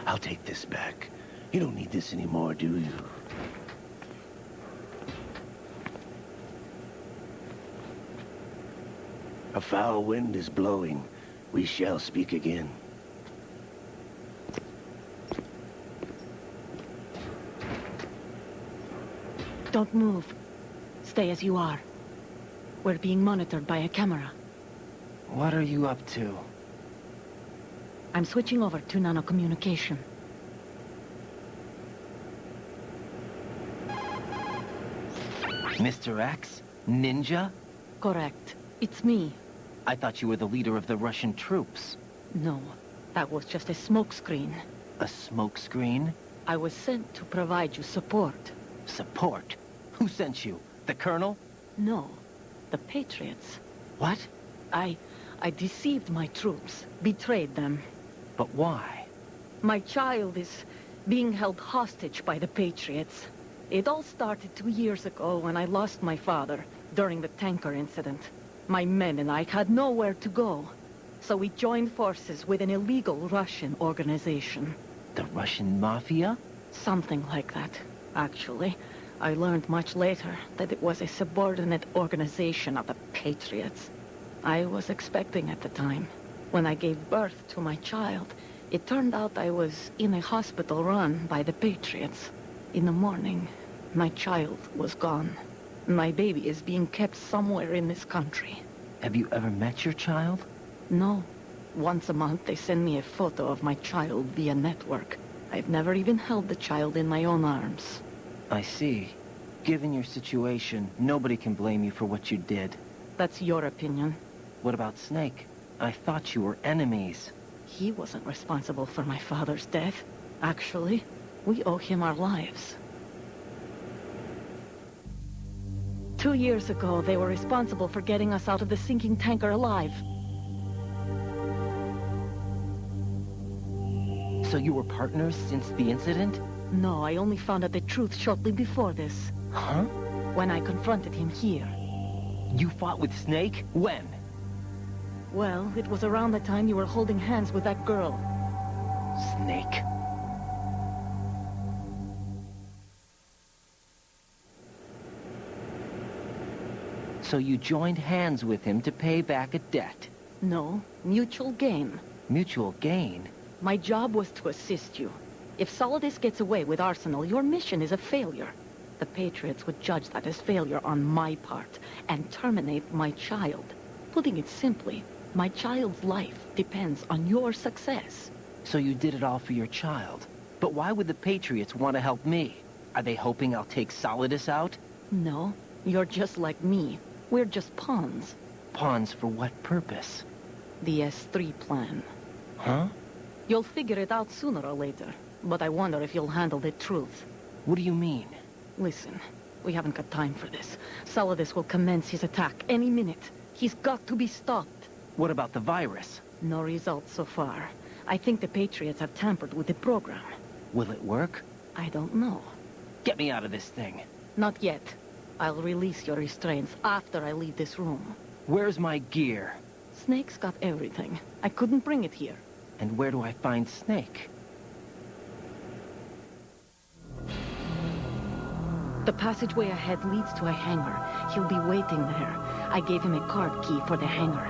I'll take this back. You don't need this anymore, do you? A foul wind is blowing. We shall speak again. Don't move. Stay as you are. We're being monitored by a camera. What are you up to? I'm switching over to nanocommunication. Mr. X? Ninja? Correct. It's me. I thought you were the leader of the Russian troops. No, that was just a smokescreen. A smokescreen? I was sent to provide you support. Support? Who sent you? The Colonel? No, the Patriots. What? I deceived my troops, betrayed them. But why? My child is being held hostage by the Patriots. It all started 2 years ago when I lost my father during the tanker incident. My men and I had nowhere to go, so we joined forces with an illegal Russian organization. The Russian Mafia? Something like that, actually. I learned much later that it was a subordinate organization of the Patriots. I was expecting at the time. When I gave birth to my child, it turned out I was in a hospital run by the Patriots. In the morning, my child was gone. My baby is being kept somewhere in this country. Have you ever met your child? No. Once a month, they send me a photo of my child via network. I've never even held the child in my own arms. I see. Given your situation, nobody can blame you for what you did. That's your opinion. What about Snake? I thought you were enemies. He wasn't responsible for my father's death. Actually, we owe him our lives. 2 years ago, they were responsible for getting us out of the sinking tanker alive. So you were partners since the incident? No, I only found out the truth shortly before this. Huh? When I confronted him here. You fought with Snake? When? Well, it was around the time you were holding hands with that girl. Snake. So you joined hands with him to pay back a debt? No, mutual gain. Mutual gain? My job was to assist you. If Solidus gets away with Arsenal, your mission is a failure. The Patriots would judge that as failure on my part and terminate my child. Putting it simply, my child's life depends on your success. So you did it all for your child. But why would the Patriots want to help me? Are they hoping I'll take Solidus out? No, you're just like me. We're just pawns. Pawns for what purpose? The S3 plan. Huh? You'll figure it out sooner or later, but I wonder if you'll handle the truth. What do you mean? Listen, we haven't got time for this. Solidus will commence his attack any minute. He's got to be stopped. What about the virus? No results so far. I think the Patriots have tampered with the program. Will it work? I don't know. Get me out of this thing. Not yet. I'll release your restraints after I leave this room. Where's my gear? Snake's got everything. I couldn't bring it here. And where do I find Snake? The passageway ahead leads to a hangar. He'll be waiting there. I gave him a card key for the hangar.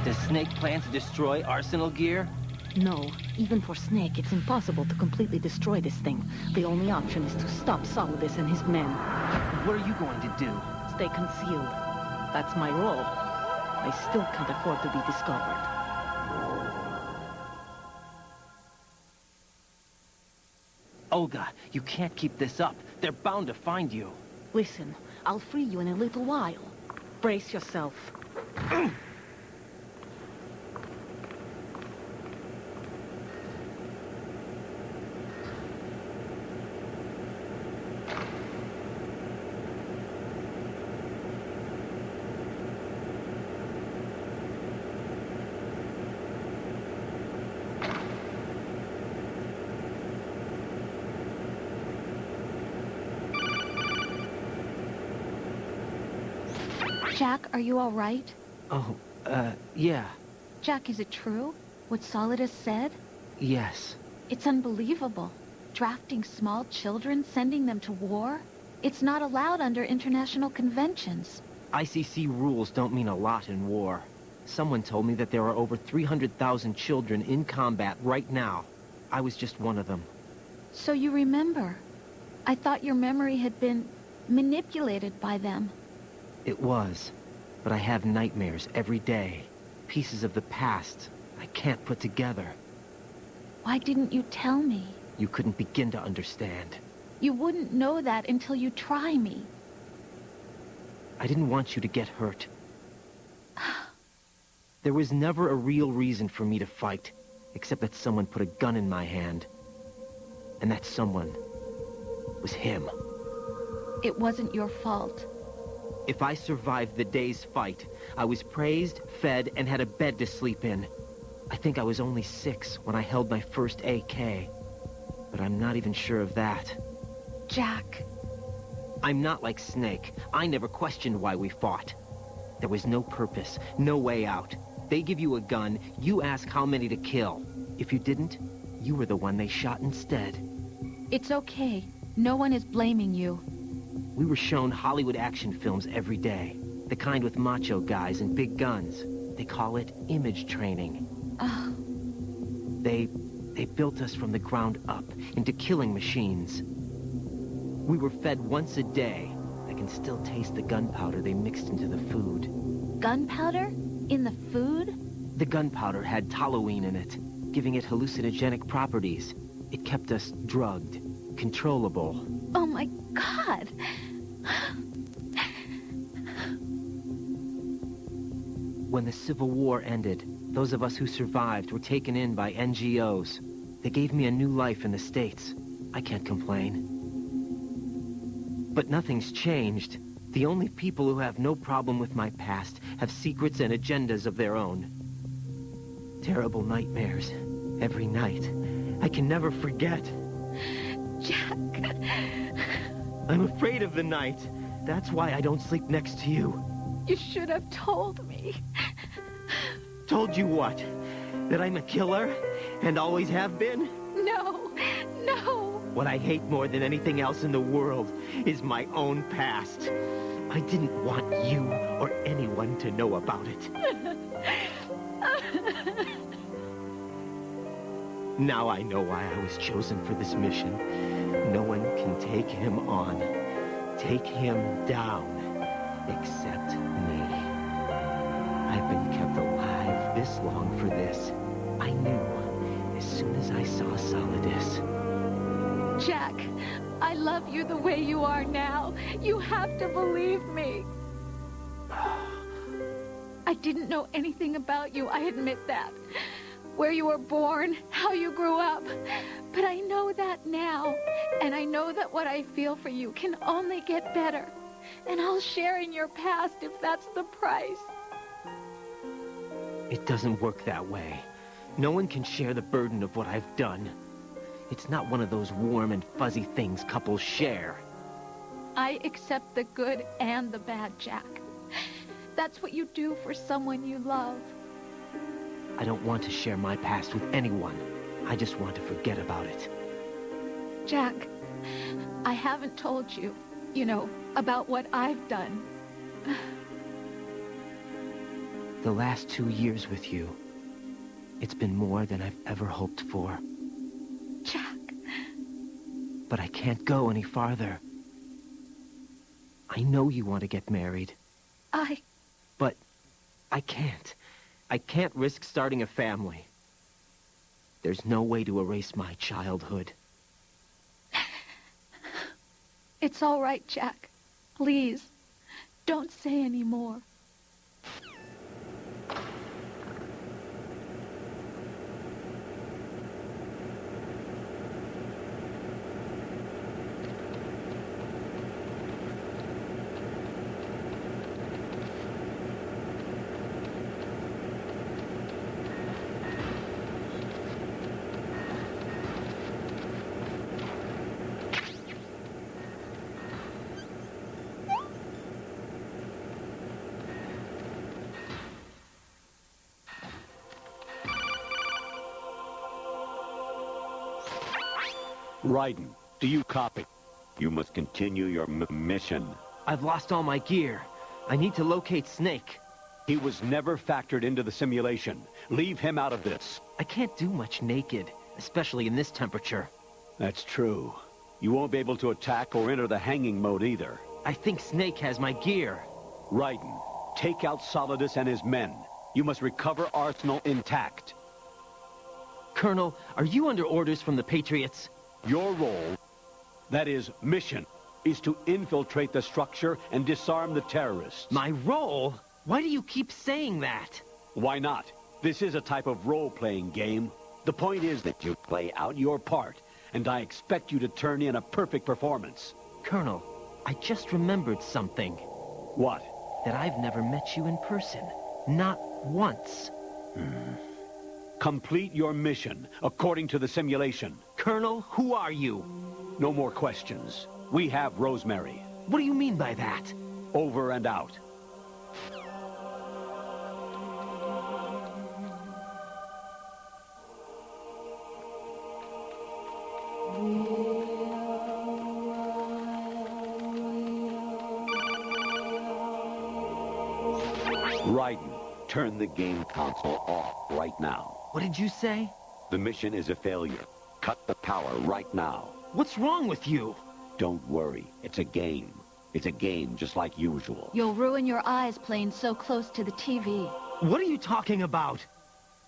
Does Snake plan to destroy Arsenal gear? No. Even for Snake, it's impossible to completely destroy this thing. The only option is to stop Solidus and his men. What are you going to do? Stay concealed. That's my role. I still can't afford to be discovered. Olga, you can't keep this up. They're bound to find you. Listen, I'll free you in a little while. Brace yourself. Jack, are you all right? Oh, yeah. Jack, is it true? What Solidus said? Yes. It's unbelievable. Drafting small children, sending them to war? It's not allowed under international conventions. ICC rules don't mean a lot in war. Someone told me that there are over 300,000 children in combat right now. I was just one of them. So you remember. I thought your memory had been manipulated by them. It was, but I have nightmares every day. Pieces of the past I can't put together. Why didn't you tell me? You couldn't begin to understand. You wouldn't know that until you try me. I didn't want you to get hurt. There was never a real reason for me to fight, except that someone put a gun in my hand. And that someone was him. It wasn't your fault. If I survived the day's fight, I was praised, fed, and had a bed to sleep in. I think I was only 6 when I held my first AK. But I'm not even sure of that. Jack. I'm not like Snake. I never questioned why we fought. There was no purpose, no way out. They give you a gun, you ask how many to kill. If you didn't, you were the one they shot instead. It's okay. No one is blaming you. We were shown Hollywood action films every day. The kind with macho guys and big guns. They call it image training. They built us from the ground up into killing machines. We were fed once a day. I can still taste the gunpowder they mixed into the food. Gunpowder? In the food? The gunpowder had toluene in it, giving it hallucinogenic properties. It kept us drugged, controllable. Oh my God! When the Civil War ended, those of us who survived were taken in by NGOs. They gave me a new life in the States. I can't complain. But nothing's changed. The only people who have no problem with my past have secrets and agendas of their own. Terrible nightmares. Every night. I can never forget. Jack. I'm afraid of the night. That's why I don't sleep next to you. You should have told me. Told you what? That I'm a killer? And always have been? No, no. What I hate more than anything else in the world is my own past. I didn't want you or anyone to know about it. Now I know why I was chosen for this mission. No one can take him on, take him down, except me. I've been kept alive this long for this. I knew as soon as I saw Solidus. Jack, I love you the way you are now. You have to believe me. I didn't know anything about you, I admit that. Where you were born, how you grew up. But I know that now. And I know that what I feel for you can only get better. And I'll share in your past if that's the price. It doesn't work that way. No one can share the burden of what I've done. It's not one of those warm and fuzzy things couples share. I accept the good and the bad, Jack. That's what you do for someone you love. I don't want to share my past with anyone. I just want to forget about it. Jack, I haven't told you, about what I've done. The last 2 years with you, it's been more than I've ever hoped for. Jack. But I can't go any farther. I know you want to get married. But I can't. I can't risk starting a family. There's no way to erase my childhood. It's all right, Jack. Please, don't say any more. Raiden, do you copy? You must continue your mission. I've lost all my gear. I need to locate Snake. He was never factored into the simulation. Leave him out of this. I can't do much naked, especially in this temperature. That's true. You won't be able to attack or enter the hanging mode either. I think Snake has my gear. Raiden, take out Solidus and his men. You must recover Arsenal intact. Colonel, are you under orders from the Patriots? Your role, that is, mission, is to infiltrate the structure and disarm the terrorists. My role? Why do you keep saying that? Why not? This is a type of role-playing game. The point is that you play out your part, and I expect you to turn in a perfect performance. Colonel, I just remembered something. What? That I've never met you in person. Not once. Complete your mission, according to the simulation. Colonel, who are you? No more questions. We have Rosemary. What do you mean by that? Over and out. Raiden, turn the game console off right now. What did you say? The mission is a failure. Cut the power right now. What's wrong with you? Don't worry. It's a game. It's a game just like usual. You'll ruin your eyes playing so close to the TV. What are you talking about?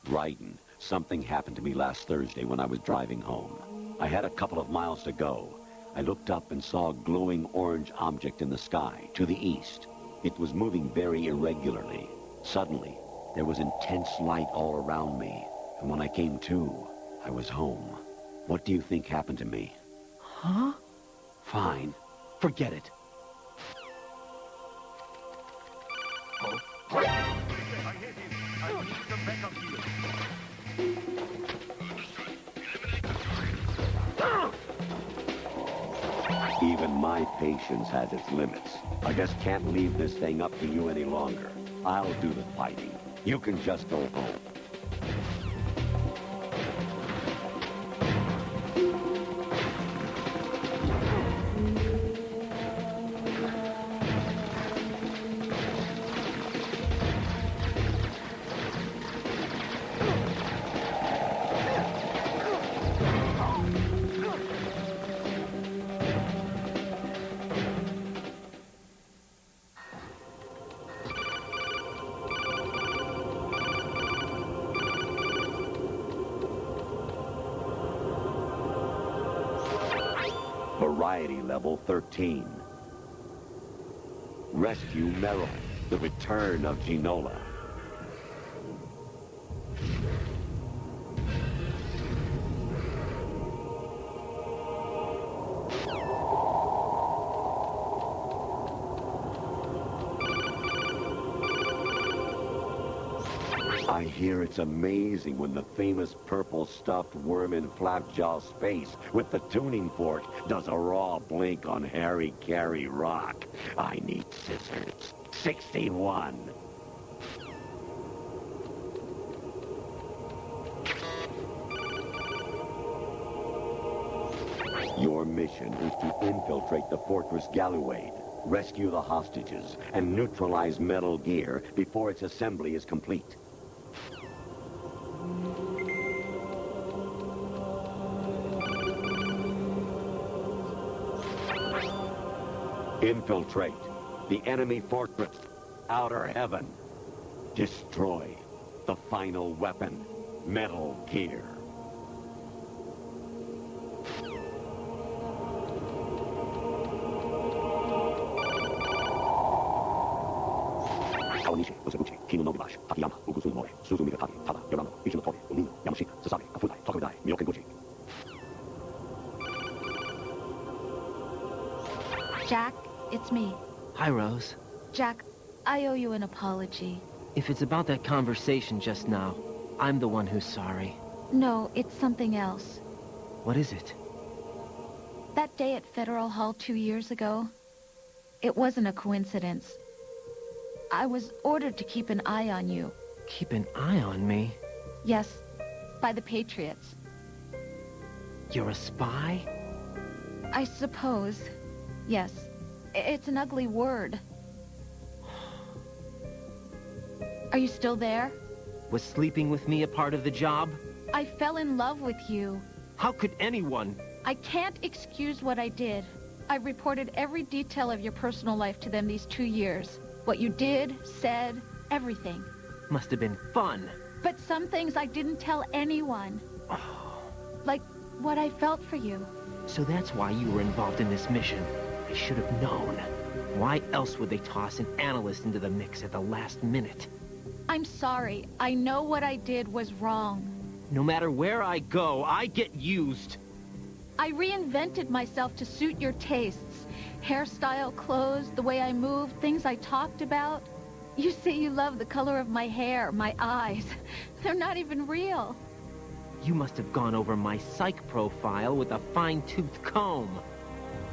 Raiden, something happened to me last Thursday when I was driving home. I had a couple of miles to go. I looked up and saw a glowing orange object in the sky to the east. It was moving very irregularly. Suddenly, there was intense light all around me. And when I came to, I was home. What do you think happened to me? Huh? Fine. Forget it. Even my patience has its limits. I just can't leave this thing up to you any longer. I'll do the fighting. You can just go home. Variety level 13. Rescue Meryl, the return of Ginola. I hear it's amazing when the famous purple stuffed worm in Flapjaw's face with the tuning fork does a raw blink on Harry Carey rock. I need scissors. 61. Your mission is to infiltrate the Fortress Galluade, rescue the hostages, and neutralize Metal Gear before its assembly is complete. Infiltrate the enemy fortress, Outer Heaven. Destroy the final weapon, Metal Gear. Kawanishi, Usabuchi, Kino Nobubashi, Takayama, Ugusunmore, Suzu Migataki, Tada, Yorano, Ichinotori, Umino, Yamashita, Sasaki, Kafudai, Tokudai, Miyokenguchi. Jack, it's me. Hi, Rose. Jack, I owe you an apology. If it's about that conversation just now, I'm the one who's sorry. No, it's something else. What is it? That day at Federal Hall 2 years ago, it wasn't a coincidence. I was ordered to keep an eye on you. Keep an eye on me? Yes, by the Patriots. You're a spy? I suppose. Yes. It's an ugly word. Are you still there? Was sleeping with me a part of the job? I fell in love with you. How could anyone? I can't excuse what I did. I reported every detail of your personal life to them these 2 years. What you did, said, everything. Must have been fun. But some things I didn't tell anyone. Like what I felt for you. So that's why you were involved in this mission. I should have known. Why else would they toss an analyst into the mix at the last minute? I'm sorry. I know what I did was wrong. No matter where I go, I get used. I reinvented myself to suit your tastes. Hairstyle, clothes, the way I moved, things I talked about. You say you love the color of my hair, my eyes. They're not even real. You must have gone over my psych profile with a fine-tooth comb.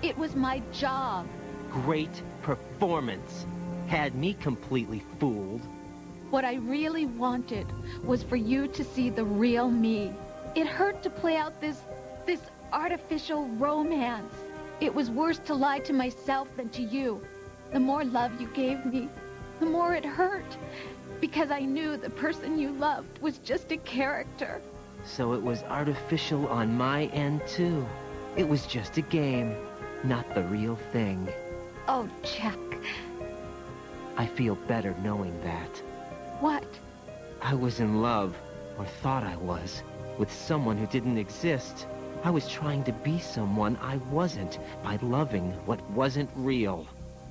It was my job. Great performance. Had me completely fooled. What I really wanted was for you to see the real me. It hurt to play out this artificial romance. It was worse to lie to myself than to you. The more love you gave me, the more it hurt. Because I knew the person you loved was just a character. So it was artificial on my end, too. It was just a game, not the real thing. Oh, Jack. I feel better knowing that. What? I was in love, or thought I was, with someone who didn't exist. I was trying to be someone I wasn't by loving what wasn't real.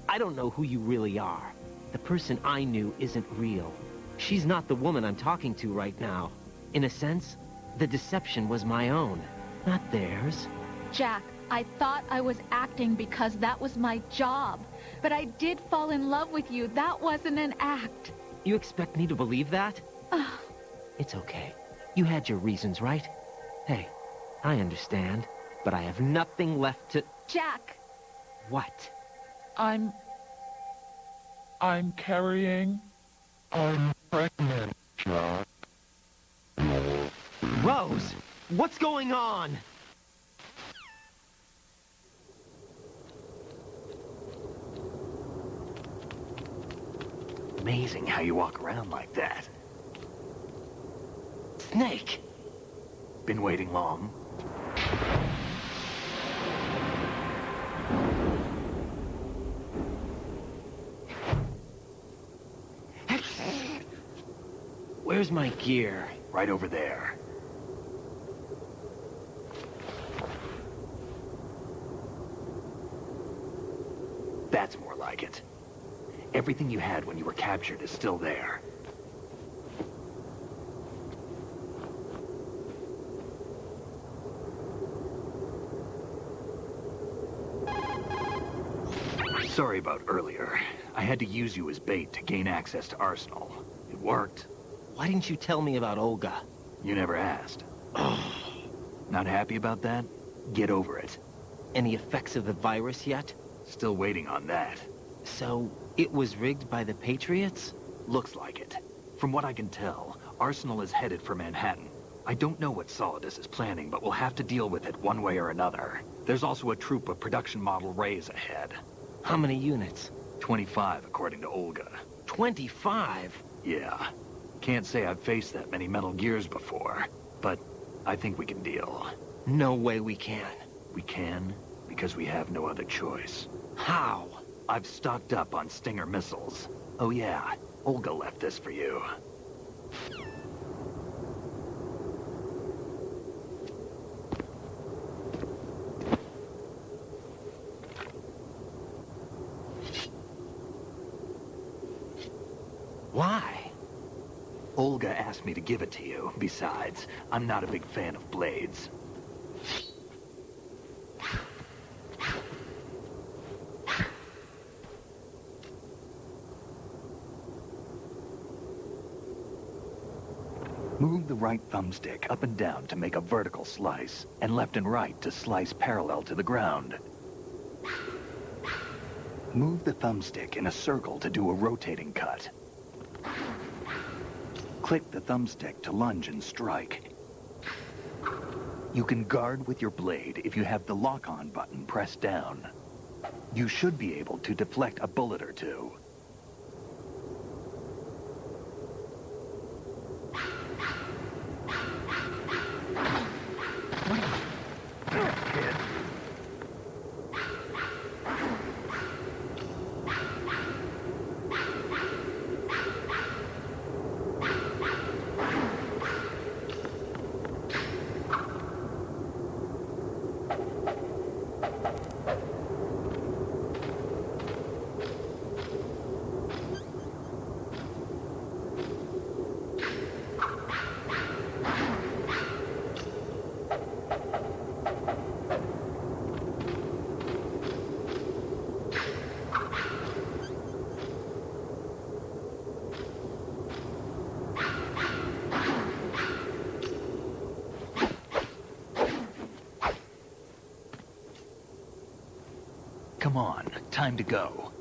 I don't know who you really are. The person I knew isn't real. She's not the woman I'm talking to right now. In a sense, the deception was my own, not theirs. Jack, I thought I was acting because that was my job. But I did fall in love with you. That wasn't an act. You expect me to believe that? It's okay. You had your reasons, right? Hey, I understand, but I have nothing left to... Jack, What? I'm carrying... I'm pregnant, Jack. Rose! What's going on? Amazing how you walk around like that. Snake! Been waiting long? Where's my gear? Right over there. That's more like it. Everything you had when you were captured is still there. Sorry about earlier. I had to use you as bait to gain access to Arsenal. It worked. Why didn't you tell me about Olga? You never asked. Not happy about that? Get over it. Any effects of the virus yet? Still waiting on that. So, it was rigged by the Patriots? Looks like it. From what I can tell, Arsenal is headed for Manhattan. I don't know what Solidus is planning, but we'll have to deal with it one way or another. There's also a troop of production model Rays ahead. How many units? 25, according to Olga. 25? Yeah. Can't say I've faced that many Metal Gears before, but I think we can deal. No way we can. We can, because we have no other choice. How? I've stocked up on Stinger missiles. Oh yeah, Olga left this for you. Why? Olga asked me to give it to you. Besides, I'm not a big fan of blades. Move the right thumbstick up and down to make a vertical slice, and left and right to slice parallel to the ground. Move the thumbstick in a circle to do a rotating cut. Click the thumbstick to lunge and strike. You can guard with your blade if you have the lock-on button pressed down. You should be able to deflect a bullet or two. Come on, time to go.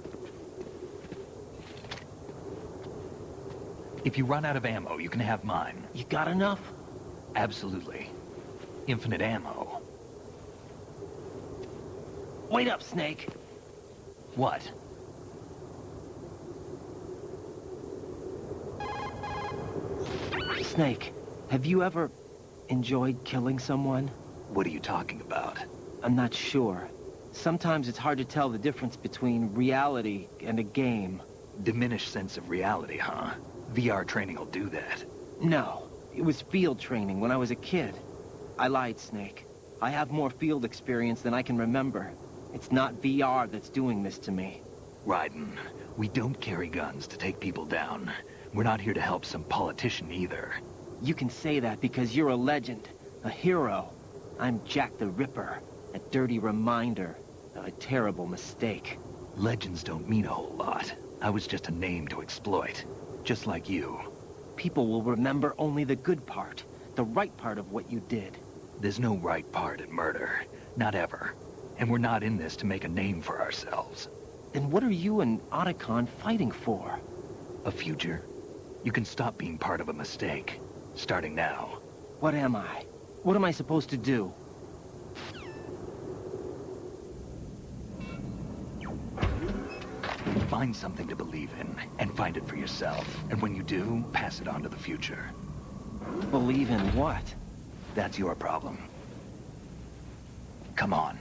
If you run out of ammo, you can have mine. You got enough? Absolutely. Infinite ammo. Wait up, Snake. What? Snake, have you ever enjoyed killing someone? What are you talking about? I'm not sure. Sometimes it's hard to tell the difference between reality and a game. Diminished sense of reality, huh? VR training will do that. No, it was field training when I was a kid. I lied, Snake. I have more field experience than I can remember. It's not VR that's doing this to me. Raiden, we don't carry guns to take people down. We're not here to help some politician either. You can say that because you're a legend, a hero. I'm Jack the Ripper, a dirty reminder of a terrible mistake. Legends don't mean a whole lot. I was just a name to exploit, just like you. People will remember only the good part, the right part of what you did. There's no right part in murder. Not ever. And we're not in this to make a name for ourselves. Then what are you and Otacon fighting for? A future. You can stop being part of a mistake. Starting now. What am I? What am I supposed to do? Find something to believe in, and find it for yourself. And when you do, pass it on to the future. Believe in what? That's your problem. Come on.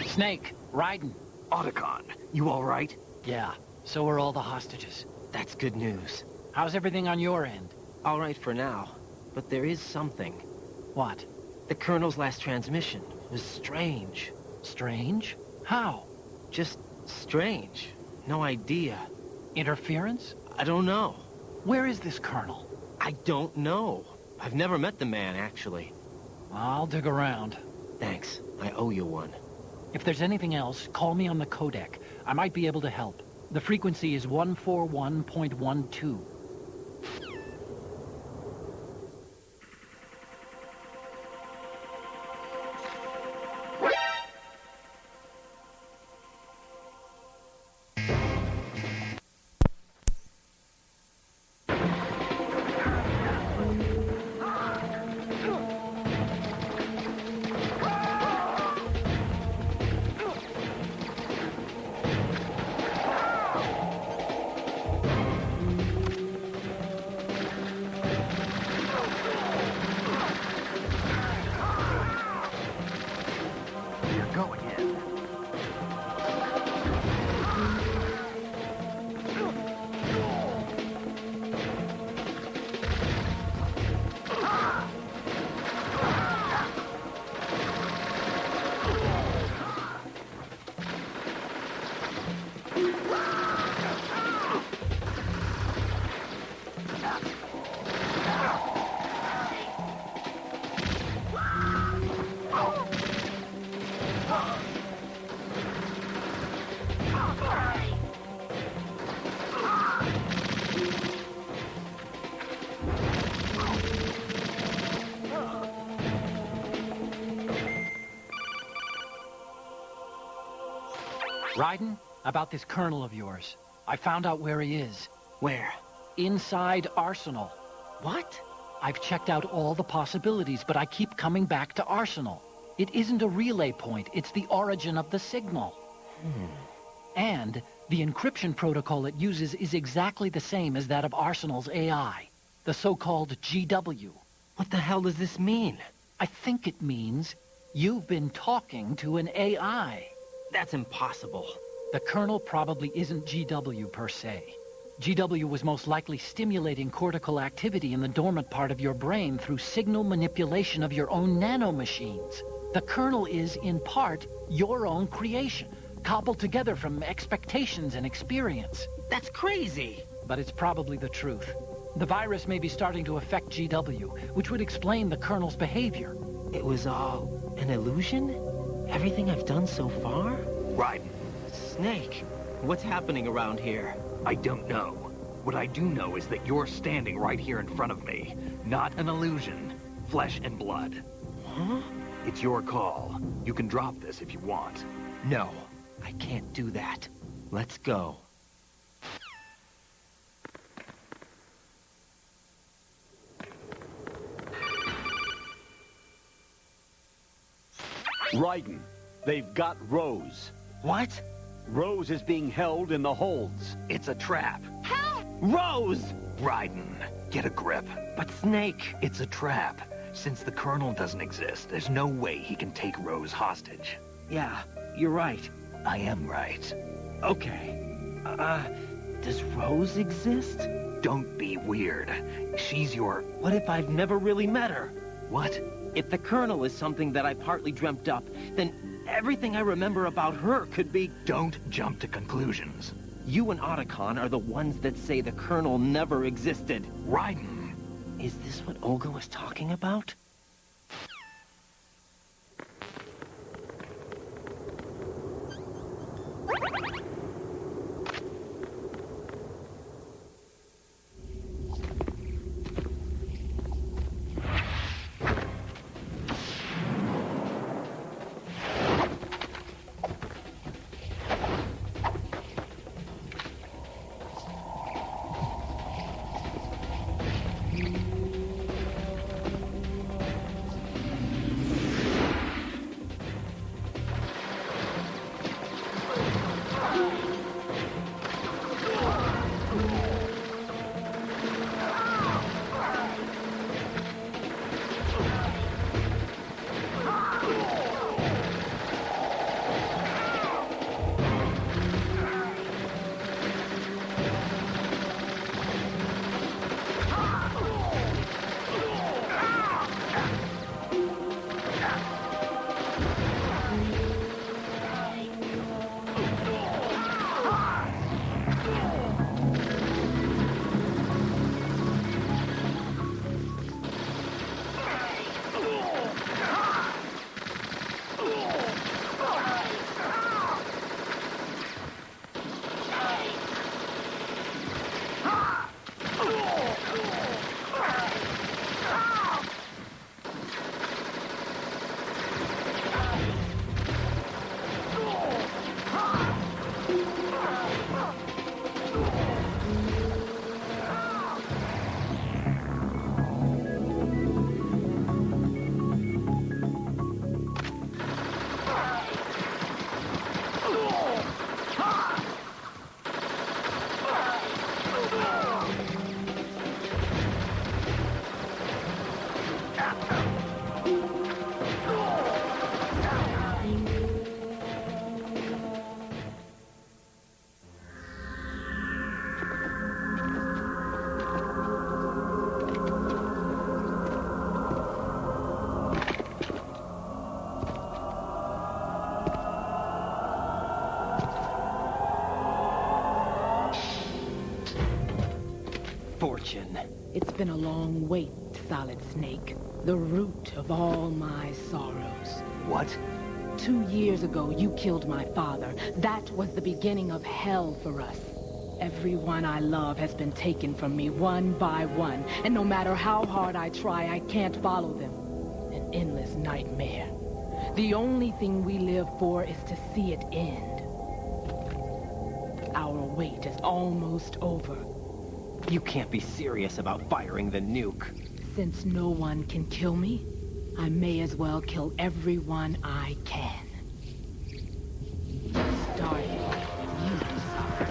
Snake, Raiden. Otacon, you all right? Yeah, so are all the hostages. That's good news. How's everything on your end? All right for now, but there is something. What? The Colonel's last transmission was strange. Strange? How? Just strange. No idea. Interference? I don't know. Where is this Colonel? I don't know. I've never met the man, actually. I'll dig around. Thanks. I owe you one. If there's anything else, call me on the codec. I might be able to help. The frequency is 141.12. Raiden, about this Colonel of yours. I found out where he is. Where? Inside Arsenal. What? I've checked out all the possibilities, but I keep coming back to Arsenal. It isn't a relay point, it's the origin of the signal. And the encryption protocol it uses is exactly the same as that of Arsenal's AI, the so-called GW. What the hell does this mean? I think it means you've been talking to an AI. That's impossible. The Colonel probably isn't GW per se. GW was most likely stimulating cortical activity in the dormant part of your brain through signal manipulation of your own nanomachines. The Colonel is, in part, your own creation, cobbled together from expectations and experience. That's crazy! But it's probably the truth. The virus may be starting to affect GW, which would explain the Colonel's behavior. It was all an illusion? Everything I've done so far? Raiden. Snake, what's happening around here? I don't know. What I do know is that you're standing right here in front of me. Not an illusion. Flesh and blood. Huh? It's your call. You can drop this if you want. No, I can't do that. Let's go. Raiden, they've got Rose. What? Rose is being held in the holds. It's a trap. Help! Rose! Raiden, get a grip. But Snake... It's a trap. Since the Colonel doesn't exist, there's no way he can take Rose hostage. Yeah, you're right. I am right. Okay. Does Rose exist? Don't be weird. She's your... What if I've never really met her? What? If the Colonel is something that I partly dreamt up, then everything I remember about her could be... Don't jump to conclusions. You and Otacon are the ones that say the Colonel never existed. Raiden! Is this what Olga was talking about? fortune. It's been a long wait, Solid Snake. The root of all my sorrows. What? 2 years ago, you killed my father. That was the beginning of hell for us. Everyone I love has been taken from me one by one, and no matter how hard I try, I can't follow them. An endless nightmare. The only thing we live for is to see it end. Our wait is almost over. You can't be serious about firing the nuke. Since no one can kill me, I may as well kill everyone I can. Starting with you, Solid.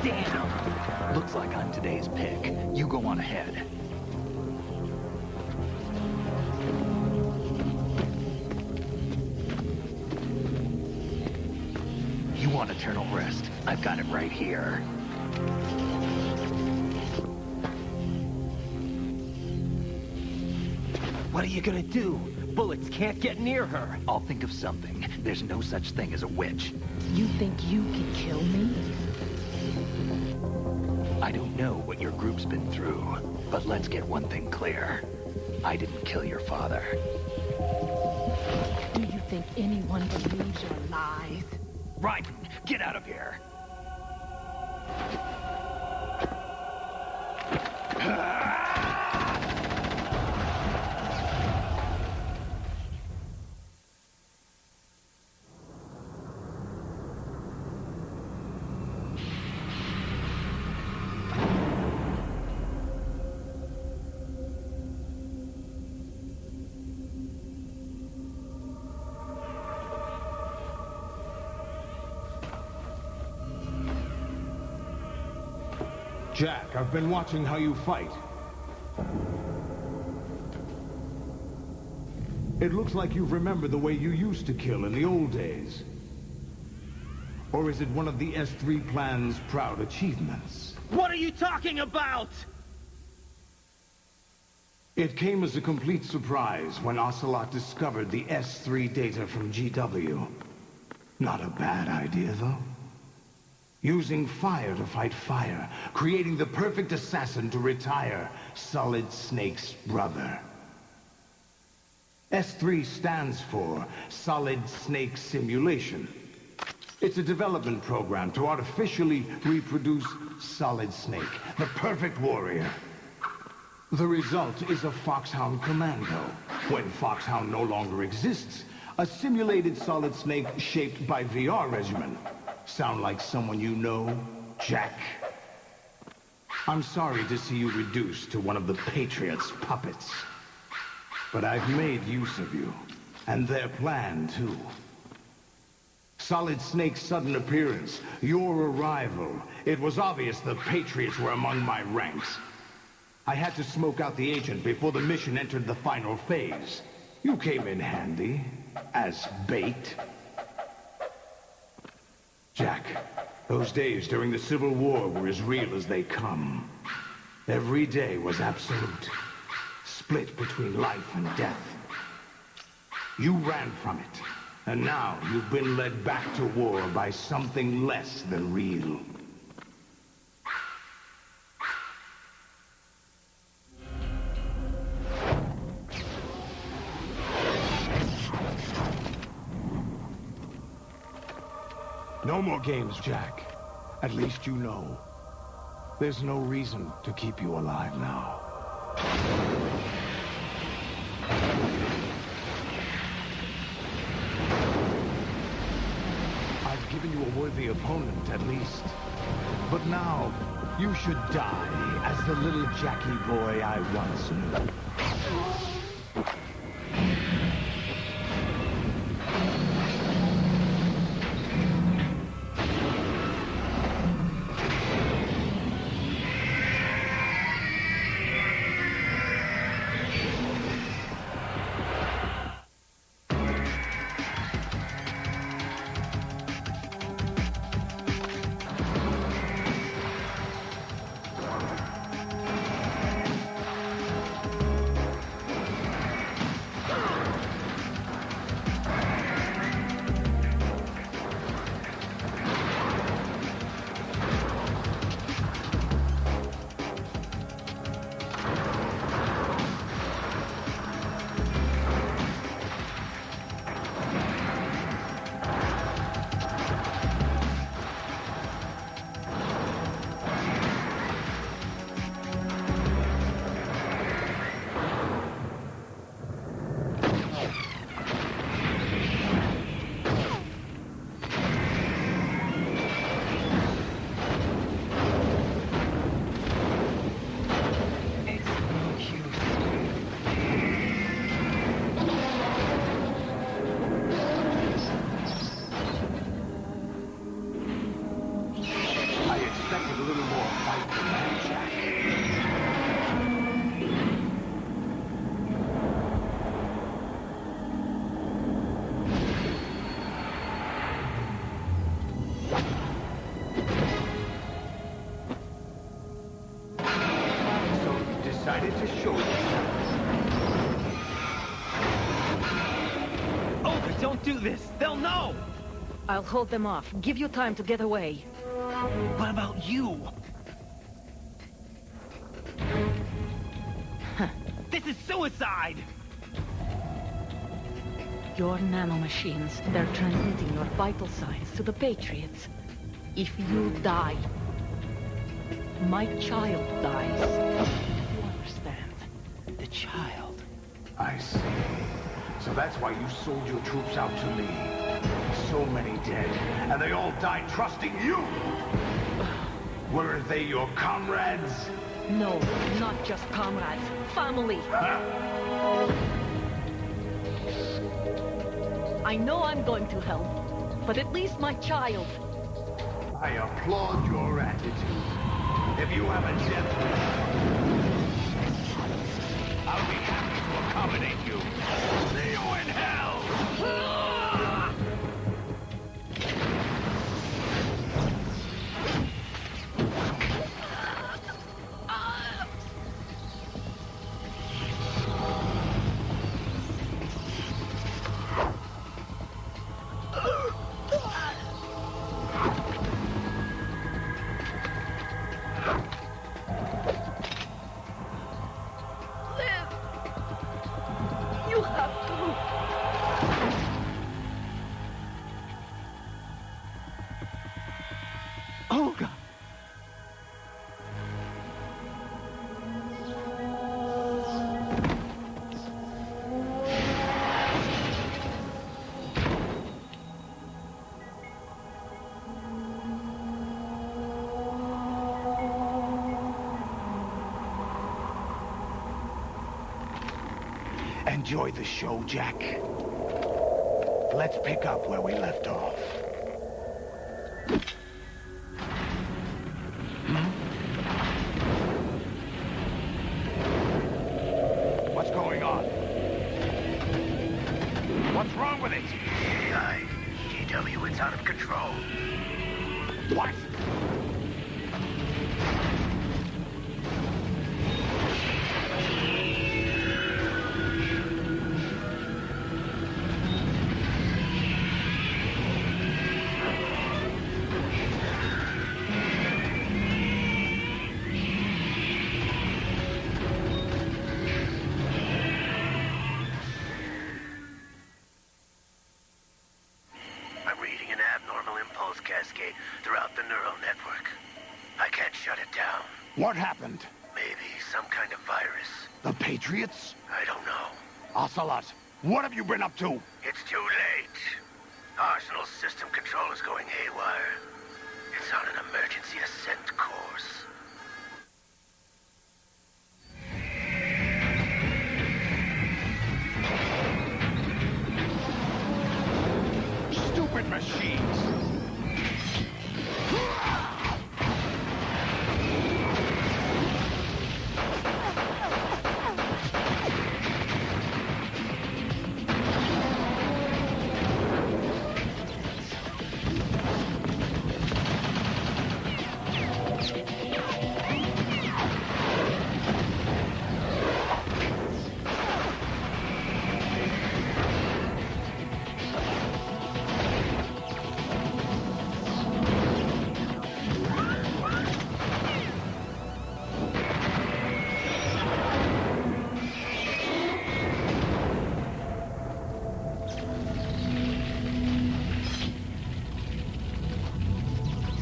Damn! Looks like I'm today's pick. You go on ahead. You want eternal rest? I've got it right here. What are you gonna do? Bullets can't get near her. I'll think of something. There's no such thing as a witch. You think you can kill me? I don't know what your group's been through, but let's get one thing clear. I didn't kill your father. Do you think anyone believes your lies? Right! Get out of here! Jack, I've been watching how you fight. It looks like you've remembered the way you used to kill in the old days. Or is it one of the S3 plan's proud achievements? What are you talking about? It came as a complete surprise when Ocelot discovered the S3 data from GW. Not a bad idea, though. Using fire to fight fire, creating the perfect assassin to retire Solid Snake's brother. S3 stands for Solid Snake Simulation. It's a development program to artificially reproduce Solid Snake, the perfect warrior. The result is a Foxhound Commando. When Foxhound no longer exists, a simulated Solid Snake shaped by VR regimen. Sound like someone you know, Jack? I'm sorry to see you reduced to one of the Patriots' puppets. But I've made use of you, and their plan, too. Solid Snake's sudden appearance, your arrival. It was obvious the Patriots were among my ranks. I had to smoke out the agent before the mission entered the final phase. You came in handy, as bait. Jack, those days during the Civil War were as real as they come. Every day was absolute, split between life and death. You ran from it, and now you've been led back to war by something less than real. No more games, Jack. At least you know. There's no reason to keep you alive now. I've given you a worthy opponent, at least. But now, you should die as the little Jackie boy I once knew. decided to show you. Olga, don't do this! They'll know! I'll hold them off. Give you time to get away. What about you? This is suicide! Your nanomachines, they're transmitting your vital signs to the Patriots. If you die, my child dies. You understand? The child. I see. So that's why you sold your troops out to me. So many dead, and they all died trusting you! Weren't they your comrades? No, not just comrades. Family! I know I'm going to hell, but at least my child. I applaud your attitude. If you have a death wish, I'll be happy to accommodate you. See you in hell! You have to. Olga! Enjoy the show, Jack. Let's pick up where we left off. What's going on? What's wrong with it? GW, it's out of control. What? I'm reading an abnormal impulse cascade throughout the neural network. I can't shut it down. What happened? Maybe some kind of virus. The Patriots? I don't know. Ocelot, what have you been up to? It's too late. Arsenal's system control is going haywire. It's on an emergency ascent course. Stupid machines!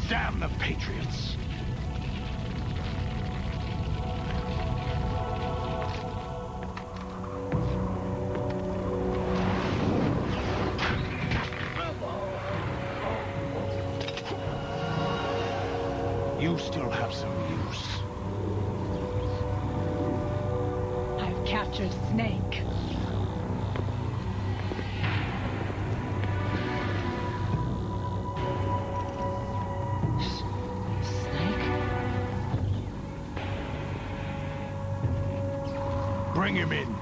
Damn the Patriots! You still have some use. I've captured Snake. Bring him in.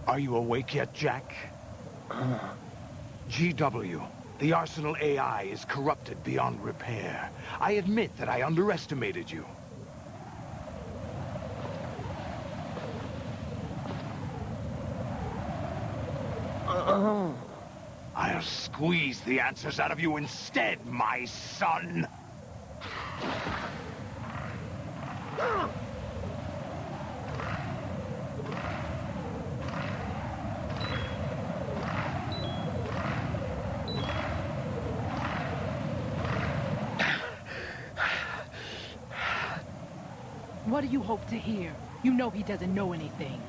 Are you awake yet, Jack? GW, the Arsenal AI is corrupted beyond repair. I admit that I underestimated you. I'll squeeze the answers out of you instead, my son. What do you hope to hear? You know he doesn't know anything.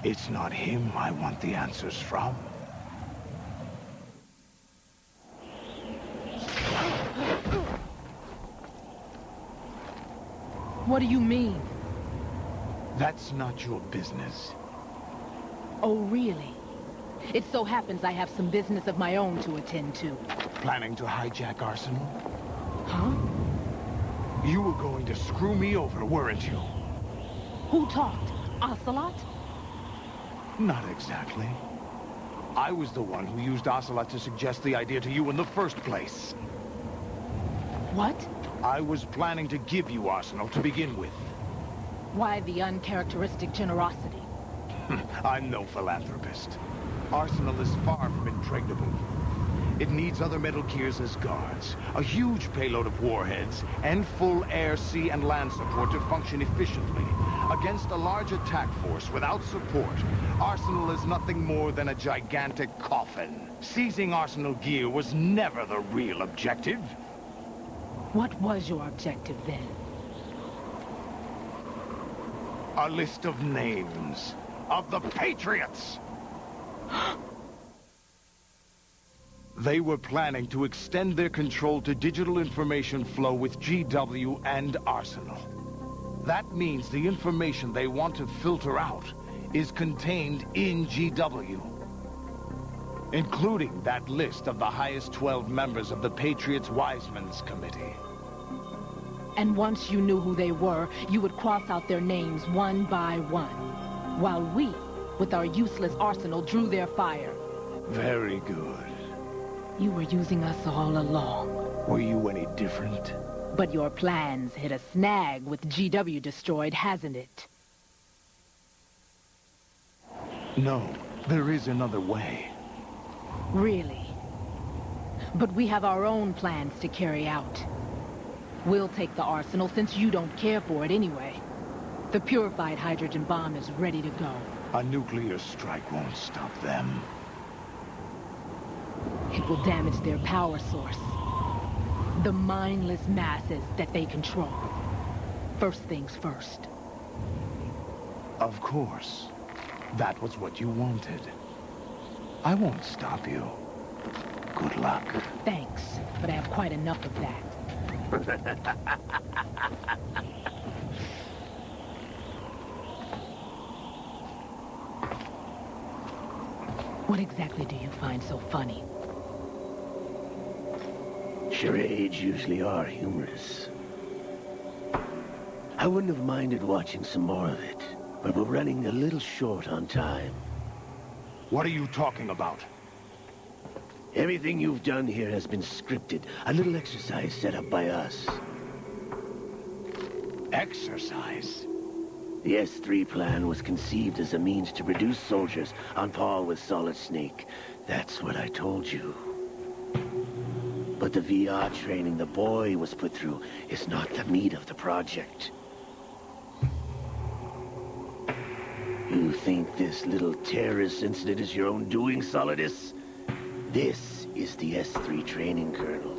It's not him I want the answers from. What do you mean? That's not your business. Oh, really? It so happens I have some business of my own to attend to. Planning to hijack Arsenal? Huh? You were going to screw me over, weren't you? Who talked? Ocelot? Not exactly. I was the one who used Ocelot to suggest the idea to you in the first place. What? I was planning to give you Arsenal to begin with. Why the uncharacteristic generosity? I'm no philanthropist. Arsenal is far from impregnable. It needs other Metal Gears as guards, a huge payload of warheads, and full air, sea, and land support to function efficiently. Against a large attack force without support, Arsenal is nothing more than a gigantic coffin. Seizing Arsenal gear was never the real objective. What was your objective then? A list of names of the Patriots. They were planning to extend their control to digital information flow with GW and Arsenal. That means the information they want to filter out is contained in GW, including that list of the highest 12 members of the Patriots Wiseman's Committee. And once you knew who they were, you would cross out their names one by one, while we, with our useless arsenal, drew their fire. Very good. You were using us all along. Were you any different? But your plans hit a snag with GW destroyed, hasn't it? No, there is another way. Really? But we have our own plans to carry out. We'll take the arsenal since you don't care for it anyway. The purified hydrogen bomb is ready to go. A nuclear strike won't stop them. It will damage their power source. The mindless masses that they control. First things first. Of course. That was what you wanted. I won't stop you. Good luck. Thanks, but I have quite enough of that. What exactly do you find so funny? Charades usually are humorous. I wouldn't have minded watching some more of it, but we're running a little short on time. What are you talking about? Everything you've done here has been scripted. A little exercise set up by us. Exercise? The S3 plan was conceived as a means to produce soldiers on par with Solid Snake. That's what I told you. But the VR training the boy was put through is not the meat of the project. You think this little terrorist incident is your own doing, Solidus? This is the S3 training kernel.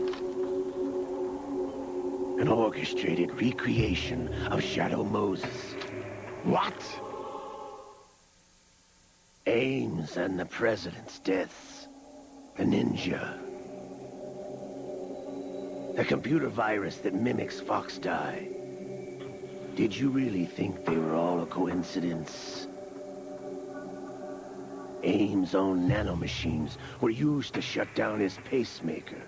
An orchestrated recreation of Shadow Moses. What? Ames and the President's deaths. The ninja. The computer virus that mimics Foxdie. Did you really think they were all a coincidence? Ames' own nanomachines were used to shut down his pacemaker.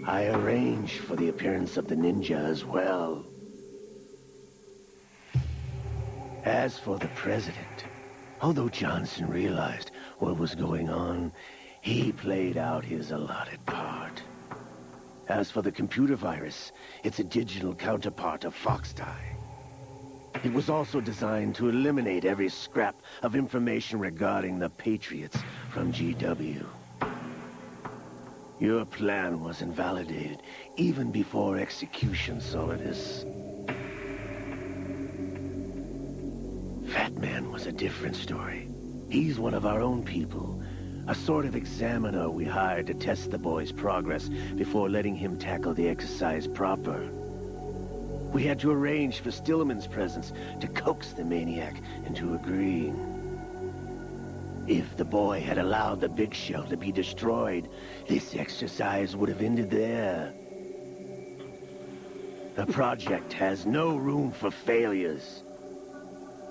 I arranged for the appearance of the ninja as well. As for the president, although Johnson realized what was going on, he played out his allotted part. As for the computer virus, it's a digital counterpart of Foxdie. It was also designed to eliminate every scrap of information regarding the Patriots from GW. Your plan was invalidated even before execution, Solidus. Fat Man was a different story. He's one of our own people. A sort of examiner we hired to test the boy's progress before letting him tackle the exercise proper. We had to arrange for Stillman's presence to coax the maniac into agreeing. If the boy had allowed the big shell to be destroyed, this exercise would have ended there. The project has no room for failures.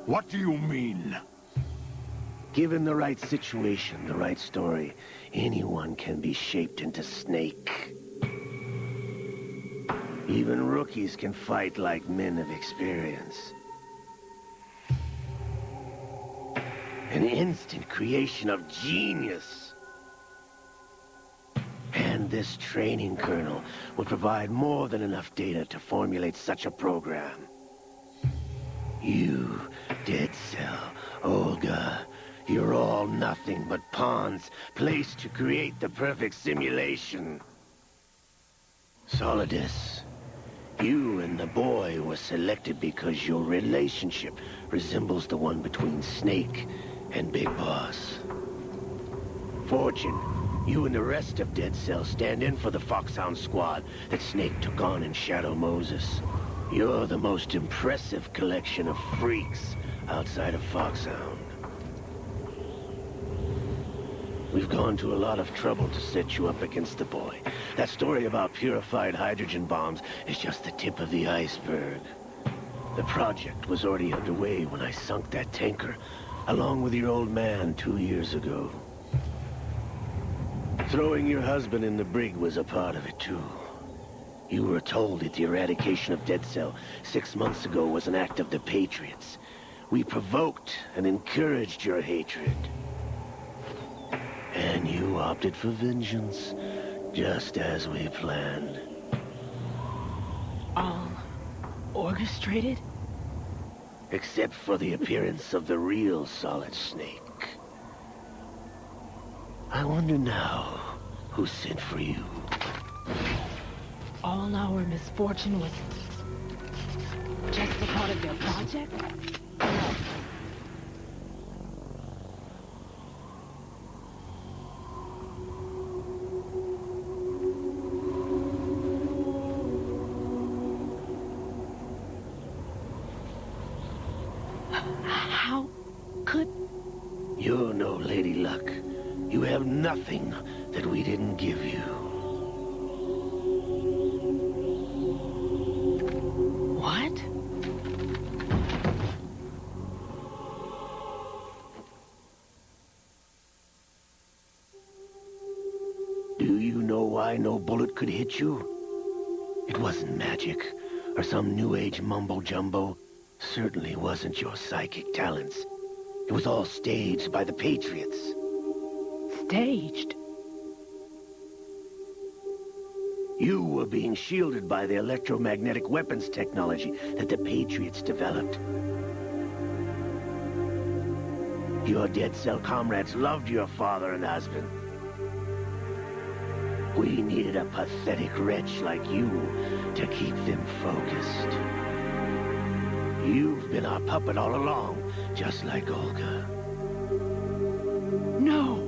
What do you mean? Given the right situation, the right story, anyone can be shaped into Snake. Even rookies can fight like men of experience. An instant creation of genius. And this training kernel would provide more than enough data to formulate such a program. You, Dead Cell, Olga, you're all nothing but pawns placed to create the perfect simulation. Solidus, you and the boy were selected because your relationship resembles the one between Snake and Big Boss. Fortune, you and the rest of Dead Cell stand in for the Foxhound squad that Snake took on in Shadow Moses. You're the most impressive collection of freaks outside of Foxhound. We've gone to a lot of trouble to set you up against the boy. That story about purified hydrogen bombs is just the tip of the iceberg. The project was already underway when I sunk that tanker, along with your old man 2 years ago. Throwing your husband in the brig was a part of it, too. You were told that the eradication of Dead Cell 6 months ago was an act of the Patriots. We provoked and encouraged your hatred. And you opted for vengeance, just as we planned. All orchestrated? Except for the appearance of the real Solid Snake. I wonder now who sent for you. All our misfortune was just a part of their project? How could... You're no Lady Luck. You have nothing that we didn't give you. What? Do you know why no bullet could hit you? It wasn't magic, or some new age mumbo-jumbo. Certainly wasn't your psychic talents. It was all staged by the Patriots. Staged? You were being shielded by the electromagnetic weapons technology that the Patriots developed. Your Dead Cell comrades loved your father and husband. We needed a pathetic wretch like you to keep them focused. You've been our puppet all along, just like Olga. No!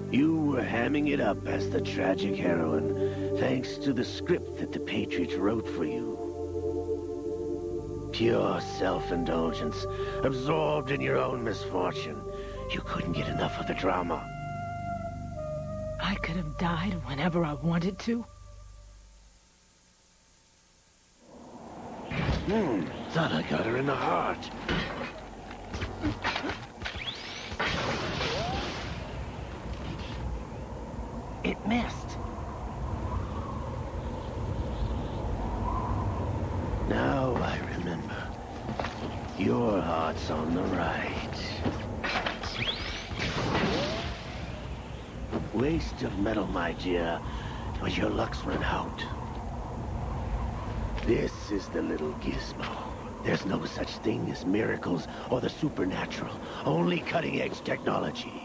You were hamming it up as the tragic heroine, thanks to the script that the Patriots wrote for you. Pure self-indulgence, absorbed in your own misfortune. You couldn't get enough of the drama. I could have died whenever I wanted to. Thought I got her in the heart. It missed. Now I remember. Your heart's on the right. Waste of metal, my dear, but your luck's run out. This is the little gizmo. There's no such thing as miracles or the supernatural. Only cutting-edge technology.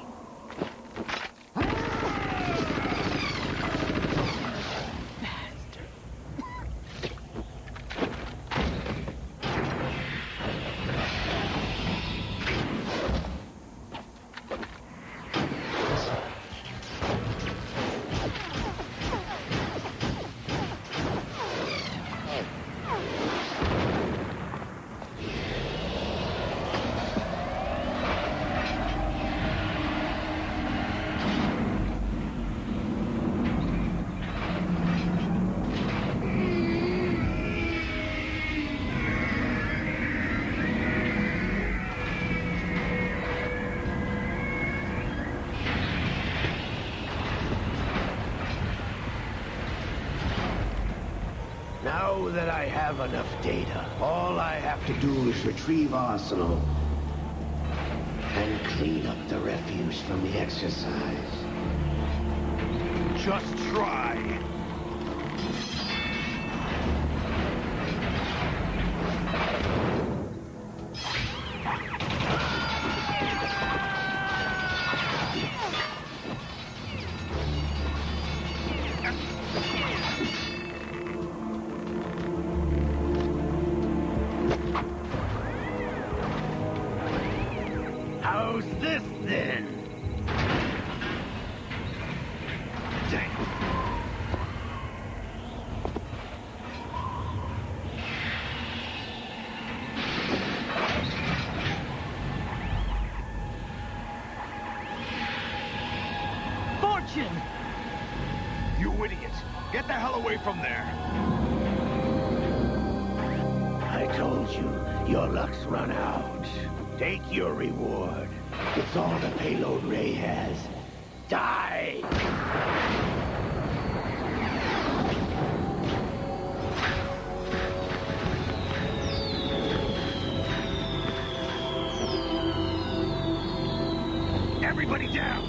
Now that I have enough data, all I have to do is retrieve Arsenal and clean up the refuse from the exercise. Just try. How's this, then? Dang. Fortune! You idiot! Get the hell away from there! I told you, your luck's run out. Take your reward. It's all the payload Ray has. Die! Everybody down!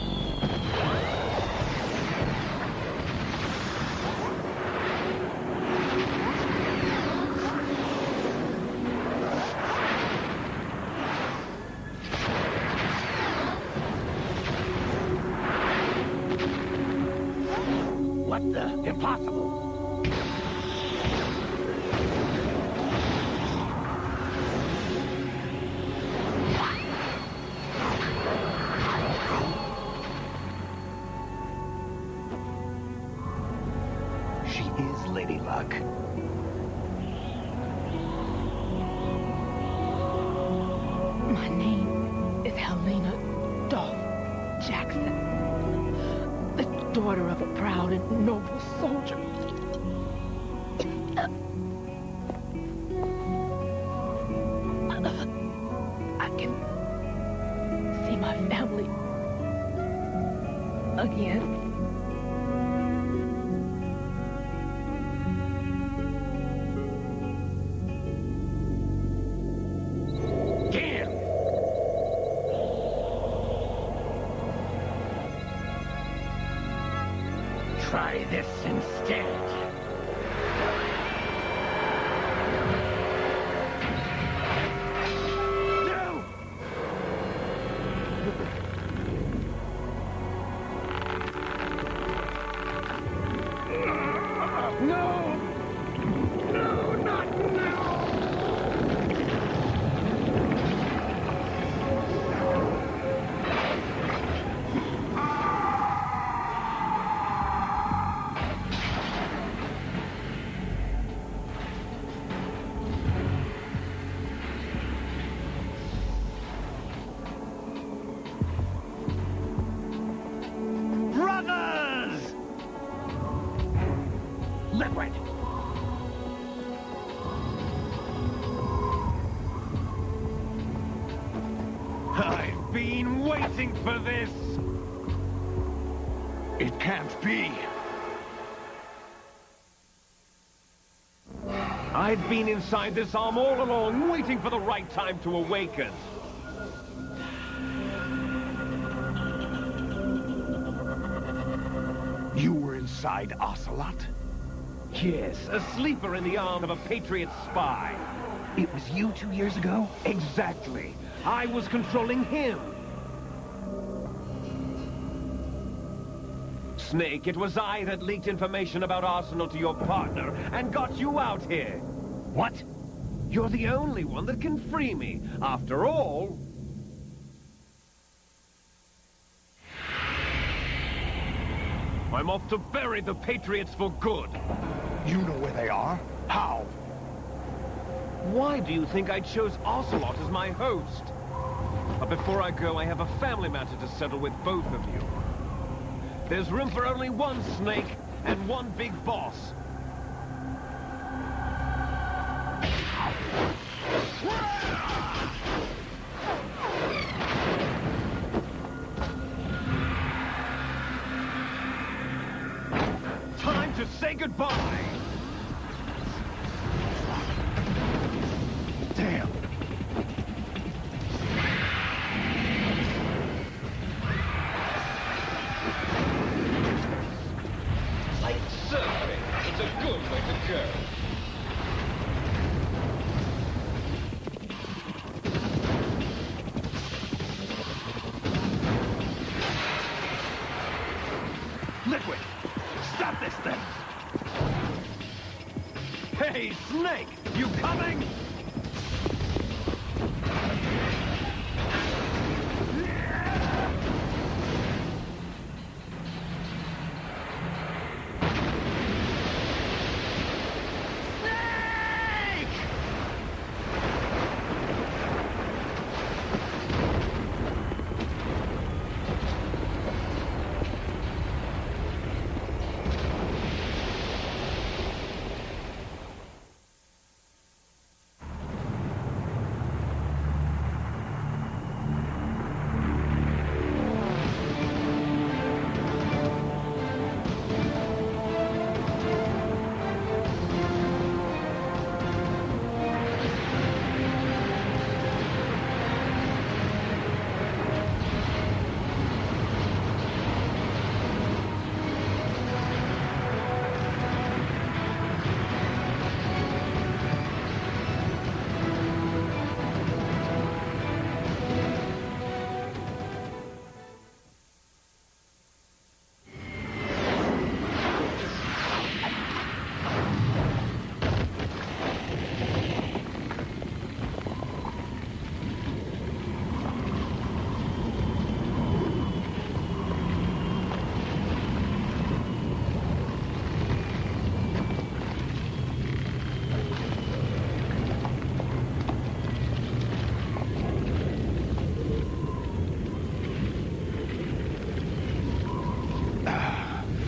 What the? Impossible! She is Lady Luck. My name is Helena Dolph Jackson, the daughter of a proud and noble soldier. I can see my family again. Damn! Try this instead. No! No! No, not now! Brothers! Liquid! I've been waiting for this! It can't be! I've been inside this arm all along, waiting for the right time to awaken. You were inside Ocelot? Yes, a sleeper in the arm of a Patriot spy. It was you 2 years ago? Exactly. I was controlling him. Snake, it was I that leaked information about Arsenal to your partner and got you out here. What? You're the only one that can free me. After all... I'm off to bury the Patriots for good. You know where they are? How? Why do you think I chose Ocelot as my host? But before I go, I have a family matter to settle with both of you. There's room for only one Snake and one big boss. Time to say goodbye! Damn! Like surfing, it's a good way to go. Liquid! Stop this thing! Hey, Snake! You coming?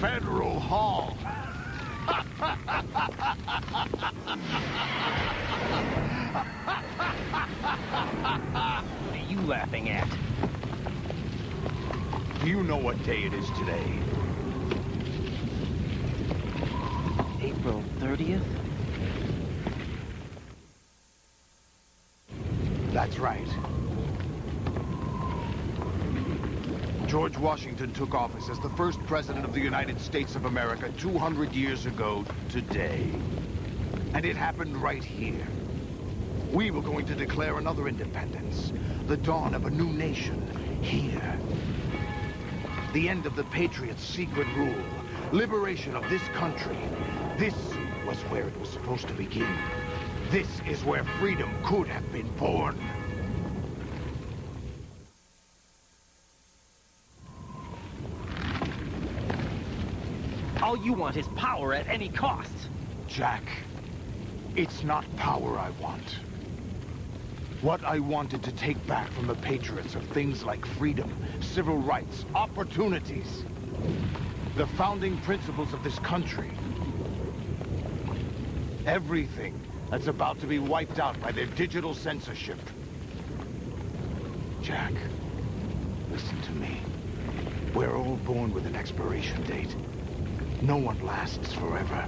Federal Hall. What are you laughing at? Do you know what day it is today? April 30th? That's right. George Washington took office as the first president of the United States of America 200 years ago today. And it happened right here. We were going to declare another independence, the dawn of a new nation, here. The end of the Patriots' secret rule, liberation of this country. This was where it was supposed to begin. This is where freedom could have been born. All you want is power at any cost. Jack, it's not power I want. What I wanted to take back from the Patriots are things like freedom, civil rights, opportunities. The founding principles of this country. Everything that's about to be wiped out by their digital censorship. Jack, listen to me. We're all born with an expiration date. No one lasts forever.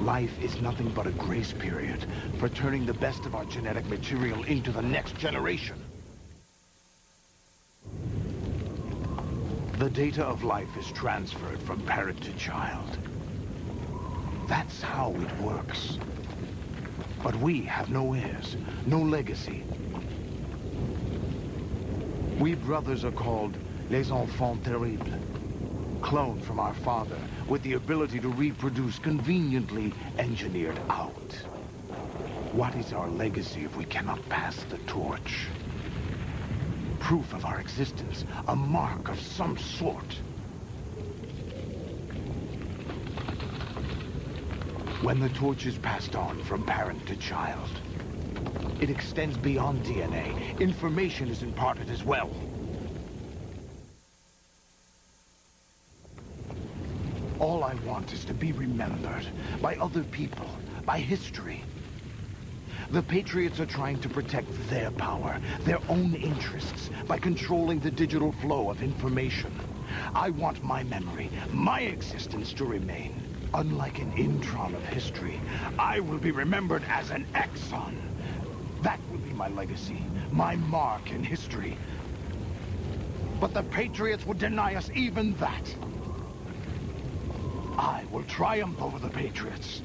Life is nothing but a grace period for turning the best of our genetic material into the next generation. The data of life is transferred from parent to child. That's how it works. But we have no heirs, no legacy. We brothers are called les enfants terribles, cloned from our father, with the ability to reproduce conveniently engineered out. What is our legacy if we cannot pass the torch? Proof of our existence, a mark of some sort. When the torch is passed on from parent to child, it extends beyond DNA. Information is imparted as well. All I want is to be remembered by other people, by history. The Patriots are trying to protect their power, their own interests, by controlling the digital flow of information. I want my memory, my existence to remain. Unlike an intron of history, I will be remembered as an exon. That will be my legacy, my mark in history. But the Patriots would deny us even that. I will triumph over the Patriots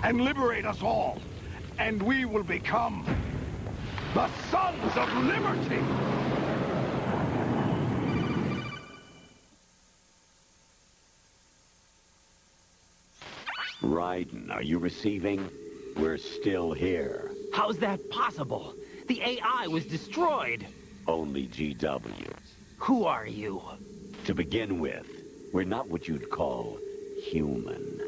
and liberate us all, and we will become the Sons of Liberty! Raiden, are you receiving? We're still here. How's that possible? The AI was destroyed. Only GW. Who are you? To begin with, we're not what you'd call human.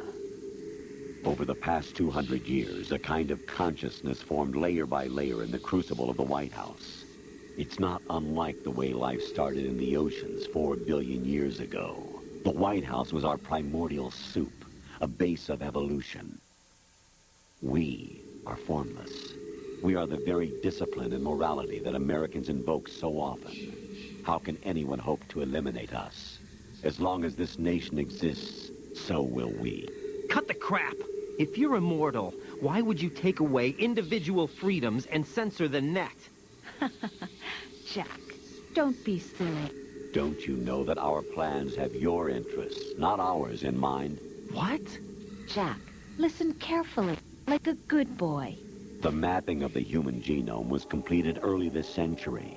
Over the past 200 years, a kind of consciousness formed layer by layer in the crucible of the White House. It's not unlike the way life started in the oceans 4 billion years ago. The White House was our primordial soup, a base of evolution. We are formless. We are the very discipline and morality that Americans invoke so often. How can anyone hope to eliminate us? As long as this nation exists, so will we. Cut the crap! If you're immortal, why would you take away individual freedoms and censor the net? Jack, don't be silly. Don't you know that our plans have your interests, not ours, in mind? What? Jack, listen carefully, like a good boy. The mapping of the human genome was completed early this century.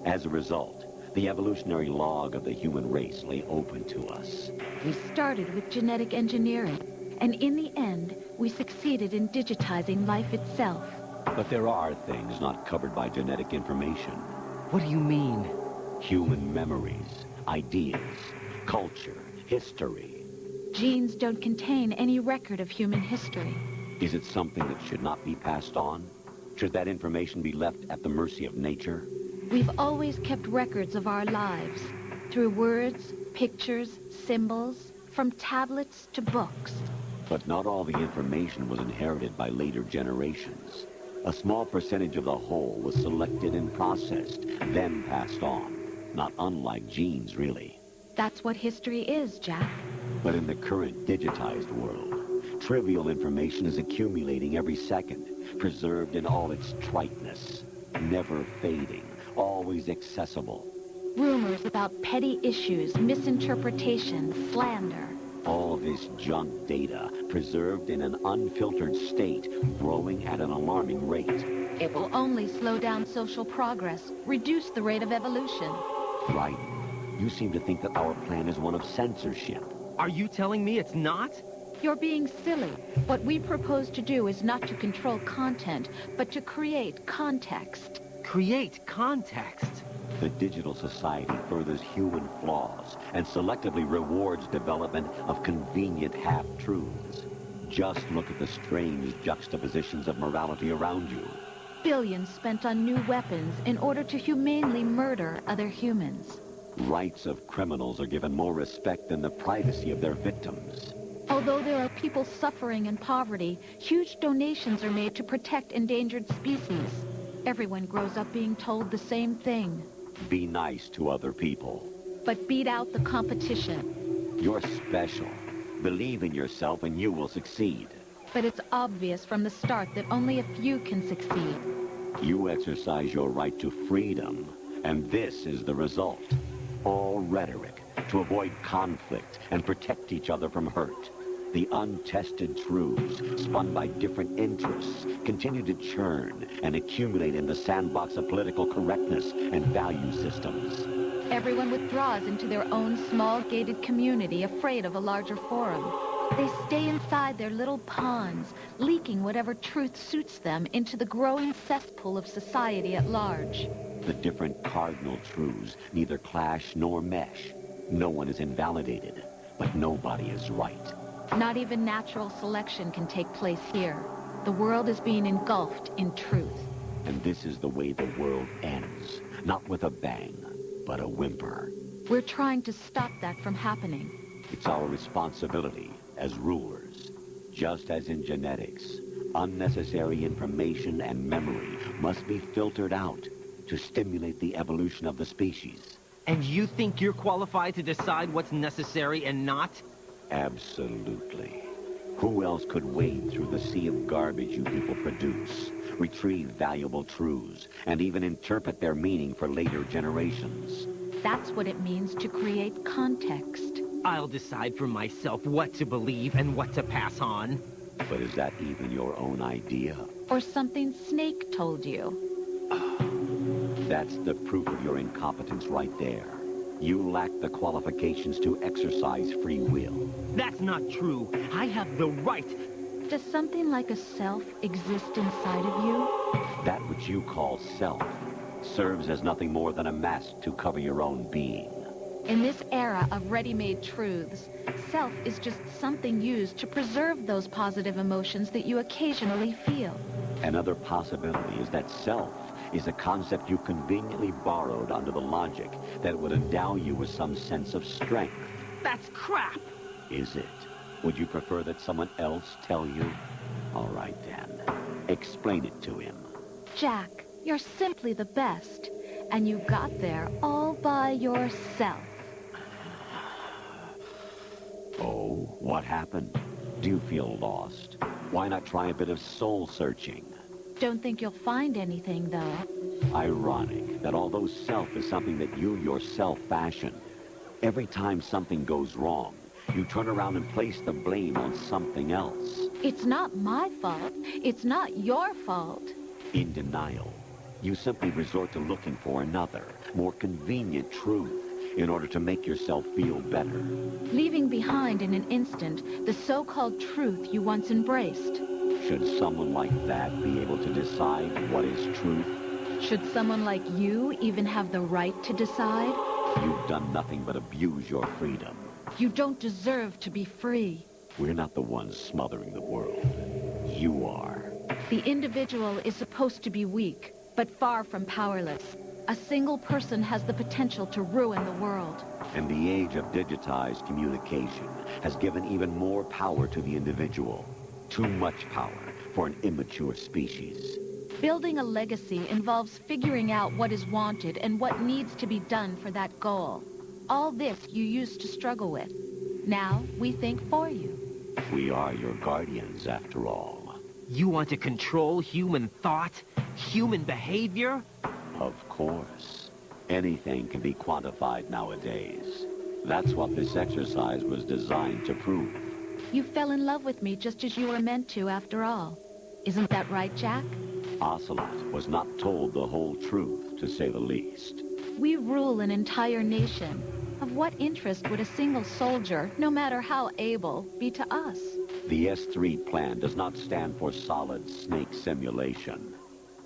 As a result, the evolutionary log of the human race lay open to us. We started with genetic engineering, and in the end, we succeeded in digitizing life itself. But there are things not covered by genetic information. What do you mean? Human memories, ideas, culture, history. Genes don't contain any record of human history. Is it something that should not be passed on? Should that information be left at the mercy of nature? We've always kept records of our lives, through words, pictures, symbols, from tablets to books. But not all the information was inherited by later generations. A small percentage of the whole was selected and processed, then passed on. Not unlike genes, really. That's what history is, Jack. But in the current digitized world, trivial information is accumulating every second, preserved in all its triteness, never fading, always accessible. Rumors about petty issues, misinterpretations, slander. All this junk data, preserved in an unfiltered state, growing at an alarming rate. It will only slow down social progress, reduce the rate of evolution. Right. You seem to think that our plan is one of censorship. Are you telling me it's not? You're being silly. What we propose to do is not to control content, but to create context. Create context? The digital society furthers human flaws and selectively rewards development of convenient half-truths. Just look at the strange juxtapositions of morality around you. Billions spent on new weapons in order to humanely murder other humans. Rights of criminals are given more respect than the privacy of their victims. Although there are people suffering in poverty, huge donations are made to protect endangered species. Everyone grows up being told the same thing. Be nice to other people. But beat out the competition. You're special. Believe in yourself and you will succeed. But it's obvious from the start that only a few can succeed. You exercise your right to freedom, and this is the result. All rhetoric to avoid conflict and protect each other from hurt. The untested truths, spun by different interests, continue to churn and accumulate in the sandbox of political correctness and value systems. Everyone withdraws into their own small gated community, afraid of a larger forum. They stay inside their little ponds, leaking whatever truth suits them into the growing cesspool of society at large. The different cardinal truths neither clash nor mesh. No one is invalidated, but nobody is right. Not even natural selection can take place here. The world is being engulfed in truth. And this is the way the world ends. Not with a bang, but a whimper. We're trying to stop that from happening. It's our responsibility as rulers. Just as in genetics, unnecessary information and memory must be filtered out to stimulate the evolution of the species. And you think you're qualified to decide what's necessary and not? Absolutely. Who else could wade through the sea of garbage you people produce, retrieve valuable truths, and even interpret their meaning for later generations? That's what it means to create context. I'll decide for myself what to believe and what to pass on. But is that even your own idea? Or something Snake told you? That's the proof of your incompetence right there. You lack the qualifications to exercise free will. That's not true. I have the right. Does something like a self exist inside of you? That which you call self serves as nothing more than a mask to cover your own being. In this era of ready-made truths, self is just something used to preserve those positive emotions that you occasionally feel. Another possibility is that self is a concept you conveniently borrowed under the logic that would endow you with some sense of strength. That's crap! Is it? Would you prefer that someone else tell you? All right, then. Explain it to him. Jack, you're simply the best. And you got there all by yourself. Oh, what happened? Do you feel lost? Why not try a bit of soul-searching? Don't think you'll find anything, though. Ironic that although self is something that you yourself fashion, every time something goes wrong, you turn around and place the blame on something else. It's not my fault. It's not your fault. In denial, you simply resort to looking for another, more convenient truth in order to make yourself feel better. Leaving behind in an instant the so-called truth you once embraced. Should someone like that be able to decide what is truth? Should someone like you even have the right to decide? You've done nothing but abuse your freedom. You don't deserve to be free. We're not the ones smothering the world. You are. The individual is supposed to be weak, but far from powerless. A single person has the potential to ruin the world. And the age of digitized communication has given even more power to the individual. Too much power for an immature species. Building a legacy involves figuring out what is wanted and what needs to be done for that goal. All this you used to struggle with. Now we think for you. We are your guardians, after all. You want to control human thought? Human behavior? Of course. Anything can be quantified nowadays. That's what this exercise was designed to prove. You fell in love with me just as you were meant to, after all. Isn't that right, Jack? Ocelot was not told the whole truth, to say the least. We rule an entire nation. Of what interest would a single soldier, no matter how able, be to us? The S3 plan does not stand for solid snake simulation.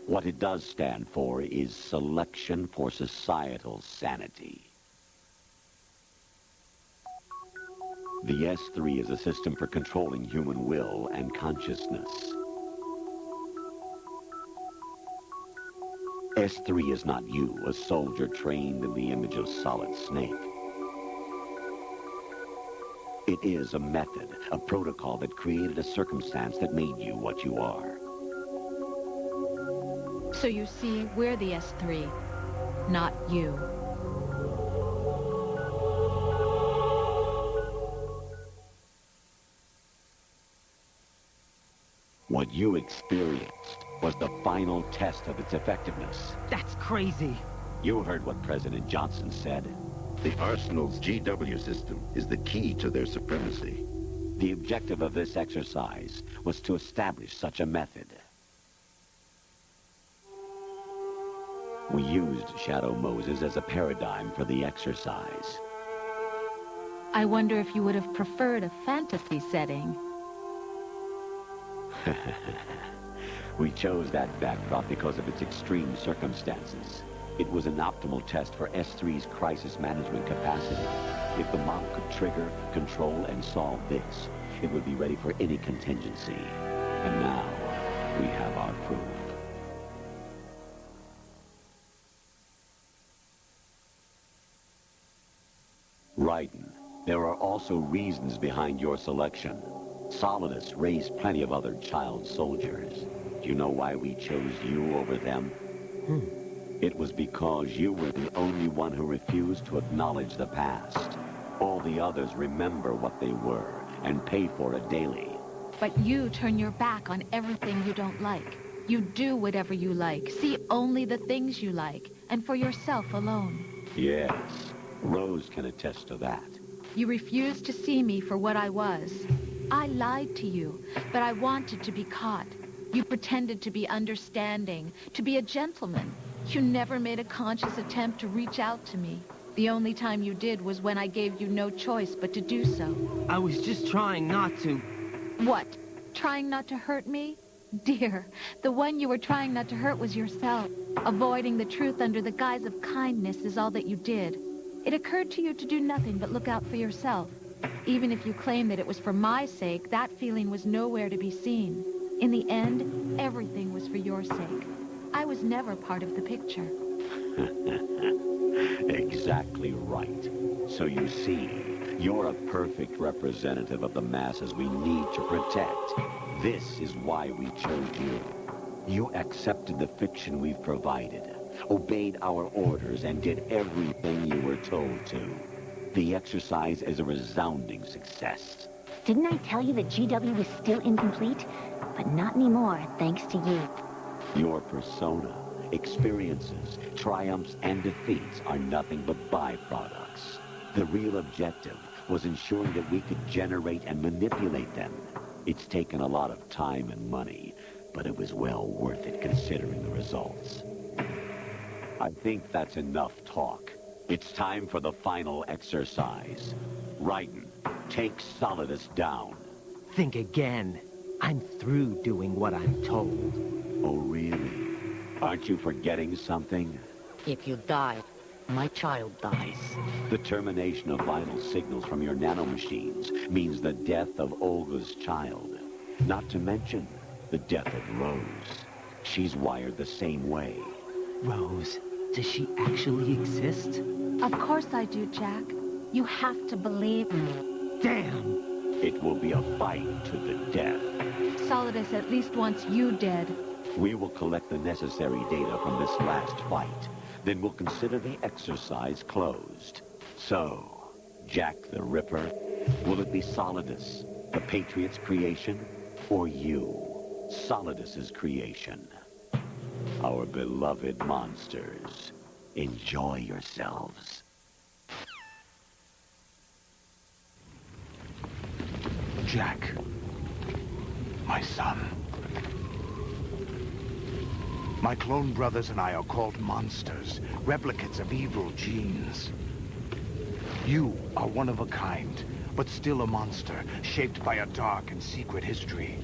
What it does stand for is selection for societal sanity. The S3 is a system for controlling human will and consciousness. S3 is not you, a soldier trained in the image of Solid Snake. It is a method, a protocol that created a circumstance that made you what you are. So you see, we're the S3, not you. What you experienced was the final test of its effectiveness. That's crazy. You heard what President Johnson said. The Arsenal's GW system is the key to their supremacy. The objective of this exercise was to establish such a method. We used Shadow Moses as a paradigm for the exercise. I wonder if you would have preferred a fantasy setting. We chose that backdrop because of its extreme circumstances. It was an optimal test for S3's crisis management capacity. If the mob could trigger, control, and solve this, it would be ready for any contingency. And now, we have our proof. Raiden, there are also reasons behind your selection. Solidus raised plenty of other child soldiers. Do you know why we chose you over them? It was because you were the only one who refused to acknowledge the past. All the others remember what they were and pay for it daily. But you turn your back on everything you don't like. You do whatever you like, see only the things you like, and for yourself alone. Yes, Rose can attest to that. You refused to see me for what I was. I lied to you, but I wanted to be caught. You pretended to be understanding, to be a gentleman. You never made a conscious attempt to reach out to me. The only time you did was when I gave you no choice but to do so. I was just trying not to. What? Trying not to hurt me? Dear, the one you were trying not to hurt was yourself. Avoiding the truth under the guise of kindness is all that you did. It occurred to you to do nothing but look out for yourself. Even if you claim that it was for my sake, that feeling was nowhere to be seen. In the end, everything was for your sake. I was never part of the picture. Exactly right. So you see, you're a perfect representative of the masses we need to protect. This is why we chose you. You accepted the fiction we've provided, obeyed our orders, and did everything you were told to. The exercise is a resounding success. Didn't I tell you that GW was still incomplete? But not anymore, thanks to you. Your persona, experiences, triumphs, and defeats are nothing but byproducts. The real objective was ensuring that we could generate and manipulate them. It's taken a lot of time and money, but it was well worth it considering the results. I think that's enough talk. It's time for the final exercise. Raiden, take Solidus down. Think again. I'm through doing what I'm told. Oh, really? Aren't you forgetting something? If you die, my child dies. The termination of vital signals from your nanomachines means the death of Olga's child. Not to mention the death of Rose. She's wired the same way. Rose, does she actually exist? Of course I do, Jack. You have to believe me. Damn! It will be a fight to the death. Solidus at least wants you dead. We will collect the necessary data from this last fight. Then we'll consider the exercise closed. So, Jack the Ripper, will it be Solidus, the Patriot's creation, or you, Solidus's creation? Our beloved monsters, enjoy yourselves. Jack, my son. My clone brothers and I are called monsters, replicates of evil genes. You are one of a kind, but still a monster, shaped by a dark and secret history.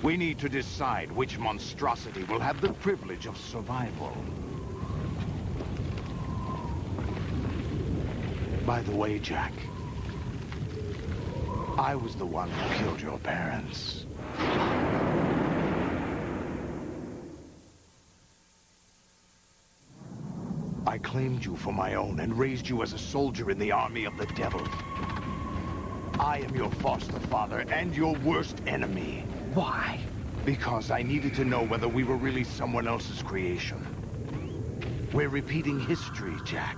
We need to decide which monstrosity will have the privilege of survival. By the way, Jack, I was the one who killed your parents. I claimed you for my own and raised you as a soldier in the army of the devil. I am your foster father and your worst enemy. Why? Because I needed to know whether we were really someone else's creation. We're repeating history, Jack.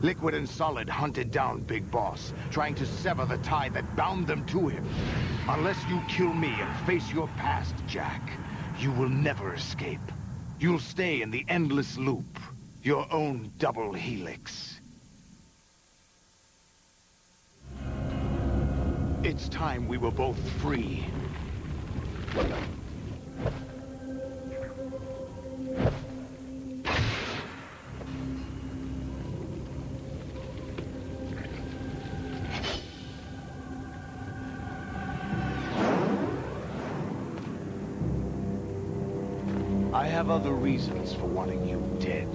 Liquid and Solid hunted down Big Boss, trying to sever the tie that bound them to him. Unless you kill me and face your past, Jack, you will never escape. You'll stay in the endless loop, your own double helix. It's time we were both free. I have other reasons for wanting you dead.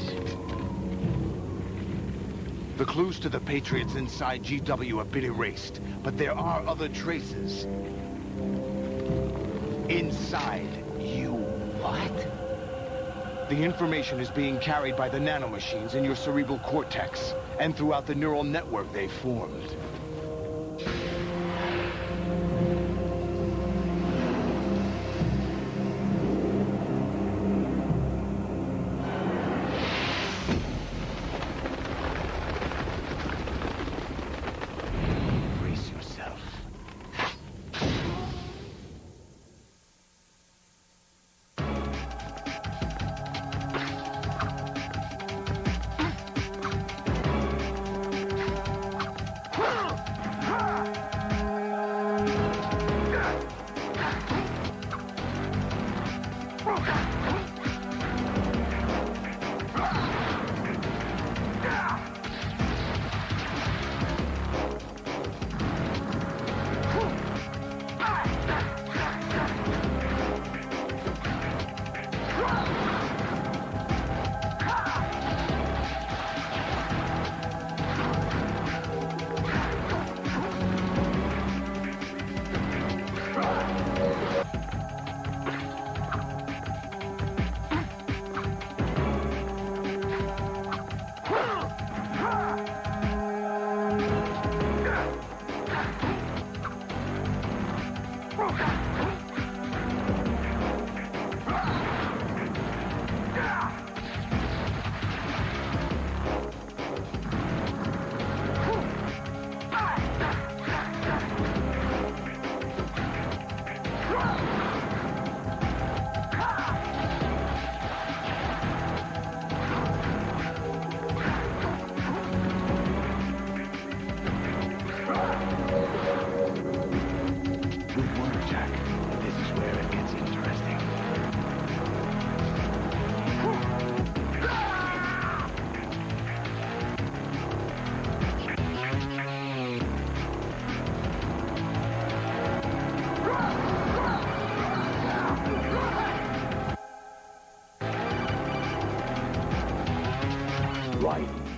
The clues to the Patriots inside GW have been erased, but there are other traces. Inside you. What? The information is being carried by the nanomachines in your cerebral cortex, and throughout the neural network they formed.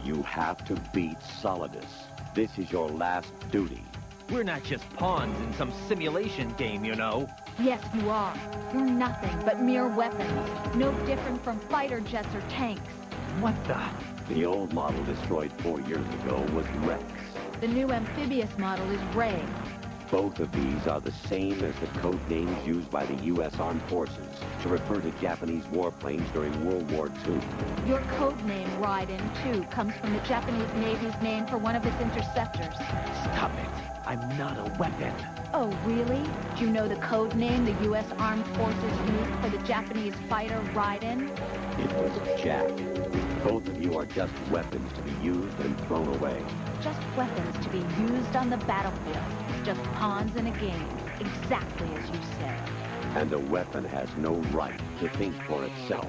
You have to beat Solidus. This is your last duty. We're not just pawns in some simulation game, you know. Yes, you are. You're nothing but mere weapons. No different from fighter jets or tanks. What the? The old model destroyed 4 years ago was Rex. The new amphibious model is Ray. Both of these are the same as the code names used by the U.S. Armed Forces to refer to Japanese warplanes during World War II. Your code name, Raiden, too, comes from the Japanese Navy's name for one of its interceptors. Stop it. I'm not a weapon. Oh, really? Do you know the code name the U.S. Armed Forces used for the Japanese fighter Raiden? It was Jack. Both of you are just weapons to be used and thrown away. Just weapons to be used on the battlefield. Just pawns in a game, exactly as you said. And a weapon has no right to think for itself.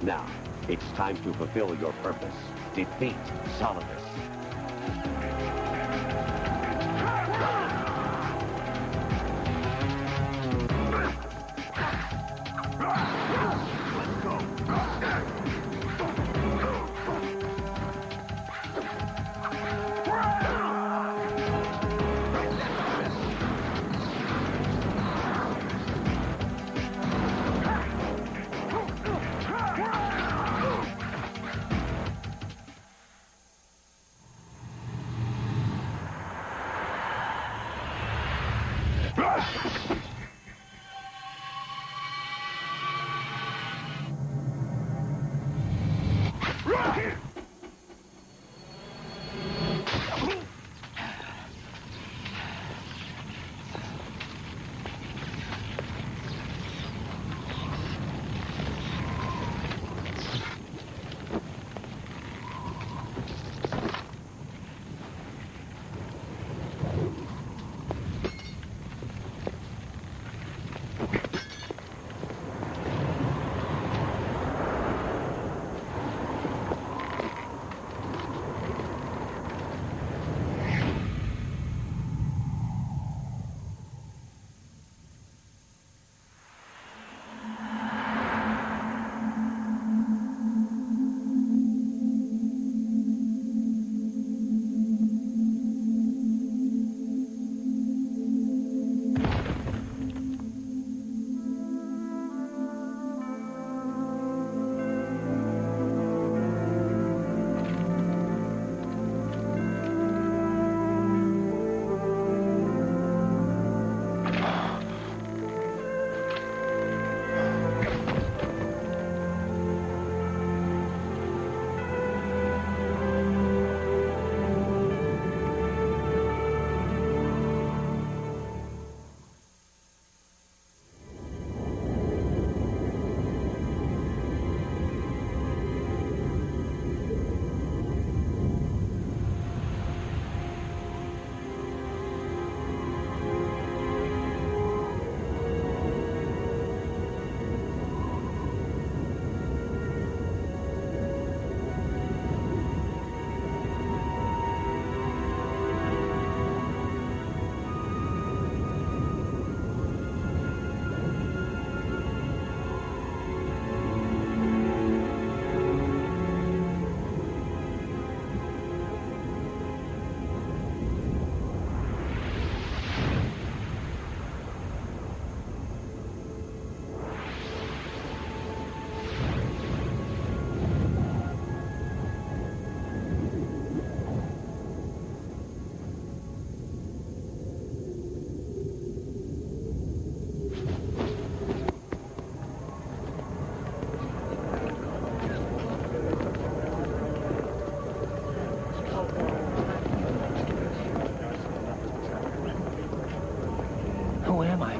Now, it's time to fulfill your purpose. Defeat Solidus.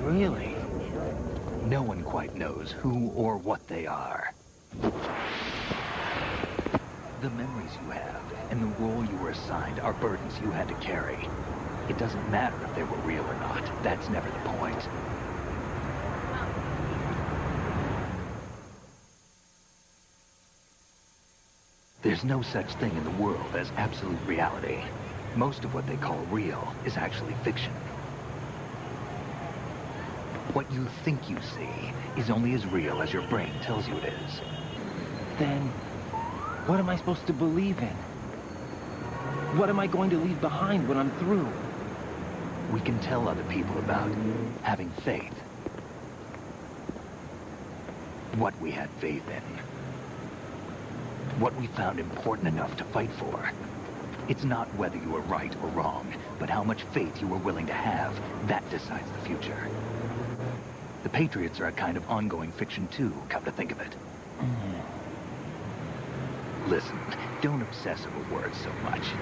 Really? No one quite knows who or what they are. The memories you have and the role you were assigned are burdens you had to carry. It doesn't matter if they were real or not. That's never the point. There's no such thing in the world as absolute reality. Most of what they call real is actually fiction. What you think you see is only as real as your brain tells you it is. Then, what am I supposed to believe in? What am I going to leave behind when I'm through? We can tell other people about having faith. What we had faith in. What we found important enough to fight for. It's not whether you were right or wrong, but how much faith you were willing to have. That decides the future. The Patriots are a kind of ongoing fiction too, come to think of it. Listen, don't obsess over words so much.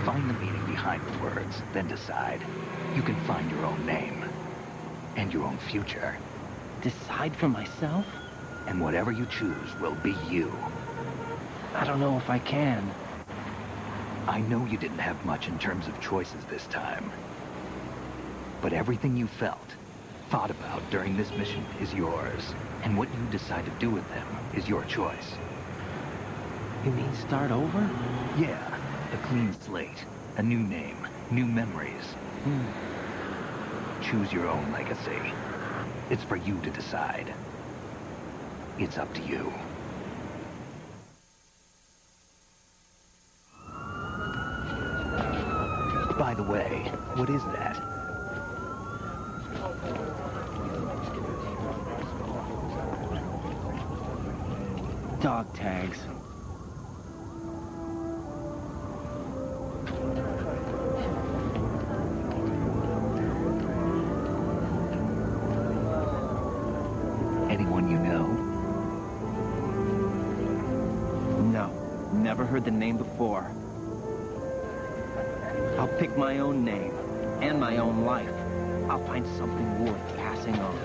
Find the meaning behind the words, then decide. You can find your own name. And your own future. Decide for myself? And whatever you choose will be you. I don't know if I can. I know you didn't have much in terms of choices this time. But everything you felt, thought about during this mission is yours. And what you decide to do with them is your choice. You mean start over? Yeah, a clean slate, a new name, new memories. Choose your own legacy. It's for you to decide. It's up to you. By the way, what is that? Dog tags. Anyone you know? No, never heard the name before. I'll pick my own name, and my own life. I'll find something worth passing on.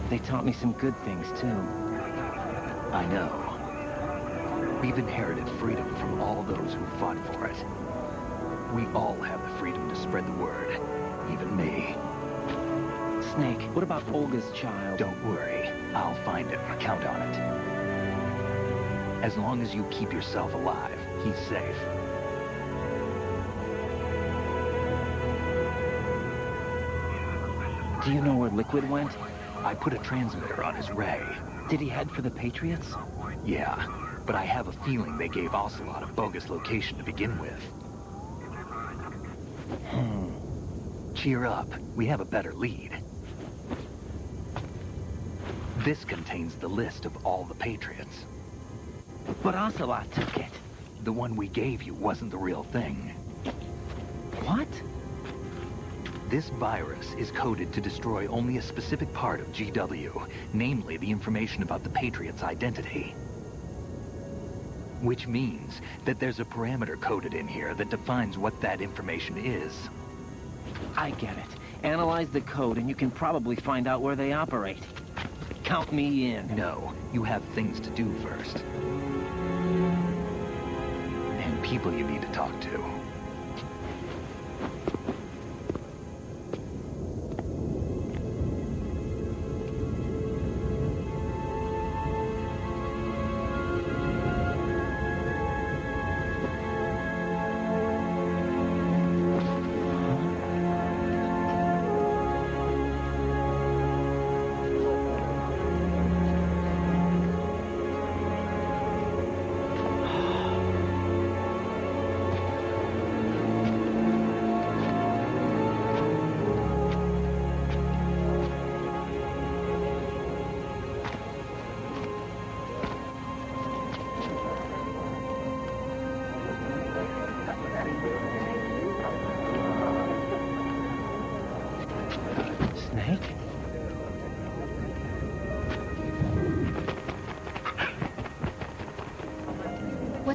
They taught me some good things, too. I know. We've inherited freedom from all those who fought for it. We all have the freedom to spread the word, even me. Snake, what about Olga's child? Don't worry. I'll find him. Count on it. As long as you keep yourself alive, he's safe. Do you know where Liquid went? I put a transmitter on his ray. Did he head for the Patriots? Yeah, but I have a feeling they gave Ocelot a bogus location to begin with. Cheer up. We have a better lead. This contains the list of all the Patriots. But Ocelot took it. The one we gave you wasn't the real thing. What? This virus is coded to destroy only a specific part of GW, namely the information about the Patriots' identity. Which means that there's a parameter coded in here that defines what that information is. I get it. Analyze the code and you can probably find out where they operate. Count me in. No, you have things to do first. And people you need to talk to.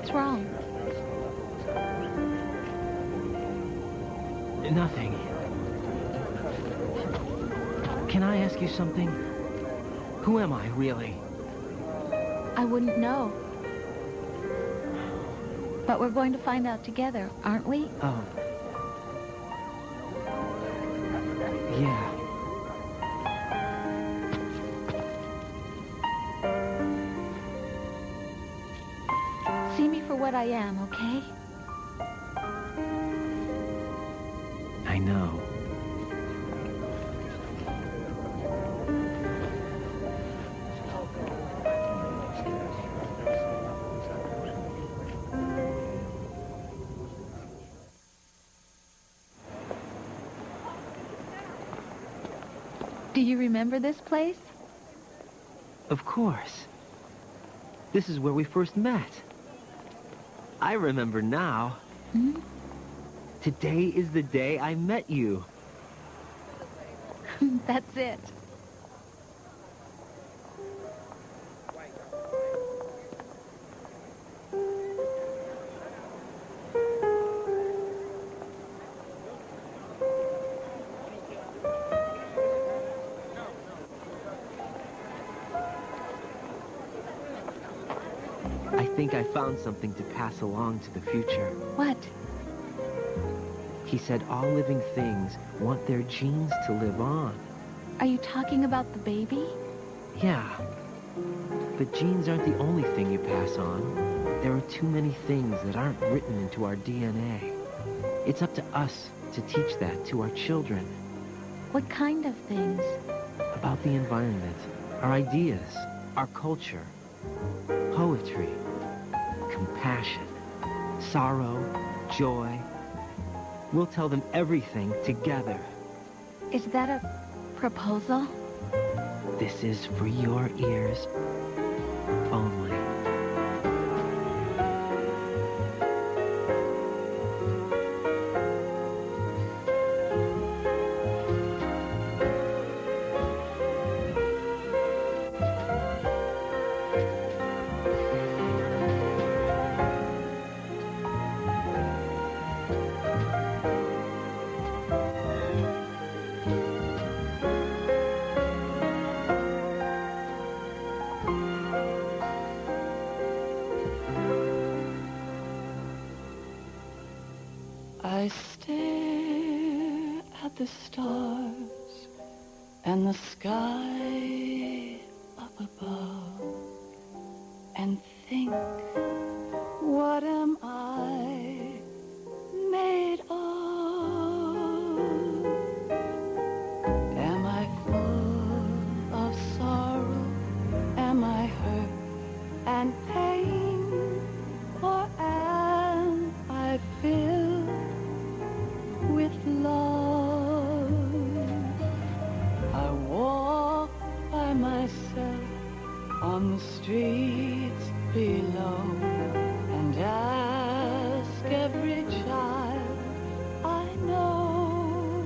What's wrong? Nothing. Can I ask you something? Who am I, really? I wouldn't know. But we're going to find out together, aren't we? Oh. Yeah. See me for what I am, okay? I know. Do you remember this place? Of course. This is where we first met. I remember now. Hmm? Today is the day I met you. That's it. I think I found something to pass along to the future. What? He said all living things want their genes to live on. Are you talking about the baby? Yeah. But genes aren't the only thing you pass on. There are too many things that aren't written into our DNA. It's up to us to teach that to our children. What kind of things? About the environment, our ideas, our culture, poetry, compassion, sorrow, joy. We'll tell them everything together. Is that a proposal? This is for your ears only. I stare at the stars and the sky up above and think, what am I made of? Am I full of sorrow? Am I hurt and pain? Or am I filled with love? I walk by myself on the streets below and ask every child I know,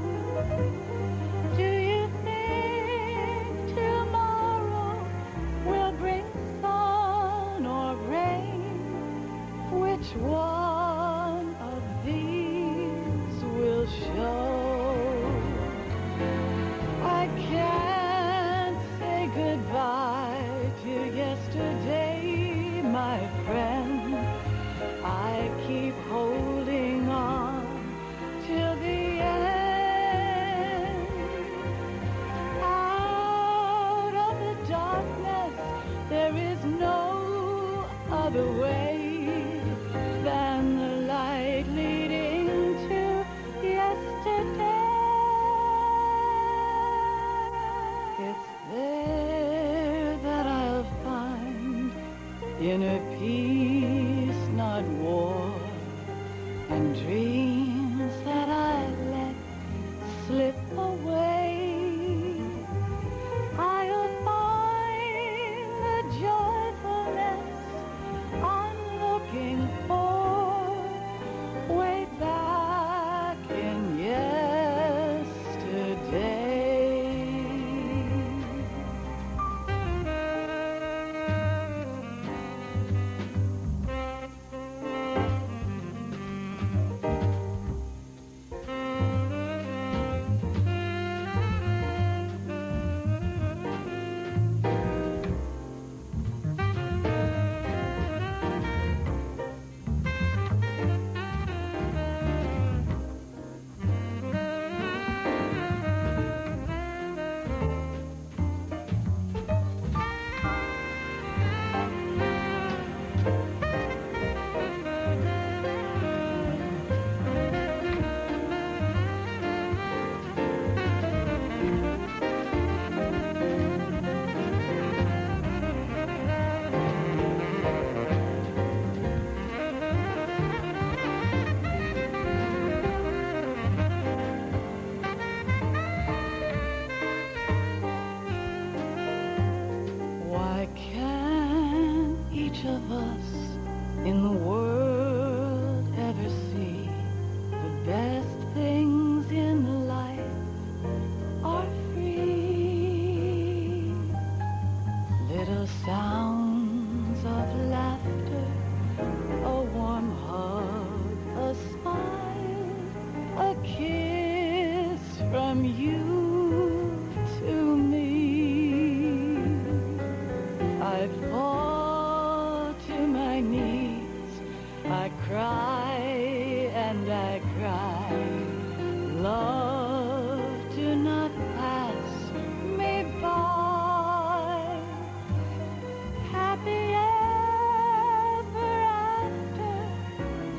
do you think tomorrow will bring sun or rain? Which one of these will show? I can't say goodbye to yesterday, my friend. I keep holding on till the end. Out of the darkness, there is no other way than the light leading to yesterday. It's there that I'll find inner peace, not war, and dreams that I let slip away. I'll find the joyfulness I'm looking for way back in yesterday. each of us in the world ever see the best things in life are free. Little sounds of laughter, a warm hug, a smile, a kiss from you to me. I fall to my knees, I cry and I cry. Love, do not pass me by. Happy ever after,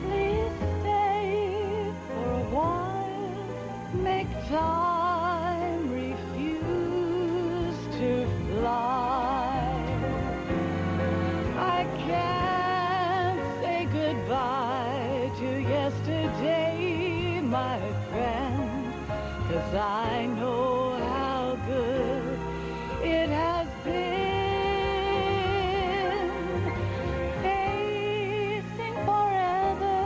please stay for a while. Make time, refuse to fly. I can't say goodbye to yesterday, my friend, 'cause I know how good it has been. Facing forever,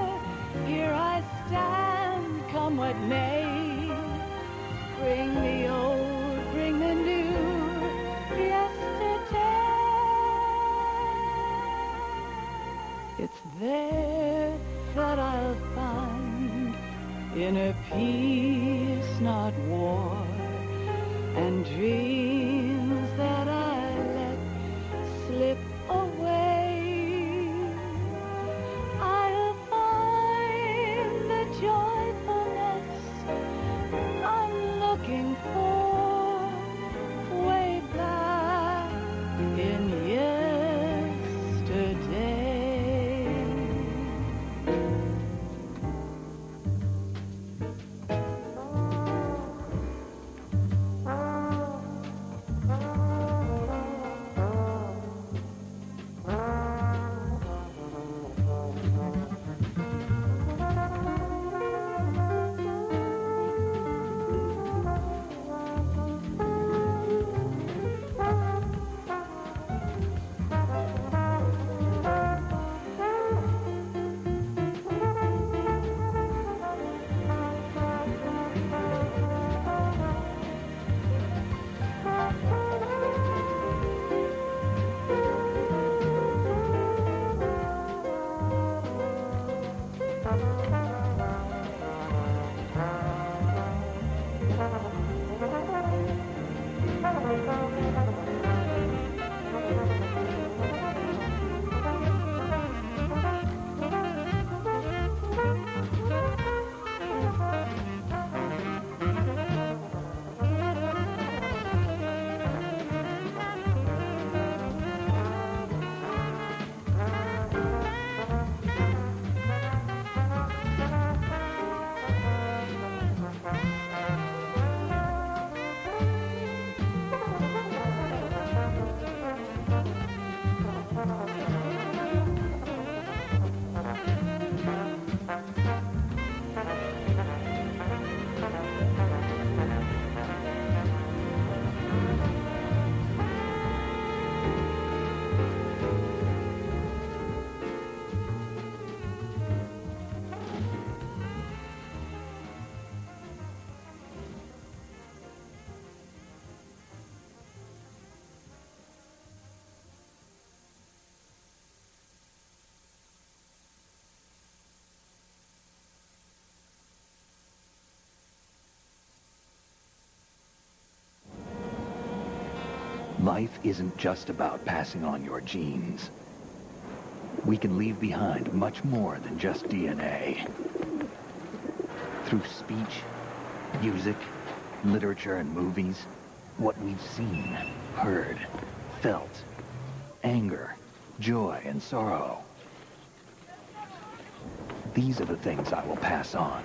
here I stand, come what may. Bring the old, bring the new, yesterday. It's there that I'll find inner peace, not war, and dreams that I let slip away. I'll find the joyfulness I'm looking for way back in yesterday. Life isn't just about passing on your genes. We can leave behind much more than just DNA. Through speech, music, literature, and movies, what we've seen, heard, felt, anger, joy, and sorrow. These are the things I will pass on.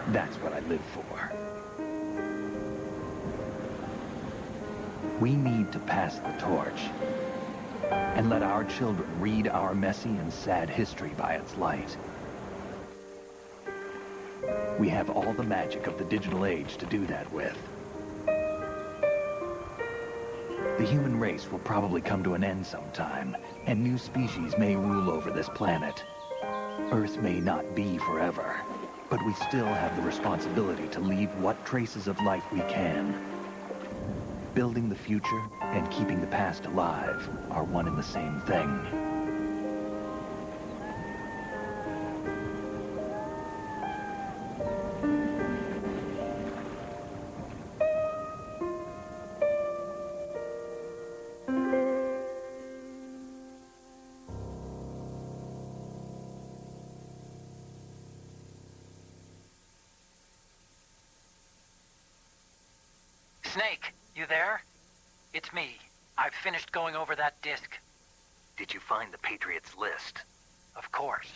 That's what I live for. We need to pass the torch and let our children read our messy and sad history by its light. We have all the magic of the digital age to do that with. The human race will probably come to an end sometime, and new species may rule over this planet. Earth may not be forever, but we still have the responsibility to leave what traces of life we can. Building the future and keeping the past alive are one and the same thing. Snake, you there? It's me. I've finished going over that disc. Did you find the Patriots list? Of course.